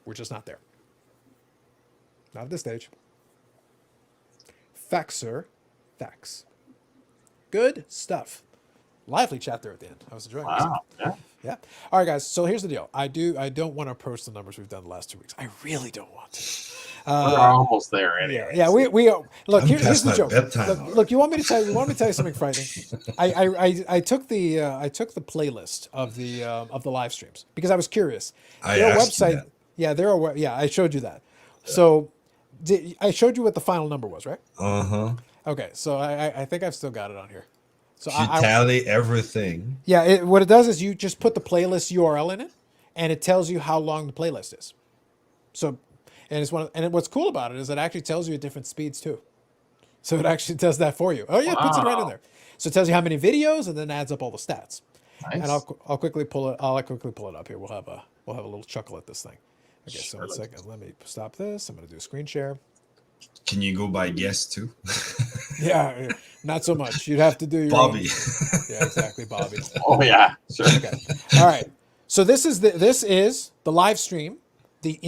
We're just not there. Not at this stage. Facts, sir. Facts. Good stuff. Lively chat there at the end. I was enjoying myself. Wow. Yeah. All right, guys. So here's the deal. I don't want to approach the numbers we've done the last 2 weeks. I really don't want to. We're almost there anyway. Yeah. We look. I'm Here's past the my joke. bedtime. Look. You want me to tell you something frightening? I took the playlist of the live streams because I was curious. I Their asked you website. that. Yeah. I showed you that. So I showed you what the final number was, right? Okay. So I think I've still got it on here. So You tally everything. yeah, what it does is you just put the playlist URL in it, and it tells you how long the playlist is. So, what's cool about it is it actually tells you at different speeds too. So it actually does that for you. Oh yeah, it puts it right in there. So it tells you how many videos and then adds up all the stats. Nice. And I'll quickly pull it. I'll quickly pull it up here. We'll have a little chuckle at this thing. Okay, so one second. Let me stop this. I'm going to do a screen share. Can you go by guest too? Yeah, not so much. You'd have to do your Bobby. own. Yeah, exactly, Bobby. Oh yeah, sure. Okay. All right. So this is the live stream, the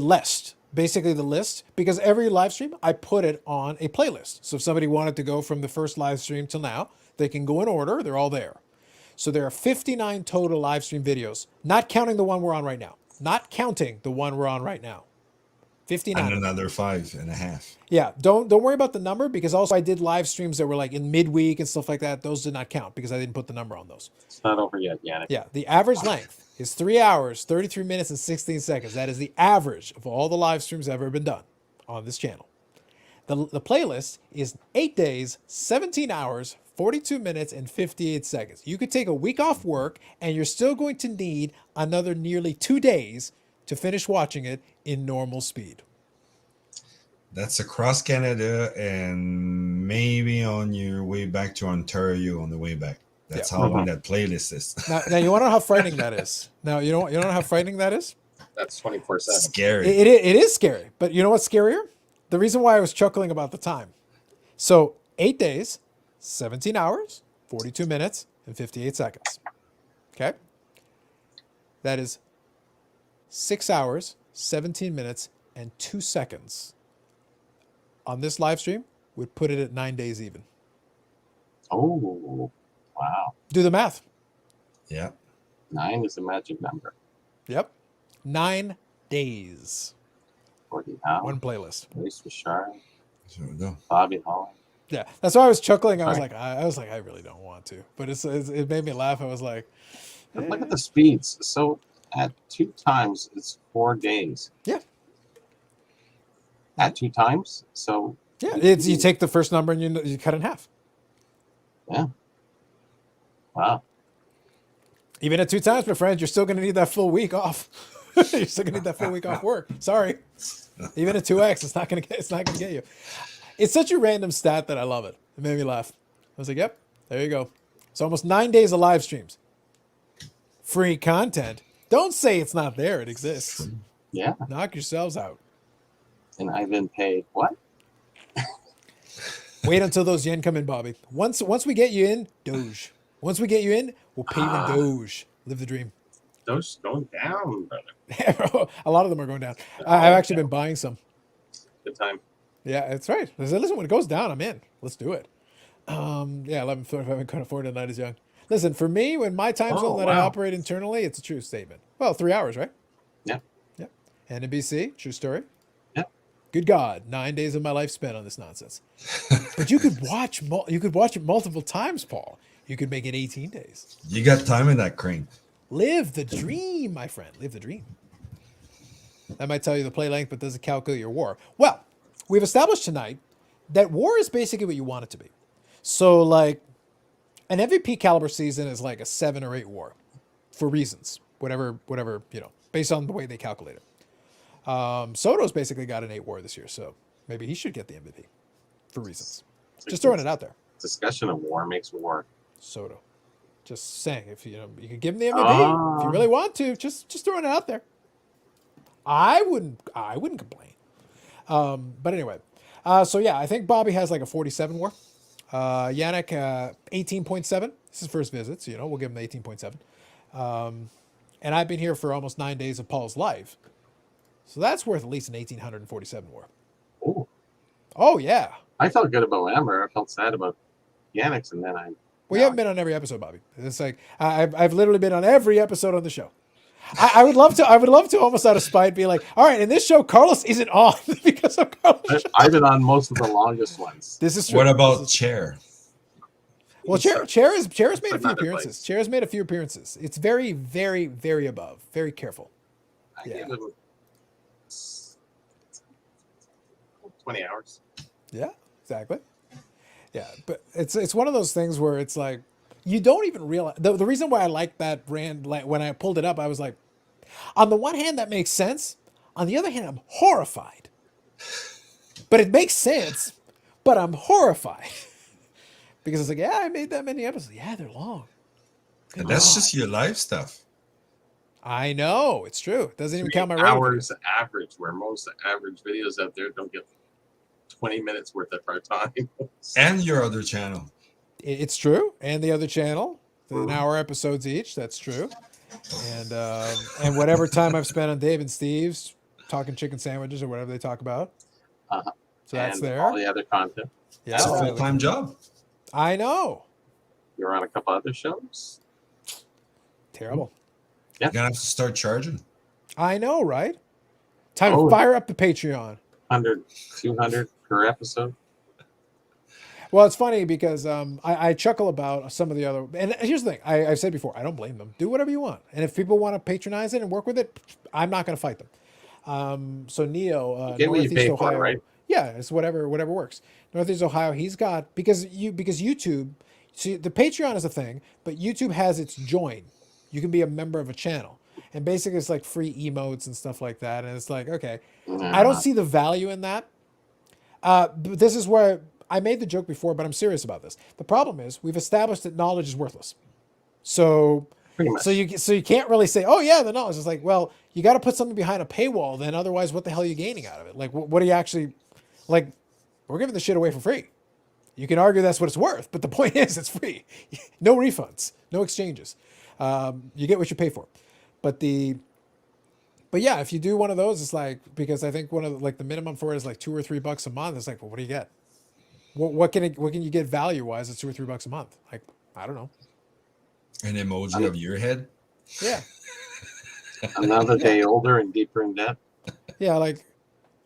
list, basically the list, because every live stream I put it on a playlist. So if somebody wanted to go from the first live stream till now, they can go in order. They're all there. So there are 59 total live stream videos, not counting the one we're on right now. Not counting the one we're on right now. 59. And another 5.5. Yeah, don't worry about the number, because also I did live streams that were like in midweek and stuff like that. Those did not count because I didn't put the number on those. It's not over yet, Yannick. Yeah, the average length is 3 hours, 33 minutes, and 16 seconds. That is the average of all the live streams ever been done on this channel. The playlist is 8 days, 17 hours, 42 minutes, and 58 seconds. You could take a week off work, and you're still going to need another nearly 2 days to finish watching it in normal speed. That's across Canada and maybe on your way back to Ontario on the way back. That's how long that playlist is. Now you want to know how frightening that is? Now you don't know how frightening that is? That's 24/7. Scary. It is scary, but you know what's scarier? The reason why I was chuckling about the time. So 8 days, 17 hours, 42 minutes, and 58 seconds. Okay? That is 6 hours, 17 minutes, and 2 seconds. On this live stream, would put it at 9 days even. Oh, wow. Do the math. Yeah. 9 is the magic number. Yep. 9 days. 40 hours. One playlist. Race with Shard. So we go. Bobby Holland. Yeah, that's why I was chuckling. I was Right. like, I really don't want to, but it made me laugh. I was like, But look at the speeds. So at 2 times, it's 4 days. Yeah. At 2 times? So yeah, it's you take the first number and you cut it in half. yeah. Wow. Even at 2 times, my friend, you're still going to need that full week off. You're still going to need that full week off work. Sorry. Even at 2x, it's not going to get you. It's such a random stat that I love it. It made me laugh. I was like, yep, there you go. It's almost 9 days of live streams. Free content. Don't say it's not there. It exists. Yeah. Knock yourselves out. And I've been paid what? Wait until those yen come in, Bobby. Once we get you in, Doge. Once we get you in, we'll pay you in Doge. Live the dream. Those going down, brother. A lot of them are going down. I've actually been buying some. Good time. Yeah, that's right. I said, listen, when it goes down, I'm in. Let's do it. Yeah, 11:45. I couldn't afford it. Night is young. Listen, for me, when my time zone that I wow. operate internally, it's a true statement. Well, 3 hours, right? Yeah. Yeah. NBC, true story. Yeah. Good God, 9 days of my life spent on this nonsense. But you could watch it multiple times, Paul. You could make it 18 days. You got time in that crane. Live the dream, my friend. Live the dream. That might tell you the play length, but doesn't calculate your war. Well, we've established tonight that war is basically what you want it to be. So, like, an MVP caliber season is like a 7 or 8 war for reasons, whatever, based on the way they calculate it. Soto's basically got an 8 war this year, so maybe he should get the MVP for reasons. Just throwing it out there. Discussion of war makes war. Soto. Just saying, if you could give him the MVP if you really want to. Just throwing it out there. I wouldn't complain. But anyway, so yeah, I think Bobby has like a 47 war. Yannick 18.7. This is his first visit, so we'll give him the 18.7. And I've been here for almost 9 days of Paul's life, so that's worth at least an 1847 war. Oh, Oh yeah. I felt good about Amber. I felt sad about Yannick's, and then Well, you haven't been on every episode, Bobby. It's like I've literally been on every episode on the show. I would love to almost out of spite be like, all right, in this show, Carlos isn't on because of Carlos. I've been on most of the longest ones. This is true. What about Chair? Well, Chair has made a few Another appearances. place. Chair has made a few appearances. It's very, very, very above. Very careful. I Yeah. gave him 20 hours. Yeah, exactly. Yeah, but it's one of those things where it's like you don't even realize the reason why I like that brand. Like when I pulled it up, I was like, on the one hand, that makes sense. On the other hand, I'm horrified. But it makes sense. But I'm horrified Because it's like, yeah, I made that many episodes. Yeah, they're long. And that's just your live stuff. I know. It's true. It doesn't even 3 count my regular hours videos. average, where most average videos out there don't get 20 minutes worth of our time. And your other channel. It's true. And the other channel, Mhm. an hour episodes each. That's true. And whatever time I've spent on Dave and Steve's talking chicken sandwiches or whatever they talk about. Uh-huh. So that's and there. all the other content. Yeah, It's a absolutely. full-time job. I know. You're on a couple other shows. Terrible. You're gonna have to start charging. I know, right? Time Oh. to fire up the Patreon. 100, 200 per episode. Well, it's funny because I chuckle about some of the other. And here's the thing: I've said before, I don't blame them. Do whatever you want, and if people want to patronize it and work with it, I'm not going to fight them. So Neo, You get what you Northeast pay for, Ohio, right? yeah, it's whatever works. Northeast Ohio, he's got because YouTube. See, the Patreon is a thing, but YouTube has its join. You can be a member of a channel, and basically it's like free emotes and stuff like that. And it's like, okay, I don't see the value in that. But this is where I made the joke before, but I'm serious about this. The problem is we've established that knowledge is worthless. So Pretty much. so you can't really say, oh yeah, the knowledge. It's like, well, you got to put something behind a paywall. Then otherwise, what the hell are you gaining out of it? Like, what are you actually like? We're giving the shit away for free. You can argue that's what it's worth, but the point is, it's free. No refunds, no exchanges. You get what you pay for. But yeah, if you do one of those, it's like, because I think one of the minimum for it is like $2 or $3 a month. It's like, well, what do you get? What can you get value wise? It's $2 or $3 a month. Like, I don't know. An emoji of your head. Yeah, Another day older and deeper in debt. yeah. Like,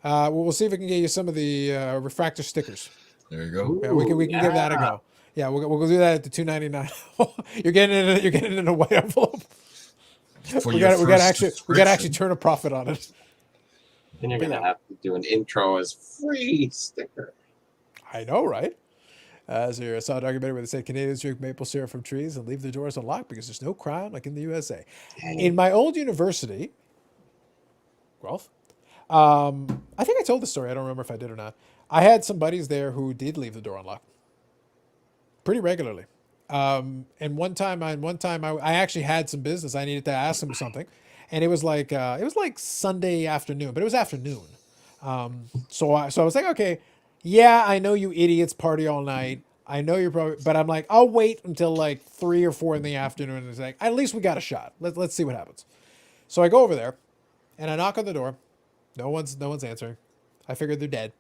we'll see if we can get you some of the refractor stickers. There you go. Yeah, we can give that a go. Yeah, we'll do that at the $2.99. You're getting it in a white envelope. For We your got to first actually turn a profit on it. And you're But going to yeah. have to do an intro as free sticker. I know, right? So I saw a documentary where they said Canadians drink maple syrup from trees and leave their doors unlocked because there's no crime like in the USA. In my old university, Guelph, I think I told the story. I don't remember if I did or not. I had some buddies there who did leave the door unlocked pretty regularly. And one time I actually had some business. I needed to ask them something, and it was like Sunday afternoon, but it was afternoon. So I was like, okay, yeah, I know you idiots party all night. I know you're probably, but I'm like, I'll wait until like 3 or 4 in the afternoon. And it's like, at least we got a shot. Let's see what happens. So I go over there, and I knock on the door. No one's answering. I figured they're dead.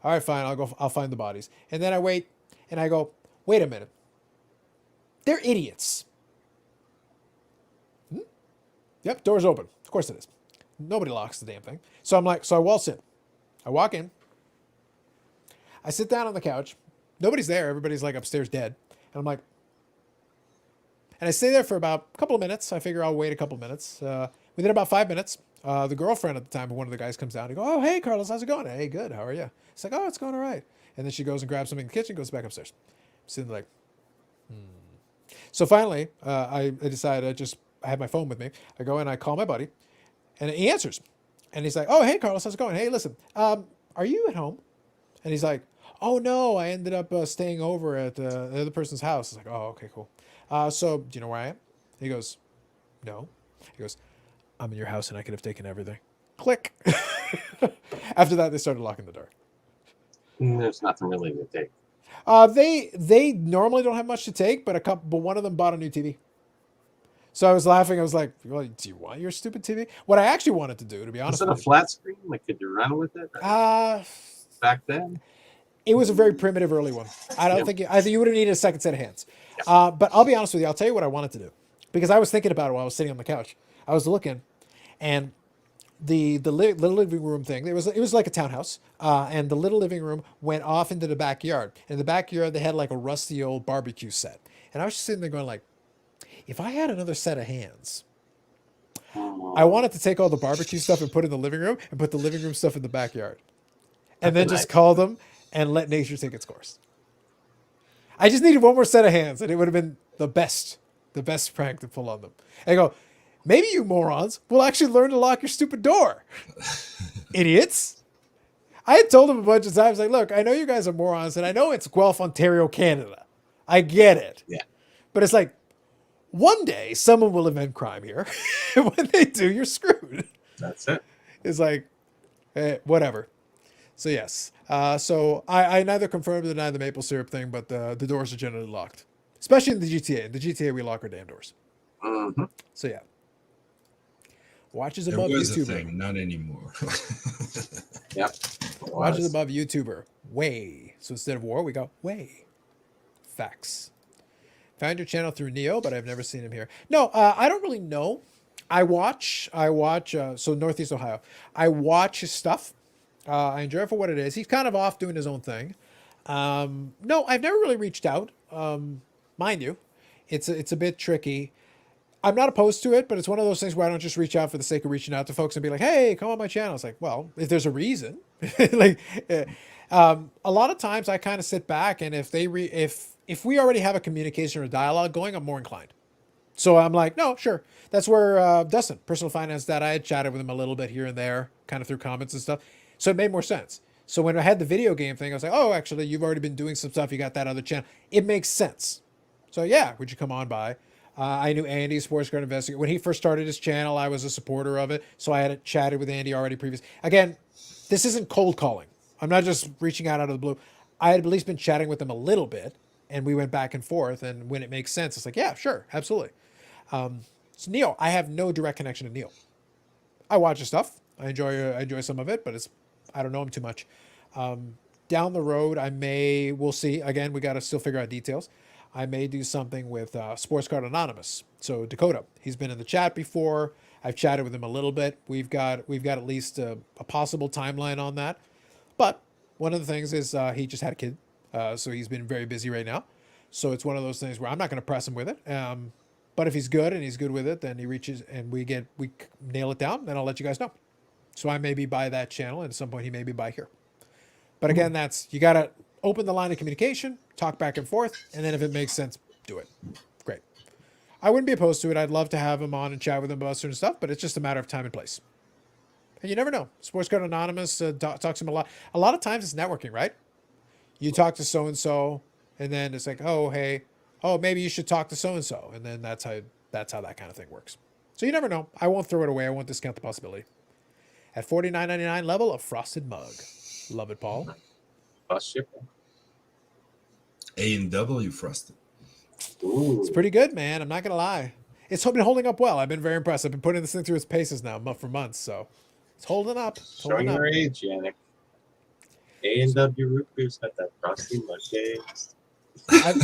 All right, fine. I'll find the bodies. And then I wait, and I go, wait a minute. They're idiots. Yep, door's open. Of course it is. Nobody locks the damn thing. So I waltz in. I walk in. I sit down on the couch. Nobody's there. Everybody's like upstairs dead. And I'm like, and I stay there for about a couple of minutes. I figure I'll wait a couple of minutes. Within about 5 minutes, the girlfriend at the time of one of the guys comes down and go, oh, hey, Carlos, how's it going? Hey, good. How are you? It's like, oh, it's going all right. And then she goes and grabs something in the kitchen, goes back upstairs. I'm sitting like, So finally, I decided I have my phone with me. I go and I call my buddy, and he answers. And he's like, oh, hey, Carlos, how's it going? Hey, listen, are you at home? And he's like, oh, no, I ended up staying over at the other person's house. It's like, oh, okay, cool. So do you know where I am? He goes, no. He goes, I'm in your house and I could have taken everything. Click. After that, they started locking the door. There's nothing really to take. They normally don't have much to take, but one of them bought a new TV. So I was laughing. I was like, well, do you want your stupid TV? What I actually wanted to do, to be honest Was it a with you, flat screen? Like, could you run with it back then? it was a very primitive early one. I think you would have needed a second set of hands. But I'll be honest with you. I'll tell you what I wanted to do, because I was thinking about it while I was sitting on the couch. I was looking, and the little living room thing. It was like a townhouse, and the little living room went off into the backyard. In the backyard, they had like a rusty old barbecue set, and I was just sitting there going like, if I had another set of hands, I wanted to take all the barbecue stuff and put it in the living room, and put the living room stuff in the backyard, and then just call them and let nature take its course. I just needed one more set of hands, and it would have been the best prank to pull on them. And I go, maybe you morons will actually learn to lock your stupid door. Idiots. I had told them a bunch of times, like, look, I know you guys are morons, and I know it's Guelph, Ontario, Canada. I get it. Yeah. But it's like, one day someone will invent crime here. When they do, you're screwed. That's it. It's like, whatever. So yes. So I neither confirm or deny the maple syrup thing, but the doors are generally locked. Especially in the GTA. In the GTA, we lock our damn doors. Mm-hmm. So yeah. Watches It above was a YouTuber. thing, not anymore. Yep. Watches above YouTuber. Way. So instead of war, we go way. Facts. Found your channel through Neo, but I've never seen him here. No, I don't really know. I watch, so Northeast Ohio. I watch his stuff. I enjoy it for what it is. He's kind of off doing his own thing. No, I've never really reached out. Mind you, it's a bit tricky. I'm not opposed to it, but it's one of those things where I don't just reach out for the sake of reaching out to folks and be like, hey, come on my channel. It's like, well, if there's a reason. Like, a lot of times I kind of sit back, and if we already have a communication or a dialogue going, I'm more inclined. So I'm like, no, sure. That's where Dustin, Personal Finance Dad, I had chatted with him a little bit here and there, kind of through comments and stuff. So it made more sense. So when I had the video game thing, I was like, oh, actually, you've already been doing some stuff. You got that other channel. It makes sense. So yeah, would you come on by? I knew Andy, Sports Card Investigator. When he first started his channel, I was a supporter of it. So I had chatted with Andy already previous. Again, this isn't cold calling. I'm not just reaching out of the blue. I had at least been chatting with him a little bit, and we went back and forth. And when it makes sense, it's like, yeah, sure, absolutely. So Neil, I have no direct connection to Neil. I watch his stuff. I enjoy some of it, but I don't know him too much. Down the road, we'll see. Again, we got to still figure out details. I may do something with Sports Card Anonymous. So Dakota, he's been in the chat before. I've chatted with him a little bit. We've got at least a possible timeline on that. But one of the things is he just had a kid, so he's been very busy right now. So it's one of those things where I'm not going to press him with it. But if he's good and he's good with it, then he reaches and we nail it down. Then I'll let you guys know. So I may be by that channel, and at some point he may be by here. But again, you got to open the line of communication, talk back and forth, and then if it makes sense, do it. Great. I wouldn't be opposed to it. I'd love to have him on and chat with him about certain stuff, but it's just a matter of time and place. And you never know. Sports Card Anonymous talks to him a lot. A lot of times it's networking, right? You talk to so-and-so, and then it's like, oh, hey, maybe you should talk to so-and-so. And then that's how that kind of thing works. So you never know. I won't throw it away. I won't discount the possibility. At $49.99 level, a frosted mug. Love it, Paul. Plus shipping. A&W frosted. Ooh. It's pretty good, man. I'm not going to lie. It's been holding up well. I've been very impressed. I've been putting this thing through its paces now for months, so it's holding up. Showing your age, Yannick. A&W root beer's got that frosty mug taste.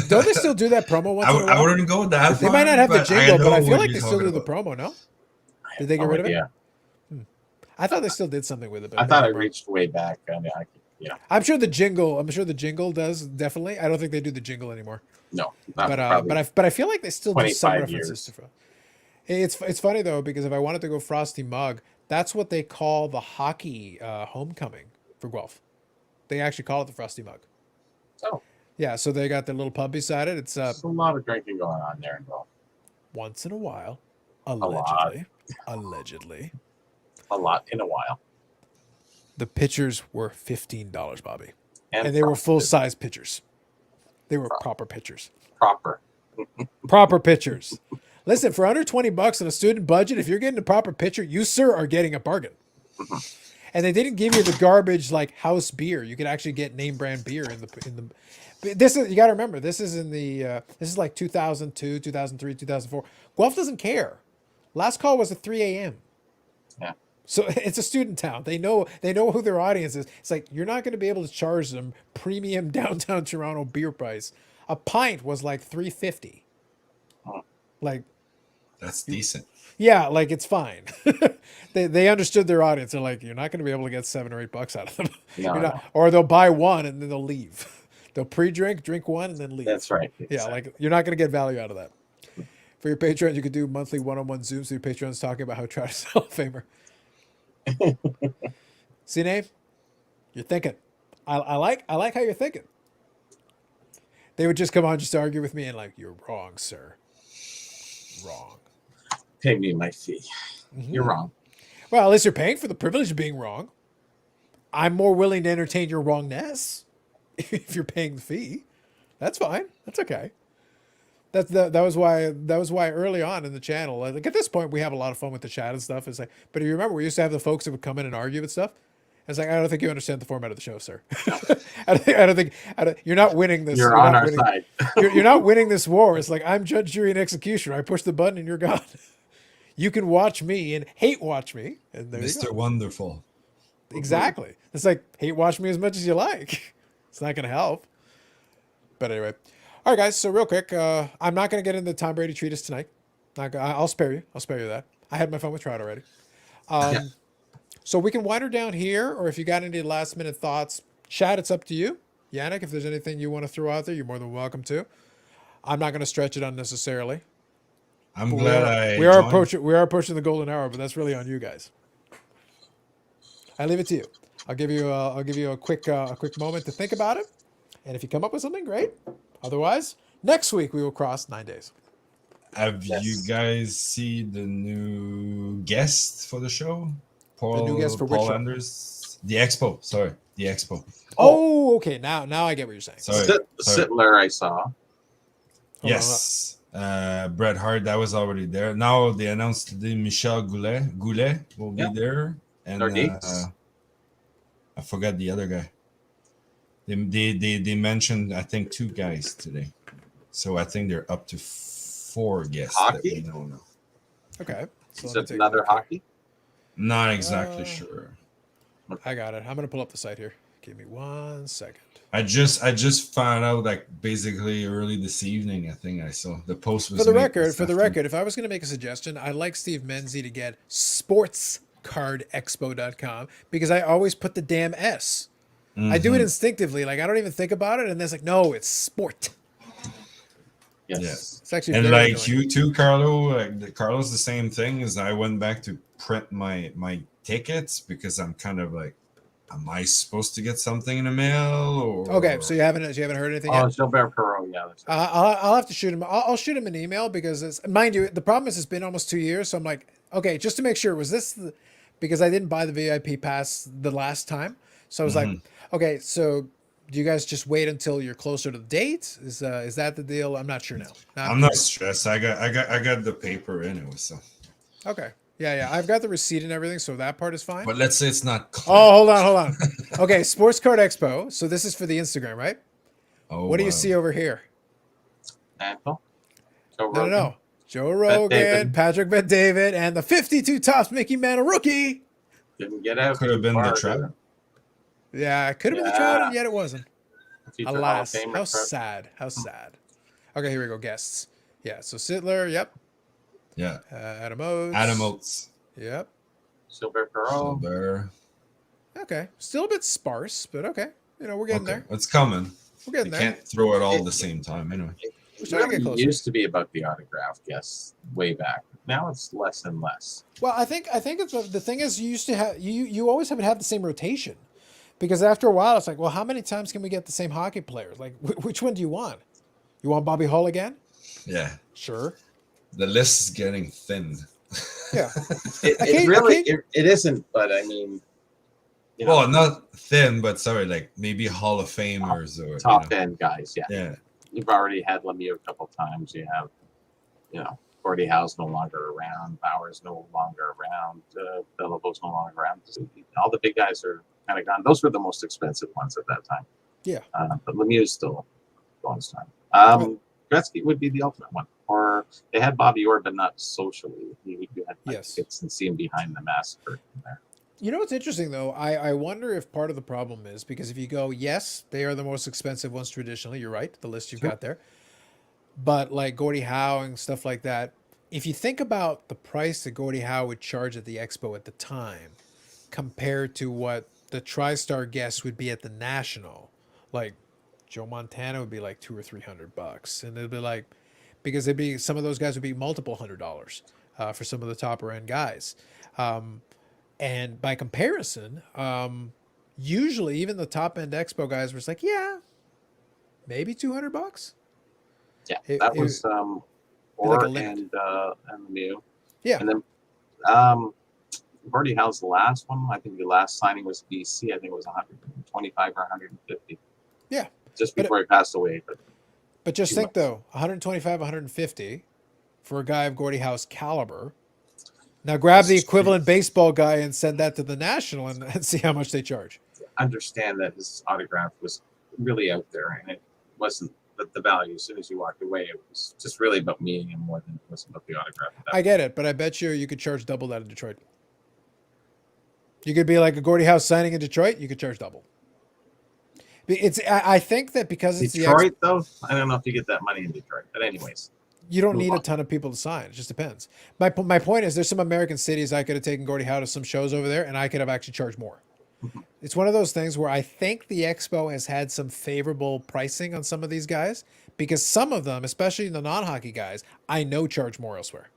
Don't they still do that promo once in a while? I wouldn't go that They far. might not have the jingle, but I feel what like you're they still do talking the about. promo, no? Did they get rid of it? Yeah. I thought they still did something with it. But I thought I reached way back. I mean, I'm sure the jingle does, definitely. I don't think they do the jingle anymore. No. But I feel like they still do some 25 references to it's funny though, because if I wanted to go frosty mug, that's what they call the hockey homecoming for Guelph. They actually call it the frosty mug. Oh. Yeah, so they got their little pub beside it. It's There's a lot of drinking going on there in Guelph. once in a while, lot. allegedly. A lot in a while. The pitchers were $15, Bobby. And And they were frosted. full-size pitchers. They were proper pitchers. Proper. Proper pitchers. Listen, for under $20 on a student budget, if you're getting a proper pitcher, you, sir, are getting a bargain. And they didn't give you the garbage like house beer. You could actually get name brand beer in the. This is, you got to remember, this is in the this is like 2002, 2003, 2004. Guelph doesn't care. Last call was at 3 a.m. Yeah. So it's a student town. They know who their audience is. It's like you're not going to be able to charge them premium downtown Toronto beer price. A pint was like $3.50. Like That's decent. yeah, like it's fine. They understood their audience. They're like, you're not going to be able to get $7 or $8 out of them. No, You're not, no. or they'll buy one and then they'll leave. They'll pre-drink, drink one, and then leave. That's right. Yeah, Exactly. like you're not going to get value out of that. For your Patreon, you could do monthly one-on-one Zooms with your patrons talking about how try to sell a famer. See, Nave? You're thinking. I like how you're thinking. They would just come on just to argue with me and like, you're wrong, sir. Wrong. Pay me my fee. You're wrong. Well, at least you're paying for the privilege of being wrong. I'm more willing to entertain your wrongness if you're paying the fee. That's fine. That's okay. That was why early on in the channel, like at this point, we have a lot of fun with the chat and stuff. It's like, but you remember we used to have the folks that would come in and argue with stuff. It's like, I don't think you understand the format of the show, sir. I don't think you're not winning this. You're on our side. You're not winning this war. It's like, I'm judge, jury, and executioner. I push the button and you're gone. You can watch me and hate watch me, and there you Mr. go. Wonderful. Exactly. It's like, hate watch me as much as you like. It's not going to help. But anyway. All right, guys. So real quick, I'm not going to get into the Tom Brady treatise tonight. I'll spare you. I'll spare you that. I had my fun with Trout already. Yeah. So we can wind her down here, or if you got any last minute thoughts, chat, it's up to you. Yannick, if there's anything you want to throw out there, you're more than welcome to. I'm not going to stretch it unnecessarily. I'm But glad we are approaching the golden hour, but that's really on you guys. I leave it to you. I'll give you a quick moment to think about it, and if you come up with something, great. Otherwise, next week we will cross 9 days. Have you guys seen the new guest for the show? Paul, new guest for which Paul show? Anders? The Expo. Sorry, the Expo. Oh, okay. Now I get what you're saying. Sorry. Sittler, I saw. Yes. Bret Hart, that was already there. Now they announced today Michel Goulet will be there. And I forgot the other guy. They mentioned, I think, 2 guys today. So I think they're up to 4 guests. Hockey? That we don't know. Okay. So Is let me it take a another look here. hockey? Not exactly sure. I got it. I'm gonna pull up the site here. Give me 1 second. I just found out like basically early this evening. I think I saw the post was For the made record, this afternoon. if I was gonna make a suggestion, I'd like Steve Menzie to get sportscardexpo.com because I always put the damn S. I do it instinctively. Like I don't even think about it, and then it's like, no, it's sport. Yes. It's actually And very like annoying. you too, Carlo. Carlo's the same thing. As I went back to print my tickets because I'm kind of like, am I supposed to get something in the mail? Or Okay, so you haven't heard anything Oh, yet? Gilbert Perot, yeah. That's right. I'll have to shoot him. I'll shoot him an email because mind you, the problem is it's been almost 2 years. So I'm like, okay, just to make sure, was this because I didn't buy the VIP pass the last time. So I was like, okay, so do you guys just wait until you're closer to the date? Is that the deal? I'm not sure now. I'm not stressed. I got the paper anyway. So, Okay. Yeah. I've got the receipt and everything, so that part is fine. but let's say it's not clear. Oh, hold on. Okay, Sports Card Expo. So this is for the Instagram, right? Oh, What do you wow. see over here? Apple? Joe No. Rogan? Joe Rogan, David. Patrick Bet-David, and the 52 Tops Mickey Mantle rookie. Didn't get out. Could have been the Far, trap. did it? Yeah, it could have been the Trout, and yet it wasn't. Future Hall of Alas, Famer how Trout. sad. How sad. Okay, here we go. Guests. Yeah, so Sittler, yep. Yeah, Adam Oates. Adam Oates. Yep. Gilbert Perot. Silver. Okay. Still a bit sparse, but okay. We're getting there. It's coming. We're You getting there. can't throw it all at the same time anyway. It trying to get really closer. used to be about the autograph guests way back. Now it's less and less. Well, I think it's the thing is you used to have you always have the same rotation, because after a while it's like, well, how many times can we get the same hockey players? Like, which one do you want? You want Bobby Hull again? Yeah, Sure. the list is getting thin. Yeah. It isn't, but I mean, you know, Well, not thin, but sorry, like maybe Hall of Famers or top end guys. Yeah. Yeah, You've already had Lemieux a couple times. You have, Gordie Howe's no longer around. Bauer's no longer around. Belivo's no longer around. All the big guys are kind of gone. Those were the most expensive ones at that time. Yeah. But Lemieux's still going strong. Gretzky would be the ultimate one. Or they had Bobby Orr, but not socially. You had Yes. tickets and see him behind the mask curtain there. You know what's interesting though? I wonder if part of the problem is because if you go, yes, they are the most expensive ones traditionally. You're right, the list you've got there. But like Gordie Howe and stuff like that, if you think about the price that Gordie Howe would charge at the expo at the time, compared to what the TriStar guests would be at the National, like Joe Montana would be like $200 or $300, and it'd be like, because it'd be some of those guys would be multiple $100s for some of the topper end guys. And by comparison, usually even the top end expo guys were like, yeah, maybe $200. Yeah, It- that it was like Orr a limit. and Lemieux. Yeah. And then Gordie Howe's last one, I think the last signing was BC. I think it was 125 or 150. Yeah. Just But before he passed away. But But just Too think much. though, 125, 150 for a guy of Gordie Howe's caliber. Now grab the equivalent baseball guy and send that to the National and see how much they charge. Understand that his autograph was really out there, and it wasn't the value. As soon as you walked away, it was just really about meeting him more than it was about the autograph. I get it, but I bet you could charge double that in Detroit. You could be like a Gordie Howe signing in Detroit, you could charge double. I think that because it's Detroit, though, I don't know if you get that money in Detroit. But anyways, you don't move need on. a ton of people to sign. It just depends. My point is there's some American cities I could have taken Gordie Howe to some shows over there, and I could have actually charged more. It's one of those things where I think the Expo has had some favorable pricing on some of these guys because some of them, especially the non-hockey guys, I know charge more elsewhere.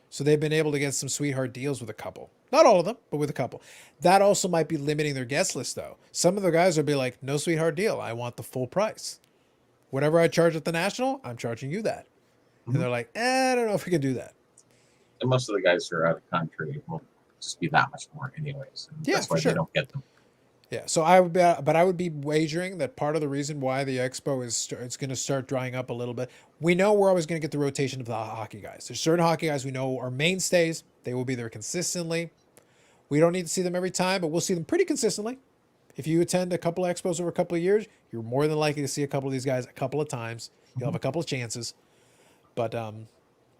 So they've been able to get some sweetheart deals with a couple. Not all of them, but with a couple. That also might be limiting their guest list, though. Some of the guys will be like, no sweetheart deal. I want the full price. Whatever I charge at the National, I'm charging you that. And they're like, I don't know if we can do that. And most of the guys who are out of country will just be that much more anyways. And Yeah, that's for why sure. they don't get them. Yeah, so I would be wagering that part of the reason why the Expo it's going to start drying up a little bit. We know we're always going to get the rotation of the hockey guys. There's certain hockey guys we know are mainstays. They will be there consistently. We don't need to see them every time, but we'll see them pretty consistently. If you attend a couple of Expos over a couple of years, you're more than likely to see a couple of these guys a couple of times. You'll have a couple of chances, but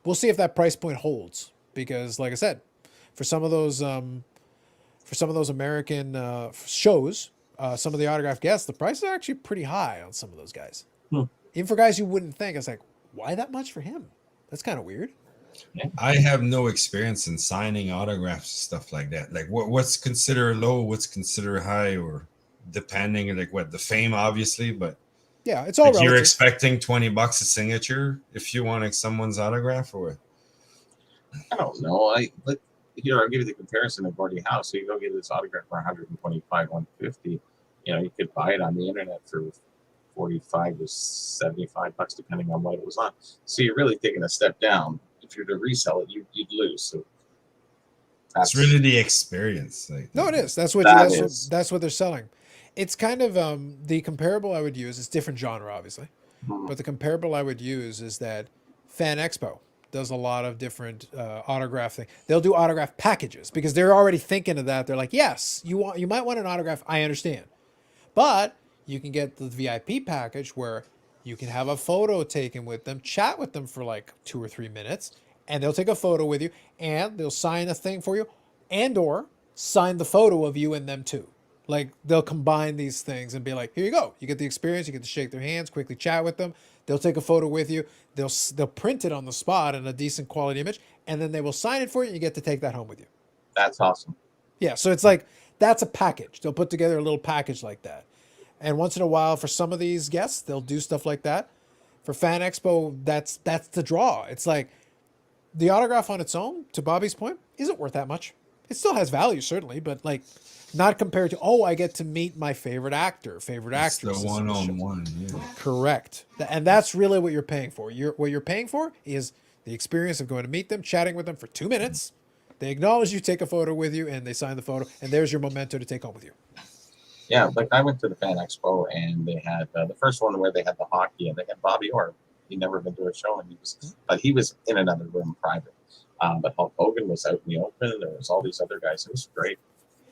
we'll see if that price point holds. Because, like I said, for some of those American shows, some of the autographed guests, the prices are actually pretty high on some of those guys. Even for guys you wouldn't think. It's like, why that much for him? That's kind of weird. I have no experience in signing autographs and stuff like that. Like what's considered low, what's considered high, or depending like what the fame, obviously, but Yeah, it's all like relative. you're expecting $20 a signature if you want someone's autograph or what? I don't know. Here, I'll give you the comparison of Gordie Howe. So you go get this autograph for 125, 150. You know, you could buy it on the internet for 45 to 75 bucks, depending on what it was on. So you're really taking a step down. If you're to resell it, you'd lose. So It's really the experience. Like, No, it is. That's what they're selling. It's kind of the comparable I would use. It's different genre, obviously, but the comparable I would use is that Fan Expo does a lot of different autograph thing. They'll do autograph packages because they're already thinking of that. They're like, yes, you might want an autograph. I understand, but you can get the VIP package where you can have a photo taken with them, chat with them for like 2 or 3 minutes, and they'll take a photo with you, and they'll sign a thing for you, and or sign the photo of you and them too. Like they'll combine these things and be like, here you go. You get the experience. You get to shake their hands, quickly chat with them. They'll take a photo with you. They'll print it on the spot in a decent quality image, and then they will sign it for you. And you get to take that home with you. That's awesome. Yeah, so it's like that's a package. They'll put together a little package like that. And once in a while, for some of these guests, they'll do stuff like that. For Fan Expo, that's the draw. It's like the autograph on its own, to Bobby's point, isn't worth that much. It still has value, certainly, but like not compared to, I get to meet my favorite actor, favorite it's actress. the one-on-one. Yeah. Correct. And that's really what you're paying for. What you're paying for is the experience of going to meet them, chatting with them for 2 minutes. They acknowledge you, take a photo with you, and they sign the photo, and there's your memento to take home with you. Yeah, like I went to the Fan Expo, and they had the first one where they had the hockey, and they had Bobby Orr. He'd never been to a show, and he was in another room private. But Hulk Hogan was out in the open. There was all these other guys. It was great.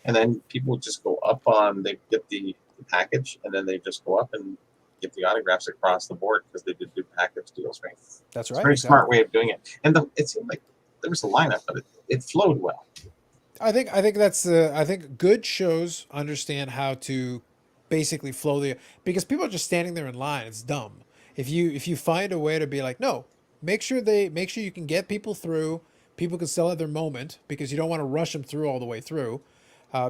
And then people would just go up they get the package, and then they just go up and get the autographs across the board because they did do package deals, right? That's It's right. a very exactly. smart way of doing it. And it seemed like there was a lineup, but it flowed well. I think I think good shows understand how to basically flow because people are just standing there in line. It's dumb. If you find a way to be like, no, make sure you can get people through. People can still have their moment because you don't want to rush them through all the way through,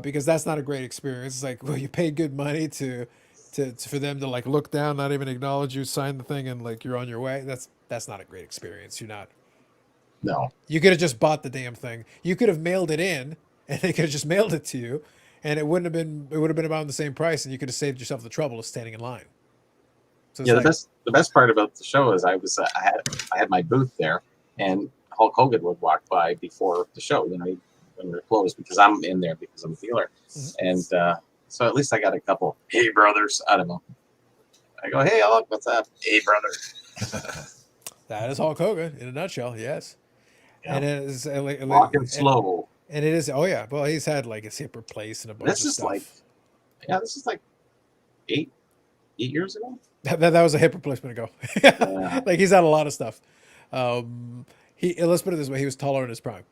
because that's not a great experience. It's like, well, you paid good money for them to like look down, not even acknowledge you, sign the thing, and like you're on your way. That's not a great experience. You're not. No. You could have just bought the damn thing. You could have mailed it in, and they could have just mailed it to you, and it would have been about the same price, and you could have saved yourself the trouble of standing in line. So Yeah, the best part about the show is I had my booth there, and Hulk Hogan would walk by before the show, when we were closed, because I'm in there because I'm a dealer, and so at least I got a couple "Hey brothers" out of him. I go, hey, Hulk, what's up? Hey, brother. That is Hulk Hogan in a nutshell. Yes, Yeah. and it is Walking slow. and it is. Oh yeah, well he's had like his hip replaced and a bunch This of is stuff. this is like 8 years ago. That was a hip replacement ago. Yeah. Like he's had a lot of stuff. Let's put it this way: he was taller in his prime.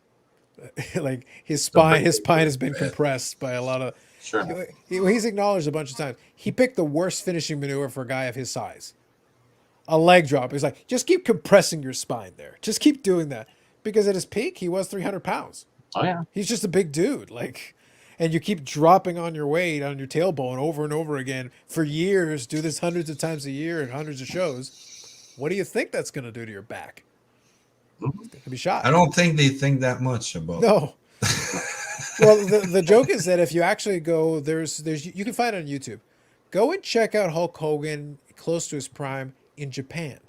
Like his spine has been compressed by a lot of. Sure. He's acknowledged a bunch of times. He picked the worst finishing maneuver for a guy of his size. A leg drop. He's like, just keep compressing your spine there. Just keep doing that. Because at his peak, he was 300 pounds. Oh, yeah. He's just a big dude. Like, and you keep dropping on your weight on your tailbone over and over again for years, do this hundreds of times a year and hundreds of shows. What do you think that's going to do to your back? It's going to be shot. I don't think they think that much about. No. Well, the joke is that if you actually go, there's you can find it on YouTube. Go and check out Hulk Hogan close to his prime in Japan.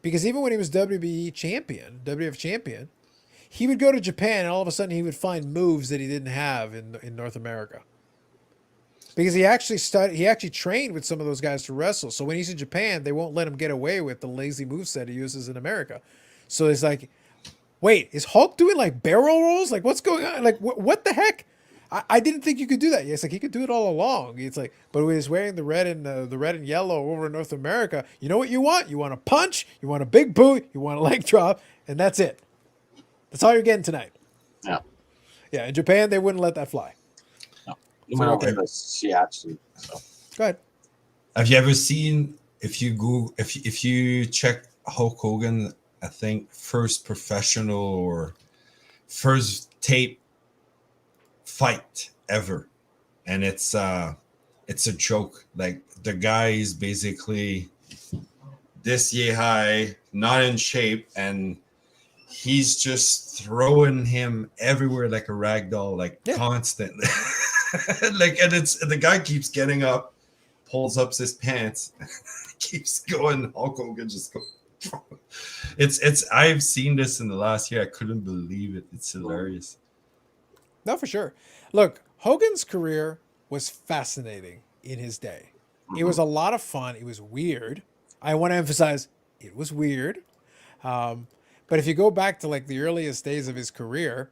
Because even when he was WWF champion, he would go to Japan and all of a sudden he would find moves that he didn't have in North America. Because he actually trained with some of those guys to wrestle. So when he's in Japan, they won't let him get away with the lazy moveset he uses in America. So it's like, wait, is Hulk doing like barrel rolls? Like what's going on? Like what the heck? I didn't think you could do that. It's like he could do it all along. It's like, but when he's wearing the red and yellow over in North America, you know what you want? You want a punch, you want a big boot, you want a leg drop, and that's it. That's all you're getting tonight. Yeah. Yeah. In Japan, they wouldn't let that fly. No. You went over the shiatsu. So. Go ahead. Have you ever seen, if you check Hulk Hogan, I think first professional or first tape fight ever, and it's a joke. Like the guy is basically this yay high, not in shape, and he's just throwing him everywhere like a rag doll, like constantly. Like, and the guy keeps getting up, pulls up his pants, keeps going. Hulk Hogan just goes. It's I've seen this in the last year. I couldn't believe it. It's hilarious. No, for sure. Look, Hogan's career was fascinating in his day. It was a lot of fun. It was weird. I want to emphasize it was weird. But if you go back to like the earliest days of his career,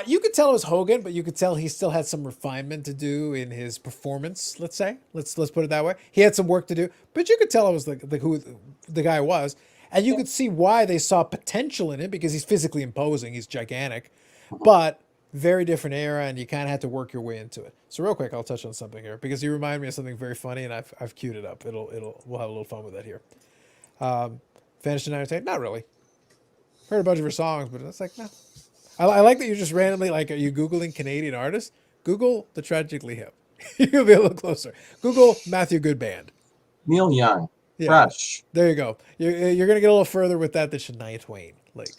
you could tell it was Hogan, but you could tell he still had some refinement to do in his performance. Let's say, let's put it that way. He had some work to do, but you could tell it was who the guy was, and you could see why they saw potential in him because he's physically imposing, he's gigantic, but very different era, and you kind of had to work your way into it. So real quick, I'll touch on something here because you remind me of something very funny, and I've queued it up. We'll have a little fun with that here. Vanished and Entertained? Not really. Heard a bunch of her songs, but it's like no. I like that you're just randomly like, are you Googling Canadian artists? Google the Tragically Hip. You'll be a little closer. Google Matthew Good Band. Neil Young. Yeah. Rush. There you go. You're gonna get a little further with that than Shania Twain. Like,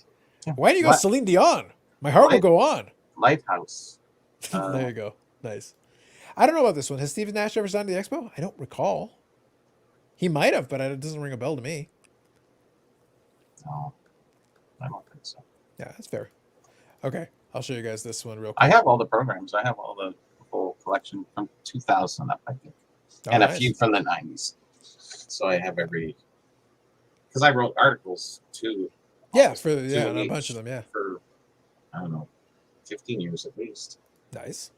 why do you go Celine Dion? My heart will go on. Lighthouse. There you go. Nice. I don't know about this one. Has Steve Nash ever signed to the Expo? I don't recall. He might have, but it doesn't ring a bell to me. No, I don't think so. Yeah, that's fair. Okay, I'll show you guys this one real quick. I have all the programs. I have all the whole collection from 2000 up, I think, and nice. a few from the 90s. So I have because I wrote articles too. Yeah, a bunch of them. Yeah, for I don't know, 15 years at least. Nice.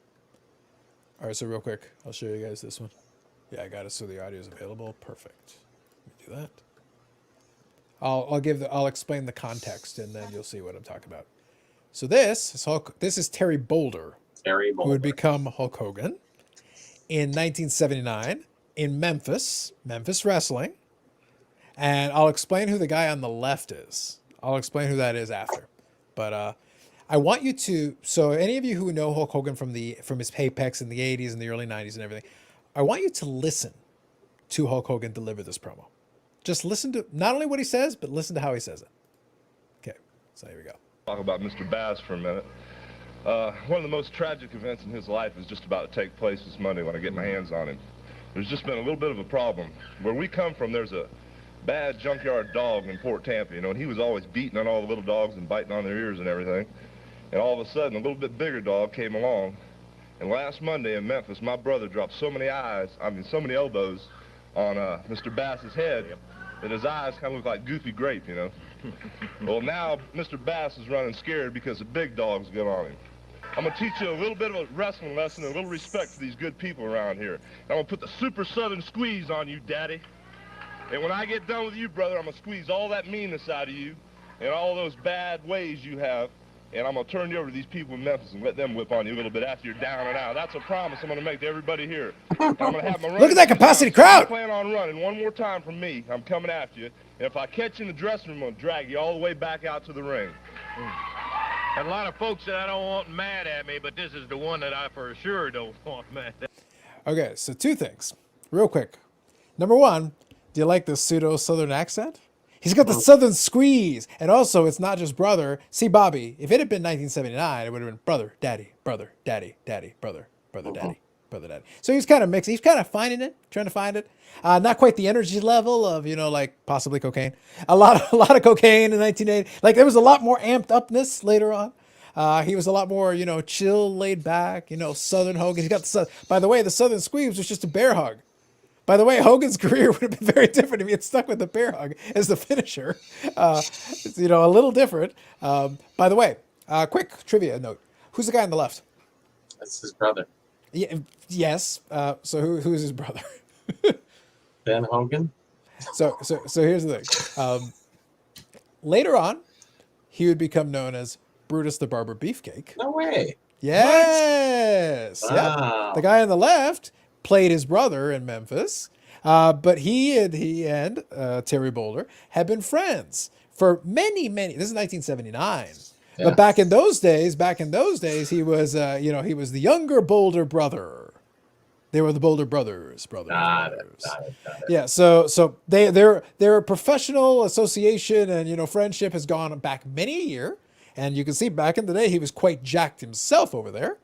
All right, so real quick, I'll show you guys this one. Yeah, I got it so the audio is available. Perfect. Let me do that. I'll explain the context and then you'll see what I'm talking about. So this is Terry Boulder, who would become Hulk Hogan in 1979 in Memphis Wrestling. And I'll explain who the guy on the left is. I'll explain who that is after. But I want you to, so any of you who know Hulk Hogan from his apex in the 80s and the early 90s and everything, I want you to listen to Hulk Hogan deliver this promo. Just listen to not only what he says, but listen to how he says it. Okay, so here we go. Talk about Mr. Bass for a minute. One of the most tragic events in his life is just about to take place this Monday when I get my hands on him. There's just been a little bit of a problem. Where we come from, there's a bad junkyard dog in Fort Tampa, and he was always beating on all the little dogs and biting on their ears and everything. And all of a sudden, a little bit bigger dog came along. And last Monday in Memphis, my brother dropped so many so many elbows on Mr. Bass's head, that his eyes kind of look like Goofy Grape, you know. Well, now Mr. Bass is running scared because the big dogs get on him. I'm going to teach you a little bit of a wrestling lesson and a little respect for these good people around here. I'm going to put the super southern squeeze on you, Daddy. And when I get done with you, brother, I'm going to squeeze all that meanness out of you and all those bad ways you have. And I'm going to turn you over to these people in Memphis and let them whip on you a little bit after you're down and out. That's a promise I'm going to make to everybody here. I'm going to have my Look at that capacity crowd. If you plan on running one more time from me, I'm coming after you. And if I catch you in the dressing room, I'm going to drag you all the way back out to the ring. Got a lot of folks that I don't want mad at me, but this is the one that I for sure don't want mad at. Okay, so two things, real quick. Number one, do you like the pseudo Southern accent? He's got the Southern squeeze, and also it's not just brother. See, Bobby, if it had been 1979, it would have been brother, daddy, brother, daddy, daddy, brother, brother, daddy, brother, daddy. So he's kind of mixing. He's kind of finding it, trying to find it. Not quite the energy level of, you know, like possibly cocaine. A lot of cocaine in 1980. Like there was a lot more amped upness later on. He was a lot more, you know, chill, laid back, you know, Southern Hogan. He's got the, by the way, the Southern squeeze was just a bear hug. By the way, Hogan's career would have been very different if he had stuck with the bear hug as the finisher. It's, you know, a little different. By the way, quick trivia note. Who's the guy on the left? That's his brother. Yeah, yes. So who's his brother? Ben Hogan. So here's the thing. Later on, he would become known as Brutus the Barber Beefcake. No way. Yes. What? Yep. Wow. The guy on the left played his brother in Memphis, but he and Terry Boulder had been friends for many. This is 1979. Yeah. But back in those days, he was, you know, he was the younger Boulder brother. They were the Boulder brothers. Got it. Yeah, so their professional association and, you know, friendship has gone back many a year, and you can see back in the day he was quite jacked himself over there.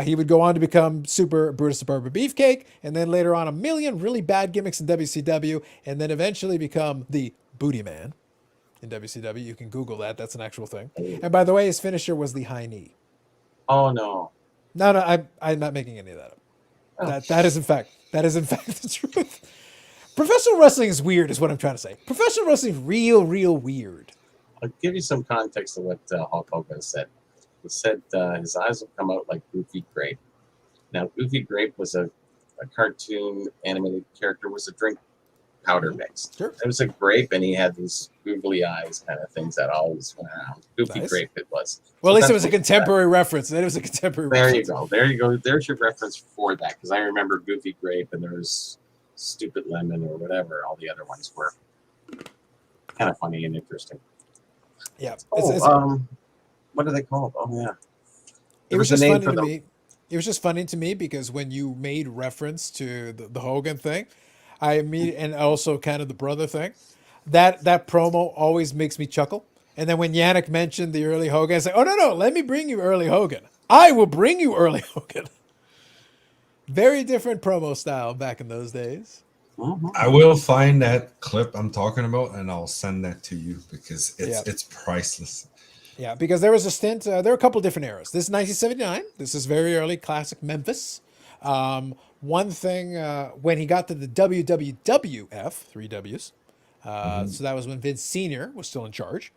He would go on to become Super Brutus the Barber Beefcake, and then later on a million really bad gimmicks in WCW, and then eventually become the Booty Man in WCW. You can Google that; that's an actual thing. And by the way, his finisher was the high knee. Oh no. No, I'm not making any of that up. Oh. That is in fact the truth. Professional wrestling is weird, is what I'm trying to say. Professional wrestling is real weird. I'll give you some context of what Hulk Hogan said. He said his eyes will come out like Goofy Grape. Now, Goofy Grape was a cartoon animated character, was a drink powder mix. Sure. It was a grape, and he had these googly eyes kind of things that always went around. Goofy Nice. Grape it was. Well, So at least it that's was a what he said. contemporary reference. It was a contemporary There you reference. go. There you go. There's your reference for that, because I remember Goofy Grape, and there was Stupid Lemon or whatever all the other ones were. Kind of funny and interesting. Yeah. What are they called? Oh yeah. It was was a just name funny for to them. me. It was just funny to me because when you made reference to the Hogan thing, and also kind of the brother thing, that promo always makes me chuckle. And then when Yannick mentioned the early Hogan, I said, "Oh no, let me bring you early Hogan. I will bring you early Hogan." Very different promo style back in those days. Mhm. I will find that clip I'm talking about, and I'll send that to you because it's priceless. Yeah, because there was a stint. There were a couple different eras. This is 1979. This is very early classic Memphis. One thing, when he got to the WWF, 3 Ws, so that was when Vince Sr. was still in charge.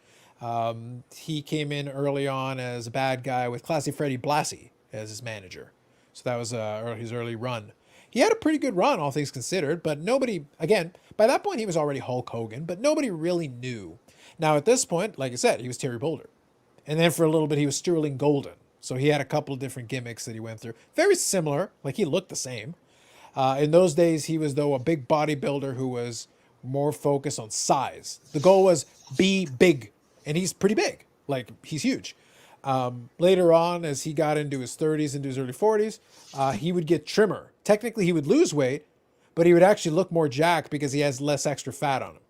He came in early on as a bad guy with Classy Freddie Blassie as his manager. So that was his early run. He had a pretty good run, all things considered, but nobody, again, by that point he was already Hulk Hogan, but nobody really knew. Now at this point, like I said, he was Terry Boulder. And then for a little bit, he was Sterling Golden. So he had a couple of different gimmicks that he went through. Very similar, like he looked the same. In those days, he was, though, a big bodybuilder who was more focused on size. The goal was be big, and he's pretty big. Like, he's huge. Later on, as he got into his 30s, into his early 40s, he would get trimmer. Technically, he would lose weight, but he would actually look more jacked because he has less extra fat on him.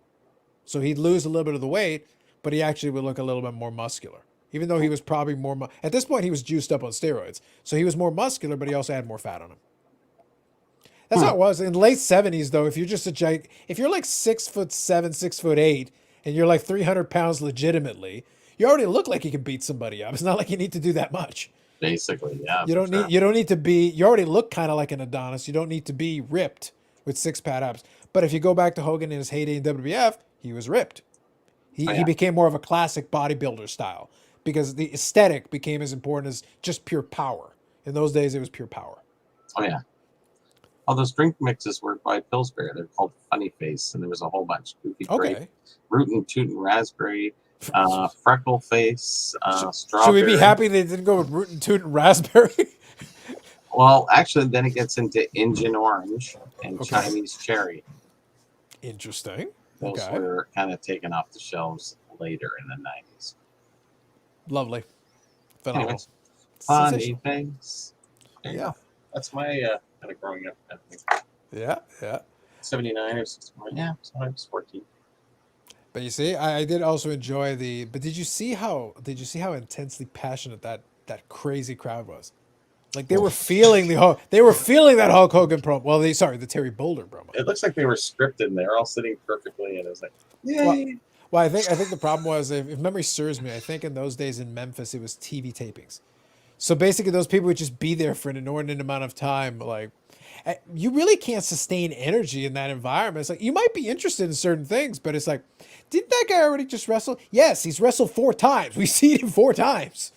So he'd lose a little bit of the weight, but he actually would look a little bit more muscular. Even though he was probably more... At this point, he was juiced up on steroids. So he was more muscular, but he also had more fat on him. That's how it was. In the late 70s, though, if you're just if you're like 6'7", 6'8", and you're like 300 pounds legitimately, you already look like you can beat somebody up. It's not like you need to do that much. Basically, yeah. You don't need to be... You already look kind of like an Adonis. You don't need to be ripped with 6-pack abs. But if you go back to Hogan in his heyday in WWF, he was ripped. He became more of a classic bodybuilder style because the aesthetic became as important as just pure power. In those days, it was pure power. Oh yeah. All those drink mixes were by Pillsbury. They're called Funny Face, and there was a whole bunch. Goofy Grape, Rootin' Tootin' Raspberry, Freckle Face, Strawberry. Should we be happy they didn't go with Rootin' Tootin' Raspberry? Well, actually, then it gets into Indian Orange and Chinese Cherry. Interesting. Those were kind of taken off the shelves later in the 90s. Lovely. Phenomenal. Anyways, Funny Face. Yeah. That's my kind of growing up. I think. Yeah. 79 or 61. Yeah, so I was 14. But you see, I did also enjoy but did you see how intensely passionate that crazy crowd was? Like they were feeling that Hulk Hogan promo. Well, the Terry Boulder promo. It looks like they were scripted and they're all sitting perfectly, and it was like, yay. Well, I think the problem was, if memory serves me, I think in those days in Memphis it was TV tapings. So basically, those people would just be there for an inordinate amount of time. Like, you really can't sustain energy in that environment. It's like you might be interested in certain things, but it's like, didn't that guy already just wrestle? Yes, he's wrestled 4 times. We've seen him 4 times.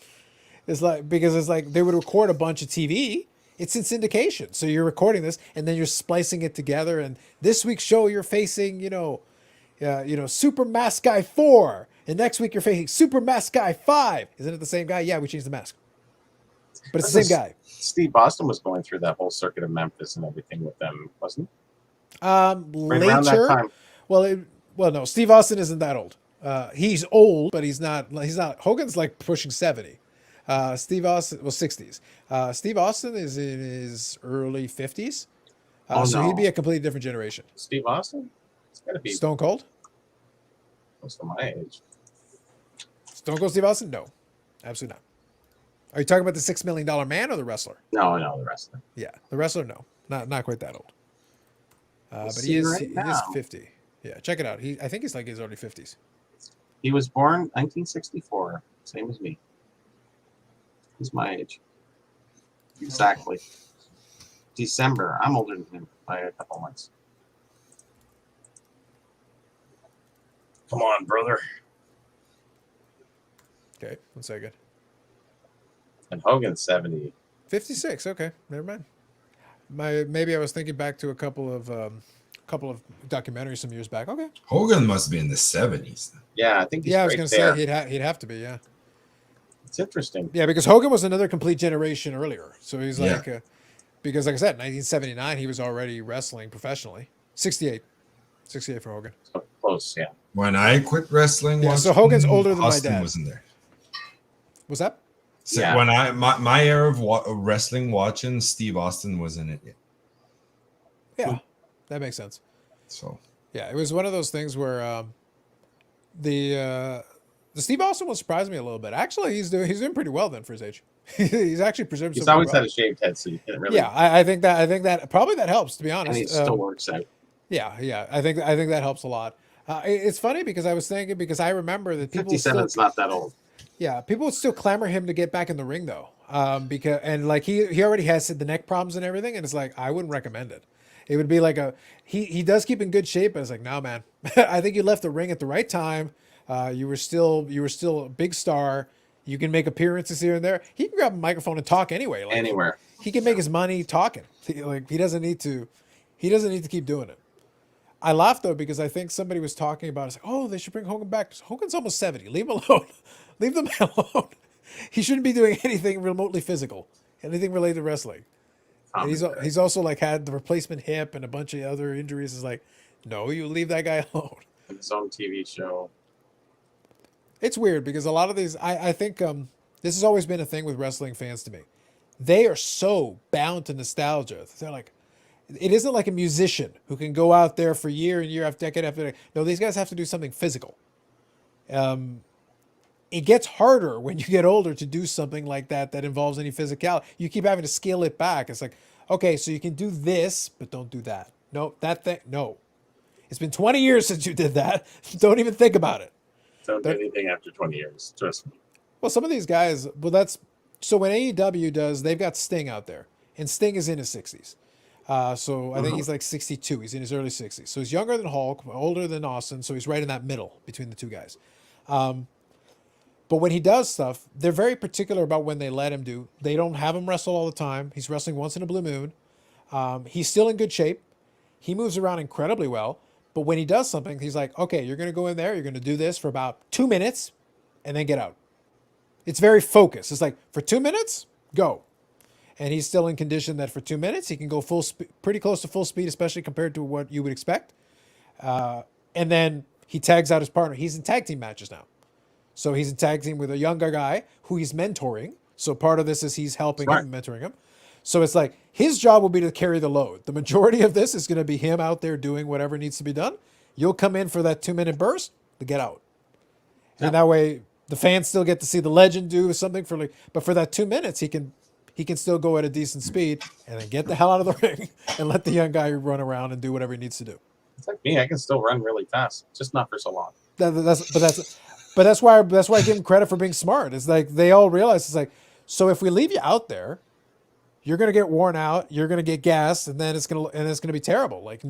It's like, because it's like they would record a bunch of TV. It's in syndication. So you're recording this and then you're splicing it together. And this week's show, you're facing, Super Mask Guy 4. And next week you're facing Super Mask Guy 5. Isn't it the same guy? Yeah, we changed the mask. But it's the same guy. Steve Austin was going through that whole circuit of Memphis and everything with them, wasn't he? Later. Around that time. Well, no, Steve Austin isn't that old. He's old, but he's not. Hogan's like pushing 70. Steve Austin, 60s. Steve Austin is in his early 50s. So he'd be a completely different generation. Steve Austin? It's got to be Stone Cold? close to my age. Stone Cold Steve Austin? No, absolutely not. Are you talking about the $6 Million Man or the wrestler? No, the wrestler. Yeah, the wrestler, no. Not quite that old. But See he is, right he is now. 50. Yeah, check it out. I think he's like his early 50s. He was born 1964, same as me. He's my age. Exactly. December. I'm older than him by a couple months. Come on, brother. Okay, 1 second. And Hogan's 70. 56. Okay, never mind. Maybe I was thinking back to a couple of documentaries some years back. Okay. Hogan must be in the 70s. Yeah, I think he's I was right going to there. say he'd have to be. Yeah. It's interesting. Yeah, because Hogan was another complete generation earlier. So he's Yeah. like, because like I said, 1979 he was already wrestling professionally. 68 for Hogan. So close, yeah. When I quit wrestling, Yeah, so Hogan's older than my Austin dad. wasn't there. Was that? So Yeah. when my era of wrestling watching, Steve Austin wasn't in it. Yeah, that makes sense. So Yeah, it was one of those things where the Steve Austin one surprised me a little bit. Actually, he's doing pretty well then for his age. He's actually preserved. He's himself always well. had a shaved head, so you can't really. Yeah, I think that probably that helps, to be honest. And he still works out. Yeah, I think that helps a lot. It's funny because I was thinking, because I remember that people 57 is not that old. Yeah, people would still clamor him to get back in the ring though, because like he already has the neck problems and everything, and it's like I wouldn't recommend it. It would be like he does keep in good shape, but it's like, no man, I think you left the ring at the right time. You were still a big star. You can make appearances here and there. He can grab a microphone and talk anyway. Like, Anywhere. he can make his money talking. Like he doesn't need to keep doing it. I laughed though because I think somebody was talking about it's like, oh, they should bring Hogan back. Hogan's almost 70. Leave him alone. Leave the man alone. He shouldn't be doing anything remotely physical, anything related to wrestling. And he's also like had the replacement hip and a bunch of other injuries. It's like, no, you leave that guy alone. His own TV show. It's weird because a lot of these, I think this has always been a thing with wrestling fans to me. They are so bound to nostalgia. They're like, it isn't like a musician who can go out there for year and year after decade after decade. No, these guys have to do something physical. It gets harder when you get older to do something like that involves any physicality. You keep having to scale it back. It's like, okay, so you can do this, but don't do that. No, that thing, no. It's been 20 years since you did that. Don't even think about it. Don't do anything after 20 years. Trust me. Well, some of these guys, so when AEW does, they've got Sting out there, and Sting is in his 60s. So I think he's like 62. He's in his early 60s. So he's younger than Hulk, older than Austin. So he's right in that middle between the two guys. But when he does stuff, they're very particular about when they let him do. They don't have him wrestle all the time. He's wrestling once in a blue moon. He's still in good shape. He moves around incredibly well. But when he does something, he's like, okay, you're going to go in there. You're going to do this for about 2 minutes and then get out. It's very focused. It's like, for 2 minutes, go. And he's still in condition that for 2 minutes, he can go pretty close to full speed, especially compared to what you would expect. And then he tags out his partner. He's in tag team matches now. So he's in tag team with a younger guy who he's mentoring. So part of this is he's helping him, mentoring him. So it's like his job will be to carry the load. The majority of this is going to be him out there doing whatever needs to be done. You'll come in for that 2 minute burst to get out. Yeah. And that way the fans still get to see the legend do something but for that 2 minutes, he can still go at a decent speed and then get the hell out of the ring and let the young guy run around and do whatever he needs to do. It's like me. I can still run really fast, just not for so long. But that's why I give him credit for being smart. It's like they all realize it's like, so if we leave you out there, you're gonna get worn out, you're gonna get gassed, and then it's gonna be terrible. Like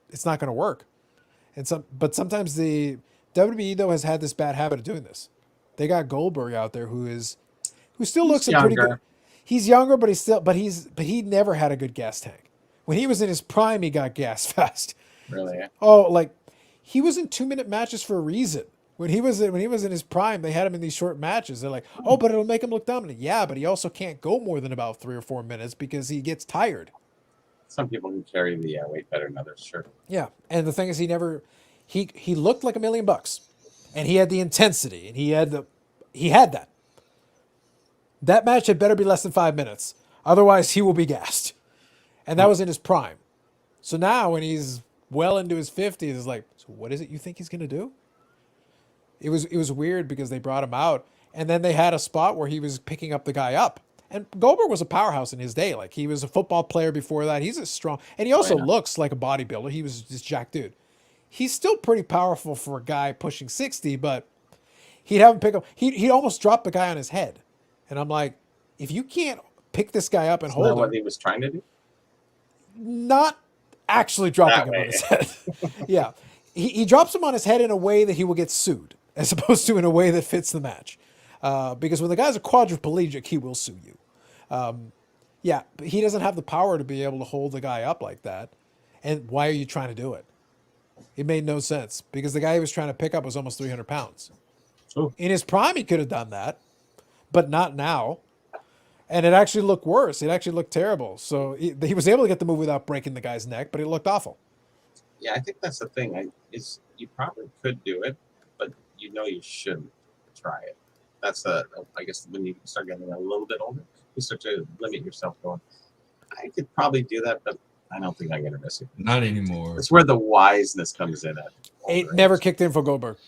it's not gonna work. But sometimes the WWE though has had this bad habit of doing this. They got Goldberg out there who still looks pretty good. He's younger, but he never had a good gas tank. When he was in his prime, he got gas fast. Really? Oh, like he was in 2 minute matches for a reason. When he was in his prime, they had him in these short matches. They're like, oh, but it'll make him look dominant. Yeah, but he also can't go more than about 3 or 4 minutes because he gets tired. Some people can carry the weight better than others, sure. Yeah, and the thing is, he looked like $1 million, and he had the intensity, and he had that. That match had better be less than 5 minutes, otherwise he will be gassed, and that was in his prime. So now when he's well into his 50s, it's like, so what is it you think he's gonna do? It was weird because they brought him out, and then they had a spot where he was picking up the guy up. And Goldberg was a powerhouse in his day. Like, he was a football player before that. He's a strong, and he also looks like a bodybuilder. He was this jacked dude. He's still pretty powerful for a guy pushing 60, but he'd have him pick up. He'd almost drop the guy on his head. And I'm like, if you can't pick this guy up and hold him. What he was trying to do? Not actually dropping him on his head. Yeah. He drops him on his head in a way that he will get sued, as opposed to in a way that fits the match. Because when the guy's a quadriplegic, he will sue you. Yeah, but he doesn't have the power to be able to hold the guy up like that. And why are you trying to do it? It made no sense because the guy he was trying to pick up was almost 300 pounds. Ooh. In his prime, he could have done that, but not now. And it actually looked worse. It actually looked terrible. So he was able to get the move without breaking the guy's neck, but it looked awful. Yeah, I think that's the thing. You probably could do it, but you shouldn't try it. That's I guess when you start getting a little bit older, you start to limit yourself going, I could probably do that, but I don't think I'm going to miss it. Not anymore. It's where the wiseness comes in. It never kicked in for Goldberg.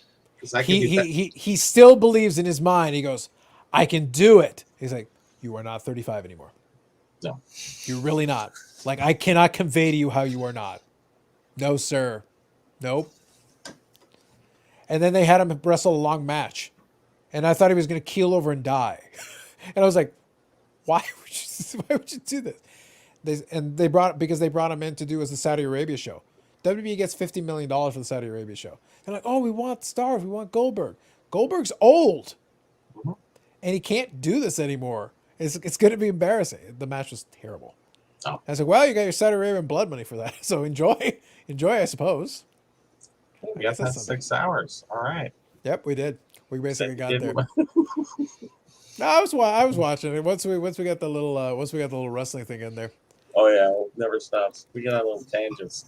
He he still believes in his mind. He goes, I can do it. He's like, you are not 35 anymore. No. You're really not. Like, I cannot convey to you how you are not. No, sir. Nope. And then they had him wrestle a long match. And I thought he was going to keel over and die. And I was like, why would you do this? Because they brought him in to do as the Saudi Arabia show. WWE gets $50 million for the Saudi Arabia show. They're like, oh, we want stars. We want Goldberg. Goldberg's old. Mm-hmm. And he can't do this anymore. It's going to be embarrassing. The match was terrible. Oh. I was like, well, you got your Saudi Arabian blood money for that. So enjoy, I suppose. We got that 6 hours. All right. Yep, we did. We basically got there. No, I was watching it. Once we got the little wrestling thing in there. Oh yeah, it never stops. We got our little tangents.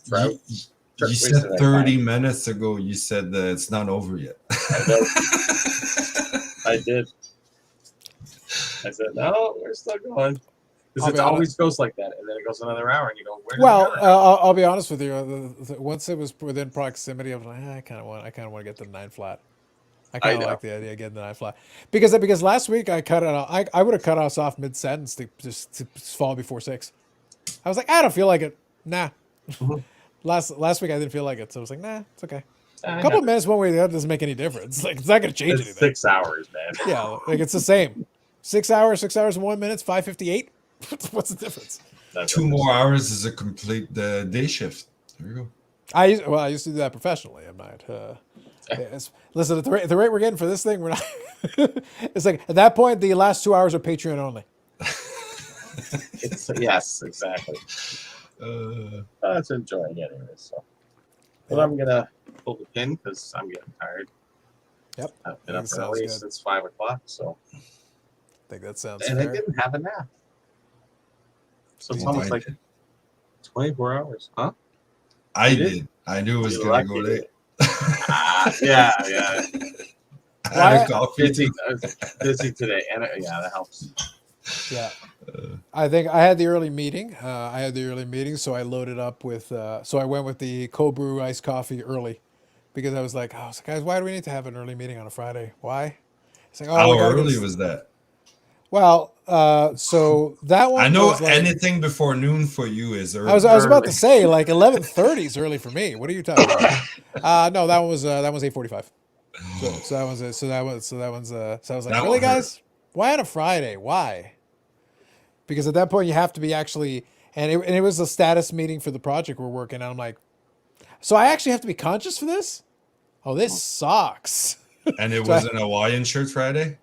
You said 30 minutes ago. You said that it's not over yet. I did. I said no, we're still going. Because it always goes like that, and then it goes another hour, and you go, where? Well, I'll be honest with you. Once it was within proximity, I was like, I kind of want to get the 9 flat. I kind of like the idea of getting the 9 flat because last week I cut it off. I would have cut us off mid sentence to fall before 6. I was like, I don't feel like it. Nah. Mm-hmm. Last week I didn't feel like it, so I was like, nah, it's okay. A couple of minutes one way or the other doesn't make any difference. Like, it's not going to change anything. 6 hours, man. Yeah, like it's the same. 6 hours and 1 minute, 5:58. What's the difference? 2 more hours is a complete day shift. There you go. I used to do that professionally. I'm not. Listen, at the rate we're getting for this thing, we're not. It's like at that point, the last 2 hours are Patreon only. Yes, exactly. That's enjoying it anyway. So, but I'm gonna pull the pin because I'm getting tired. Yep. I've been up early since 5 o'clock. So, I think that sounds and fair. I didn't have a nap. So it's almost like 24 hours, huh? I did. I knew it was going to go late. Yeah. I had a coffee too. I was busy today, and that helps. Yeah. I think I had the early meeting. So I loaded up with. So I went with the cold brew iced coffee early, because I was like, guys, why do we need to have an early meeting on a Friday? Why? It's like, how early was that? Well, so that one. I know was like, anything before noon for you is early. I was about to say like 11:30 is early for me. What are you talking about? No, that one was 8:45. So that one's so I was like, That really, one hurt. guys? Why on a Friday? Why? Because at that point you have to be actually, and it was a status meeting for the project we're working on. I'm like, so I actually have to be conscious for this? Oh, this sucks. And it So wasn't a Hawaiian shirt Friday?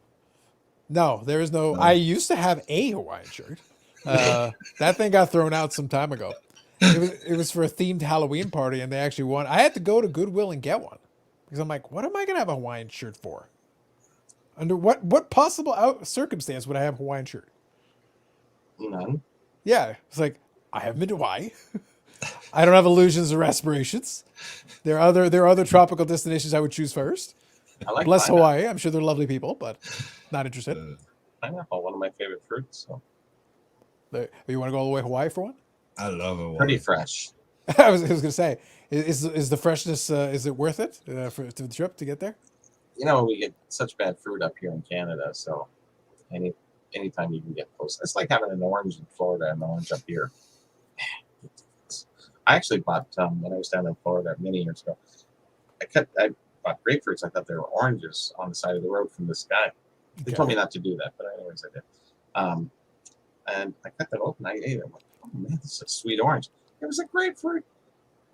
No, there is no. I used to have a Hawaiian shirt. That thing got thrown out some time ago. It was for a themed Halloween party, and they actually won. I had to go to Goodwill and get one because I'm like, what am I gonna have a Hawaiian shirt for? Under what possible circumstance would I have a Hawaiian shirt? None. Yeah, it's like I haven't been to Hawaii. I don't have illusions or aspirations. There are other tropical destinations I would choose first. I like Bless pineapple. Hawaii. I'm sure they're lovely people, but not interested. Pineapple, one of my favorite fruits. So You want to go all the way to Hawaii for one? I love it. pretty fresh. I was gonna say, is the freshness is it worth it for the trip to get there? We get such bad fruit up here in Canada, so anytime you can get close, it's like having an orange in Florida and an orange up here. I actually bought when I was down in Florida many years ago. I bought grapefruits. I thought they were oranges on the side of the road from this guy. They told me not to do that, but anyways, I did. And I cut that open. I ate it. I'm like, oh man, this is a sweet orange. It was a grapefruit.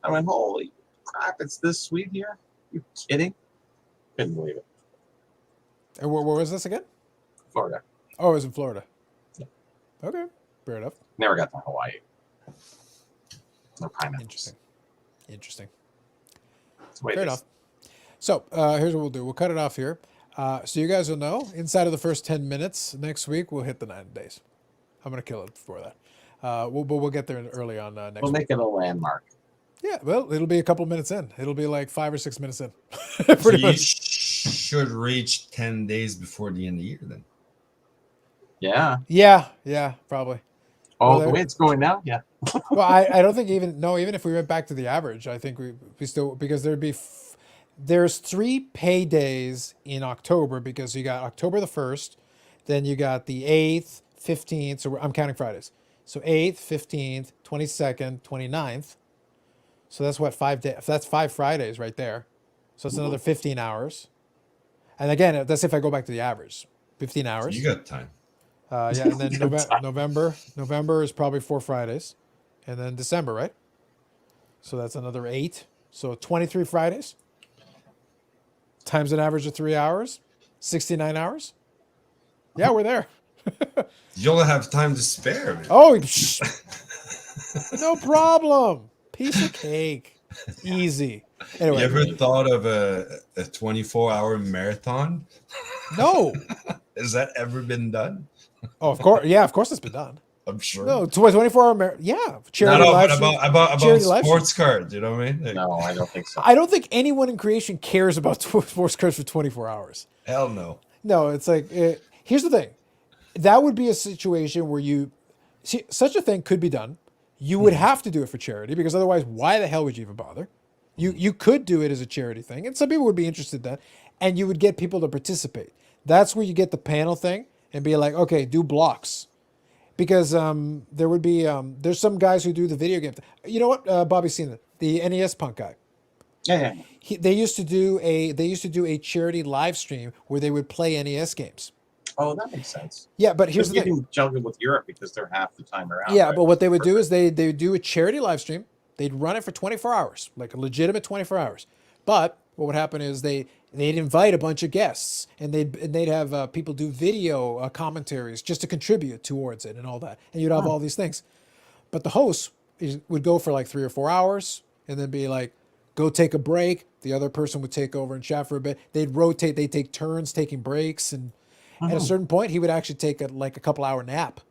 I went, holy crap, it's this sweet here? You kidding? Couldn't believe it. And where was this again? Florida. Oh, it was in Florida. Yeah. Okay, fair enough. Never got to Hawaii. No pineapples. Interesting. That's the way Fair it is. enough. So here's what we'll do. We'll cut it off here. So you guys will know inside of the first 10 minutes next week we'll hit the 9 days. I'm gonna kill it before that. We'll get there early on next We'll week. make it a landmark. Yeah, well, it'll be a couple minutes in. It'll be like 5 or 6 minutes in. So Pretty you much. should reach 10 days before the end of the year then. Yeah. Yeah, probably. Oh, Well, the way it's going now, yeah. Well, I don't think even if we went back to the average, I think we still, because there's 3 pay days in October, because you got October the 1st, then you got the 8th, 15th, so I'm counting Fridays. So 8th, 15th, 22nd, 29th. So that's what 5 days, that's 5 Fridays right there. So it's another 15 hours. And again, that's if I go back to the average, 15 hours. You got time. Yeah, and then November is probably 4 Fridays, and then December, right? So that's another 8. So 23 Fridays times an average of 3 hours, 69 hours. Yeah, we're there. You'll have time to spare, man. Oh, no problem. Piece of cake. Easy. Anyway, You ever thought of a 24-hour marathon? no. Has that ever been done? Oh, of course. Yeah, of course it's been done. I'm sure. No, 24-hour. Yeah, charity No, live but stream. about Charity live sports cards, you know what I mean? Like, No, I don't think so. I don't think anyone in creation cares about sports cards for 24 hours. hell no. No, it's like, here's the thing. That would be a situation where such a thing could be done. You would have to do it for charity, because otherwise, why the hell would you even bother? You could do it as a charity thing, and some people would be interested in that, and you would get people to participate. That's where you get the panel thing and be like, okay, do blocks. Because there would be, there's some guys who do the video game. You know what? Bobby's seen it. The NES Punk guy. Yeah. They used to do a charity live stream where they would play NES games. Oh, that makes sense. Yeah, but here's Because the you thing. can juggle with Europe because they're half the time around. Yeah, right? but what they would do is they would do a charity live stream. They'd run it for 24 hours, like a legitimate 24 hours. But what would happen is they'd invite a bunch of guests, and they'd have people do video commentaries just to contribute towards it and all that. And you'd have all these things. But the host would go for like 3 or 4 hours, and then be like, go take a break. The other person would take over and chat for a bit. They'd rotate. They'd take turns taking breaks, and at a certain point, he would actually take a couple hour nap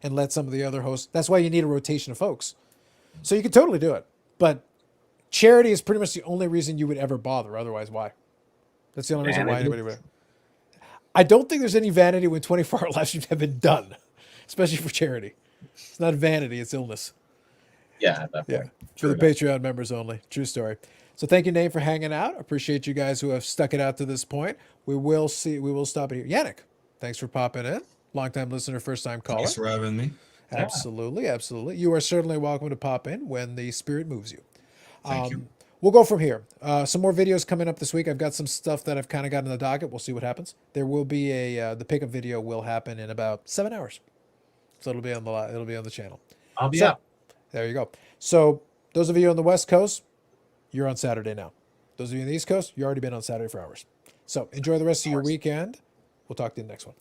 and let some of the other hosts. That's why you need a rotation of folks. So you could totally do it. But charity is pretty much the only reason you would ever bother. Otherwise, why? That's the only reason why anybody would. I don't think there's any vanity when 24-hour live streams have been done, especially for charity. It's not vanity, it's illness. Yeah, at that Yeah, point. for the Patreon members only. True story. So thank you, Nate, for hanging out. Appreciate you guys who have stuck it out to this point. We will stop it here. Yannick, thanks for popping in. Long-time listener, first-time caller. Thanks for having me. Absolutely, absolutely. You are certainly welcome to pop in when the spirit moves you. Thank you. We'll go from here. Some more videos coming up this week. I've got some stuff that I've kind of got in the docket. We'll see what happens. There will be the pickup video will happen in about 7 hours, so it'll be on the channel. I'll be up. There you go. So those of you on the West Coast, you're on Saturday now. Those of you on the East Coast, you've already been on Saturday for hours. So enjoy the rest of your weekend. We'll talk to you in the next one.